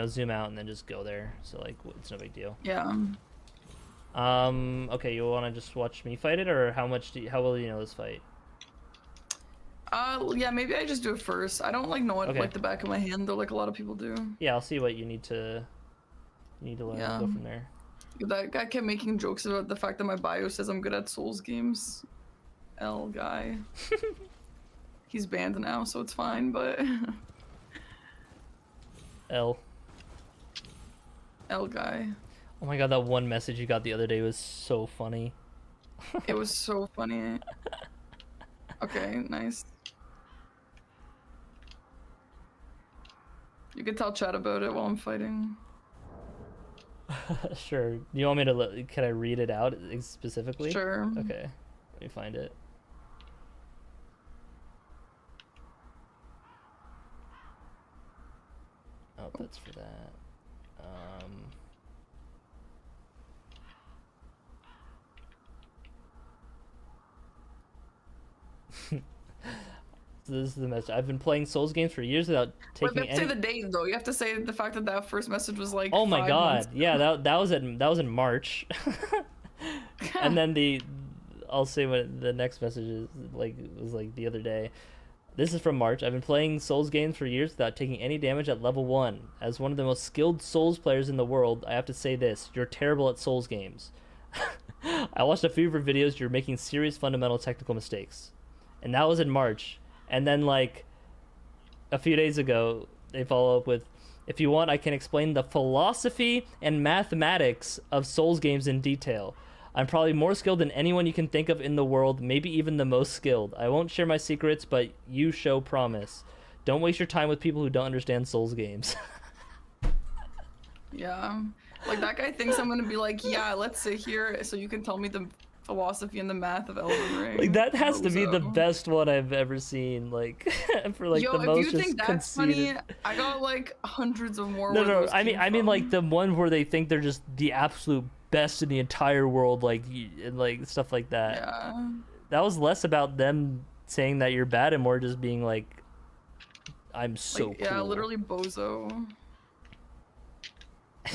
zoom out and then just go there. So like it's no big deal. Yeah. Okay, you want to just watch me fight it, or how well you know this fight? Yeah, maybe I just do it first. I don't know it like the back of my hand though, like a lot of people do. Yeah, I'll see what you need to learn and go from there. That guy kept making jokes about the fact that my bio says I'm good at Souls games. L guy. He's banned now, so it's fine, but L guy. Oh my god, that one message you got the other day was so funny. It was so funny. Okay, nice. You could tell chat about it while I'm fighting. Sure. Do you want me to can I read it out specifically? Sure. Okay. Let me find it. Oh, that's for that. So this is the message. I've been playing Souls games for years without taking any. Say the date though. You have to say the fact that that first message was like. Oh my god! Months. Yeah, that was in March, and then I'll say what the next message is was the other day. This is from March. I've been playing Souls games for years without taking any damage at level 1. As one of the most skilled Souls players in the world, I have to say this: you're terrible at Souls games. I watched a few of your videos. You're making serious fundamental technical mistakes. and that was in March. And then like a few days ago, they follow up with, if you want, I can explain the philosophy and mathematics of Souls games in detail. I'm probably more skilled than anyone you can think of in the world, maybe even the most skilled. I won't share my secrets, but you show promise. Don't waste your time with people who don't understand Souls games. Yeah. Like, that guy thinks I'm gonna be like, yeah, let's sit here so you can tell me the philosophy and the math of Elden Ring. Like, that has to be the Bozo. best one I've ever seen. Like, for like Yo, the if most you just think that's conceited. funny, I got like hundreds of more. No, where no, those I came mean, like from. the one where they think they're just the absolute best in the entire world, like, and like stuff like that. Yeah. That was less about them saying that you're bad and more just being like, I'm so Like, yeah, cool. literally bozo.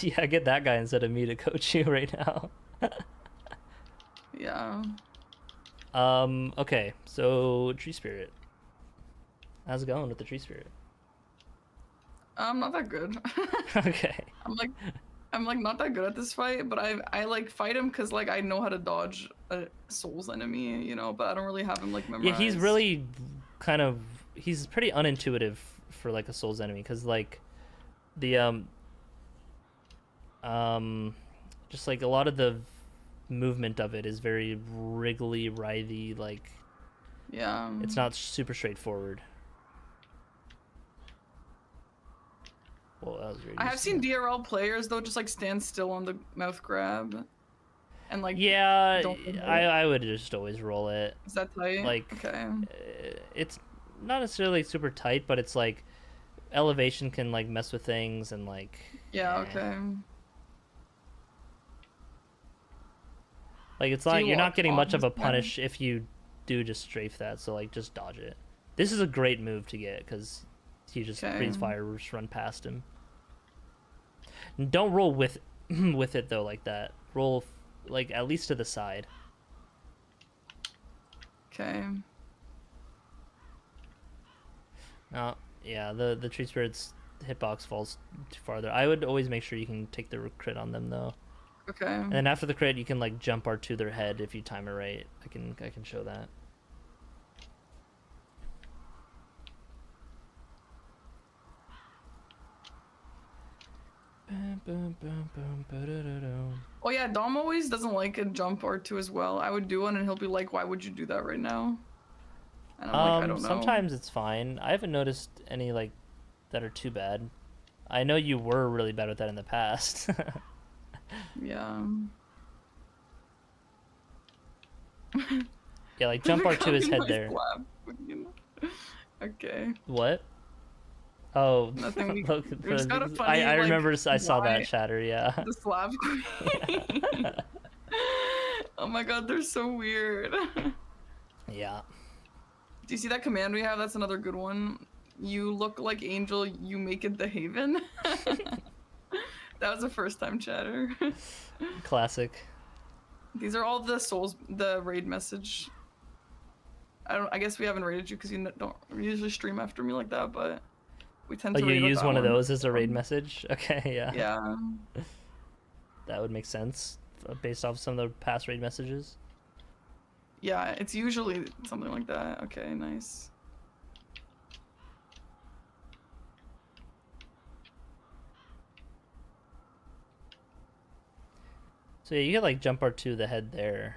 Yeah, get that guy instead of me to coach you right now. Yeah. Okay, so tree spirit. How's it going with the tree spirit? I'm not that good. Okay. I'm like not that good at this fight, but I like fight him because like I know how to dodge a Souls enemy, you know, but I don't really have him like Yeah, memorized. he's really kind of, he's pretty unintuitive for like a Souls enemy, because like the just like a lot of the movement of it is very wriggly, writhy, like Yeah. it's not super straightforward. Well, that was very I have useful. seen DRL players though just like stand still on the mouth grab, and like Yeah, don't I would just always roll it. is that tight? Like, Okay. it's not necessarily super tight, but it's like elevation can like mess with things, and like Yeah. Okay. like it's Do not, you you're not walk getting on much of a this one? punish if you do just strafe that, so like just dodge it. This is a great move to get because he just breathes Okay. fire, just run past him. And don't roll with with it though like that. Roll like at least to the side. Okay. No, yeah, the tree spirit's hitbox falls too farther. I would always make sure you can take the crit on them though. Okay. And then after the crit, you can like jump R2 their head if you time it right. I can show that. Oh yeah, Dom always doesn't like a jump R2 as well. I would do one and he'll be like, why would you do that right now? And I'm like, I don't know. Sometimes it's fine. I haven't noticed any like that are too bad. I know you were really bad with that in the past. Yeah. Yeah, like jump R2 his head Nice there. laugh. Okay. What? Oh, Nothing. We look, just got a funny, I like, remember I saw why- that shatter, yeah. The slap queen. Oh my god, they're so weird. Yeah. Do you see that command we have? That's another good one. You look like Angel, you make it the Haven. That was a first time chatter. Classic. These are all the souls, the raid message. I guess we haven't raided you because you don't usually stream after me like that, but we tend Oh, to you raid with use that one of those as a raid message? Okay, yeah. Yeah. That would make sense based off some of the past raid messages. Yeah, it's usually something like that. Okay, nice. So yeah, you get like jump R2 the head there.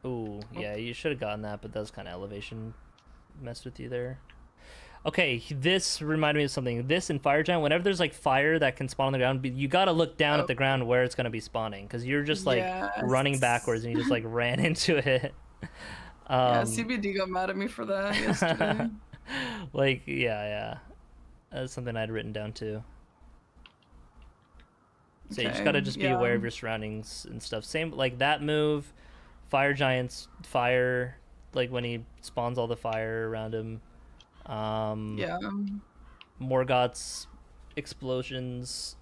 Ooh, yeah, you should have gotten that, but that's kind of elevation messed with you there. Okay, this reminded me of something. This and Fire Giant, whenever there's like fire that can spawn on the ground, you gotta look down at the ground where it's gonna be spawning, because you're just like running backwards and you just like ran into it. Yeah, CBD got mad at me for that yesterday. Like, yeah. That's something I'd written down too. So you just gotta just be aware of your surroundings and stuff. Same, like that move, Fire Giant's fire, like when he spawns all the fire around him. Yeah. Morgoth's explosions.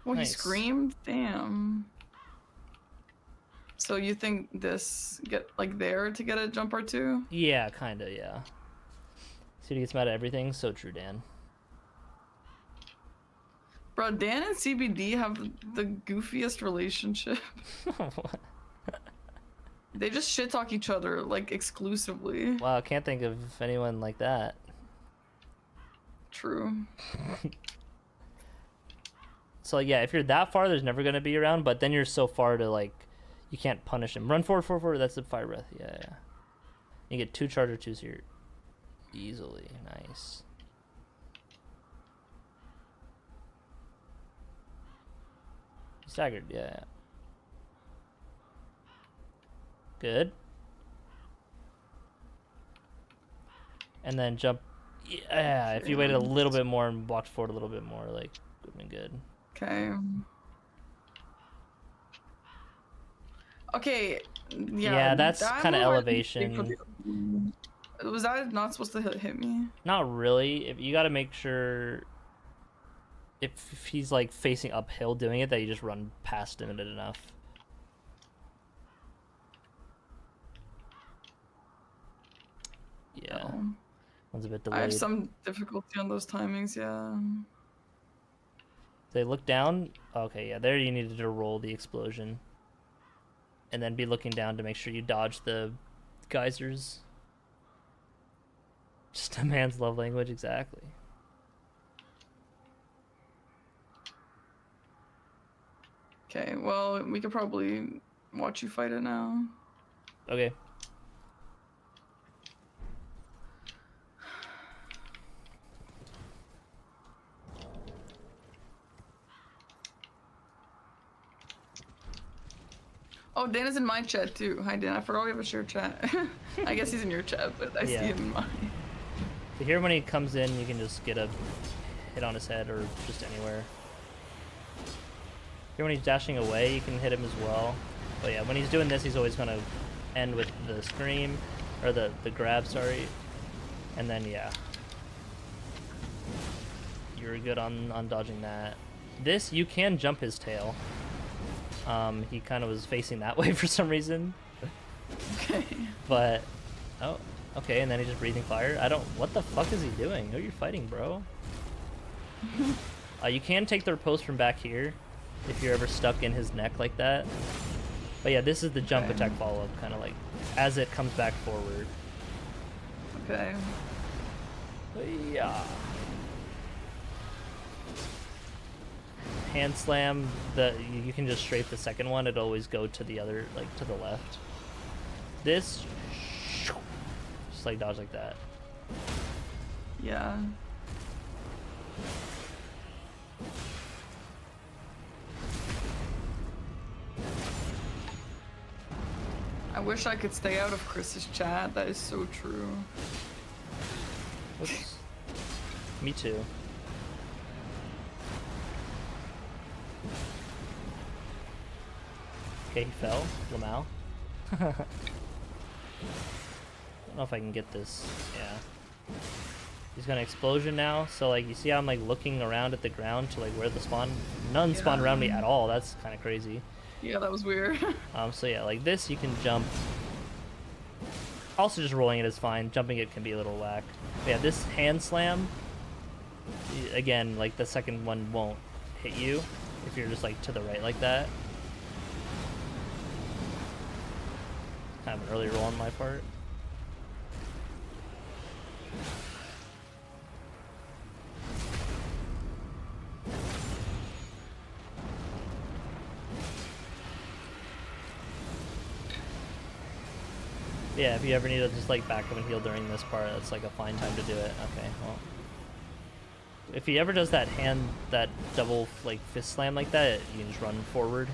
Well, Nice. he screamed? Damn. So you think this get like there to get a jump or two? Yeah, kinda, yeah. See, he gets mad at everything. So true, Dan. Bro, Dan and CBD have the goofiest relationship. They just shit talk each other like exclusively. Wow, I can't think of anyone like that. True. So yeah, if you're that far, there's never gonna be around. But then you're so far to like, you can't punish him. Run forward, forward, forward. That's the fire breath. Yeah, yeah. You get 2 charger 2s here, easily. Nice. Staggered. Yeah, yeah. Good. And then jump. Yeah, if you waited a little bit more and walked forward a little bit more, like, would have been good. Okay. Okay. Yeah, that's kind of elevation. Was that not supposed to hit me? Not really. If you got to make sure if he's like facing uphill doing it, that you just run past him enough. Yeah. Oh. One's a bit delayed. I have some difficulty on those timings, yeah. They look down. Okay, yeah, there you needed to roll the explosion. And then be looking down to make sure you dodge the geysers. Just a man's love language, exactly. Okay, well, we could probably watch you fight it now. Okay. Oh, Dan is in my chat too. Hi, Dan. I forgot we have a shared chat. I guess he's in your chat, but I see him in mine. So here when he comes in, you can just get a hit on his head or just anywhere. Here when he's dashing away, you can hit him as well. But yeah, when he's doing this, he's always going to end with the scream, or the grab, sorry. And then, yeah. You're good on dodging that. This, you can jump his tail. He kind of was facing that way for some reason. Okay. But, oh, okay, and then he's just breathing fire. What the fuck is he doing? Who are you fighting, bro? You can take the riposte from back here if you're ever stuck in his neck like that. But yeah, this is the jump attack follow-up, kind of like as it comes back forward. Okay. Yeah. Hand slam, you can just strafe the second one. It'll always go to the other, like to the left. This, just like dodge like that. Yeah. I wish I could stay out of Chris's chat. That is so true. Oops. Me too. Okay, he fell. Lamau. I don't know if I can get this. Yeah. He's gonna explosion now. So like, you see how I'm like looking around at the ground to like where the spawn. None spawned around me at all. That's kind of crazy. Yeah, that was weird. So yeah, like this, you can jump. Also, just rolling it is fine. Jumping it can be a little whack. But yeah, this hand slam. Again, like the second one won't hit you if you're just like to the right like that. Kind of an early roll on my part. Yeah, if you ever need to just like back up and heal during this part, that's like a fine time to do it. Okay, well. If he ever does that double like fist slam like that, you can just run forward.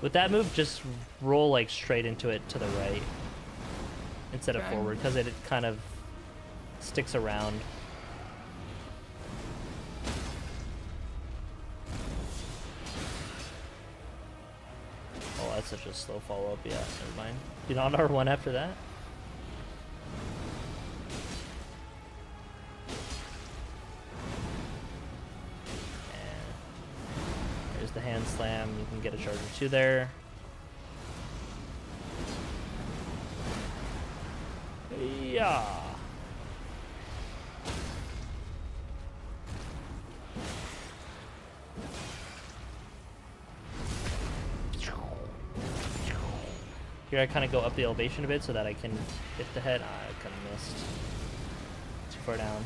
With that move, just roll like straight into it to the right instead of forward, because it kind of sticks around. Oh, that's such a slow follow-up. Yeah, never mind. You not R1 after that? The hand slam, you can get a charger 2 there. Yeah. Here I kind of go up the elevation a bit so that I can hit the head. Ah, I kind of missed. Too far down.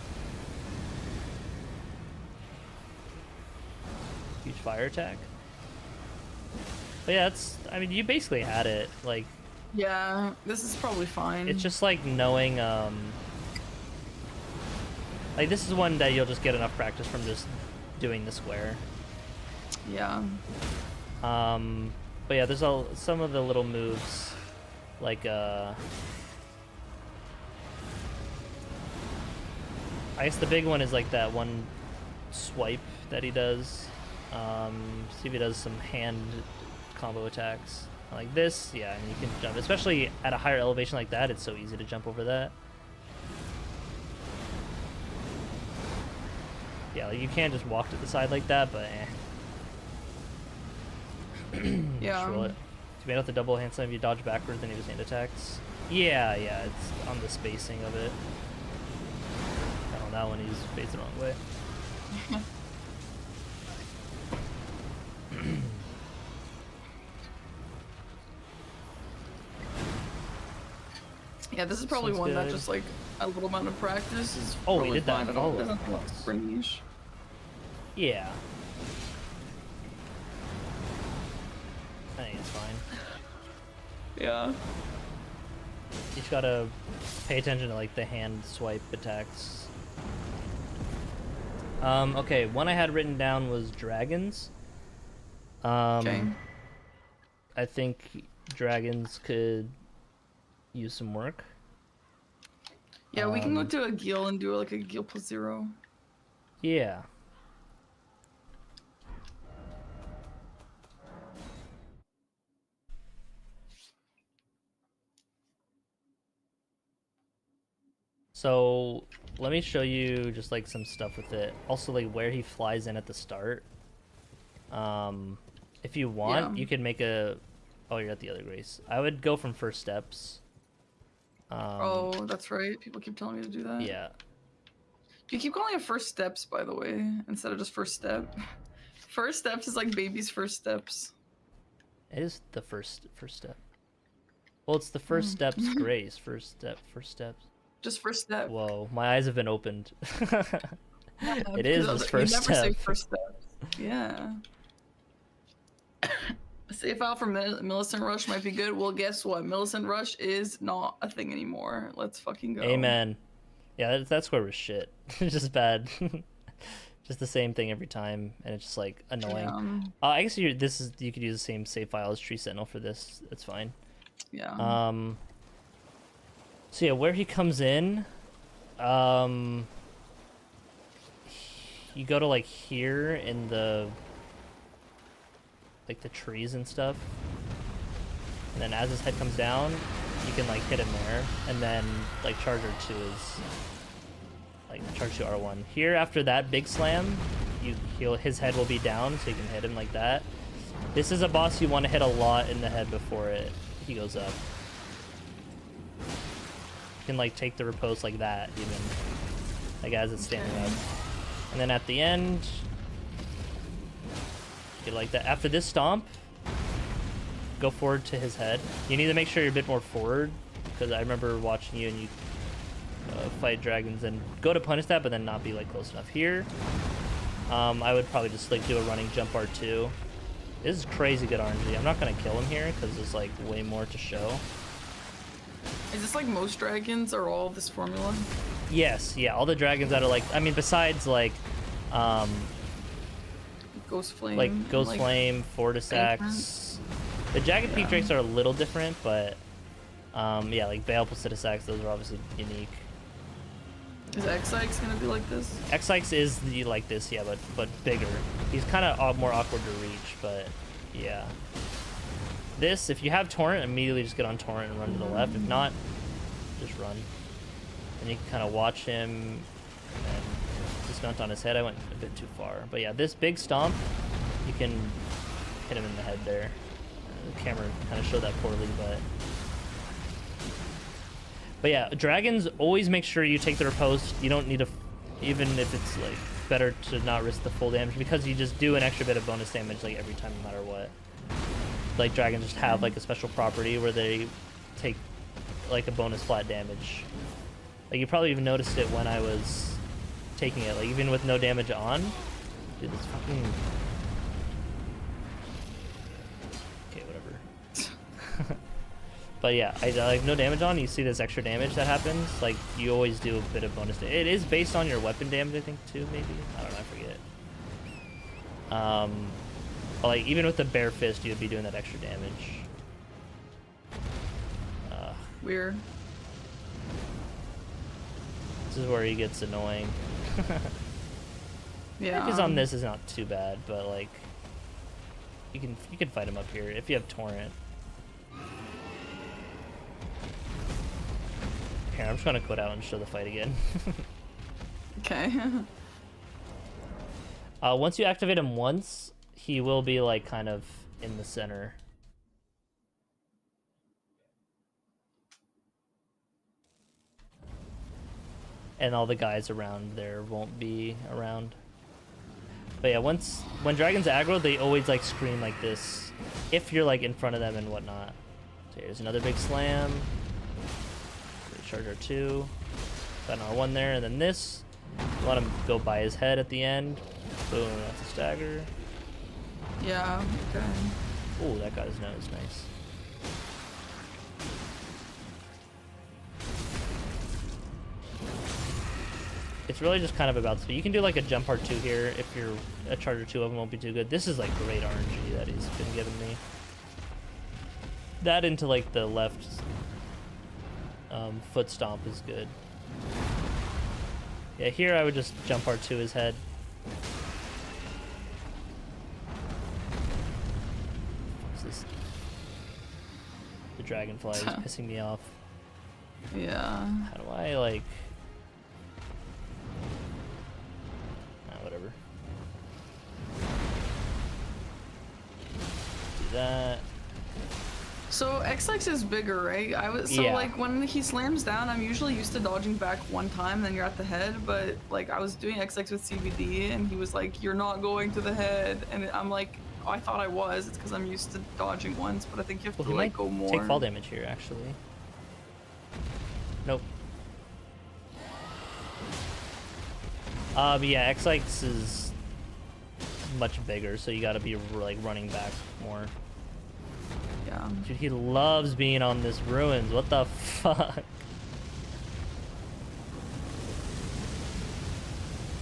Huge fire attack. But yeah, it's, I mean, you basically had it. Like, Yeah, this is probably fine. it's just like knowing, like this is one that you'll just get enough practice from just doing the square. Yeah. But yeah, there's some of the little moves, like, I guess the big one is like that one swipe that he does. See if he does some hand combo attacks. Like this, yeah, and you can jump, especially at a higher elevation like that, it's so easy to jump over that. Yeah, like you can't just walk to the side like that, but Yeah. Just roll it. If you made out the double hand slam, you dodge backwards, then he does hand attacks. Yeah, it's on the spacing of it. On that one, he's faced the wrong way. Yeah, this is probably Sounds one that good. just like a little amount of practice is Oh, we probably did that fine. I follow don't think plus. it's super niche. Yeah. I think it's fine. Yeah. You just gotta pay attention to like the hand swipe attacks. Okay, one I had written down was dragons. Okay. I think dragons could use some work. Yeah, we can go to a Gil and do like a Gil +0. Yeah. So let me show you just like some stuff with it. Also like where he flies in at the start. If you want, Yeah. you can make a... Oh, you're at the other grace. I would go from first steps. Oh, that's right. People keep telling me to do that. Yeah. You keep calling it first steps, by the way, instead of just first step. First steps is like baby's first steps. It is the first step. Well, it's the first steps grace. First steps. Just first step. Whoa, my eyes have been opened. Yeah, It is because his you first never say step. first steps. Yeah. A save file for Millicent Rush might be good. Well, guess what? Millicent Rush is not a thing anymore. Let's fucking go. Amen. Yeah, that square was shit. It's just bad. Just the same thing every time, and it's just like annoying. Yeah. I guess you could use the same save file as Tree Sentinel for this. That's fine. Yeah. So yeah, where he comes in, you go to like here in the like the trees and stuff, and then as his head comes down, you can like hit him there, and then like charge R2 is like charge to R1. Here after that big slam, his head will be down, so you can hit him like that. This is a boss you want to hit a lot in the head before he goes up. You can like take the repose like that, even like as it's standing up, and then at the end, you like that. After this stomp, go forward to his head. You need to make sure you're a bit more forward, because I remember watching you and you fight dragons and go to punish that, but then not be like close enough. Here, I would probably just like do a running jump R2. This is crazy good RNG. I'm not gonna kill him here because there's like way more to show. Is this like most dragons or all this formula? Yes, yeah, all the dragons that are like, I mean, besides like, Ghost Flame. like Ghost like, Flame, Fortisax. The Jagged Peak Drakes are a little different, but yeah, like Bale, Placidusax, those are obviously unique. Is X-Sykes gonna be like this? X-Sykes is like this, yeah, but bigger. He's kind of more awkward to reach, but yeah. This, if you have Torrent, immediately just get on Torrent and run to the left. If not, just run. And you can kind of watch him and dismount on his head. I went a bit too far. But yeah, this big stomp, you can hit him in the head there. The camera kind of showed that poorly, but yeah, dragons, always make sure you take the repose. You don't need to, even if it's like better to not risk the full damage, because you just do an extra bit of bonus damage like every time no matter what. like dragons just have like a special property where they take like a bonus flat damage. Like you probably even noticed it when I was taking it, like even with no damage on. Dude, this fucking... Okay, whatever. But yeah, I like no damage on, you see this extra damage that happens, like you always do a bit of bonus damage. It is based on your weapon damage, I think, too, maybe? I don't know, I forget. But like even with the bare fist, you'd be doing that extra damage. Weird. This is where he gets annoying. Yeah. Because on this is not too bad, but like you can fight him up here if you have torrent. Here, I'm just gonna quit out and show the fight again. Okay. Once you activate him once, he will be like kind of in the center. And all the guys around there won't be around. But yeah, when dragons aggro, they always like scream like this if you're like in front of them and whatnot. So here's another big slam. Charge R2. Got an R1 there, and then this. Let him go by his head at the end. Boom, that's a stagger. Yeah, okay. Ooh, that got his nose, nice. It's really just kind of about speed. You can do like a jump R2 here if you're a charger 2 of them won't be too good. This is like great RNG that he's been giving me. That into like the left foot stomp is good. Yeah, here I would just jump R2 his head. What's this? The dragonfly is pissing me off. Yeah. How do I like... whatever. Do that. So XX is bigger, right? Like when he slams down, I'm usually used to dodging back one time, then you're at the head. But like I was doing XX with CBD, and he was like, "You're not going to the head," and I'm like, oh, "I thought I was." It's because I'm used to dodging once, but I think you have to like go more. Take fall damage here, actually. Nope. But yeah, XX is much bigger, so you gotta be like running back more. Yeah. Dude, he loves being on this ruins. What the fuck?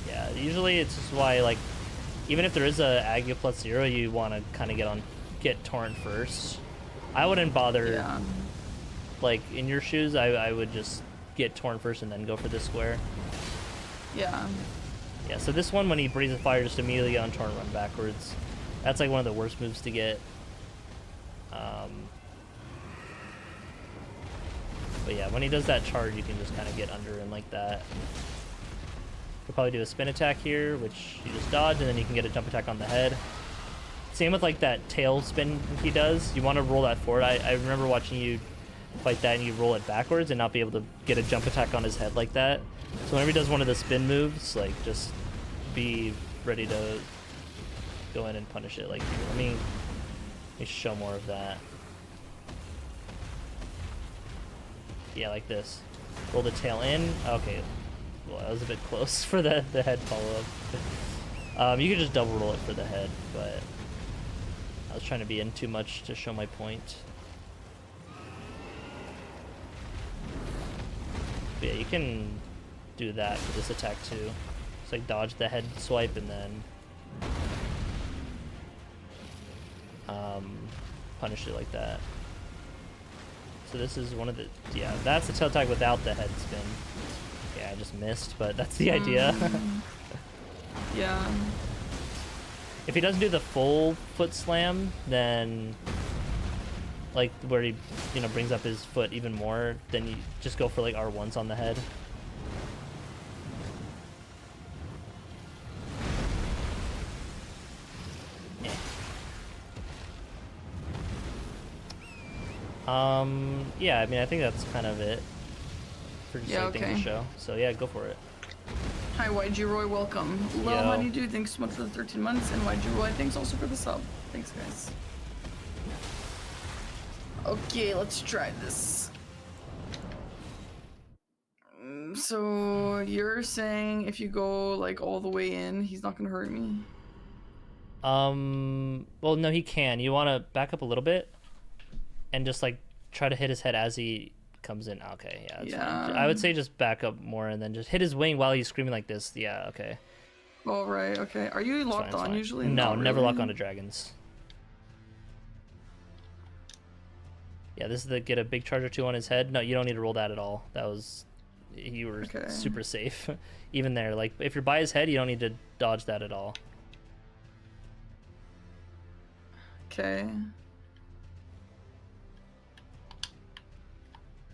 Yeah, usually it's just why, like, even if there is a Agia plus 0, you want to kind of get torrent first. I wouldn't bother. Yeah. Like in your shoes, I would just get torrent first and then go for this square. Yeah. Yeah. So this one, when he breathes fire, just immediately get on torrent, run backwards. That's like one of the worst moves to get. But yeah, when he does that charge, you can just kind of get under him like that. He'll probably do a spin attack here, which you just dodge, and then you can get a jump attack on the head. Same with like that tail spin he does. You want to roll that forward. I remember watching you fight that, and you roll it backwards and not be able to get a jump attack on his head like that. So whenever he does one of the spin moves, like just be ready to go in and punish it. Like, let me show more of that. Yeah, like this. Roll the tail in. Okay, well, that was a bit close for the head follow-up. You could just double roll it for the head, but I was trying to be in too much to show my point. But yeah, you can do that for this attack too. It's like dodge the head swipe and then punish it like that. So this is one of the, yeah, that's the tail attack without the head spin. Yeah, I just missed, but that's the idea. Yeah. If he doesn't do the full foot slam, then like where he, you know, brings up his foot even more, then you just go for like R1s on the head. Yeah, I mean, I think that's kind of it for just like things to show. So yeah, go for it. Hi, YG Roy, welcome. Hello, Honeydew, thanks so much for the 13 months, and YG Roy, thanks also for the sub. Thanks, guys. Okay, let's try this. So you're saying if you go like all the way in, he's not gonna hurt me? Well, no, he can. You want to back up a little bit and just like try to hit his head as he comes in. Okay, yeah, that's fine. I would say just back up more and then just hit his wing while he's screaming like this. Yeah, okay. Oh, right, okay. Are you locked on usually? No, never lock onto dragons. Yeah, this is the get a big charger 2 on his head. No, you don't need to roll that at all. That was... You were super safe. Even there, like, if you're by his head, you don't need to dodge that at all. Okay.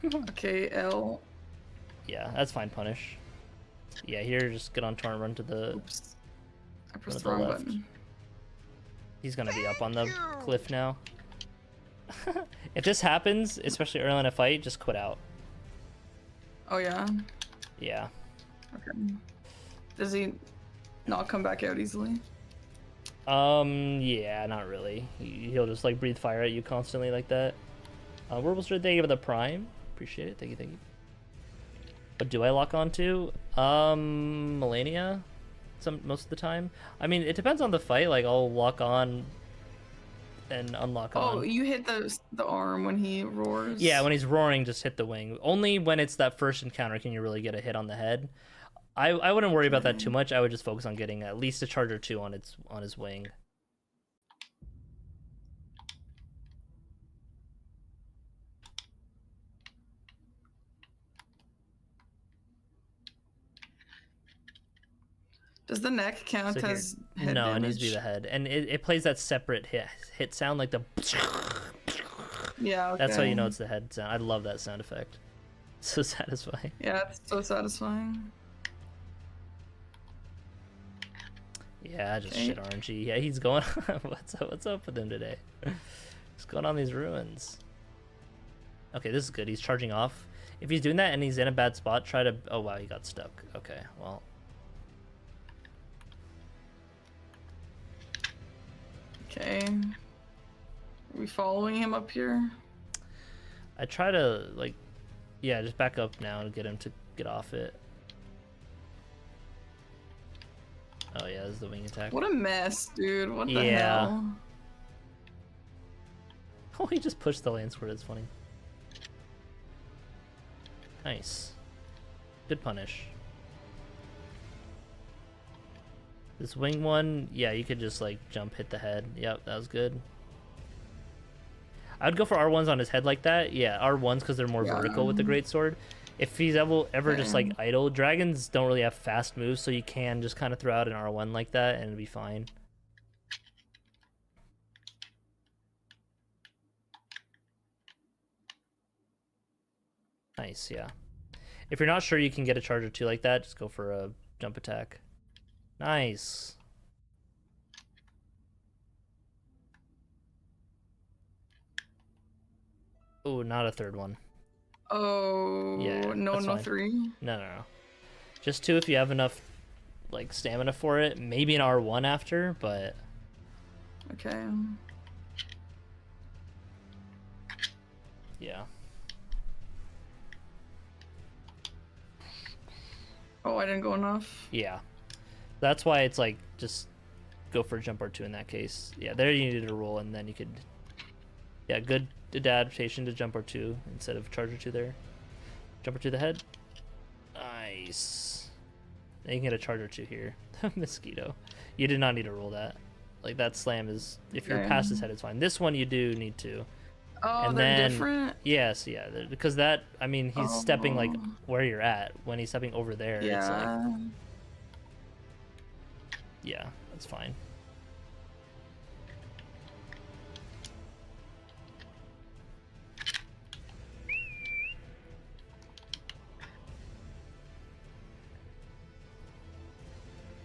Okay, L. Yeah, that's fine, punish. Yeah, here, just get on torrent, run to the... Oops. I pressed the wrong button. He's gonna be up on the cliff now. If this happens, especially early in a fight, just quit out. Oh, yeah? Yeah. Okay. Does he not come back out easily? Yeah, not really. He'll just, like, breathe fire at you constantly like that. Werewolf Stride, thank you for the prime. Appreciate it. Thank you, thank you. What do I lock onto? Melania? Most of the time. I mean, it depends on the fight. Like, I'll lock on and unlock on. Oh, you hit the arm when he roars? Yeah, when he's roaring, just hit the wing. Only when it's that first encounter can you really get a hit on the head. I wouldn't worry about that too much. I would just focus on getting at least a charge or 2 on his wing. Does the neck count as head No, damage? it needs to be the head. And it plays that separate hit sound, like the... Yeah, okay. That's how you know it's the head sound. I love that sound effect. It's so satisfying. Yeah, it's so satisfying. Yeah, just shit RNG. Yeah, he's going... What's up with him today? He's going on these ruins. Okay, this is good. He's charging off. If he's doing that and he's in a bad spot, try to... Oh, wow, he got stuck. Okay, well... Okay. Are we following him up here? I try to, like... Yeah, just back up now and get him to get off it. Oh, yeah, this is the wing attack. What a mess, dude. What the hell? Oh, he just pushed the lance word. It's funny. Nice. Good punish. This wing one, yeah, you could just, like, jump, hit the head. Yep, that was good. I would go for R1s on his head like that. Yeah, R1s because they're more vertical with the greatsword. If he's ever just, like, idle, dragons don't really have fast moves, so you can just kind of throw out an R1 like that and it'll be fine. Nice, yeah. If you're not sure you can get a charge or 2 like that, just go for a jump attack. Nice. Oh, not a third one. Oh, yeah, no, fine. 3? No. Just 2 if you have enough, like, stamina for it. Maybe an R1 after, but... Okay. Yeah. Oh, I didn't go enough? Yeah. That's why it's like, just go for a jump or 2 in that case. Yeah, there you needed a roll, and then you could... Yeah, good adaptation to jump or 2 instead of charge or 2 there. Jump or 2 the head. Nice. Then you can get a charge or 2 here. Mosquito. You did not need to roll that. Like, that slam is... If you're past his head, it's fine. This one you do need to. Oh, and they're then, different? Yes, yeah. Because that... I mean, he's stepping, like, where you're at. When he's stepping over there, it's like... Yeah, that's fine.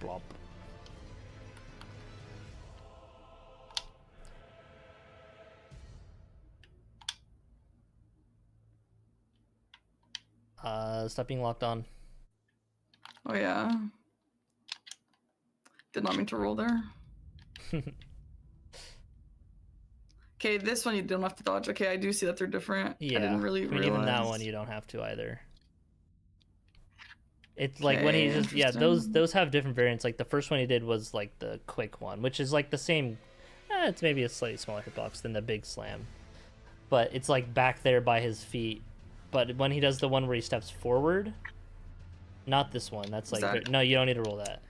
Blop. Stop being locked on. Oh, yeah. Did not mean to roll there. Okay, this one you don't have to dodge. Okay, I do see that they're different. Yeah. I didn't really realize. Even that one you don't have to either. It's like when he Okay, just those have different variants. Like the first one he did was like the quick one, which is like the same. It's maybe a slightly smaller hitbox than the big slam, but it's like back there by his feet. But when he does the one where he steps forward, not this one. That's like no, you don't need to roll that.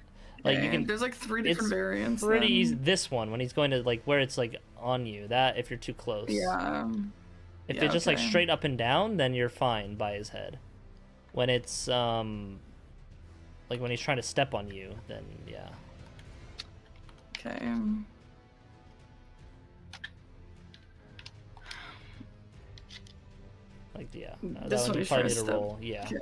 Like you can. There's like 3 different variants. Pretty easy. This one when he's going to like where it's like on you. That if you're too close. Yeah. If it's just like straight up and down, then you're fine by his head. When it's like when he's trying to step on you, then yeah. Okay. Like yeah, This that one would is probably trying need to to roll. Yeah. Okay.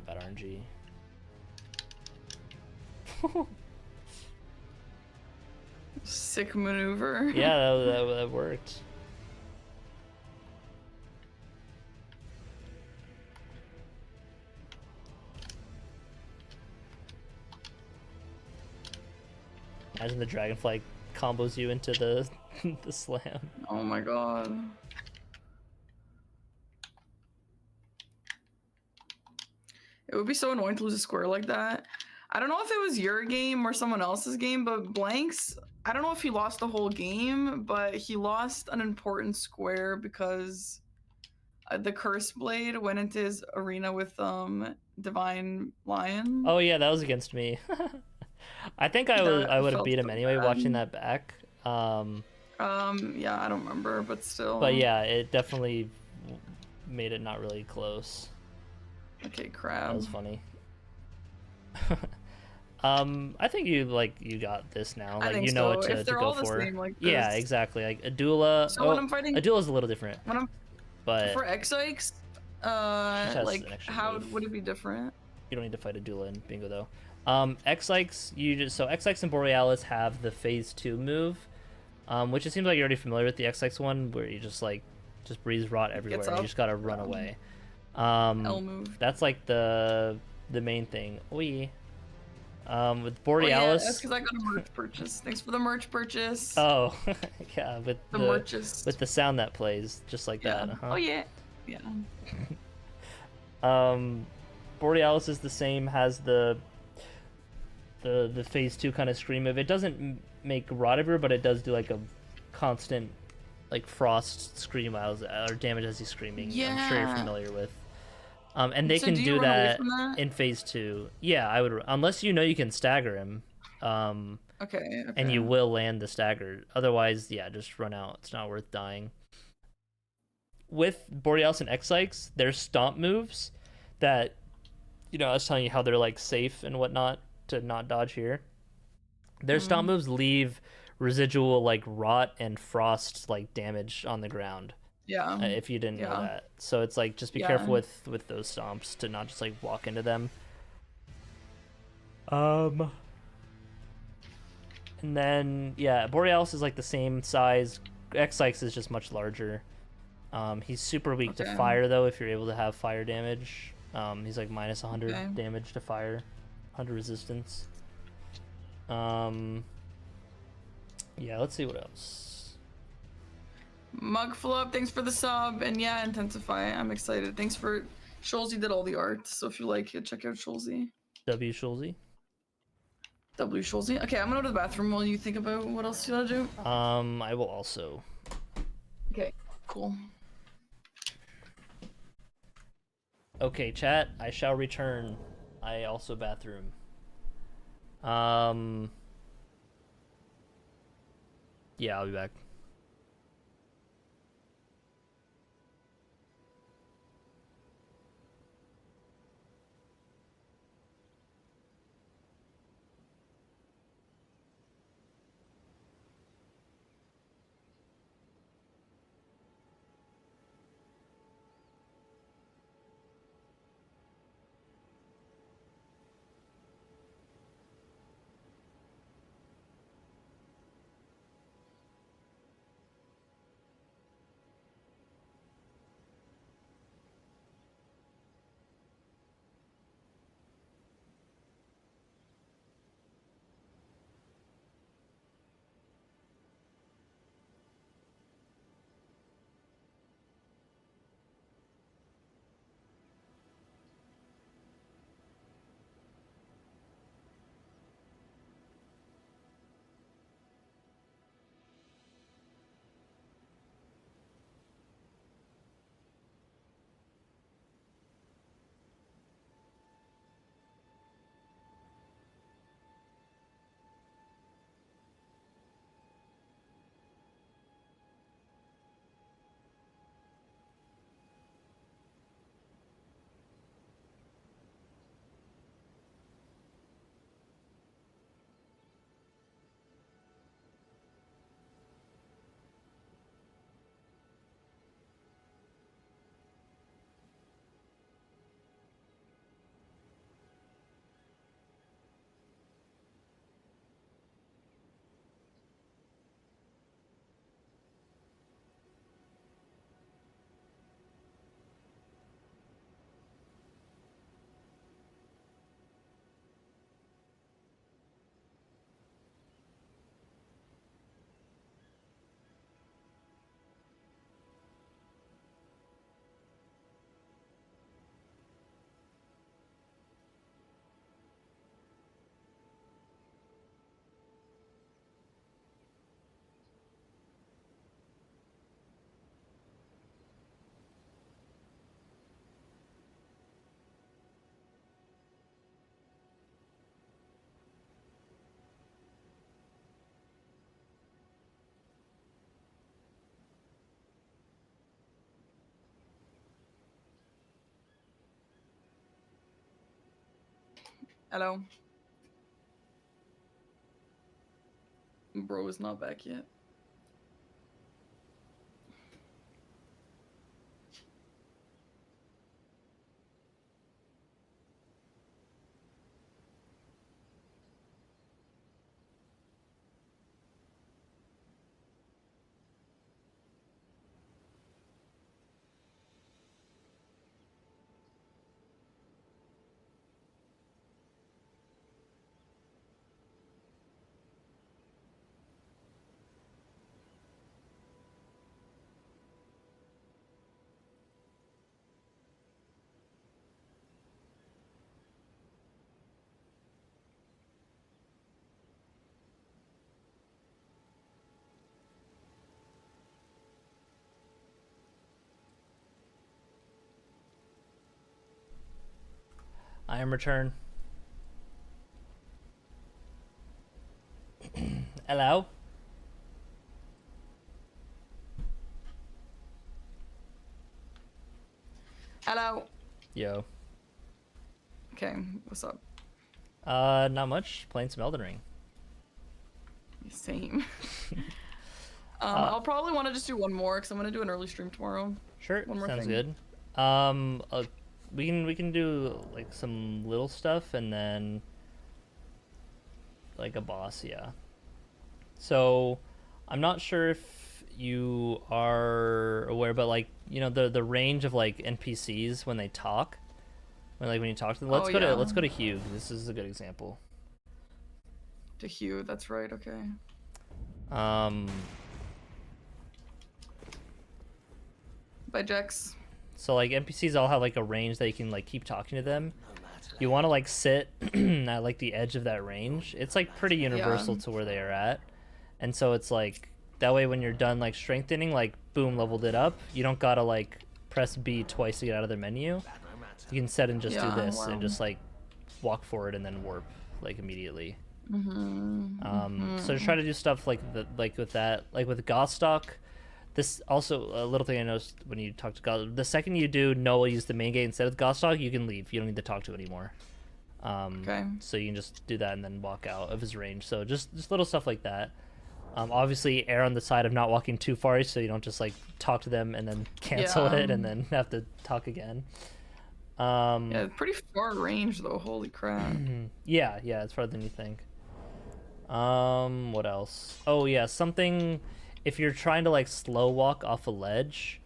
Bad RNG. Sick maneuver. Yeah, that worked. Imagine the dragonfly combos you into the the slam. Oh my god. It would be so annoying to lose a square like that. I don't know if it was your game or someone else's game, but Blanks, I don't know if he lost the whole game, but he lost an important square because the curse blade went into his arena with Divine Lion. Oh yeah, that was against me. I think I would have beat him anyway watching that back. Yeah, I don't remember, but still. But yeah, it definitely made it not really close. Okay, crap. That was funny. I think you got this now. Like you know so. what to go for. Like yeah, exactly. Like Adula. So when I'm fighting, Adula's a little different. When I'm but for X-Ikes, like how would it be different? You don't need to fight Adula in Bingo though. X-Ikes, X-Ikes and Borealis have the phase 2 move, which it seems like you're already familiar with the X-Ikes one, where you just breathe rot everywhere and you just gotta run away. L move. That's like the main thing. With Borealis. Yeah, that's because I got a merch purchase. Thanks for the merch purchase. Oh, yeah, with the merches. With the sound that plays, just like that. Oh yeah, yeah. Borealis is the same. Has the phase 2 kind of scream move. It doesn't make rot everywhere, but it does do like a constant like frost scream or damage as he's screaming. Yeah. I'm sure you're familiar with. And they can do that in phase 2. Yeah, I would, unless you know you can stagger him. Okay. And you will land the stagger. Otherwise, yeah, just run out. It's not worth dying. With Borealis and X-Ikes, there's stomp moves that, I was telling you how they're like safe and whatnot to not dodge here. Their stomp moves leave residual like rot and frost like damage on the ground. Yeah. If you didn't know that. So it's like just be careful with those stomps to not just like walk into them. And then Borealis is like the same size. X-Ikes is just much larger. He's super weak to fire though if you're able to have fire damage. He's like minus 100 damage to fire, 100 resistance. Let's see what else. Mugflub, thanks for the sub, and Intensify. I'm excited. Thanks for Schulze did all the art, so if you like it, check out Schulze. W Schulze. W Schulze. Okay, I'm gonna go to the bathroom while you think about what else you gotta do. I will also. Okay, cool. Okay, chat. I shall return. I also bathroom. Yeah, I'll be back. Hello. Bro is not back yet. I am return. Hello? Hello. Yo. Okay, what's up? Not much. Playing some Elden Ring. Same. I'll probably want to just do one more because I'm gonna do an early stream tomorrow. Sure, One more sounds thing. good. We can do like some little stuff and then like a boss, yeah. So, I'm not sure if you are aware, but like you know the range of like NPCs when they talk, when you talk to them. Oh, yeah. Let's go to Hugh. This is a good example. To Hugh, that's right. Okay. Um, Bye, Jex. so like NPCs all have like a range that you can like keep talking to them. You want to like sit at like the edge of that range. It's like pretty universal Yeah. to where they are at, and so it's like that way when you're done like strengthening, like boom, leveled it up. You don't gotta like press B twice to get out of their menu. You can set and just do Yeah, this wow. and just like walk forward and then warp like immediately. So just try to do stuff like with that, like with Gostock. This also a little thing I noticed when you talk to God. The second you do Noah use the main gate instead of Gostock, you can leave. You don't need to talk to it anymore. Okay. So you can just do that and then walk out of his range. So just little stuff like that. Obviously, err on the side of not walking too far, so you don't just like talk to them and then cancel Yeah. it and then have to talk again. Yeah, pretty far range though. Holy crap. Yeah, it's farther than you think. What else? Oh yeah, something. If you're trying to like slow walk off a ledge,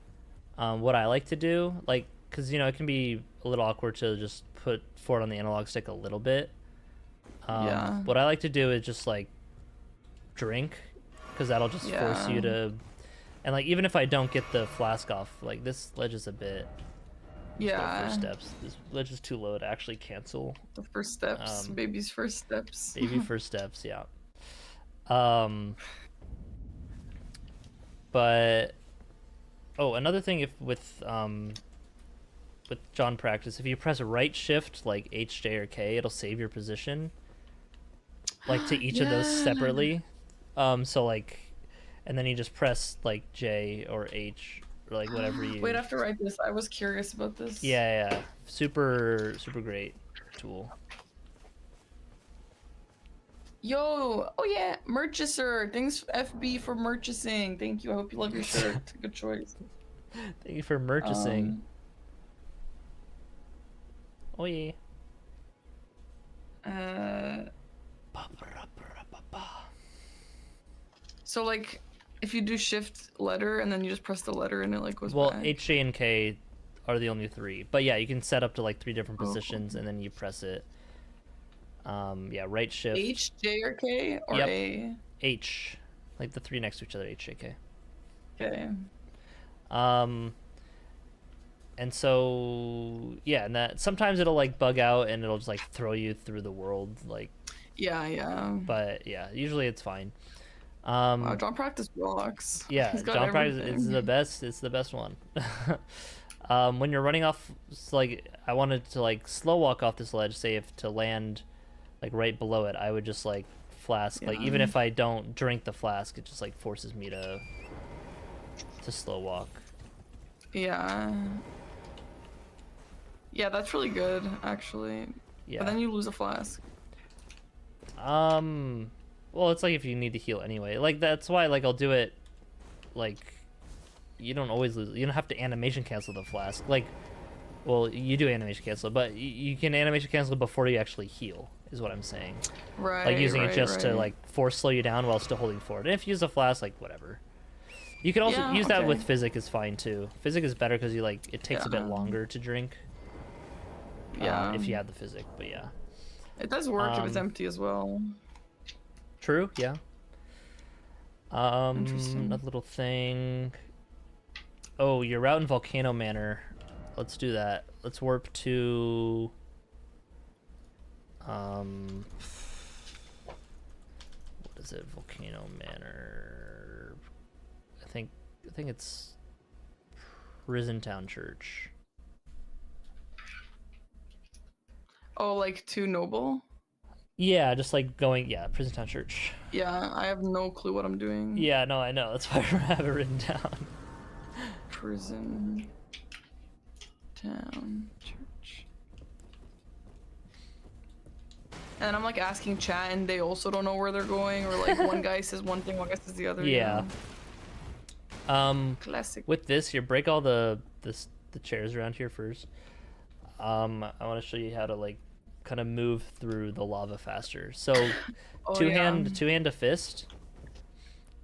what I like to do, like, cause you know it can be a little awkward to just put forward on the analog stick a little bit. Yeah. What I like to do is just like drink, cause that'll just force you to. And like even if I don't get the flask off, like this ledge is a bit. Yeah. First steps. This ledge is too low to actually cancel. The first steps. Baby's first steps. Baby first steps, yeah. But another thing with John practice, if you press right shift like H, J, or K, it'll save your position. Like to each of those separately. So like, and then you just press like J or H or like whatever you. Wait, I have to write this. I was curious about this. Yeah. Super great tool. Yo, oh yeah, Merchaser. Thanks FB for merchasing. Thank you. I hope you love your shirt. Good choice. Thank you for merchasing. Oh yeah. So like, if you do shift letter and then you just press the letter and it like goes Well, back. H, J, and K are the only three. But yeah, you can set up to like 3 different positions and then you press it. Yeah, right shift. H, J, or K or A? H, like the 3 next to each other. H, J, K. Okay. And so yeah, and that sometimes it'll like bug out and it'll just like throw you through the world, like. Yeah. But yeah, usually it's fine. Wow, John practice rocks. Yeah, John practice is the best. It's the best one. When you're running off, like I wanted to like slow walk off this ledge, say if to land like right below it, I would just like flask. Like even if I don't drink the flask, it just like forces me to slow walk. Yeah, that's really good actually. Yeah. But then you lose a flask. Well, it's like if you need to heal anyway. Like that's why like I'll do it. Like, you don't always lose. You don't have to animation cancel the flask. Like, well, you do animation cancel, but you can animation cancel before you actually heal. Is what I'm saying. Right. Like using it just to right. like force slow you down while still holding forward. And if you use a flask, like whatever. You can also use that with physic is fine too. Physic is better because you like it takes a bit longer to drink. Yeah. If you have the physic, but yeah. It does work if it's empty as well. True. Yeah. Interesting. Another little thing. Oh, your route in Volcano Manor. Let's do that. Let's warp to. What is it? Volcano Manor. I think it's Prison Town Church. Oh, like too noble? Yeah, just like going. Yeah, Prison Town Church. Yeah, I have no clue what I'm doing. Yeah, no, I know. That's why I have it written down. Prison Town Church. And I'm like asking chat, and they also don't know where they're going, or like one guy says one thing, one guy says the other. Yeah. Classic. With this, you break all the chairs around here first. I want to show you how to like kind of move through the lava faster. So, two hand to fist.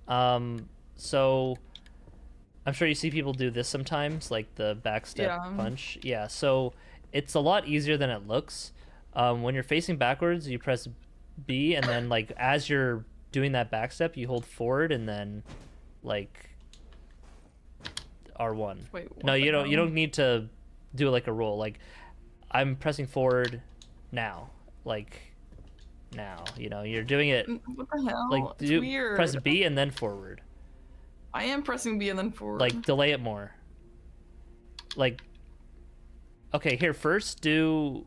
So I'm sure you see people do this sometimes, like the backstep punch. Yeah. So it's a lot easier than it looks. When you're facing backwards, you press B, and then like as you're doing that backstep, you hold forward, and then like R1. Wait, no, you don't. You don't need to do like a roll. Like I'm pressing forward now. Like now, you know, you're doing it. What the hell? Like It's weird. Press B and then forward. I am pressing B and then forward. Like delay it more. Like okay, here first do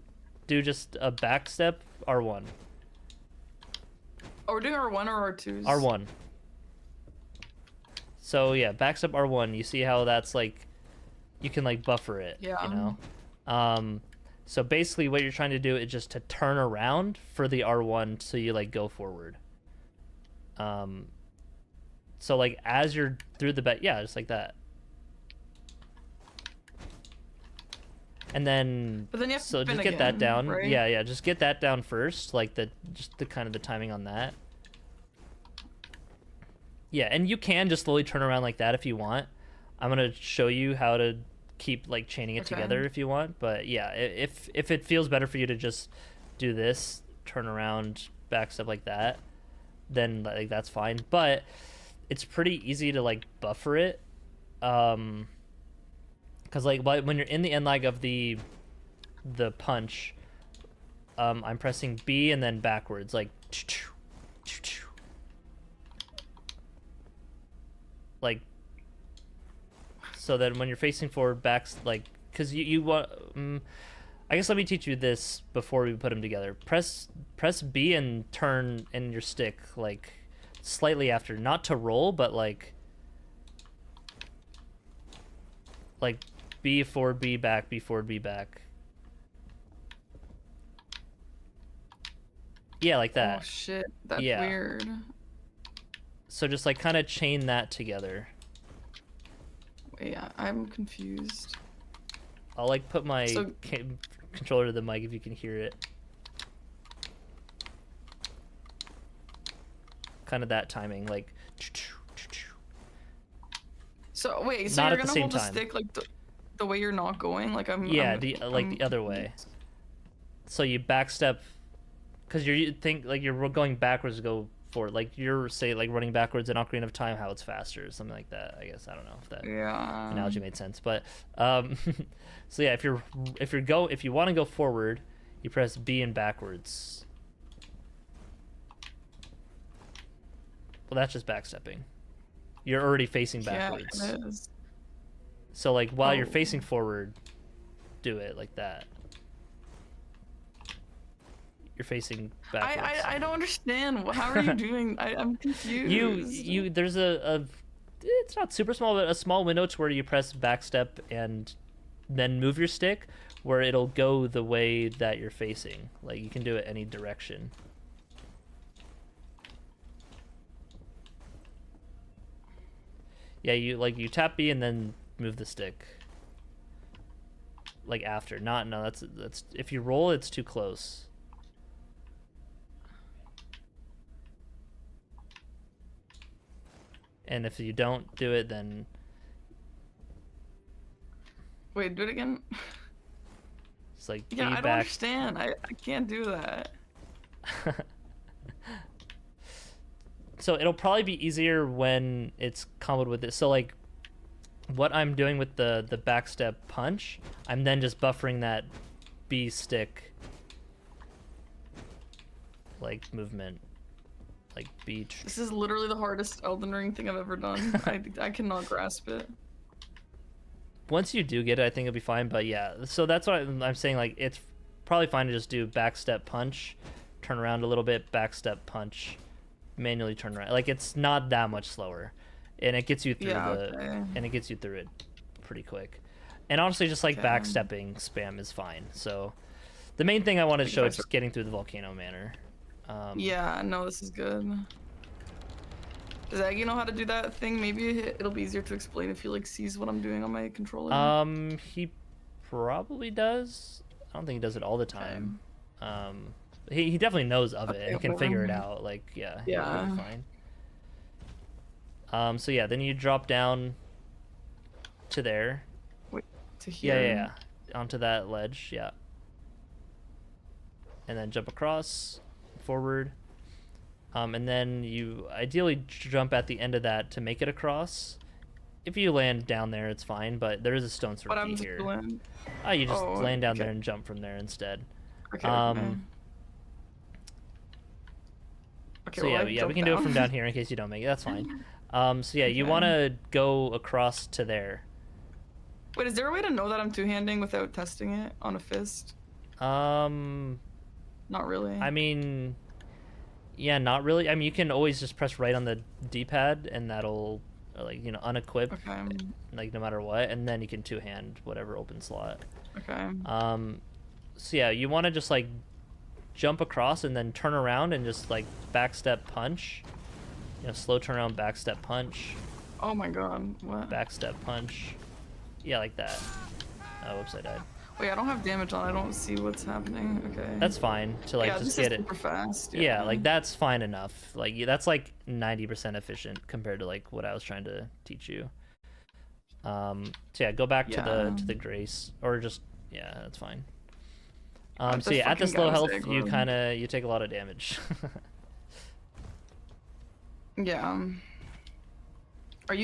just a backstep R1. Oh, we're doing R1 or R2s? R1. So yeah, backstep R1. You see how that's like, you can like buffer it. Yeah. You know. So basically, what you're trying to do is just to turn around for the R1, so you like go forward. So like as you're through the back, yeah, just like that. And then, but then you have to so spin just get again, that down. right? Yeah, just get that down first, like just the kind of the timing on that. Yeah, and you can just slowly turn around like that if you want. I'm gonna show you how to keep like chaining it together if you want. But yeah, if it feels better for you to just do this, turn around, backstep like that, then like that's fine. But it's pretty easy to like buffer it. Because like when you're in the end lag of the punch, I'm pressing B and then backwards, like so then when you're facing forward, backs like because you want. I guess let me teach you this before we put them together. Press B and turn in your stick like slightly after, not to roll, but like B forward, B back, B forward, B back. Yeah, like that. Oh shit, that's weird. So just like kind of chain that together. Yeah, I'm confused. I'll like put my controller to the mic if you can hear it. Kind of that timing, like. So wait, so not you're at the gonna same hold the time. stick like the way you're not going, like I'm. Yeah, the other way. So you backstep, because you think like you're going backwards to go forward. Like you're say like running backwards in Ocarina of Time, how it's faster, or something like that. I guess I don't know if that analogy made sense, but so yeah, if you want to go forward, you press B and backwards. Well, that's just backstepping. You're already facing backwards. Yeah, it is. So like while you're facing forward, do it like that. You're facing backwards. I don't understand. How are you doing? I'm confused. You there's a it's not super small, but a small window to where you press backstep and then move your stick, where it'll go the way that you're facing. Like, you can do it any direction. Yeah, you tap B and then move the stick. Like after, no, that's if you roll, it's too close. And if you don't do it, then Wait, do it again. it's like Yeah, be I don't back. understand. I can't do that. So it'll probably be easier when it's comboed with it. So like what I'm doing with the backstep punch, I'm then just buffering that B stick like movement. Like B. This is literally the hardest Elden Ring thing I've ever done. I cannot grasp it. Once you do get it, I think it'll be fine. But yeah, so that's what I'm saying. Like, it's probably fine to just do backstep punch, turn around a little bit, backstep punch, manually turn around. Like, it's not that much slower, and it gets you through and it gets you through it pretty quick. And honestly, just like backstepping spam is fine. So the main thing I want to show is just getting through the volcano manor. Yeah, no, this is good. Does Aggie know how to do that thing? Maybe it'll be easier to explain if he like sees what I'm doing on my controller. He probably does. I don't think he does it all the time. He definitely knows of it and can figure it out. Like, yeah, he'll be fine. So yeah, then you drop down to there. Wait, to here. Yeah, onto that ledge. Yeah, and then jump across, forward. And then you ideally jump at the end of that to make it across. If you land down there, it's fine, but there is a stone sword key here. You just land down there and jump from there instead. Okay. So yeah, we can do it from down here in case you don't make it. That's fine. So yeah, you want to go across to there. Wait, is there a way to know that I'm two-handing without testing it on a fist? Not really. I mean, yeah, not really. I mean, you can always just press right on the D-pad, and that'll, like, you know, unequip, like, no matter what, and then you can two-hand whatever open slot. Okay. So yeah, you want to just, like, jump across and then turn around and just, like, backstep punch. You know, slow turn around, backstep punch. Oh my god, what? Backstep punch. Yeah, like that. Oh, whoops, I died. Wait, I don't have damage on. I don't see what's happening. Okay. That's fine to like just get it super fast. Yeah, like that's fine enough. Like that's like 90% efficient compared to like what I was trying to teach you. So yeah, go back to the grace or just that's fine. So yeah, at this low health, you take a lot of damage. Yeah. Have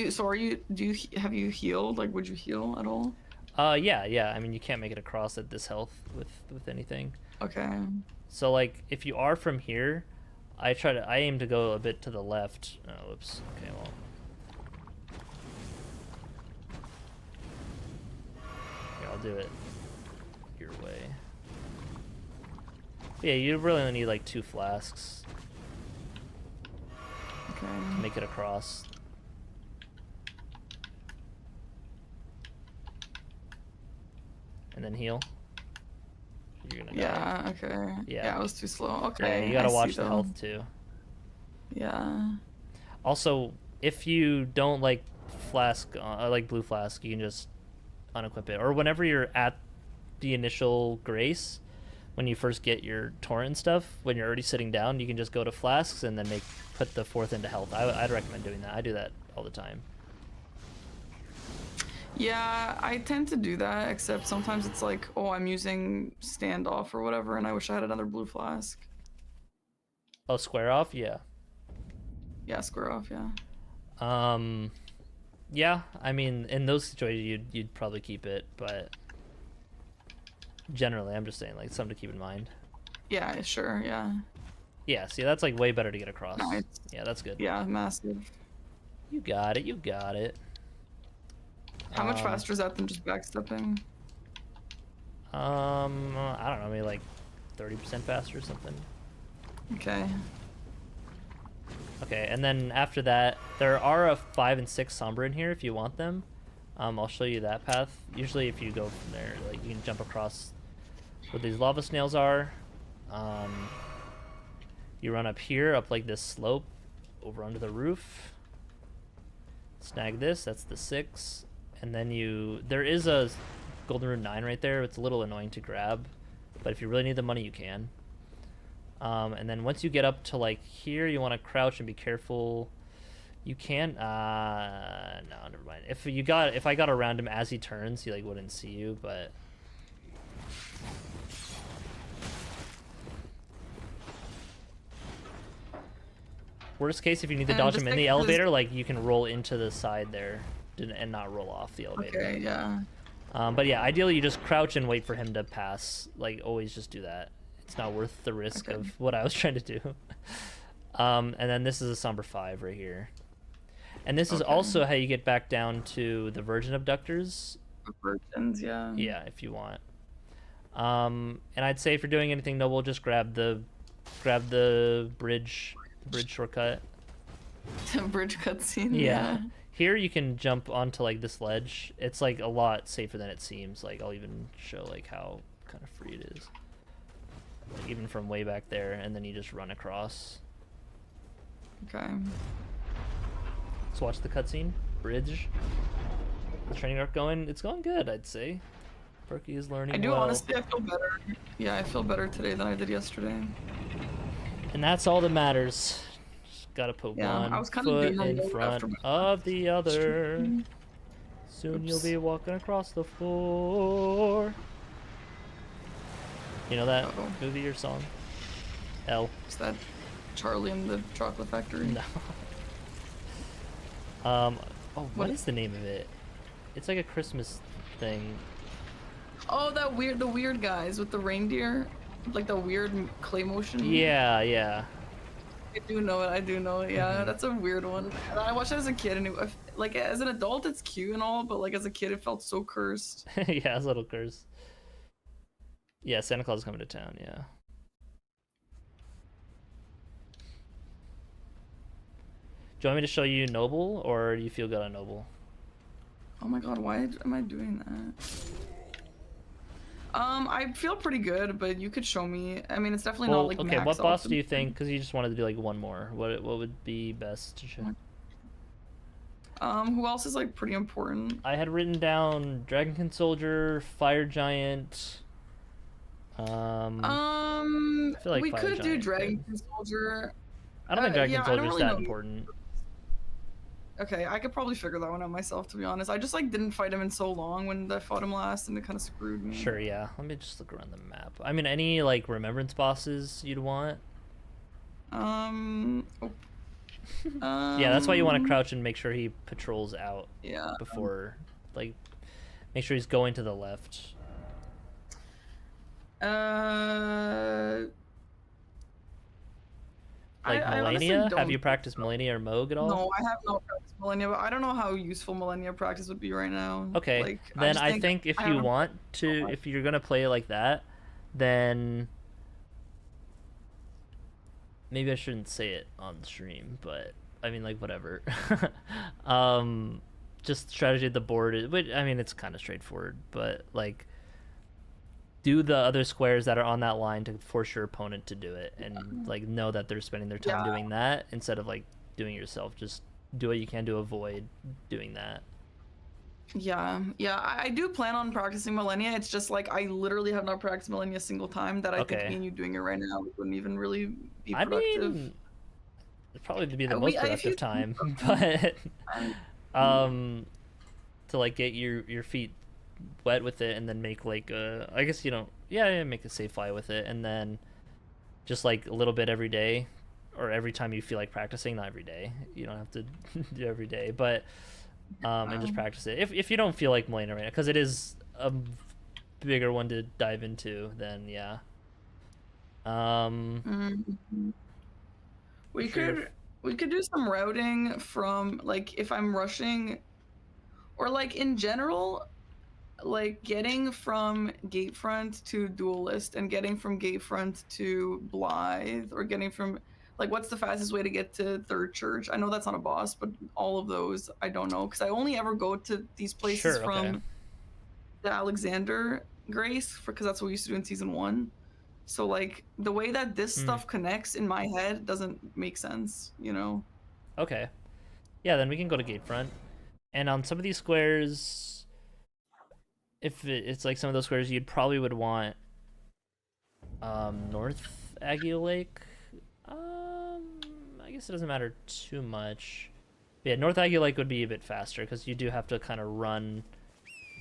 you healed? Like, would you heal at all? Yeah. I mean, you can't make it across at this health with anything. Okay. So like, if you are from here, I aim to go a bit to the left. Oh, whoops. Okay, well. Here, I'll do it your way. But yeah, you really only need like 2 flasks. Okay. To make it across. And then heal. You're gonna die. Okay. Yeah, I was too slow. Okay. Yeah, you gotta watch the health too. Yeah. Also, if you don't like flask, like blue flask, you can just unequip it. Or whenever you're at the initial grace, when you first get your torrent stuff, when you're already sitting down, you can just go to flasks and then put the 4th into health. I'd recommend doing that. I do that all the time. Yeah, I tend to do that, except sometimes it's like, oh, I'm using standoff or whatever, and I wish I had another blue flask. Oh, square off? Yeah. Yeah, square off, yeah. Yeah, I mean, in those situations, you'd probably keep it, but generally, I'm just saying, like, something to keep in mind. Yeah, sure, yeah. Yeah, see, that's, like, way better to get across. Nice. Yeah, that's good. Yeah, massive. You got it. How much faster is that than just backstepping? I don't know, maybe like 30% faster or something. Okay. Okay, and then after that, there are a 5 and 6 Sombra in here if you want them. I'll show you that path. Usually if you go from there, like you can jump across where these lava snails are. You run up here, up like this slope, over onto the roof. Snag this, that's the 6. And then there is a golden rune 9 right there. It's a little annoying to grab, but if you really need the money, you can. And then once you get up to like here, you want to crouch and be careful. You can, no, never mind. If I got around him as he turns, he like wouldn't see you, but. Worst case, if you need to dodge him in the elevator, like you can roll into the side there and not roll off the elevator. Okay, yeah. But yeah, ideally you just crouch and wait for him to pass. Like always just do that. It's not worth the risk of what I was trying to do. And then this is a Somber 5 right here. And this is also how you get back down to the Virgin Abductors. Virgins, yeah. Yeah, if you want. And I'd say if you're doing anything noble, just grab the bridge shortcut. Bridge cutscene. Yeah. Here you can jump onto like this ledge. It's like a lot safer than it seems. Like I'll even show like how kind of free it is. Like, even from way back there, and then you just run across. Okay. Let's watch the cutscene. Bridge. The training arc going. It's going good, I'd say. Perky is learning. I do well. honestly. I feel better. Yeah, I feel better today than I did yesterday. And that's all that matters. Just gotta put one I was kind foot of in front of the other. Soon you'll be walking across the floor. You know that movie or song? L. Is that Charlie and the Chocolate Factory? No. What is the name of it? It's like a Christmas thing. Oh, the weird guys with the reindeer, like the weird clay motion. Yeah, yeah. I do know it. Yeah, that's a weird one. And I watched it as a kid, and like as an adult, it's cute and all, but like as a kid, it felt so cursed. Yeah, it's a little curse. Yeah, Santa Claus is coming to town. Yeah. Do you want me to show you Noble, or do you feel good on Noble? Oh my god, why am I doing that? I feel pretty good, but you could show me. I mean, it's definitely not like okay, max what boss optim- do you think? Because you just wanted to do like one more. What would be best to show? Who else is like pretty important? I had written down Dragonkin Soldier, Fire Giant. I feel like we Fire could do Giant Dragonkin Soldier. I don't think Dragon yeah, Soldier's really that know. important. Okay, I could probably figure that one out myself, to be honest. I just like didn't fight him in so long when I fought him last, and it kind of screwed me. Sure, yeah. Let me just look around the map. I mean, any like remembrance bosses you'd want? Oh. Yeah, that's why you want to crouch and make sure he patrols out. Yeah. Before, like, make sure he's going to the left. Like I Millennia? honestly Have you don't- practiced Millennia or Moog at all? No, I have not practiced Millennia, but I don't know how useful Millennia practice would be right now. Okay, Like, then just I think if I you haven't- want to, if you're gonna play like that, then maybe I shouldn't say it on stream, but I mean, like, whatever. Just strategy of the board is, I mean, it's kind of straightforward, but like, do the other squares that are on that line to force your opponent to do it, and like know that they're spending their time doing that instead of like doing it yourself. Just do what you can to avoid doing that. Yeah, I do plan on practicing Millennia. It's just like I literally have not practiced Millennia a single time. That I think me and you doing it right now wouldn't even really be productive. I mean, it'd probably be the most if productive you- time, but to like get your feet wet with it, and then make like I guess you don't, make a safe fly with it, and then just like a little bit every day, or every time you feel like practicing. Not every day, you don't have to do every day, but and just practice it if you don't feel like Millennia right now, because it is a bigger one to dive into. Then we could do some routing from like if I'm rushing, or like in general, like getting from Gatefront to Duelist and getting from Gatefront to Blythe, or getting from Like, what's the fastest way to get to Third Church? I know that's not a boss, but all of those I don't know because I only ever go to these places Sure, okay. from the Alexander Grace because that's what we used to do in season 1. So like the way that this stuff connects in my head doesn't make sense, you know? Okay. Yeah, then we can go to Gatefront. And on some of these squares, if it's like some of those squares, you'd probably would want North Aguila Lake. I guess it doesn't matter too much. But yeah, North Aguila Lake would be a bit faster because you do have to kind of run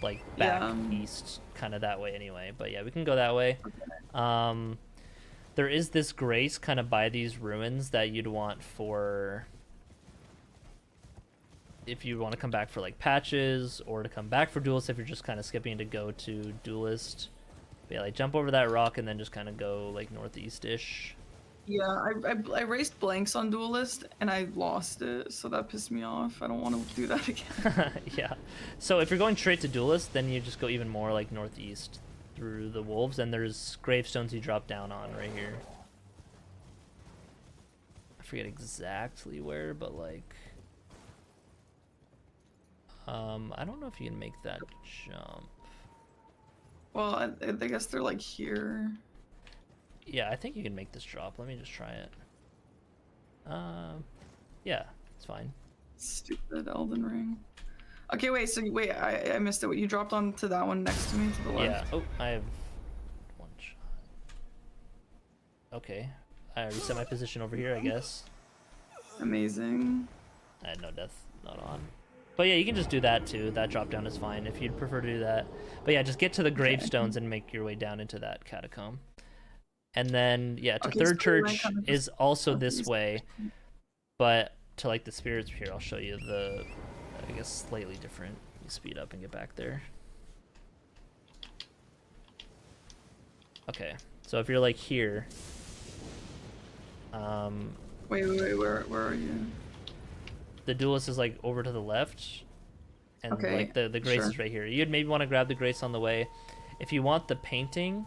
like back east kind of that way anyway. But yeah, we can go that way. There is this grace kind of by these ruins that you'd want for if you want to come back for like patches or to come back for duelist if you're just kind of skipping to go to duelist. But yeah, like jump over that rock and then just kind of go like northeast-ish. Yeah, I raced blanks on duelist and I lost it, so that pissed me off. I don't want to do that again. Yeah. So if you're going straight to duelist, then you just go even more like northeast through the wolves, and there's gravestones you drop down on right here. I forget exactly where, but like I don't know if you can make that jump. Well, I guess they're like here. Yeah, I think you can make this drop. Let me just try it. Yeah, it's fine. Stupid Elden Ring. Okay, wait, so wait, I missed it. What, you dropped onto that one next to me to the left? Yeah. Oh, I have one shot. Okay. I reset my position over here, I guess. Amazing. I had no death not on. But yeah, you can just do that too. That drop down is fine if you'd prefer to do that. But yeah, just get to the gravestones and make your way down into that catacomb. And then, yeah, to Third Church is also this way. But to like the spirits here, I'll show you the, I guess, slightly different. You speed up and get back there. Okay, so if you're like here. Wait, where are you? The duelist is like over to the left. And like the grace is right here. You'd maybe want to grab the grace on the way. If you want the painting,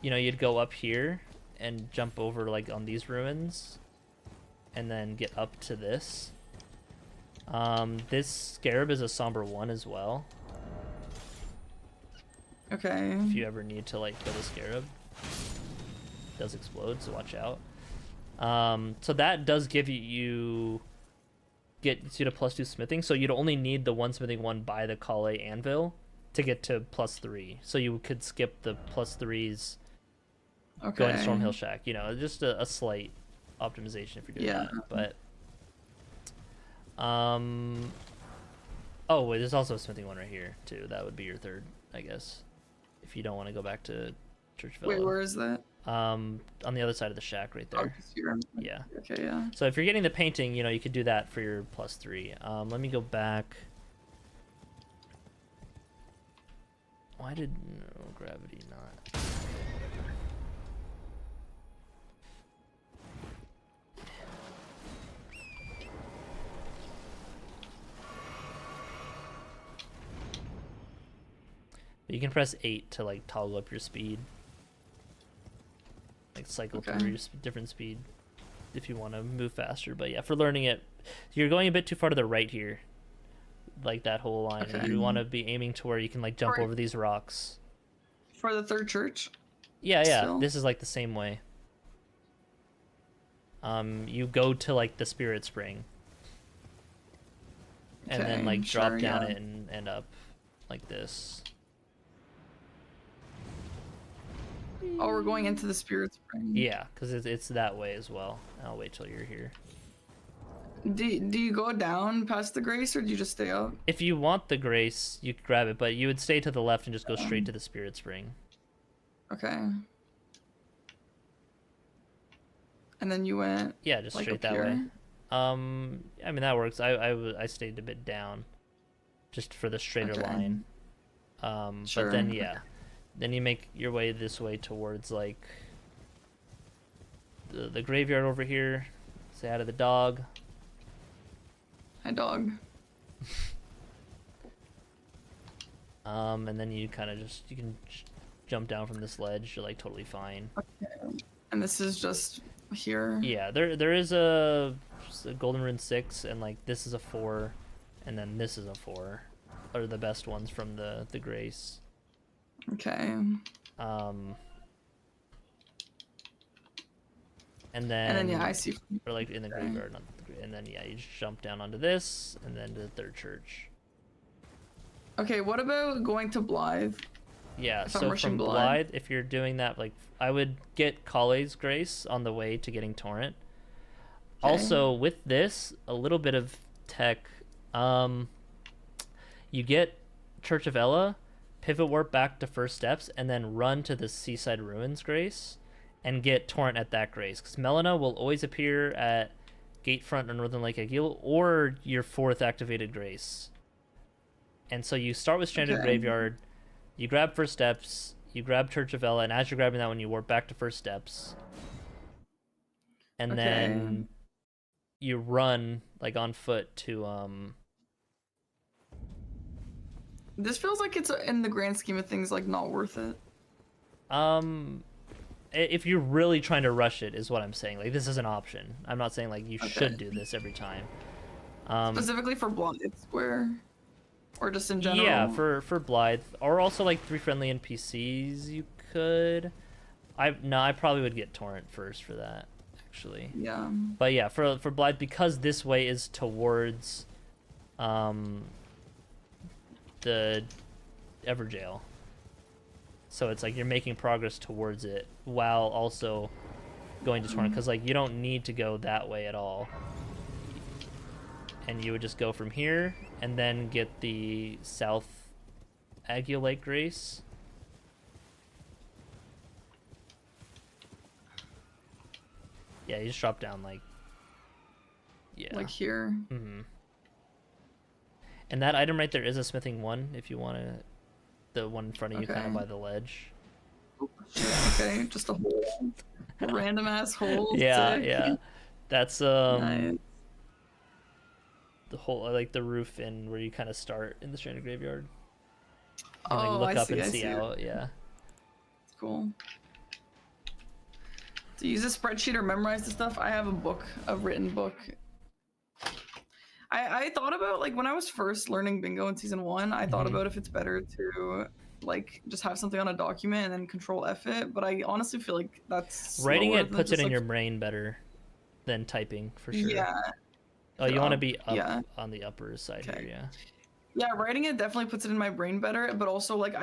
you know, you'd go up here and jump over like on these ruins and then get up to this. This scarab is a somber 1 as well. Okay. If you ever need to like kill the scarab. It does explode, so watch out. So that does give you gets you to +2 smithing, so you'd only need the 1 smithing 1 by the Kale anvil to get to +3. So you could skip the +3s. Okay. Going to Stormhill Shack, you know, just a slight optimization if you're doing that. But oh wait, there's also a smithing 1 right here too. That would be your third, I guess, if you don't want to go back to Churchville. Wait, where is that? On the other side of the shack right there. Yeah. Okay, yeah. So if you're getting the painting, you know, you could do that for your +3. Let me go back. Why did gravity not? You can press 8 to like toggle up your speed, like cycle through your different speed if you want to move faster. But yeah, for learning it, you're going a bit too far to the right here, like that whole line. And you want to be aiming to where you can like jump over these rocks. For the Third Church? Yeah, still? This is like the same way. You go to like the Spirit Spring, and then like drop down it and end up like this. Oh, we're going into the Spirit Spring. Yeah, because it's that way as well. I'll wait till you're here. Do you go down past the grace, or do you just stay up? If you want the grace, you could grab it, but you would stay to the left and just go straight to the Spirit Spring. Okay. And then you went. Yeah, just like straight that way. I mean that works. I stayed a bit down, just for the straighter line. But then yeah. Then you make your way this way towards like the graveyard over here. Say hi to the dog. Hi, dog. And then you kind of you can jump down from this ledge. You're like totally fine. Okay. And this is just here. Yeah, there is a Golden Rune 6, and like this is a 4, and then this is a 4. Are the best ones from the Grace. Okay. And And then then yeah, I see. or like in the graveyard, and then yeah, you just jump down onto this, and then to the third church. Okay, what about going to Blythe? Yeah, If I'm so rushing from Blythe? Blythe, if you're doing that, like I would get Kale's Grace on the way to getting Torrent. Okay. Also, with this, a little bit of tech. You get Church of Ella, pivot warp back to first steps, and then run to the Seaside Ruins Grace, and get Torrent at that Grace. Because Melina will always appear at Gatefront or Northern Lake Aguil, or your 4th activated Grace. And so you start with Stranded Okay. Graveyard, you grab first steps, you grab Church of Ella, and as you're grabbing that one, you warp back to first steps. And Okay. then you run like on foot to This feels like it's in the grand scheme of things like not worth it. if you're really trying to rush it is what I'm saying. Like this is an option. I'm not saying like you should do this every time. Specifically for Blythe Square, or just in general. Yeah, for Blythe, or also like 3 friendly NPCs you could. I probably would get Torrent first for that, actually. Yeah. But yeah, for Blythe, because this way is towards the Everjail. So it's like you're making progress towards it while also going to Torrent, because like you don't need to go that way at all. And you would just go from here and then get the South Aguil Lake Grace. Yeah, you just drop down like Like here. Mm-hmm. And that item right there is a smithing 1 if you want to, the one in front of you kind of by the ledge. Okay, just a hole. Random ass hole. Yeah, Sick. yeah. That's Nice. the whole like the roof in where you kind of start in the Stranded Graveyard. And like Oh, look I up see, and I see see. out, yeah. It's cool. To use a spreadsheet or memorize the stuff, I have a book, a written book. I thought about, like, when I was first learning bingo in season 1, I thought about if it's better to like just have something on a document and then control F it, but I honestly feel like that's Writing slower it than puts it just, in like, your brain better than typing for sure. Yeah. Oh, you want to be up yeah. on the upper side Okay. here, yeah. Yeah, writing it definitely puts it in my brain better, but also like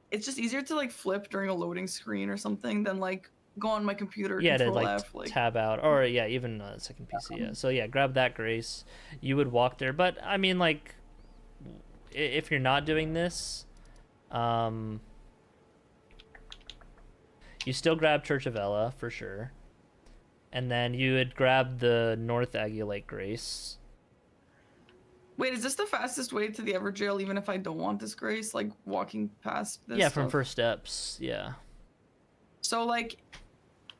it's just easier to like flip during a loading screen or something than like go on my computer, Yeah, to control like F, like tab out, or yeah, even second PC. Yeah. So yeah, grab that Grace. You would walk there, but I mean, like, if you're not doing this, you still grab Church of Ella for sure, and then you would grab the North Aguil Lake Grace. Wait, is this the fastest way to the Everjail even if I don't want this Grace? Like walking past this Yeah, from stuff? first steps. Yeah. So like,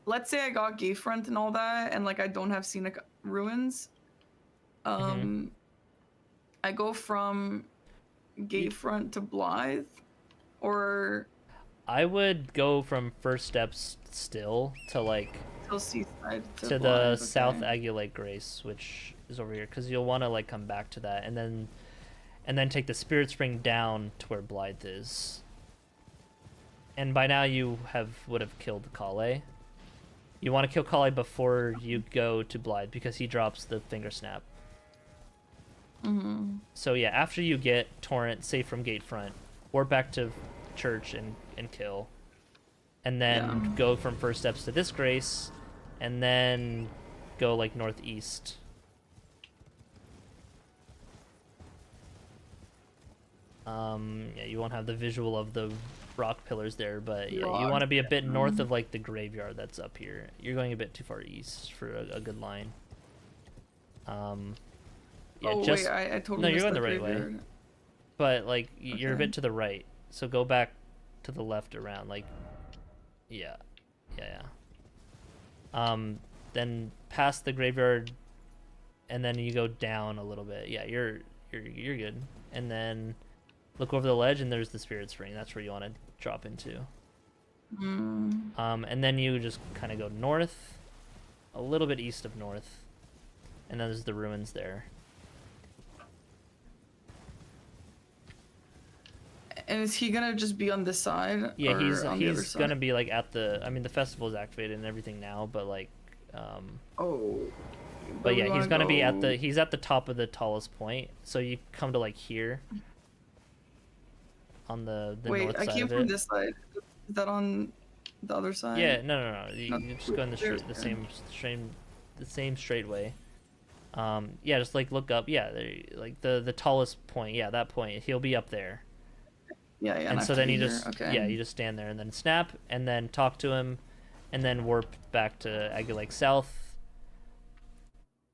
let's say I got Gatefront and all that, and like I don't have Scenic Ruins. I go from Gatefront to Blythe, or I would go from first steps still to like till Seaside to the Blythe, South okay. Aguil Lake Grace, which is over here, because you'll want to like come back to that, and then take the Spirit Spring down to where Blythe is. And by now you would have killed Kale. You want to kill Kale before you go to Blythe, because he drops the Finger Snap. So yeah, after you get Torrent safe from Gatefront, or back to Church and kill, and then go from first steps to this Grace, and then go like northeast. Yeah, you won't have the visual of the rock pillars there, but yeah, you want to be a bit north of like the graveyard that's up here. You're going a bit too far east for a good line. Yeah, Oh just wait, I totally no, missed you're going the the right way, graveyard. but like you're a Okay. bit to the right, so go back to the left around, like yeah. Then past the graveyard, and then you go down a little bit. Yeah, you're good. And then look over the ledge, and there's the Spirit Spring. That's where you want to drop into. And then you just kind of go north, a little bit east of north, and then there's the ruins there. And is he gonna just be on this side? Yeah, or he's on the other side? gonna be like at the. I mean, the festival is activated and everything now, but like, Oh. but we yeah, he's wanna gonna be at go- the. He's at the top of the tallest point, so you come to like here. On the Wait, north I side came of from it. this side. Is that on the other side? Yeah, no. You No, just go in the there's- the same straight way. Yeah, just like look up. Yeah, there, like the tallest point. Yeah, that point. He'll be up there. Yeah, yeah. And I so have then to you be just here. Okay. yeah, you just stand there and then snap and then talk to him, and then warp back to Agu South,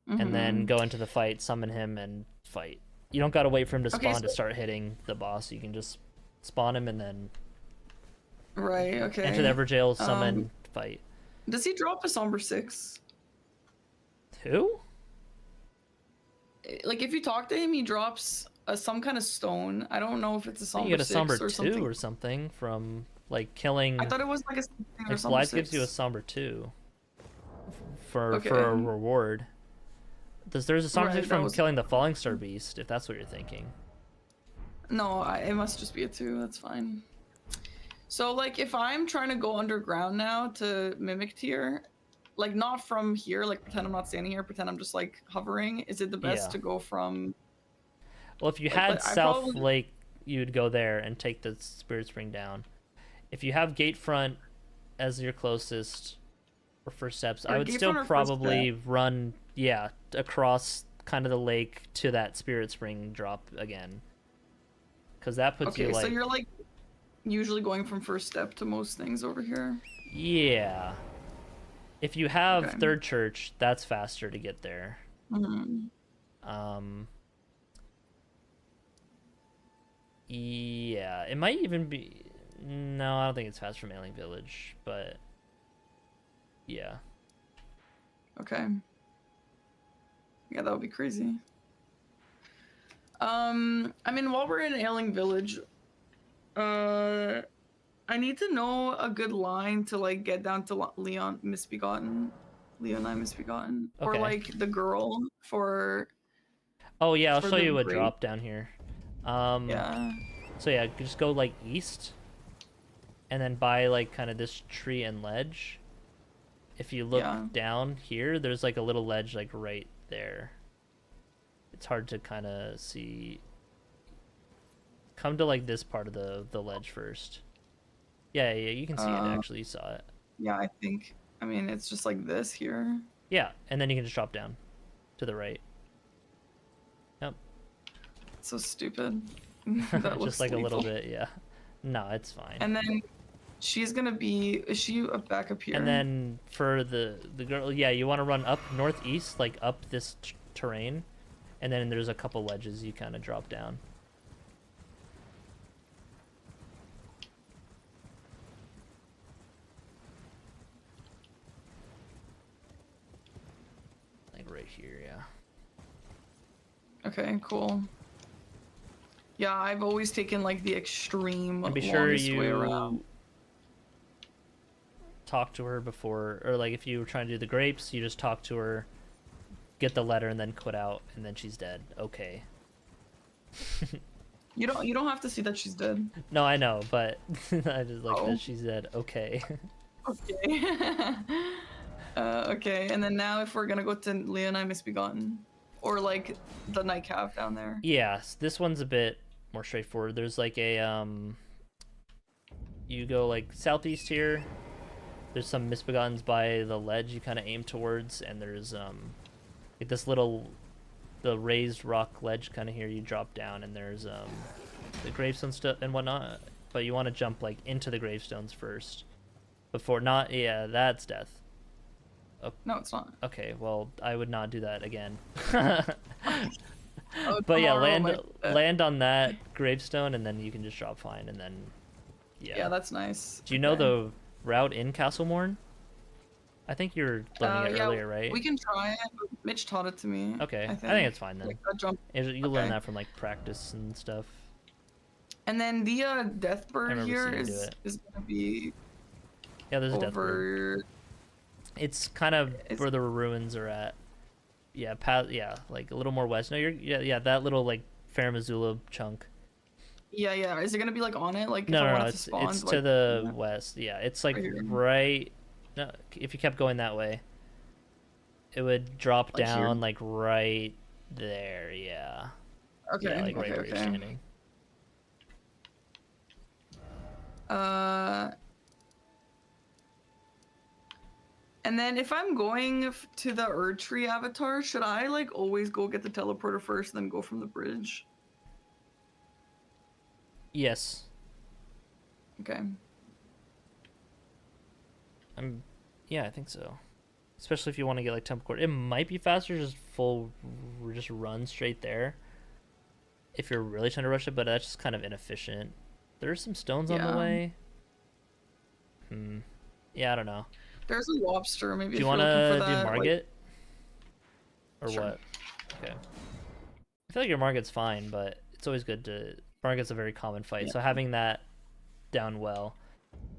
and then Mhm. go into the fight, summon him, and fight. You don't gotta wait for him to Okay, spawn to so- start hitting the boss. You can just spawn him and then Right. Okay. enter the Everjail, summon, fight. Does he drop a Somber 6? Who? Like if you talk to him, he drops some kind of stone. I don't know if it's a I think Somber you get a 6 Somber or 2 something. or something from like killing. I thought it was like a 16 or Like Somber Blythe 6. gives you a Somber 2 for a Okay. reward. There's a Somber Right, 6 that from was- killing the Falling Star Beast, if that's what you're thinking. No, it must just be a 2. That's fine. So like if I'm trying to go underground now to mimic tier, like not from here, like pretend I'm not standing here, pretend I'm just like hovering, is it the best Yeah. to go from Well, if you Like, had but I South probably- Lake, you'd go there and take the Spirit Spring down. If you have Gatefront as your closest or first steps, I Or would Gatefront still or first probably run, yeah, across kind of the lake to that Spirit Spring drop again. Because that puts Okay, you like, so you're like usually going from first step to most things over here. yeah. If you have Okay. Third Church, that's faster to get there. Mhm. Yeah, it might even be. No, I don't think it's fast from Ailing Village, but yeah. Okay. Yeah, that would be crazy. I mean, while we're in Ailing Village, I need to know a good line to like get down to Leon Misbegotten, Leonine Misbegotten, or Okay. like the girl for Oh yeah, I'll For show the you a grape. drop down here. yeah. So yeah, just go like east, and then by like kind of this tree and ledge. If you look Yeah. down here, there's like a little ledge like right there. It's hard to kind of see. Come to like this part of the ledge first. Yeah, you can see it actually. You saw it. Yeah, I think. I mean, it's just like this here. Yeah, and then you can just drop down to the right. Yep. It's so stupid. That looks Just like a little lethal. bit, yeah. No, it's fine. And then she's gonna be. Is she back up here? And then for the girl, yeah, you want to run up northeast, like up this terrain, and then there's a couple ledges you kind of drop down. Like right here, yeah. Okay, cool. Yeah, I've always taken like the extreme And be sure longest way around. you talk to her before, or like if you were trying to do the grapes, you just talk to her, get the letter, and then quit out, and then she's dead. Okay. You don't have to see that she's dead. No, I know, but I just like Oh. that she's dead. Okay. Okay. Okay, and then now if we're gonna go to Leonine Misbegotten, or like the night cave down there. Yes, this one's a bit more straightforward. There's like a you go like southeast here. There's some misbegottens by the ledge you kind of aim towards, and there's like this little the raised rock ledge kind of here you drop down, and there's the gravestone stuff and whatnot. But you want to jump like into the gravestones first before not. Yeah, that's death. No, it's not. Okay, well I would not do that again. Oh, But yeah, tomorrow might be death. land on that gravestone, and then you can just drop fine, and then Yeah, that's nice. Do you know Okay. the route in Castlemorn? I think you were learning it yeah, earlier, right? We can try it. But Mitch taught it to me. Okay, I think it's fine then. Like, that jump. You'll learn okay. that from like practice and stuff. And then the death bird remember here seeing you do is it. is gonna be Yeah, there's a death bird. over. It's kind of It's- where the ruins are at. Yeah, yeah, like a little more west. No, yeah, that little like Fair Missoula chunk. Yeah. Is it gonna be like on it? Like if No, I no, wanted no, to spawn, it's to like, the west. Yeah, it's like right here. right. No, if you kept going that way, it would drop Like here? down like right there. Yeah. Okay, Yeah, like right okay, where you're okay. standing. And then if I'm going to the Erdtree avatar, should I like always go get the teleporter first, then go from the bridge? Yes. Okay. Yeah, I think so. Especially if you want to get like temple core. It might be faster just run straight there. If you're really trying to rush it, but that's just kind of inefficient. There's some stones on the Yeah. way. Yeah, I don't know. There's a lobster. Maybe Do you want want to to do Margit? Or Sure. what? Okay. I feel like your Margit's fine, but it's always good to... Margit's a very common fight, Yeah. so having that down well.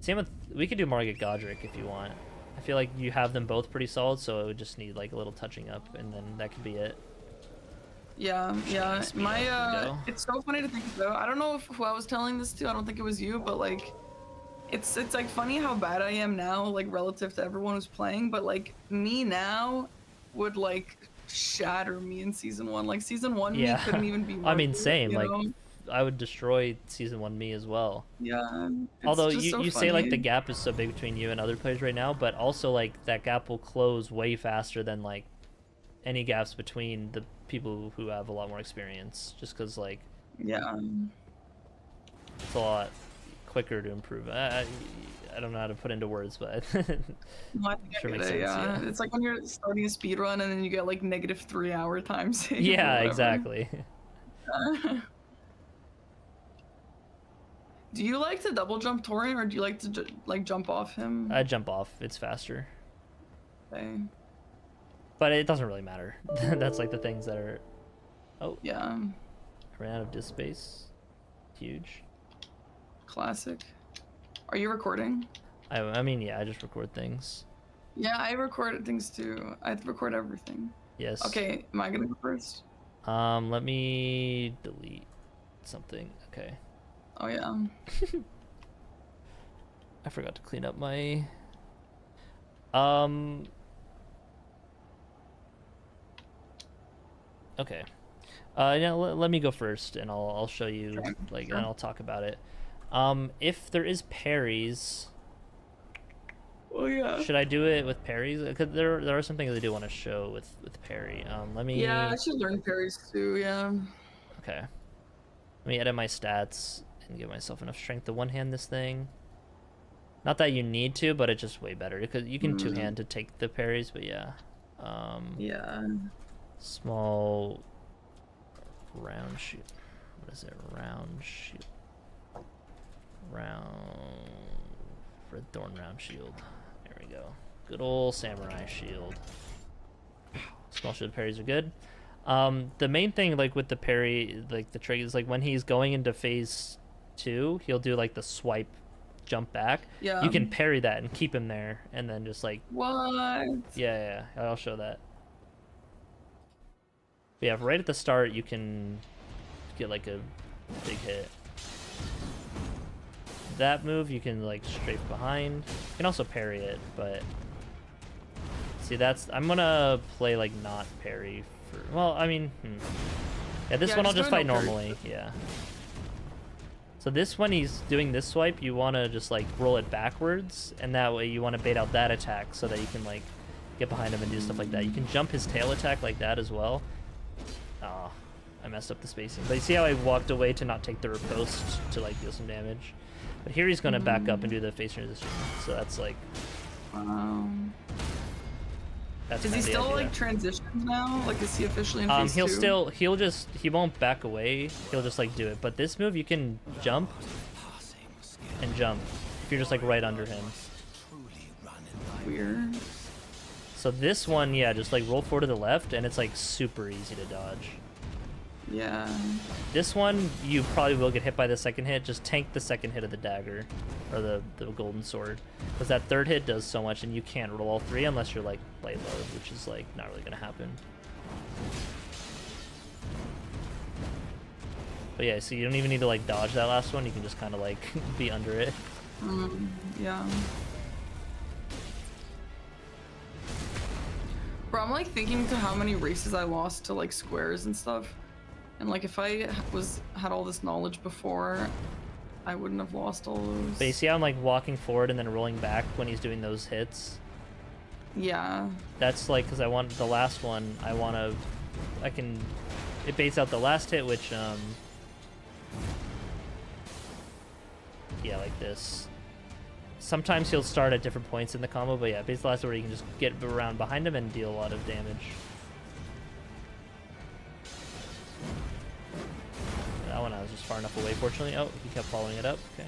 Same with... We could do Margit Godric if you want. I feel like you have them both pretty solid, so it would just need like a little touching up, and then that could be it. Yeah. Speed up and go. It's so funny to think about. I don't know who I was telling this to. I don't think it was you, but like, it's like funny how bad I am now, like relative to everyone who's playing. But like me now would like shatter me in season 1. Like season 1 Yeah. me couldn't even be. I mean, worth it, same. you Like, know? I would destroy season 1 me as well. Yeah. It's Although just so you say like the funny. gap is so big between you and other players right now, but also like that gap will close way faster than like any gaps between the people who have a lot more experience, just because like Yeah. it's a lot quicker to improve. I don't know how to put into words, but No, I think I Sure get makes it, sense, yeah. yeah. It's like when you're starting a speed run and then you get like -3 hour time save. or yeah, whatever. exactly. Do you like to double jump Torrent or do you like to like jump off him? I jump off; it's faster, Okay. but it doesn't really matter. That's like the things that are. Oh, Yeah. I ran out of disk space. Huge. Classic. Are you recording? I mean, yeah, I just record things. Yeah, I record things too. I record everything. Yes. Okay, am I gonna go first? Let me delete something. Okay. Oh yeah. I forgot to clean up my okay. Yeah, let me go first and I'll show you Sure, like sure. and I'll talk about it. If there is parries, Oh yeah. should I do it with parries? Because there are some things I do want to show with parry. Let me Yeah, I should learn parries too, yeah. Okay. Let me edit my stats and give myself enough strength to one-hand this thing. Not that you need to, but it's just way better because you can two-hand to take the parries, but yeah. Yeah. Small round shield. What is it? Round shield. Red thorn round shield. There we go. Good old samurai shield. Small shield parries are good. The main thing, like with the parry, like the trick is like when he's going into phase 2, he'll do like the swipe, jump back. Yeah. You can parry that and keep him there, and then just like What? yeah, I'll show that. But yeah, right at the start, you can get like a big hit. That move you can like strafe behind. You can also parry it, but see I'm gonna play like not parry for. Well, I mean, yeah, this Yeah, one I'll just just do fight no parry. normally. Yeah. So this when he's doing this swipe, you want to just like roll it backwards, and that way you want to bait out that attack so that you can like get behind him and do stuff like that. You can jump his tail attack like that as well. Oh, I messed up the spacing. But you see how I walked away to not take the riposte to like deal some damage. But here he's gonna back up and do the face transition. So that's like that's Is he kinda the still idea. like transitioned now? Like is he officially in phase 2? He won't back away. He'll just like do it. But this move you can jump and jump if you're just like right under him. Weird. So this one, yeah, just like roll forward to the left and it's like super easy to dodge. Yeah. This one, you probably will get hit by the second hit. Just tank the second hit of the dagger, or the golden sword, because that third hit does so much, and you can't roll all three unless you're like blade load, which is like not really gonna happen. But yeah, so you don't even need to like dodge that last one. You can just kind of like be under it. Yeah. Bro, I'm like thinking to how many races I lost to like squares and stuff. And like if I had all this knowledge before, I wouldn't have lost all those. But you see how I'm like walking forward and then rolling back when he's doing those hits? Yeah. That's like because I want the last one. It baits out the last hit, which yeah, like this. Sometimes he'll start at different points in the combo, but yeah, baits the last where you can just get around behind him and deal a lot of damage. That one I was just far enough away, fortunately. Oh, he kept following it up. Okay.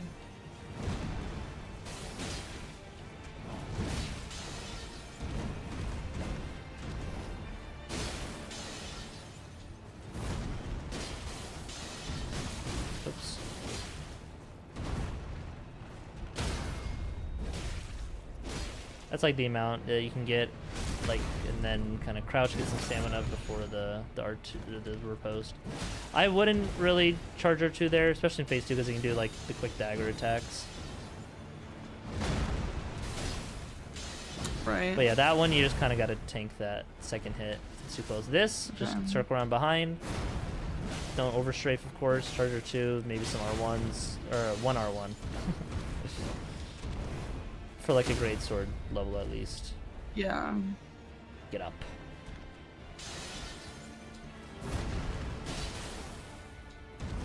Oops. That's like the amount that you can get, like, and then kind of crouch, get some stamina before the R2, the riposte. I wouldn't really charge R2 there, especially in phase 2, because you can do like the quick dagger attacks. Right. But yeah, that one you just kind of got to tank that second hit. It's too close. This, just circle around behind. Don't overstrafe, of course. Charge R2, maybe some R1s, or one R1. For like a great sword level at least. Yeah. Get up.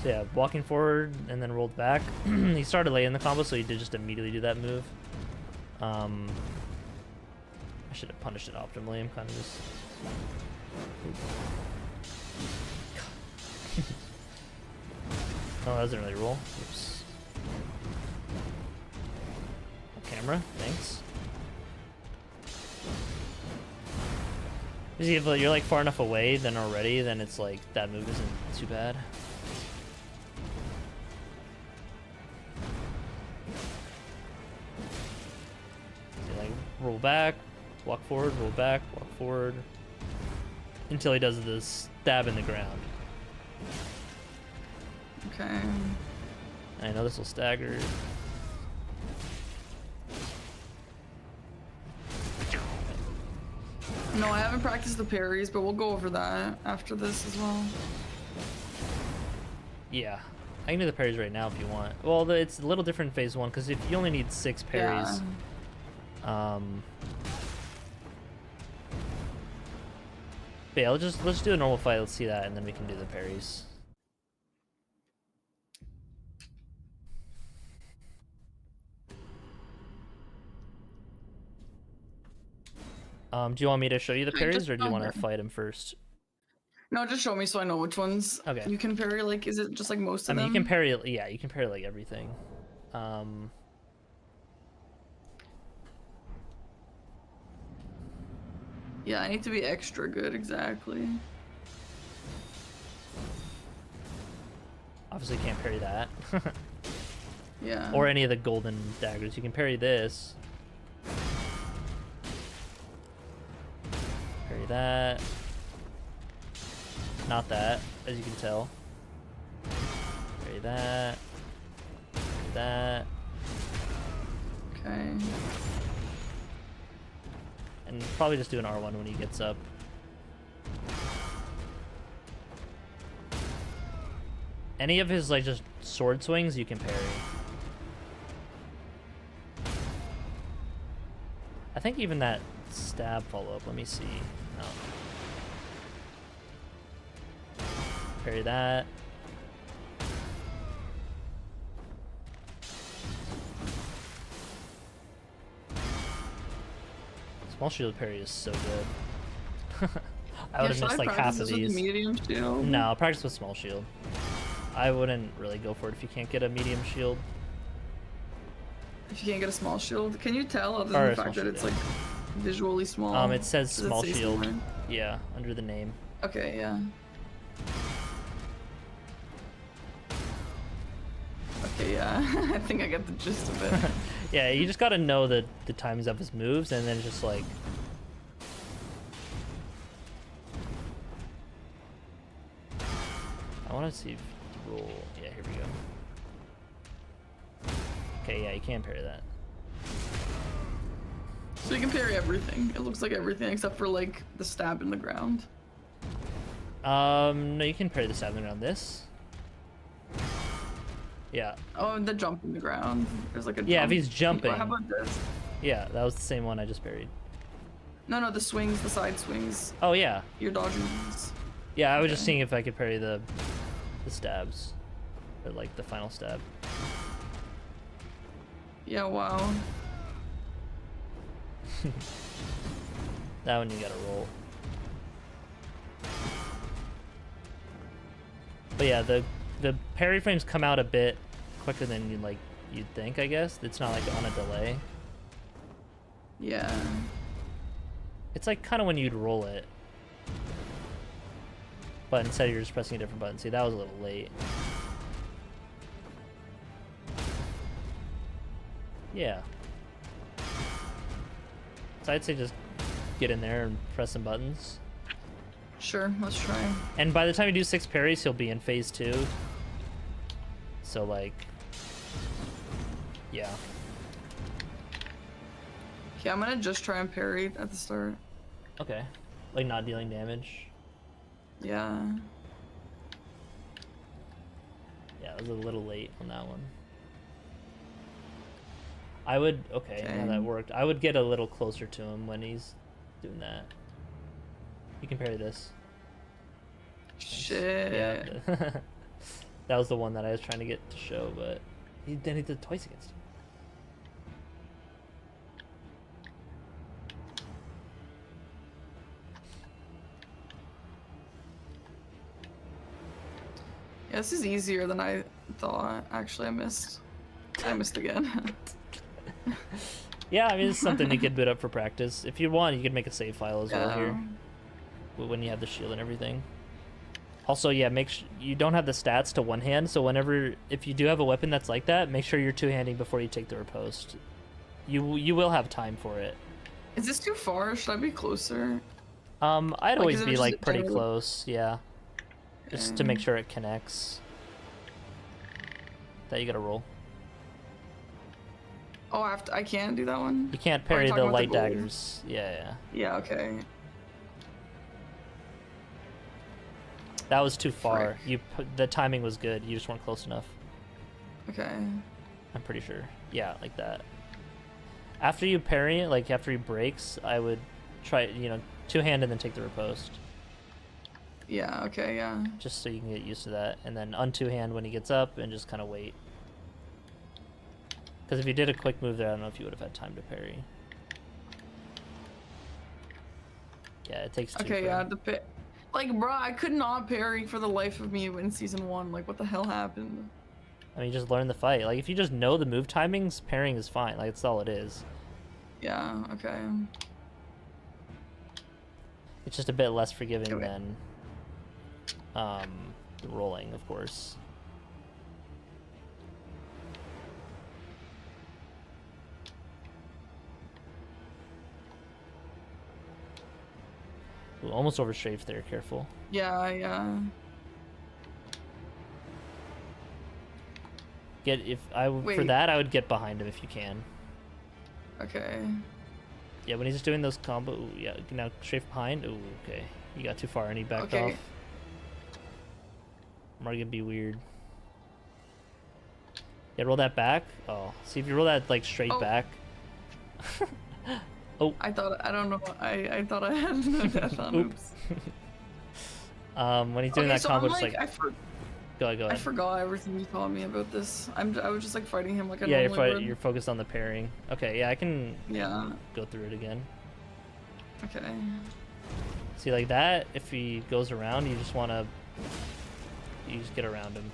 So yeah, walking forward and then rolled back. He started late in the combo, so he did just immediately do that move. I should have punished it optimally. I'm kind of just... Oh, that doesn't really roll. Oops. Camera, thanks. See, if you're like far enough away then already, then it's like that move isn't too bad. So like roll back, walk forward, roll back, walk forward, until he does this stab in the ground. Okay. I know this will stagger. No, I haven't practiced the parries, but we'll go over that after this as well. Yeah, I can do the parries right now if you want. Well, it's a little different in phase 1 because if you only need 6 parries, but yeah, let's do a normal fight. Let's see that, and then we can do the parries. Do you want me to show you the parries, or do you want to fight him first? No, just show me so I know which ones. Okay. You can parry, like, is it just like most of them? I mean, you can parry, yeah, you can parry like everything. Yeah, I need to be extra good, exactly. Obviously can't parry that. Yeah. Or any of the golden daggers. You can parry this. Parry that. Not that, as you can tell. Parry that. Parry that. Okay. And probably just do an R1 when he gets up. Any of his like just sword swings you can parry. I think even that stab follow-up, let me see. Oh. Parry that. Small shield parry is so good. I would have missed like half of these. Medium shield? No, practice with small shield. I wouldn't really go for it if you can't get a medium shield. If you can't get a small shield, can you tell other than the fact that it's like visually small? It says Does small say shield. somewhere? Yeah, under the name. Okay, yeah. Yeah, I think I get the gist of it. Yeah, you just gotta know the timings of his moves, and then just like. I want to see if you roll. Yeah, here we go. Okay, yeah, you can parry that. So you can parry everything. It looks like everything except for like the stab in the ground. No, you can parry the stabbing around this. Yeah. Oh, and the jump in the ground. There's like a Yeah, jump. if he's jumping. How about this? Yeah, that was the same one I just parried. No, the swings, the side swings. Oh yeah. You're dodging these. Yeah, I was just seeing if I could parry the stabs, or like the final stab. Yeah, wow. That one you gotta roll. But yeah, the parry frames come out a bit quicker than you'd think, I guess. It's not like on a delay. Yeah. It's like kind of when you'd roll it. But instead you're just pressing a different button. See, that was a little late. Yeah. So I'd say just get in there and press some buttons. Sure, let's try. And by the time you do 6 parries, he'll be in phase 2. So like, yeah. Okay, I'm gonna just try and parry at the start. Okay. Like not dealing damage. Yeah. Yeah, it was a little late on that one. I would, okay, now that worked. I would get a little closer to him when he's doing that. You can parry this. Shit. Yeah. That was the one that I was trying to get to show, but then he did it twice against him. Yeah, this is easier than I thought. Actually, I missed again. Yeah, I mean, it's something you could boot up for practice. If you want, you could make a save file as well here. When you have the shield and everything. Also, yeah, make sure you don't have the stats to one hand, so if you do have a weapon that's like that, make sure you're two-handing before you take the riposte. You will have time for it. Is this too far? Should I be closer? I'd always be like pretty generally close, yeah. Just to make sure it connects. That you gotta roll. Oh, I can't do that one? You can't parry the light daggers. Yeah. Yeah, okay. That was too far. The timing was good. You just weren't close enough. Okay. I'm pretty sure. Yeah, like that. After you parry it, like after he breaks, I would try, two-hand and then take the riposte. Yeah, okay, yeah. Just so you can get used to that. And then un-two-hand when he gets up and just kind of wait. Because if you did a quick move there, I don't know if you would have had time to parry. Yeah, it takes two. Okay, yeah, like, bro, I could not parry for the life of me in season 1. Like, what the hell happened? I mean, just learn the fight. Like, if you just know the move timings, parrying is fine. Like, that's all it is. Yeah, okay. It's just a bit less forgiving than the rolling, of course. Ooh, almost overstrafed there, careful. Yeah. For that I would get behind him if you can. Okay. Yeah, when he's doing those combo, ooh, yeah, now strafe behind. Ooh, okay. You got too far and he backed off. Might gonna be weird. Yeah, roll that back. Oh, see if you roll that like straight back. Oh. I thought I thought I had no death on. Oops. When he's doing that combo, just like go ahead. I forgot everything you taught me about this. I was just like fighting him like I normally would. You're focused on the parrying. Okay, yeah, I can go through it again. Okay. See, like that, if he goes around, you just get around him.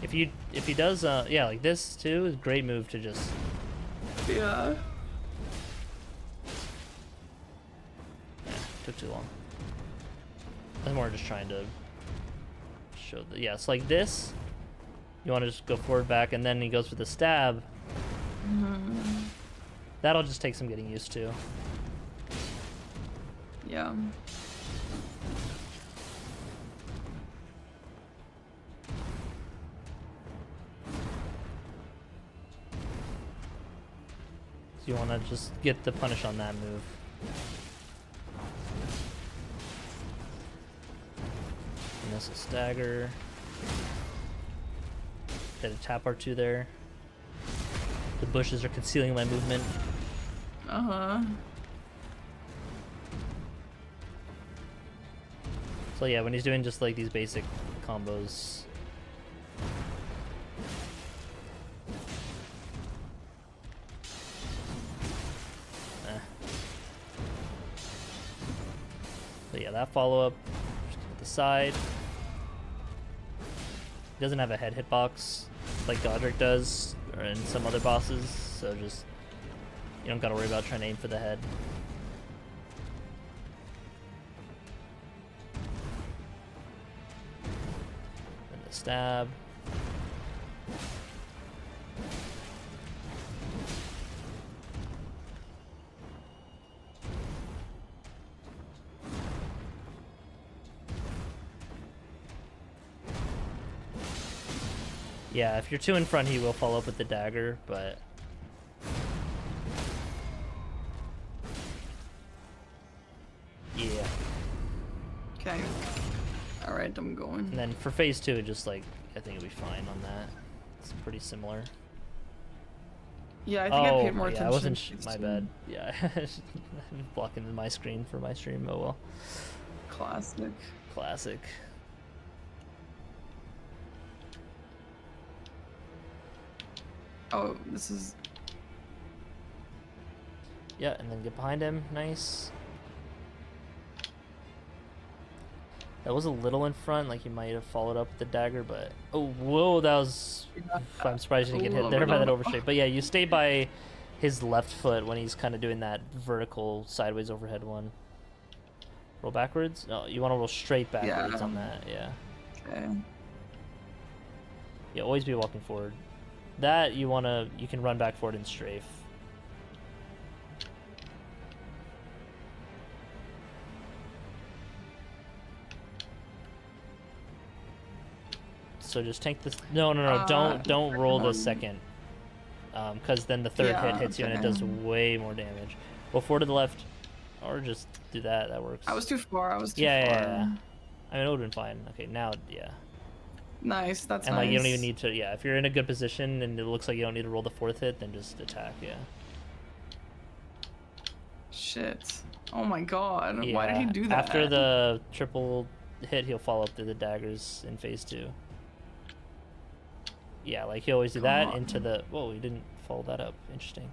If he does yeah, like this too is a great move to just Yeah, took too long. I'm more just trying to show the it's like this. You want to just go forward, back, and then he goes for the stab. That'll just take some getting used to. Yeah. So you want to just get the punish on that move. And this is stagger. Get a tap R2 there. The bushes are concealing my movement. So yeah, when he's doing just like these basic combos. But yeah, that follow-up, just hit the side. He doesn't have a head hitbox like Godric does, or in some other bosses, so just, you don't gotta worry about trying to aim for the head. And the stab. Yeah, if you're 2 in front, he will follow up with the dagger, but... yeah. Okay. Alright, I'm going. And then for phase 2, just like, I think it'll be fine on that. It's pretty similar. Yeah, I think I paid more attention. I wasn't. My bad. Yeah, I'm blocking my screen for my stream. Oh well. Classic. Classic. Oh, this is... yeah, and then get behind him. Nice. That was a little in front, like he might have followed up with the dagger, but... oh, whoa, that was... I'm surprised you didn't get hit there by that overshape. But yeah, you stay by his left foot when he's kind of doing that vertical sideways overhead one. Roll backwards? No, you want to roll straight backwards on that, yeah. Okay. Yeah, always be walking forward. That you can run back forward and strafe. So just tank this. No, don't roll the second, because then the third hit hits you and it does way more damage. Go forward to the left, or just do that. That works. I was too far. I was too far. Yeah. I mean, it would have been fine. Okay, now, yeah. Nice, that's and nice. Like you don't even need to, yeah, if you're in a good position and it looks like you don't need to roll the 4th hit, then just attack, yeah. Shit. Oh my god, Yeah. why did he do that? After the triple hit, he'll follow up through the daggers in phase 2. Yeah, like he always do that into the... whoa, he didn't follow that up. Interesting.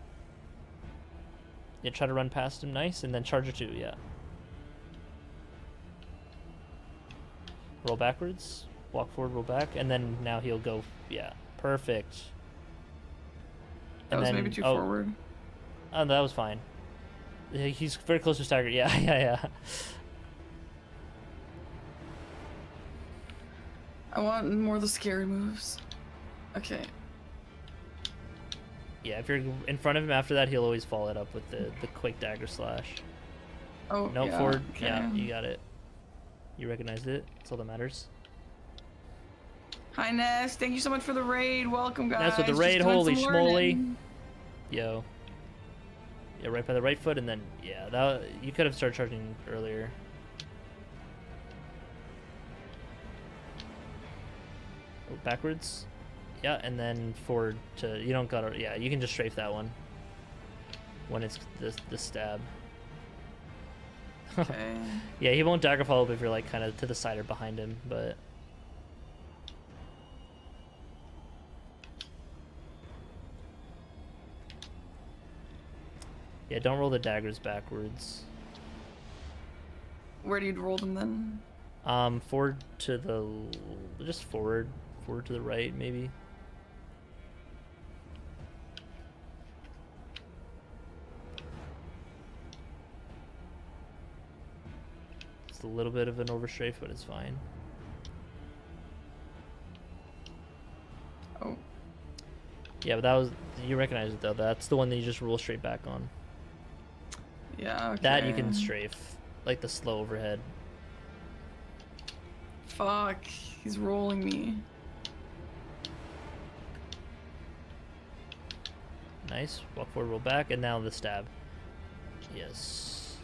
Yeah, try to run past him, nice, and then charger 2, yeah. Roll backwards. Walk forward, roll back, and then now he'll go, yeah, perfect. That was maybe too forward. Oh, that was fine. He's very close to stagger, yeah. I want more of the scary moves. Okay. Yeah, if you're in front of him after that, he'll always follow it up with the quick dagger slash. Oh, no, yeah, forward, okay. Yeah, you got it. You recognized it, that's all that matters. Hi Ness, thank you so much for the raid. Welcome guys. Ness with the raid, Just doing holy some schmoly. learning. Yo. Yeah, right by the right foot, and then, yeah, that you could have started charging earlier. Oh, backwards. Yeah, and then forward to, you don't gotta, yeah, you can just strafe that one. When it's the stab. Okay. Yeah, he won't dagger follow up if you're like kind of to the side or behind him, but... yeah, don't roll the daggers backwards. Where do you roll them then? Forward to the... just forward. Forward to the right, maybe. It's a little bit of an overstrafe, but it's fine. Oh, Yeah, but that was, you recognize it though. That's the one that you just roll straight back on. yeah, okay. That you can strafe, like the slow overhead. Fuck, he's rolling me. Nice. Walk forward, roll back, and now the stab. Yes.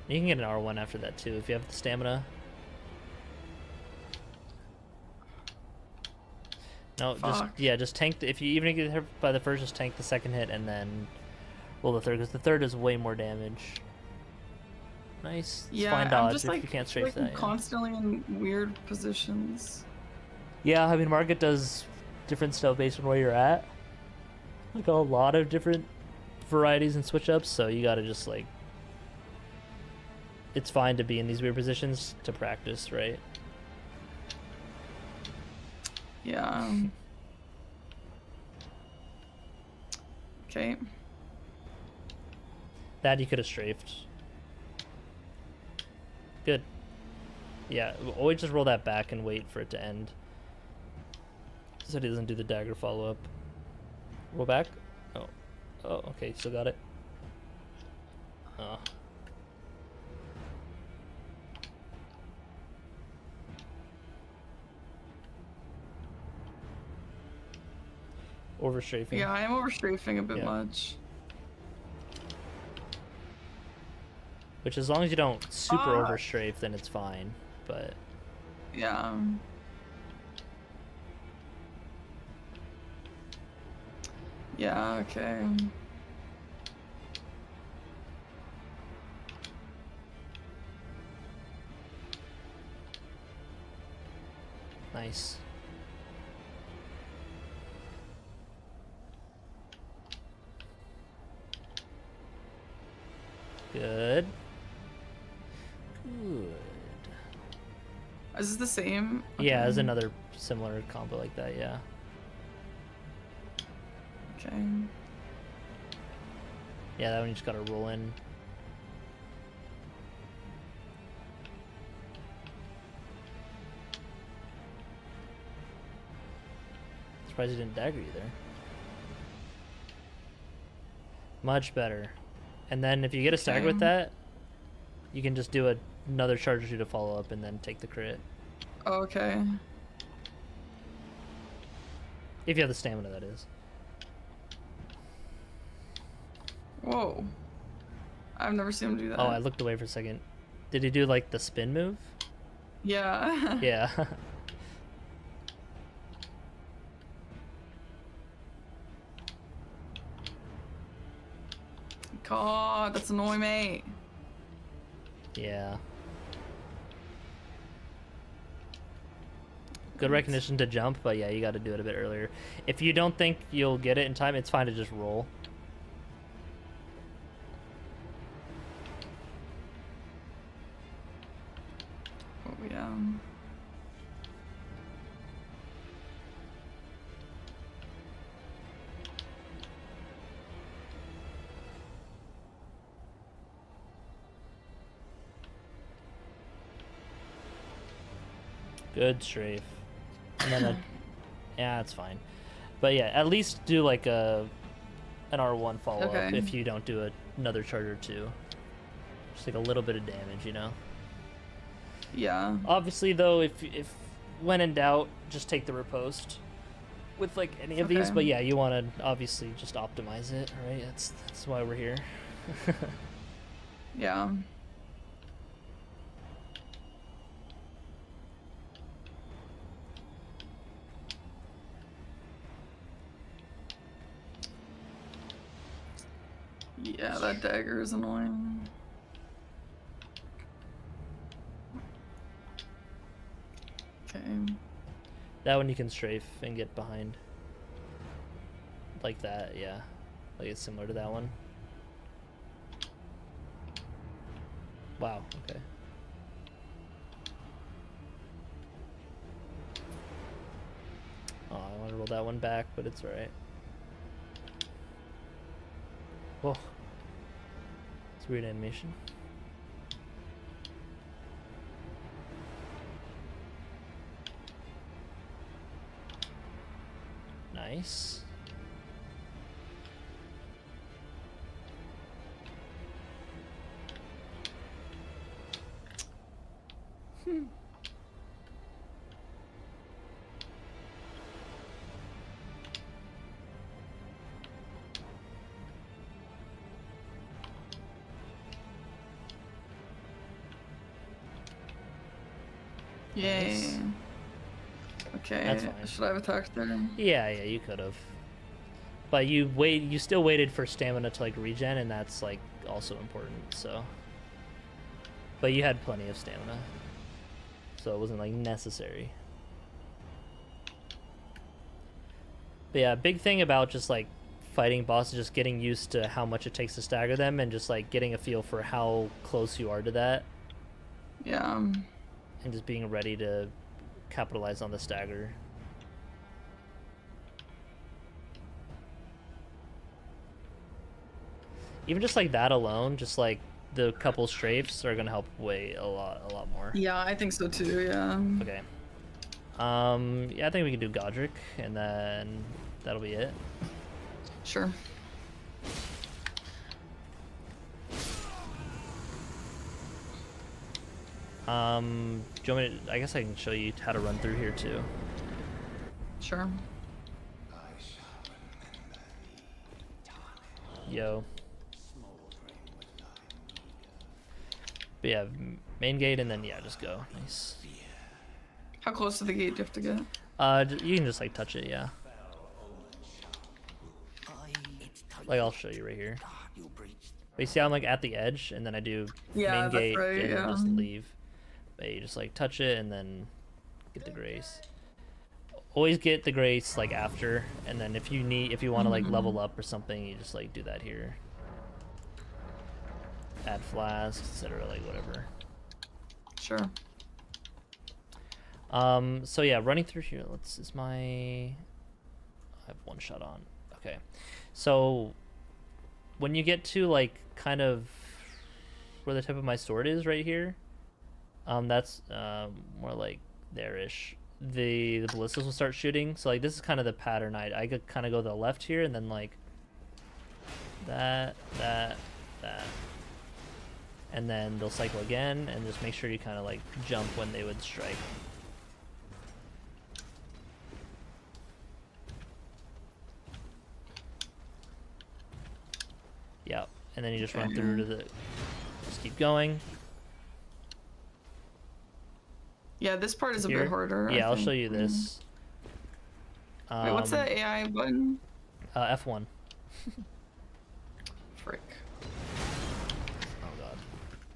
You can get an R1 after that too if you have the stamina. No, Fuck. just tank. If you even get hit by the first, just tank the second hit and then roll the third, because the third does way more damage. Nice. It's Yeah, fine I'm dodge just if like, you can't I strafe feel like that. I'm constantly in weird positions. Yeah, I mean, Market does different stuff based on where you're at. Like a lot of different varieties and switch ups, so you gotta just like. It's fine to be in these weird positions to practice, right? Yeah. Okay. That you could have strafed. Good. Yeah, always just roll that back and wait for it to end. So he doesn't do the dagger follow up. Roll back. Oh. Oh, okay, still got it. Oh. Over strafing. Yeah, I am over strafing a bit Yeah. much. Which, as long as you don't super Fuck. over strafe, then it's fine. But Yeah. Yeah, okay. nice. Good. Good. Is this the same? Yeah, there's Okay. another similar combo like that, yeah. Okay. Yeah, that one you just gotta roll in. Surprised he didn't dagger you there. Much better. And then if you get a stagger with Okay. that, you can just do another charge or two to follow up and then take the crit. Okay. If you have the stamina, that is. Whoa. I've never seen him do that. Oh, I looked away for a second. Did he do like the spin move? Yeah. Yeah. God, that's annoying me. Yeah. Good recognition to jump, but yeah, you got to do it a bit earlier. If you don't think you'll get it in time, it's fine to just roll. Oh, yeah. Good strafe. And then yeah, it's fine. But yeah, at least do like an R1 follow up Okay. if you don't do another charge or two. Just like a little bit of damage, you know. Yeah. Obviously, though, if when in doubt, just take the riposte with like any of these. Okay. But yeah, you want to obviously just optimize it, right? That's why we're here. Yeah. Yeah, that dagger is annoying. Okay. That one you can strafe and get behind. Like that, yeah. Like it's similar to that one. Wow, okay. Oh, I want to roll that one back, but it's alright. Whoa. It's weird animation. Nice. Yay. Nice. Okay. That's fine. Should I have attacked there? Yeah, you could have. But you still waited for stamina to like regen, and that's like also important, so. But you had plenty of stamina. So it wasn't like necessary. But yeah, big thing about just like fighting bosses, just getting used to how much it takes to stagger them, and just like getting a feel for how close you are to that. Yeah. And just being ready to capitalize on the stagger. Even just like that alone, just like the couple strafes are gonna help a lot more. Yeah, I think so too, yeah. Okay. Yeah, I think we can do Godric, and then that'll be it. Sure. Do you want me to, I guess I can show you how to run through here too. Sure. Yo. But yeah, main gate, and then yeah, just go. Nice. How close to the gate do you have to get? You can just like touch it, yeah. Like I'll show you right here. But you see how I'm like at the edge, and then I do Yeah, main that's gate, right, and then yeah. just leave. But you just like touch it, and then get the grace. Always get the grace like after, and then if you want to like level up or something, you just like do that here. Add flasks, etc. Like whatever. Sure. So yeah, running through here. I have one shot on. Okay. So when you get to like kind of where the tip of my sword is right here, that's more like there-ish. The ballistas will start shooting. So like this is kind of the pattern. I could kind of go to the left here, and then like that, and then they'll cycle again, and just make sure you kind of like jump when they would strike. Yep, and then you just run through to the. Just keep going. Yeah, this part is a Here? bit harder. Yeah, I I'll think. show you this. Wait, what's that AI button? F1. Frick. Oh god.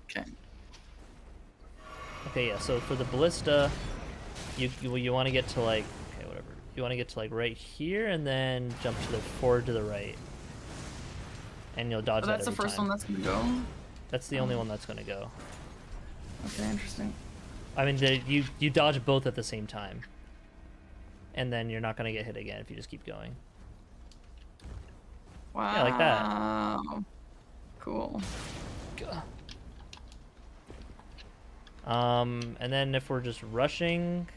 Okay. Okay, yeah. So for the ballista, you want to get to like whatever. You want to get to like right here, and then jump to the forward to the right, and you'll dodge Oh, that that's the every first time. one that's gonna go? That's the only one that's gonna go. Okay, interesting. I mean, you dodge both at the same time, and then you're not gonna get hit again if you just keep going. Wow. Yeah, like that. Cool. And then if we're just rushing,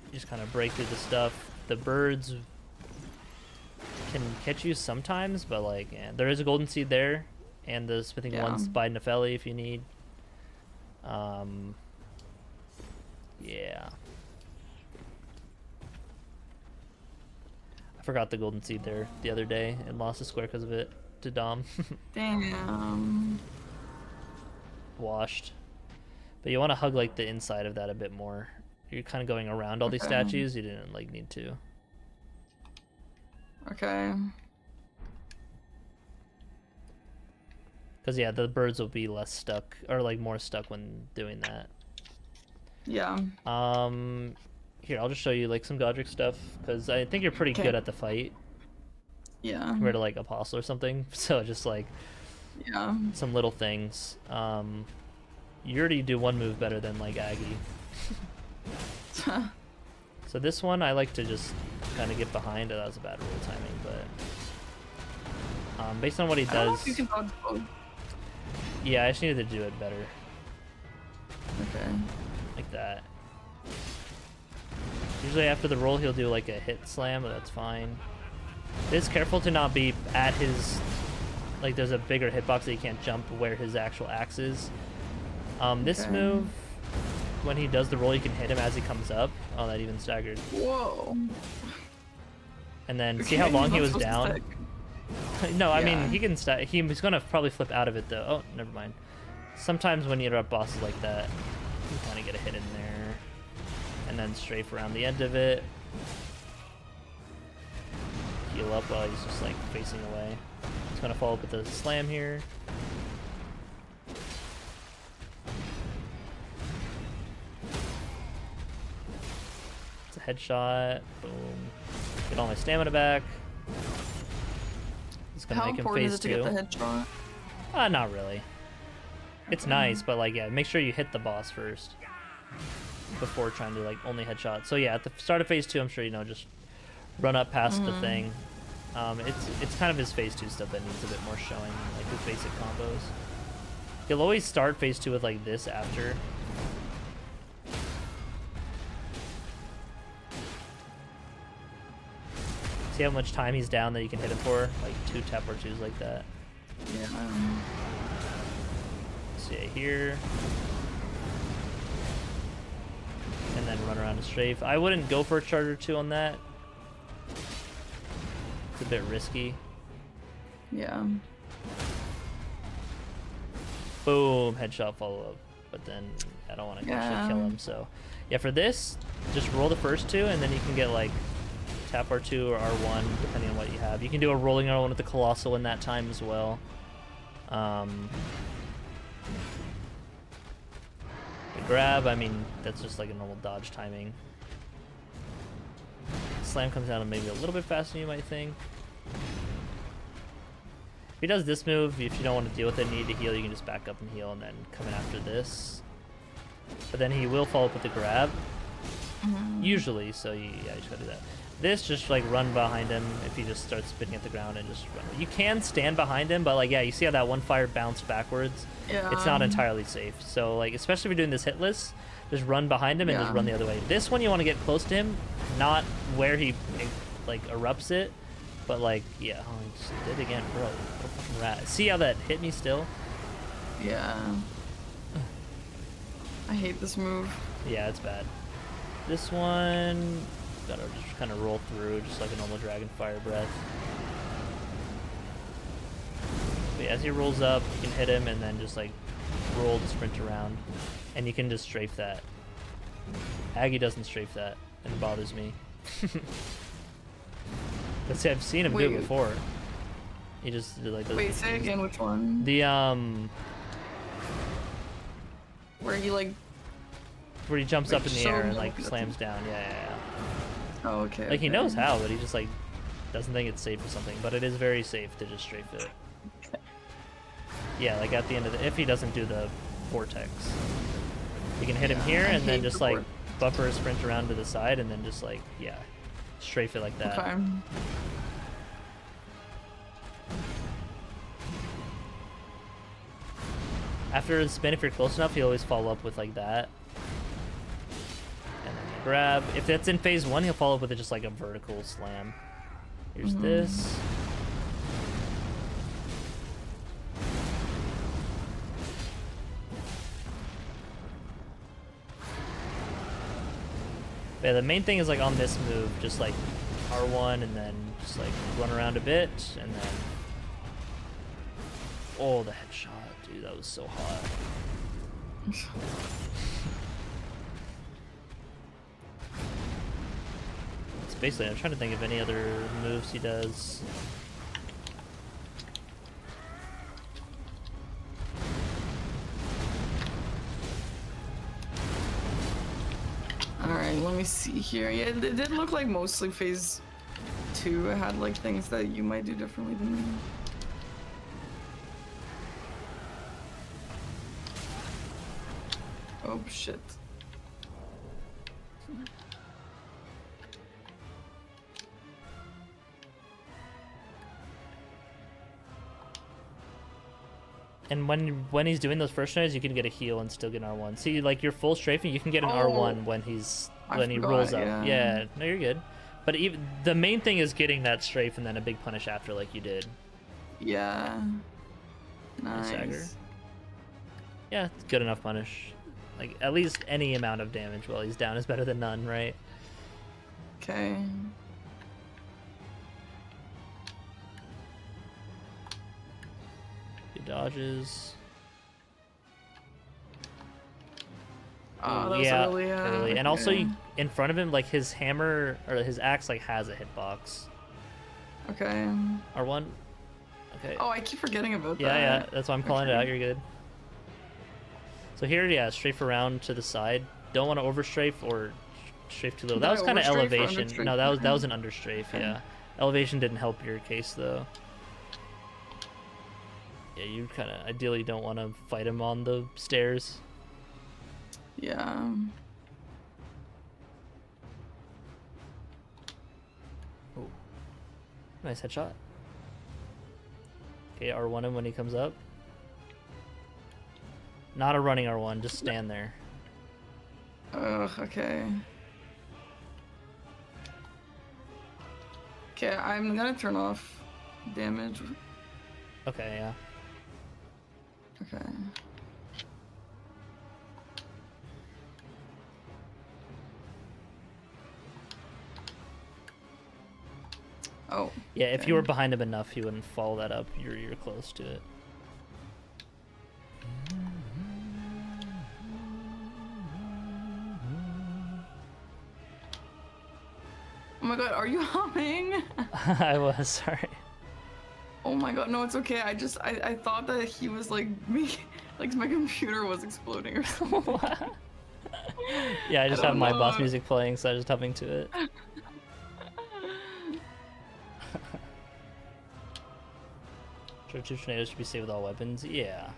you just kind of break through the stuff. The birds can catch you sometimes, but like, yeah, there is a golden seed there, and the smithing one's by Nefeli if you need. Yeah. I forgot the golden seed there the other day and lost a square because of it to Dom. Damn. Washed. But you want to hug like the inside of that a bit more. You're kind of going around all these statues. You didn't like need to. Okay. Because yeah, the birds will be less stuck or like more stuck when doing that. Yeah. Here, I'll just show you like some Godric stuff because I think you're pretty good at the fight Yeah. compared to like Apostle or something. So just like Yeah. some little things. You already do one move better than like Aggie. So this one I like to just kind of get behind. That was a bad roll timing, but based on what he I don't know does, if you can dodge both. yeah, I just needed to do it better, Okay. like that. Usually after the roll, he'll do like a hit slam, but that's fine. Just careful to not be at his... Like, there's a bigger hitbox that he can't jump where his actual axe is. This move, when he does the roll, you can hit him as he comes up. Oh, that even staggered. Whoa. And then see how long he was down? No, I mean, he can he's gonna probably flip out of it though. Oh, never mind. Sometimes when you interrupt bosses like that, you kind of get a hit in there. And then strafe around the end of it. Heal up while he's just like facing away. He's gonna follow up with a slam here. It's a headshot. Boom. Get all my stamina back. It's gonna make him phase 2. How important is it to get the headshot? Not really. It's nice, but like, yeah, make sure you hit the boss first before trying to like only headshot. So yeah, at the start of phase 2, I'm sure you know, just run up past the thing. It's kind of his phase 2 stuff that needs a bit more showing, like his basic combos. He'll always start phase 2 with like this after. See how much time he's down that you can hit him for? Like 2 tap or 2s like that. Yeah. See it here. And then run around a strafe. I wouldn't go for a charge or 2 on that. It's a bit risky. Yeah. Boom, headshot follow up. But then I don't want to actually kill him, so yeah, for this, just roll the first 2 and then you can get like tap R2 or R1 depending on what you have. You can do a rolling R1 with the Colossal in that time as well. The grab, I mean, that's just like a normal dodge timing. Slam comes down maybe a little bit faster than you might think. If he does this move, if you don't want to deal with it and need to heal, you can just back up and heal and then come in after this. But then he will follow up with the grab. Usually, so yeah, you just gotta do that. This, just like run behind him if he just starts spitting at the ground and just run. You can stand behind him, but like, yeah, you see how that one fire bounced backwards? Yeah. It's not entirely safe. So like, especially if you're doing this hitless, just run behind him and just run the other way. This one you want to get close to him, not where he like erupts it, but like, yeah, oh, he just did it again, bro. What a fucking rat. See how that hit me still? Yeah. I hate this move. Yeah, it's bad. This one, gotta just kind of roll through, just like a normal Dragon Fire Breath. But yeah, as he rolls up, you can hit him and then just like roll to sprint around. And you can just strafe that. Aggie doesn't strafe that, and it bothers me. Let's see, I've seen him do it before. He just did like those. Wait, say again, which one? The where he like where he jumps up in the air and like slams down. Yeah. Oh, okay. Like he knows how, but he just like doesn't think it's safe or something. But it is very safe to just strafe it. Yeah, like at the end of the, if he doesn't do the vortex, you can hit him here and then just like buffer a sprint around to the side and then just like, yeah, strafe it like that. Okay. After the spin, if you're close enough, he'll always follow up with like that. And then you grab. If that's in phase 1, he'll follow up with just like a vertical slam. Here's this. But yeah, the main thing is like on this move, just like R1 and then just like run around a bit and then... Oh, the headshot. Dude, that was so hot. It's basically, I'm trying to think of any other moves he does. Alright, let me see here. Yeah, it did look like mostly phase 2 had like things that you might do differently than me. Oh shit. And when he's doing those first tries, you can get a heal and still get an R1. See, like your full strafing, you can get an R1 when he's when he forgot, rolls up. yeah. Yeah, no, you're good. But even the main thing is getting that strafe and then a big punish after, like you did. Yeah. Nice dagger. Nice. Yeah, it's good enough punish. Like at least any amount of damage while he's down is better than none, right? Okay. Good dodges. Oh, Ooh, that was yeah, early, early. And also, okay. in front of him, like his hammer or his axe, like has a hitbox. Okay. R1. Okay. Oh, I keep forgetting about Yeah, that. yeah. That's why I'm calling it Okay. out. You're good. So here, yeah, strafe around to the side. Don't want to overstrafe or strafe too little. Did That I was kind of overstrafe or elevation. understrafe? No, that was Okay. an understrafe. Okay. Yeah, elevation didn't help your case though. Yeah, you kind of ideally don't want to fight him on the stairs. Yeah. Ooh. Nice headshot. Okay, R1 him when he comes up. Not a running R1, just stand there. Ugh, okay. Okay, I'm gonna turn off damage. Okay, yeah. Okay. Oh. Yeah, if okay. you were behind him enough, he wouldn't follow that up. You're close to it. Oh my god, are you humming? I was sorry. Oh my god, no, it's okay. I thought that he was like me, like my computer was exploding or something. Yeah, I just I have don't my know. boss music playing, so I was just humming to it. Sure, two tornadoes should be saved with all weapons. Yeah.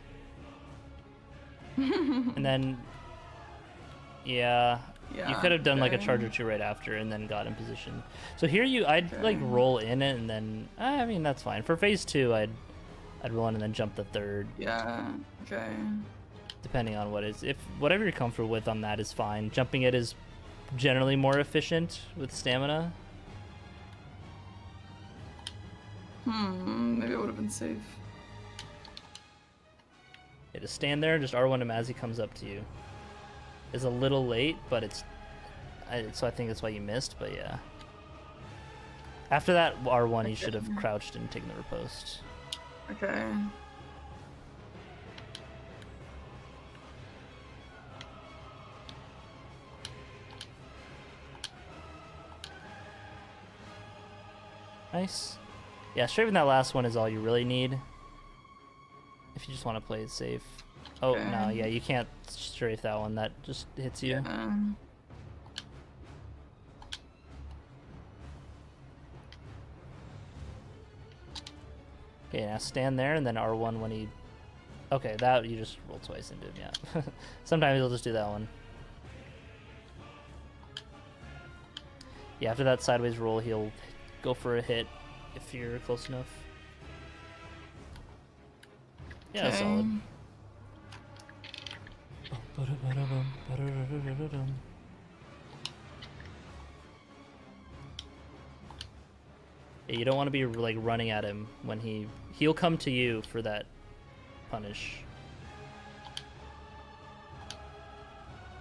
And then, yeah, Yeah. you could have done like a okay. charge or two right after, and then got in position. So here I'd like Okay. roll in it, and then I mean that's fine. For phase 2, I'd roll in and then jump the third, Yeah. Okay. depending on what is. If whatever you're comfortable with on that is fine. Jumping it is generally more efficient with stamina. Maybe it would have been safe. Yeah, just stand there, just R1 him as he comes up to you. It's a little late, but so I think that's why you missed, but yeah. After that R1, you should have crouched and taken the riposte. Okay. Nice. Yeah, strafing that last one is all you really need. If you just want to play it safe. Oh, Okay. no, yeah, you can't strafe that one. That just hits you. Okay, now stand there and then R1 when he... Okay, that you just roll twice into him, yeah. Sometimes he'll just do that one. Yeah, after that sideways roll, he'll go for a hit if you're close enough. Yeah, Okay. solid. Yeah, you don't want to be like running at him when he'll come to you for that punish.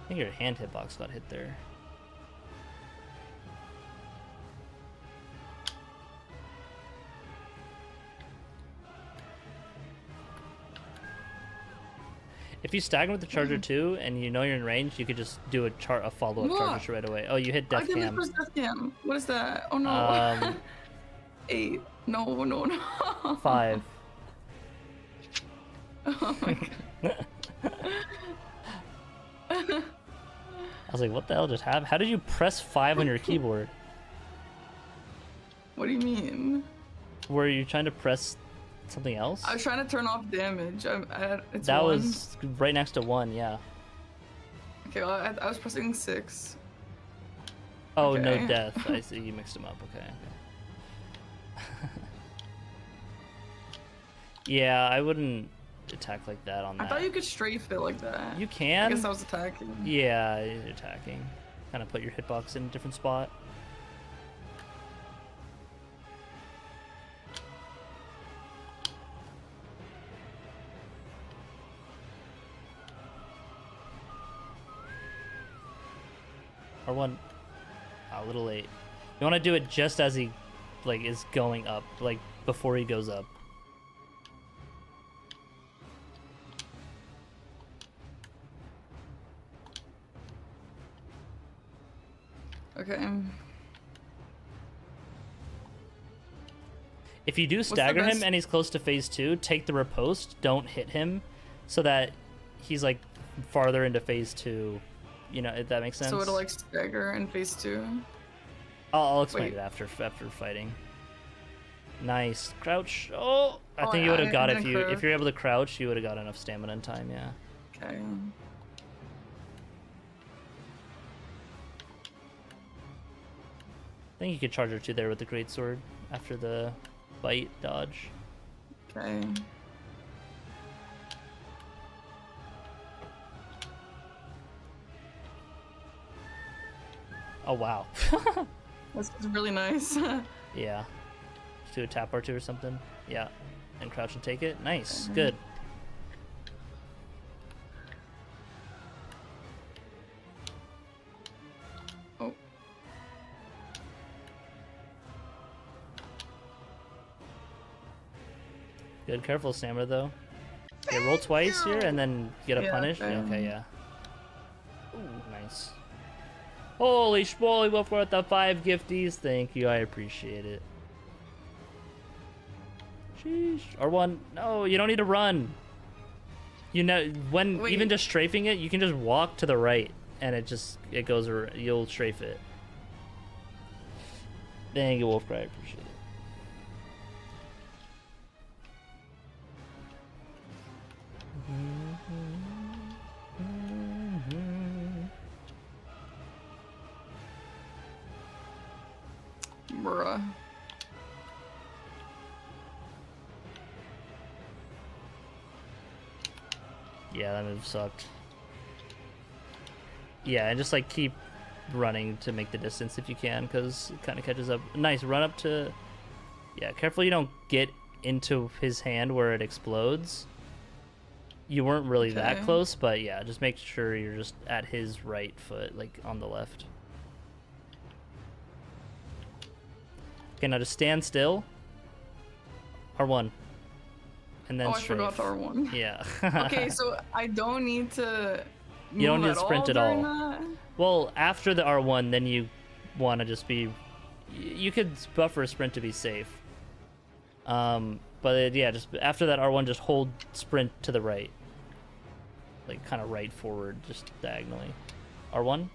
I think your hand hitbox got hit there. If you stagger with the charger too, and you know you're in range, you could just do a follow-up What? charger right away. Oh, you hit I death didn't cam. press death cam. What is that? Oh no. 8. No, no, no. 5. Oh my god. I was like, what the hell just happened? How did you press 5 on your keyboard? What do you mean? Were you trying to press something else? I was trying to turn off damage. It's That 1. was right next to 1, yeah. Okay, well, I was pressing 6. Oh, Okay. no death. I see, you mixed them up. Okay. Yeah, I wouldn't attack like that on that. I thought you could strafe it like that. You I can. guess I was attacking. Yeah, you're attacking. kind of put your hitbox in a different spot. R1, a little late. You want to do it just as he, like, is going up, like, before he goes up. Okay. If you do stagger him and he's close to phase 2, take the riposte, don't hit him, so that he's, like, farther into phase 2. You know, if that makes sense. So it'll like stagger in phase 2. I'll explain it after fighting. Nice crouch. Oh, I think you would have got it if you're able to crouch. You would have got enough stamina in time. Yeah. Okay. I think you could charge her 2 there with the greatsword after the bite dodge. Okay. Oh wow. This is really nice. Yeah. Just do a tap R2 or something. Yeah. And crouch and take it. Nice. Good. Oh. Good. Careful, stamina though. Okay, roll twice here and then get a punish. Okay, yeah. Ooh, nice. Holy schmoly, Wolf with the 5 gifties. Thank you, I appreciate it. Sheesh. R1. No, you don't need to run. You know, when even just strafing it, you can just walk to the right and it goes, you'll strafe it. Thank you, Wolfcry, I appreciate it. Bruh. Yeah, that move sucked. Yeah, and just like keep running to make the distance if you can, because it kind of catches up. Nice run up to. Yeah, careful you don't get into his hand where it explodes. You weren't really that close, but yeah, just make sure you're just at his right foot, like on the left. Okay, now just stand still. R1. And then strafe. I forgot the R1. Yeah. Okay, so I don't need to move You don't need to sprint at all. That? Well, after the R1, then you want to just be... You could buffer a sprint to be safe. But yeah, just after that R1, just hold sprint to the right. Like, kind of right forward, just diagonally. R1?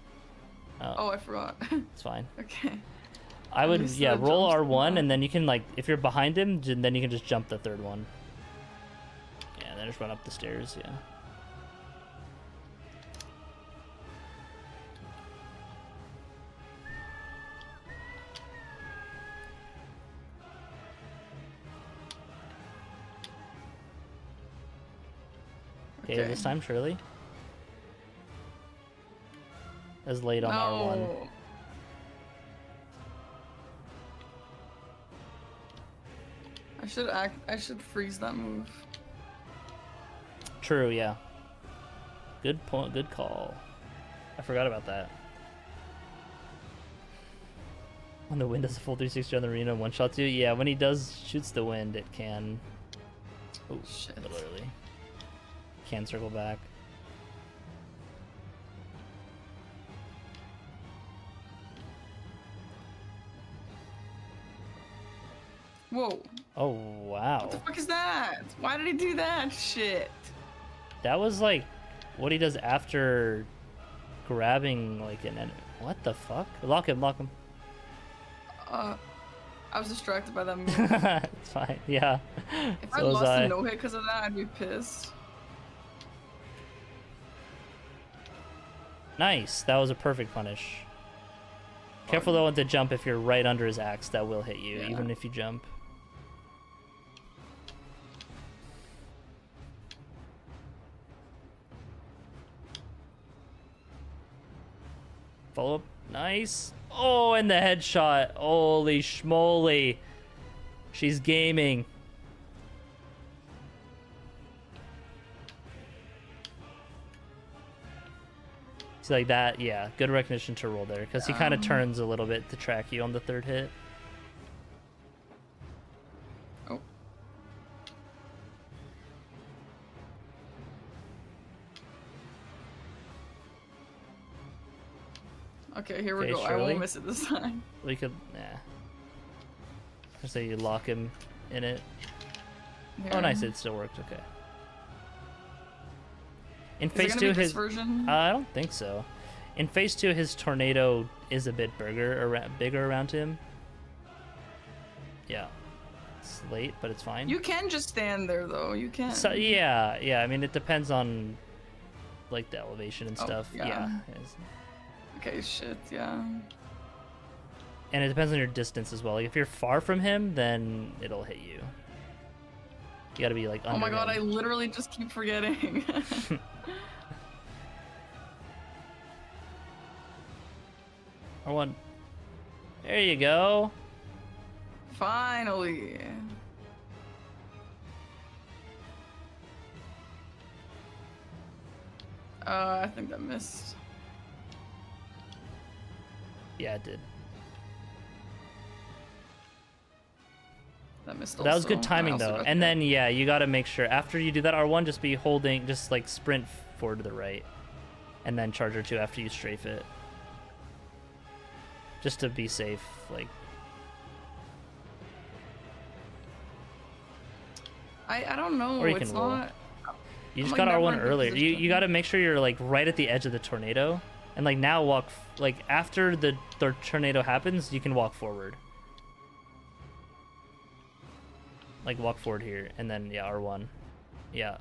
Oh, I forgot. It's fine. Okay. I would, yeah, roll R1, and then you can, like, if you're behind him, then you can just jump the third one. Yeah, then just run up the stairs, yeah. Okay, this time, surely. As late on R1. I should freeze that move. True, yeah. Good point, good call. I forgot about that. When the wind does a full 360 on the arena, one shot you? Yeah, when he shoots the wind, it can. Oh, shit. A little early. Can circle back. Whoa. Oh, wow. What the fuck is that? Why did he do that shit? That was like what he does after grabbing like an enemy. What the fuck? Lock him, lock him. I was distracted by that move. It's fine, yeah. If I lost a no-hit because of that, I'd be pissed. Nice, that was a perfect punish. Careful though with the jump. If you're right under his axe, that will hit you, even if you jump. Follow up. Nice. Oh, and the headshot. Holy schmoly. She's gaming. See, like that, yeah. Good recognition to roll there, because he kind of turns a little bit to track you on the third hit. Oh. Okay, here we Okay, go. I Shirley. won't miss it this time. We could, nah. Just say you lock him in it. Here. Oh, nice. It still worked. Okay. In Is it phase gonna 2, be this his version? I don't think so. In phase 2, his tornado is a bit bigger around him. Yeah, it's late, but it's fine. You can just stand there though. You can. So yeah. I mean, it depends on like the elevation and Oh, stuff. yeah. It's- Okay, shit. Yeah. and it depends on your distance as well. Like if you're far from him, then it'll hit you. You gotta be like under Oh my god, I him. literally just keep forgetting. R1. There you go. Finally. I think that missed. Yeah, it did. That missed. But that was also. good timing I also though. got And hit. then yeah, you gotta make sure after you do that R1, just be holding, just like sprint forward to the right, and then charge R2 after you strafe it, just to be safe. Like I don't know. Or you It's can roll. not. you I'm, just like, got never R1 in a good earlier. You position. gotta make sure you're like right at the edge of the tornado, and like now walk like after the tornado happens, you can walk forward. Like walk forward here, and then yeah, R1, yeah,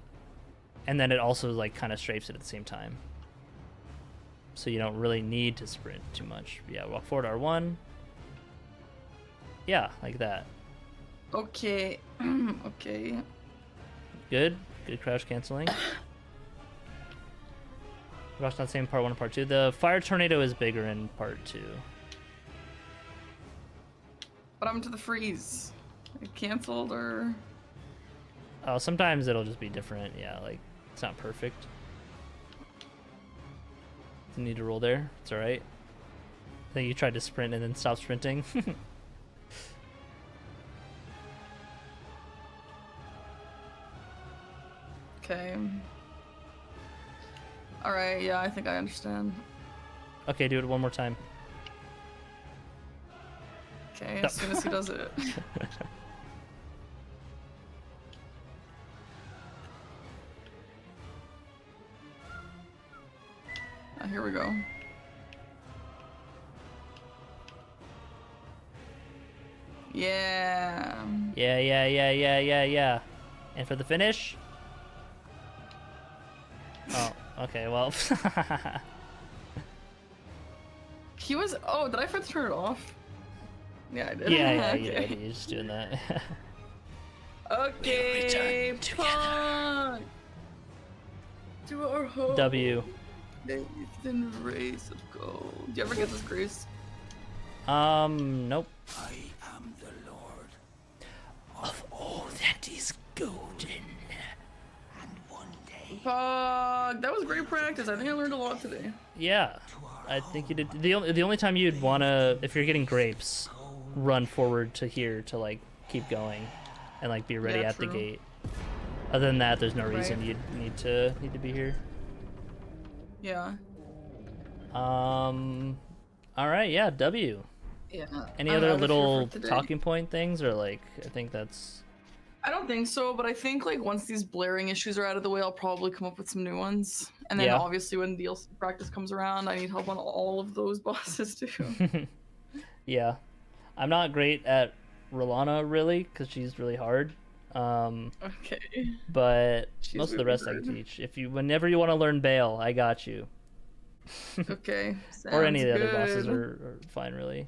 and then it also like kind of strafes it at the same time, so you don't really need to sprint too much. Yeah, walk forward R1. Yeah, like that. Okay. Okay. Good crouch canceling. Crouch not same part 1 and part 2. The fire tornado is bigger in part 2. What happened to the freeze? It canceled or? Oh, sometimes it'll just be different. Yeah, like it's not perfect. Didn't need to roll there. It's all right. I think you tried to sprint and then stop sprinting. Okay. All right. Yeah, I think I understand. Okay, do it one more time. Okay, as soon as he does it. Here we go. Yeah. Yeah. And for the finish? Oh, okay, well. He was. Oh, did I forget to turn it off? Yeah, I did. yeah, Okay. you're just doing that. Okay, punk. To our home. W. Nathan Race of Gold. Do you ever get this, Grace? Nope. I am the Lord Of all that is golden. and one day Fuck, that was great practice. I think I learned a lot today. Yeah, I think you did. The only time you'd wanna, if you're getting grapes, run forward to here to like keep going, and like be ready Yeah, at the true. gate. Other than that, there's no reason Right. you'd need to be here. Yeah. All right, yeah, W. Yeah. Any I'm other out of here little for today. talking point things, or like I think that's I don't think so, but I think like once these blaring issues are out of the way, I'll probably come up with some new ones. And then Yeah. obviously when DLC practice comes around, I need help on all of those bosses too. yeah. I'm not great at Rolana really, because she's really hard. Okay. But She's most of the really rest I hard. can teach. Whenever you want to learn Bale, I got you. Okay. Or any of the sounds other bosses good. are fine, really.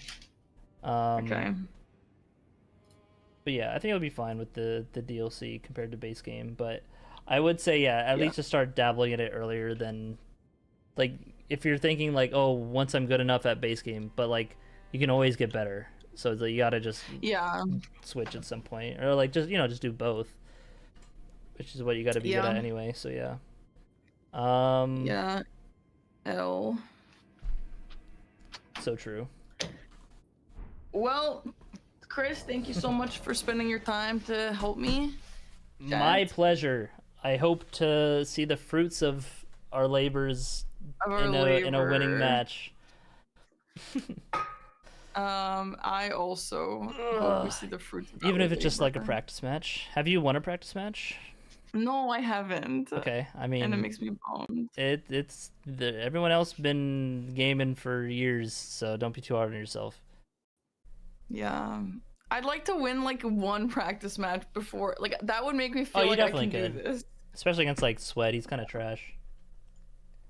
Okay. But yeah, I think it'll be fine with the DLC compared to base game. But I would say, yeah, at Yeah. least to start dabbling in it earlier than, like, if you're thinking like, oh, once I'm good enough at base game, but like you can always get better. So it's like you gotta just Yeah. switch at some point, or like just do both, which is what you got to be good Yeah. at anyway. So yeah. Yeah. L. So true. Well, Chris, thank you so much for spending your time to help me. My Chat. pleasure. I hope to see the fruits of our labors Of our in a winning labor. match. I also hope we see the fruits of that Even if it's just like a labor. practice match. Have you won a practice match? No, I haven't. Okay, I And it mean, makes me bummed. everyone else been gaming for years, so don't be too hard on yourself. Yeah. I'd like to win like one practice match before, like that would make me Oh, feel you like I definitely can do could. this. Especially against like Sweat, he's kind of trash.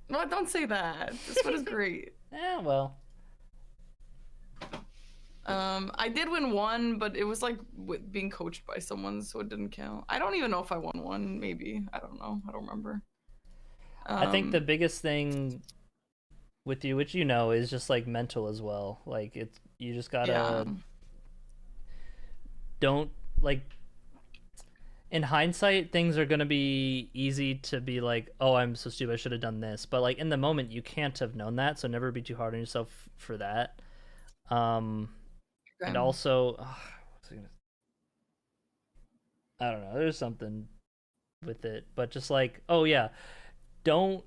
No, don't say that. This one is great. Yeah, well, I did win one, but it was like being coached by someone, so it didn't count. I don't even know if I won one. Maybe I don't know. I don't remember. I think the biggest thing with you, which you know, is just like mental as well. Like it's you just gotta don't like. In hindsight, things are gonna be easy to be like, oh, I'm so stupid, I should have done this. But like in the moment, you can't have known that, so never be too hard on yourself for that. And also, I don't know. There's something with it, but just like, oh yeah, don't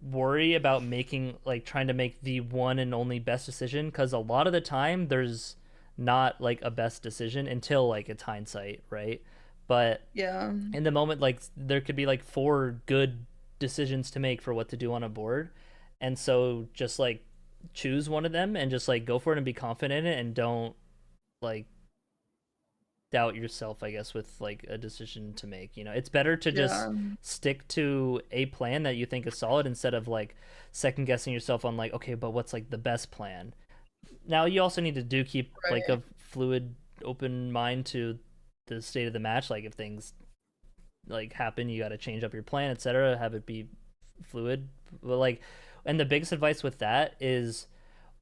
worry about trying to make the one and only best decision, because a lot of the time there's not like a best decision until like it's hindsight, right? But yeah, in the moment, like there could be like 4 good decisions to make for what to do on a board, and so just like choose one of them and just like go for it and be confident in it, and don't like doubt yourself, I guess, with like a decision to make. It's better to just stick to a plan that you think is solid instead of like second guessing yourself on like, okay, but what's like the best plan. Now you also need to keep like a fluid, open mind to the state of the match. Like if things like happen, you got to change up your plan, etc. Have it be fluid. But like, and the biggest advice with that is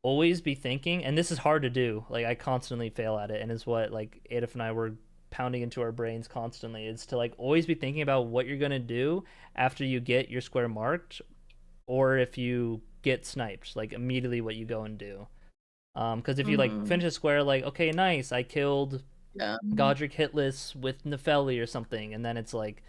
always be thinking, and this is hard to do. Like I constantly fail at it, and is what like Adolf and I were pounding into our brains constantly. Is to like always be thinking about what you're gonna do after you get your square marked, or if you get sniped, like immediately what you go and do. Because if you like finish a square, like, okay, nice, I killed Godric hitless with Nepheli or something, and then it's like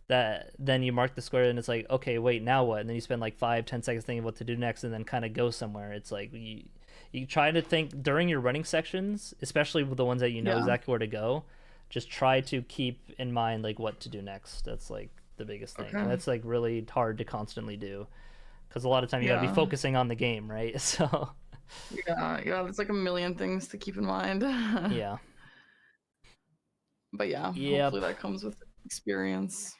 that, then you mark the square and it's like, okay, wait, now what? And then you spend like 5-10 seconds thinking what to do next, and then kind of go somewhere. It's like you try to think during your running sections, especially with the ones that you know exactly where to go. Just try to keep in mind like what to do next. That's like the biggest thing, and that's like really hard to constantly do, because a lot of time you gotta be focusing on the game, right? So yeah, there's like a million things to keep in mind. yeah. But yeah, hopefully that comes with experience.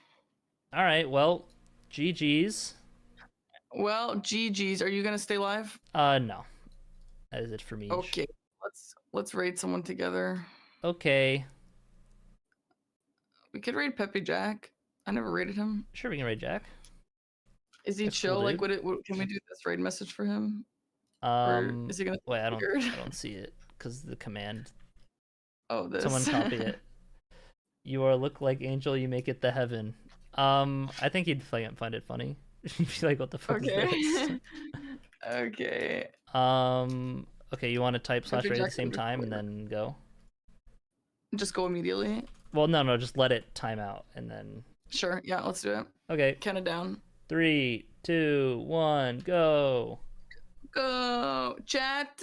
All right, well, GG's. Well, GG's. Are you gonna stay live? No. That is it for me. Okay, let's raid someone together. Okay. We could raid Pepe Jack. I never raided him. Sure, we can raid Jack. Is he chill? Cool, like, can we do this raid message for him? Or is he gonna? Wait, I don't see it because the command. Oh, this. Someone copy it. You are look like angel. You make it the heaven. I think he'd find it funny. He'd be like, "What the fuck is this?" Okay. Okay, you want to type /raid at the same time and then go? Just go immediately. Well, no, just let it time out and then. Sure. Yeah, let's do it. Okay. Count it down. 3, 2, 1, go. Go, chat.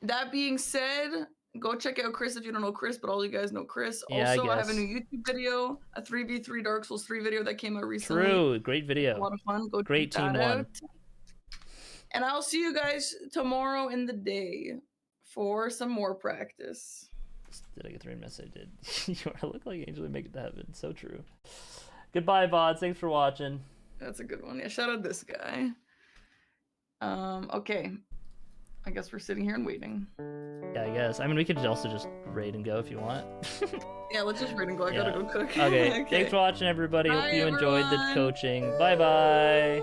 That being said, go check out Chris if you don't know Chris, but all you guys know Chris. Yeah, also, I have a new YouTube video, a 3v3 Dark Souls 3 video that came out recently. True, great video. A lot of fun. Go great check team that one. out. And I'll see you guys tomorrow in the day for some more practice. Did I get the right message? I did. You are look like angel, make it to heaven. So true. Goodbye, VODs. Thanks for watching. That's a good one. Yeah, shout out this guy. Okay. I guess we're sitting here and waiting. Yeah, I guess. I mean, we could also just raid and go if you want. Yeah, let's just raid and go. I gotta go cook. Okay. Thanks for watching, everybody. Bye, Hope you enjoyed the coaching. Bye-bye.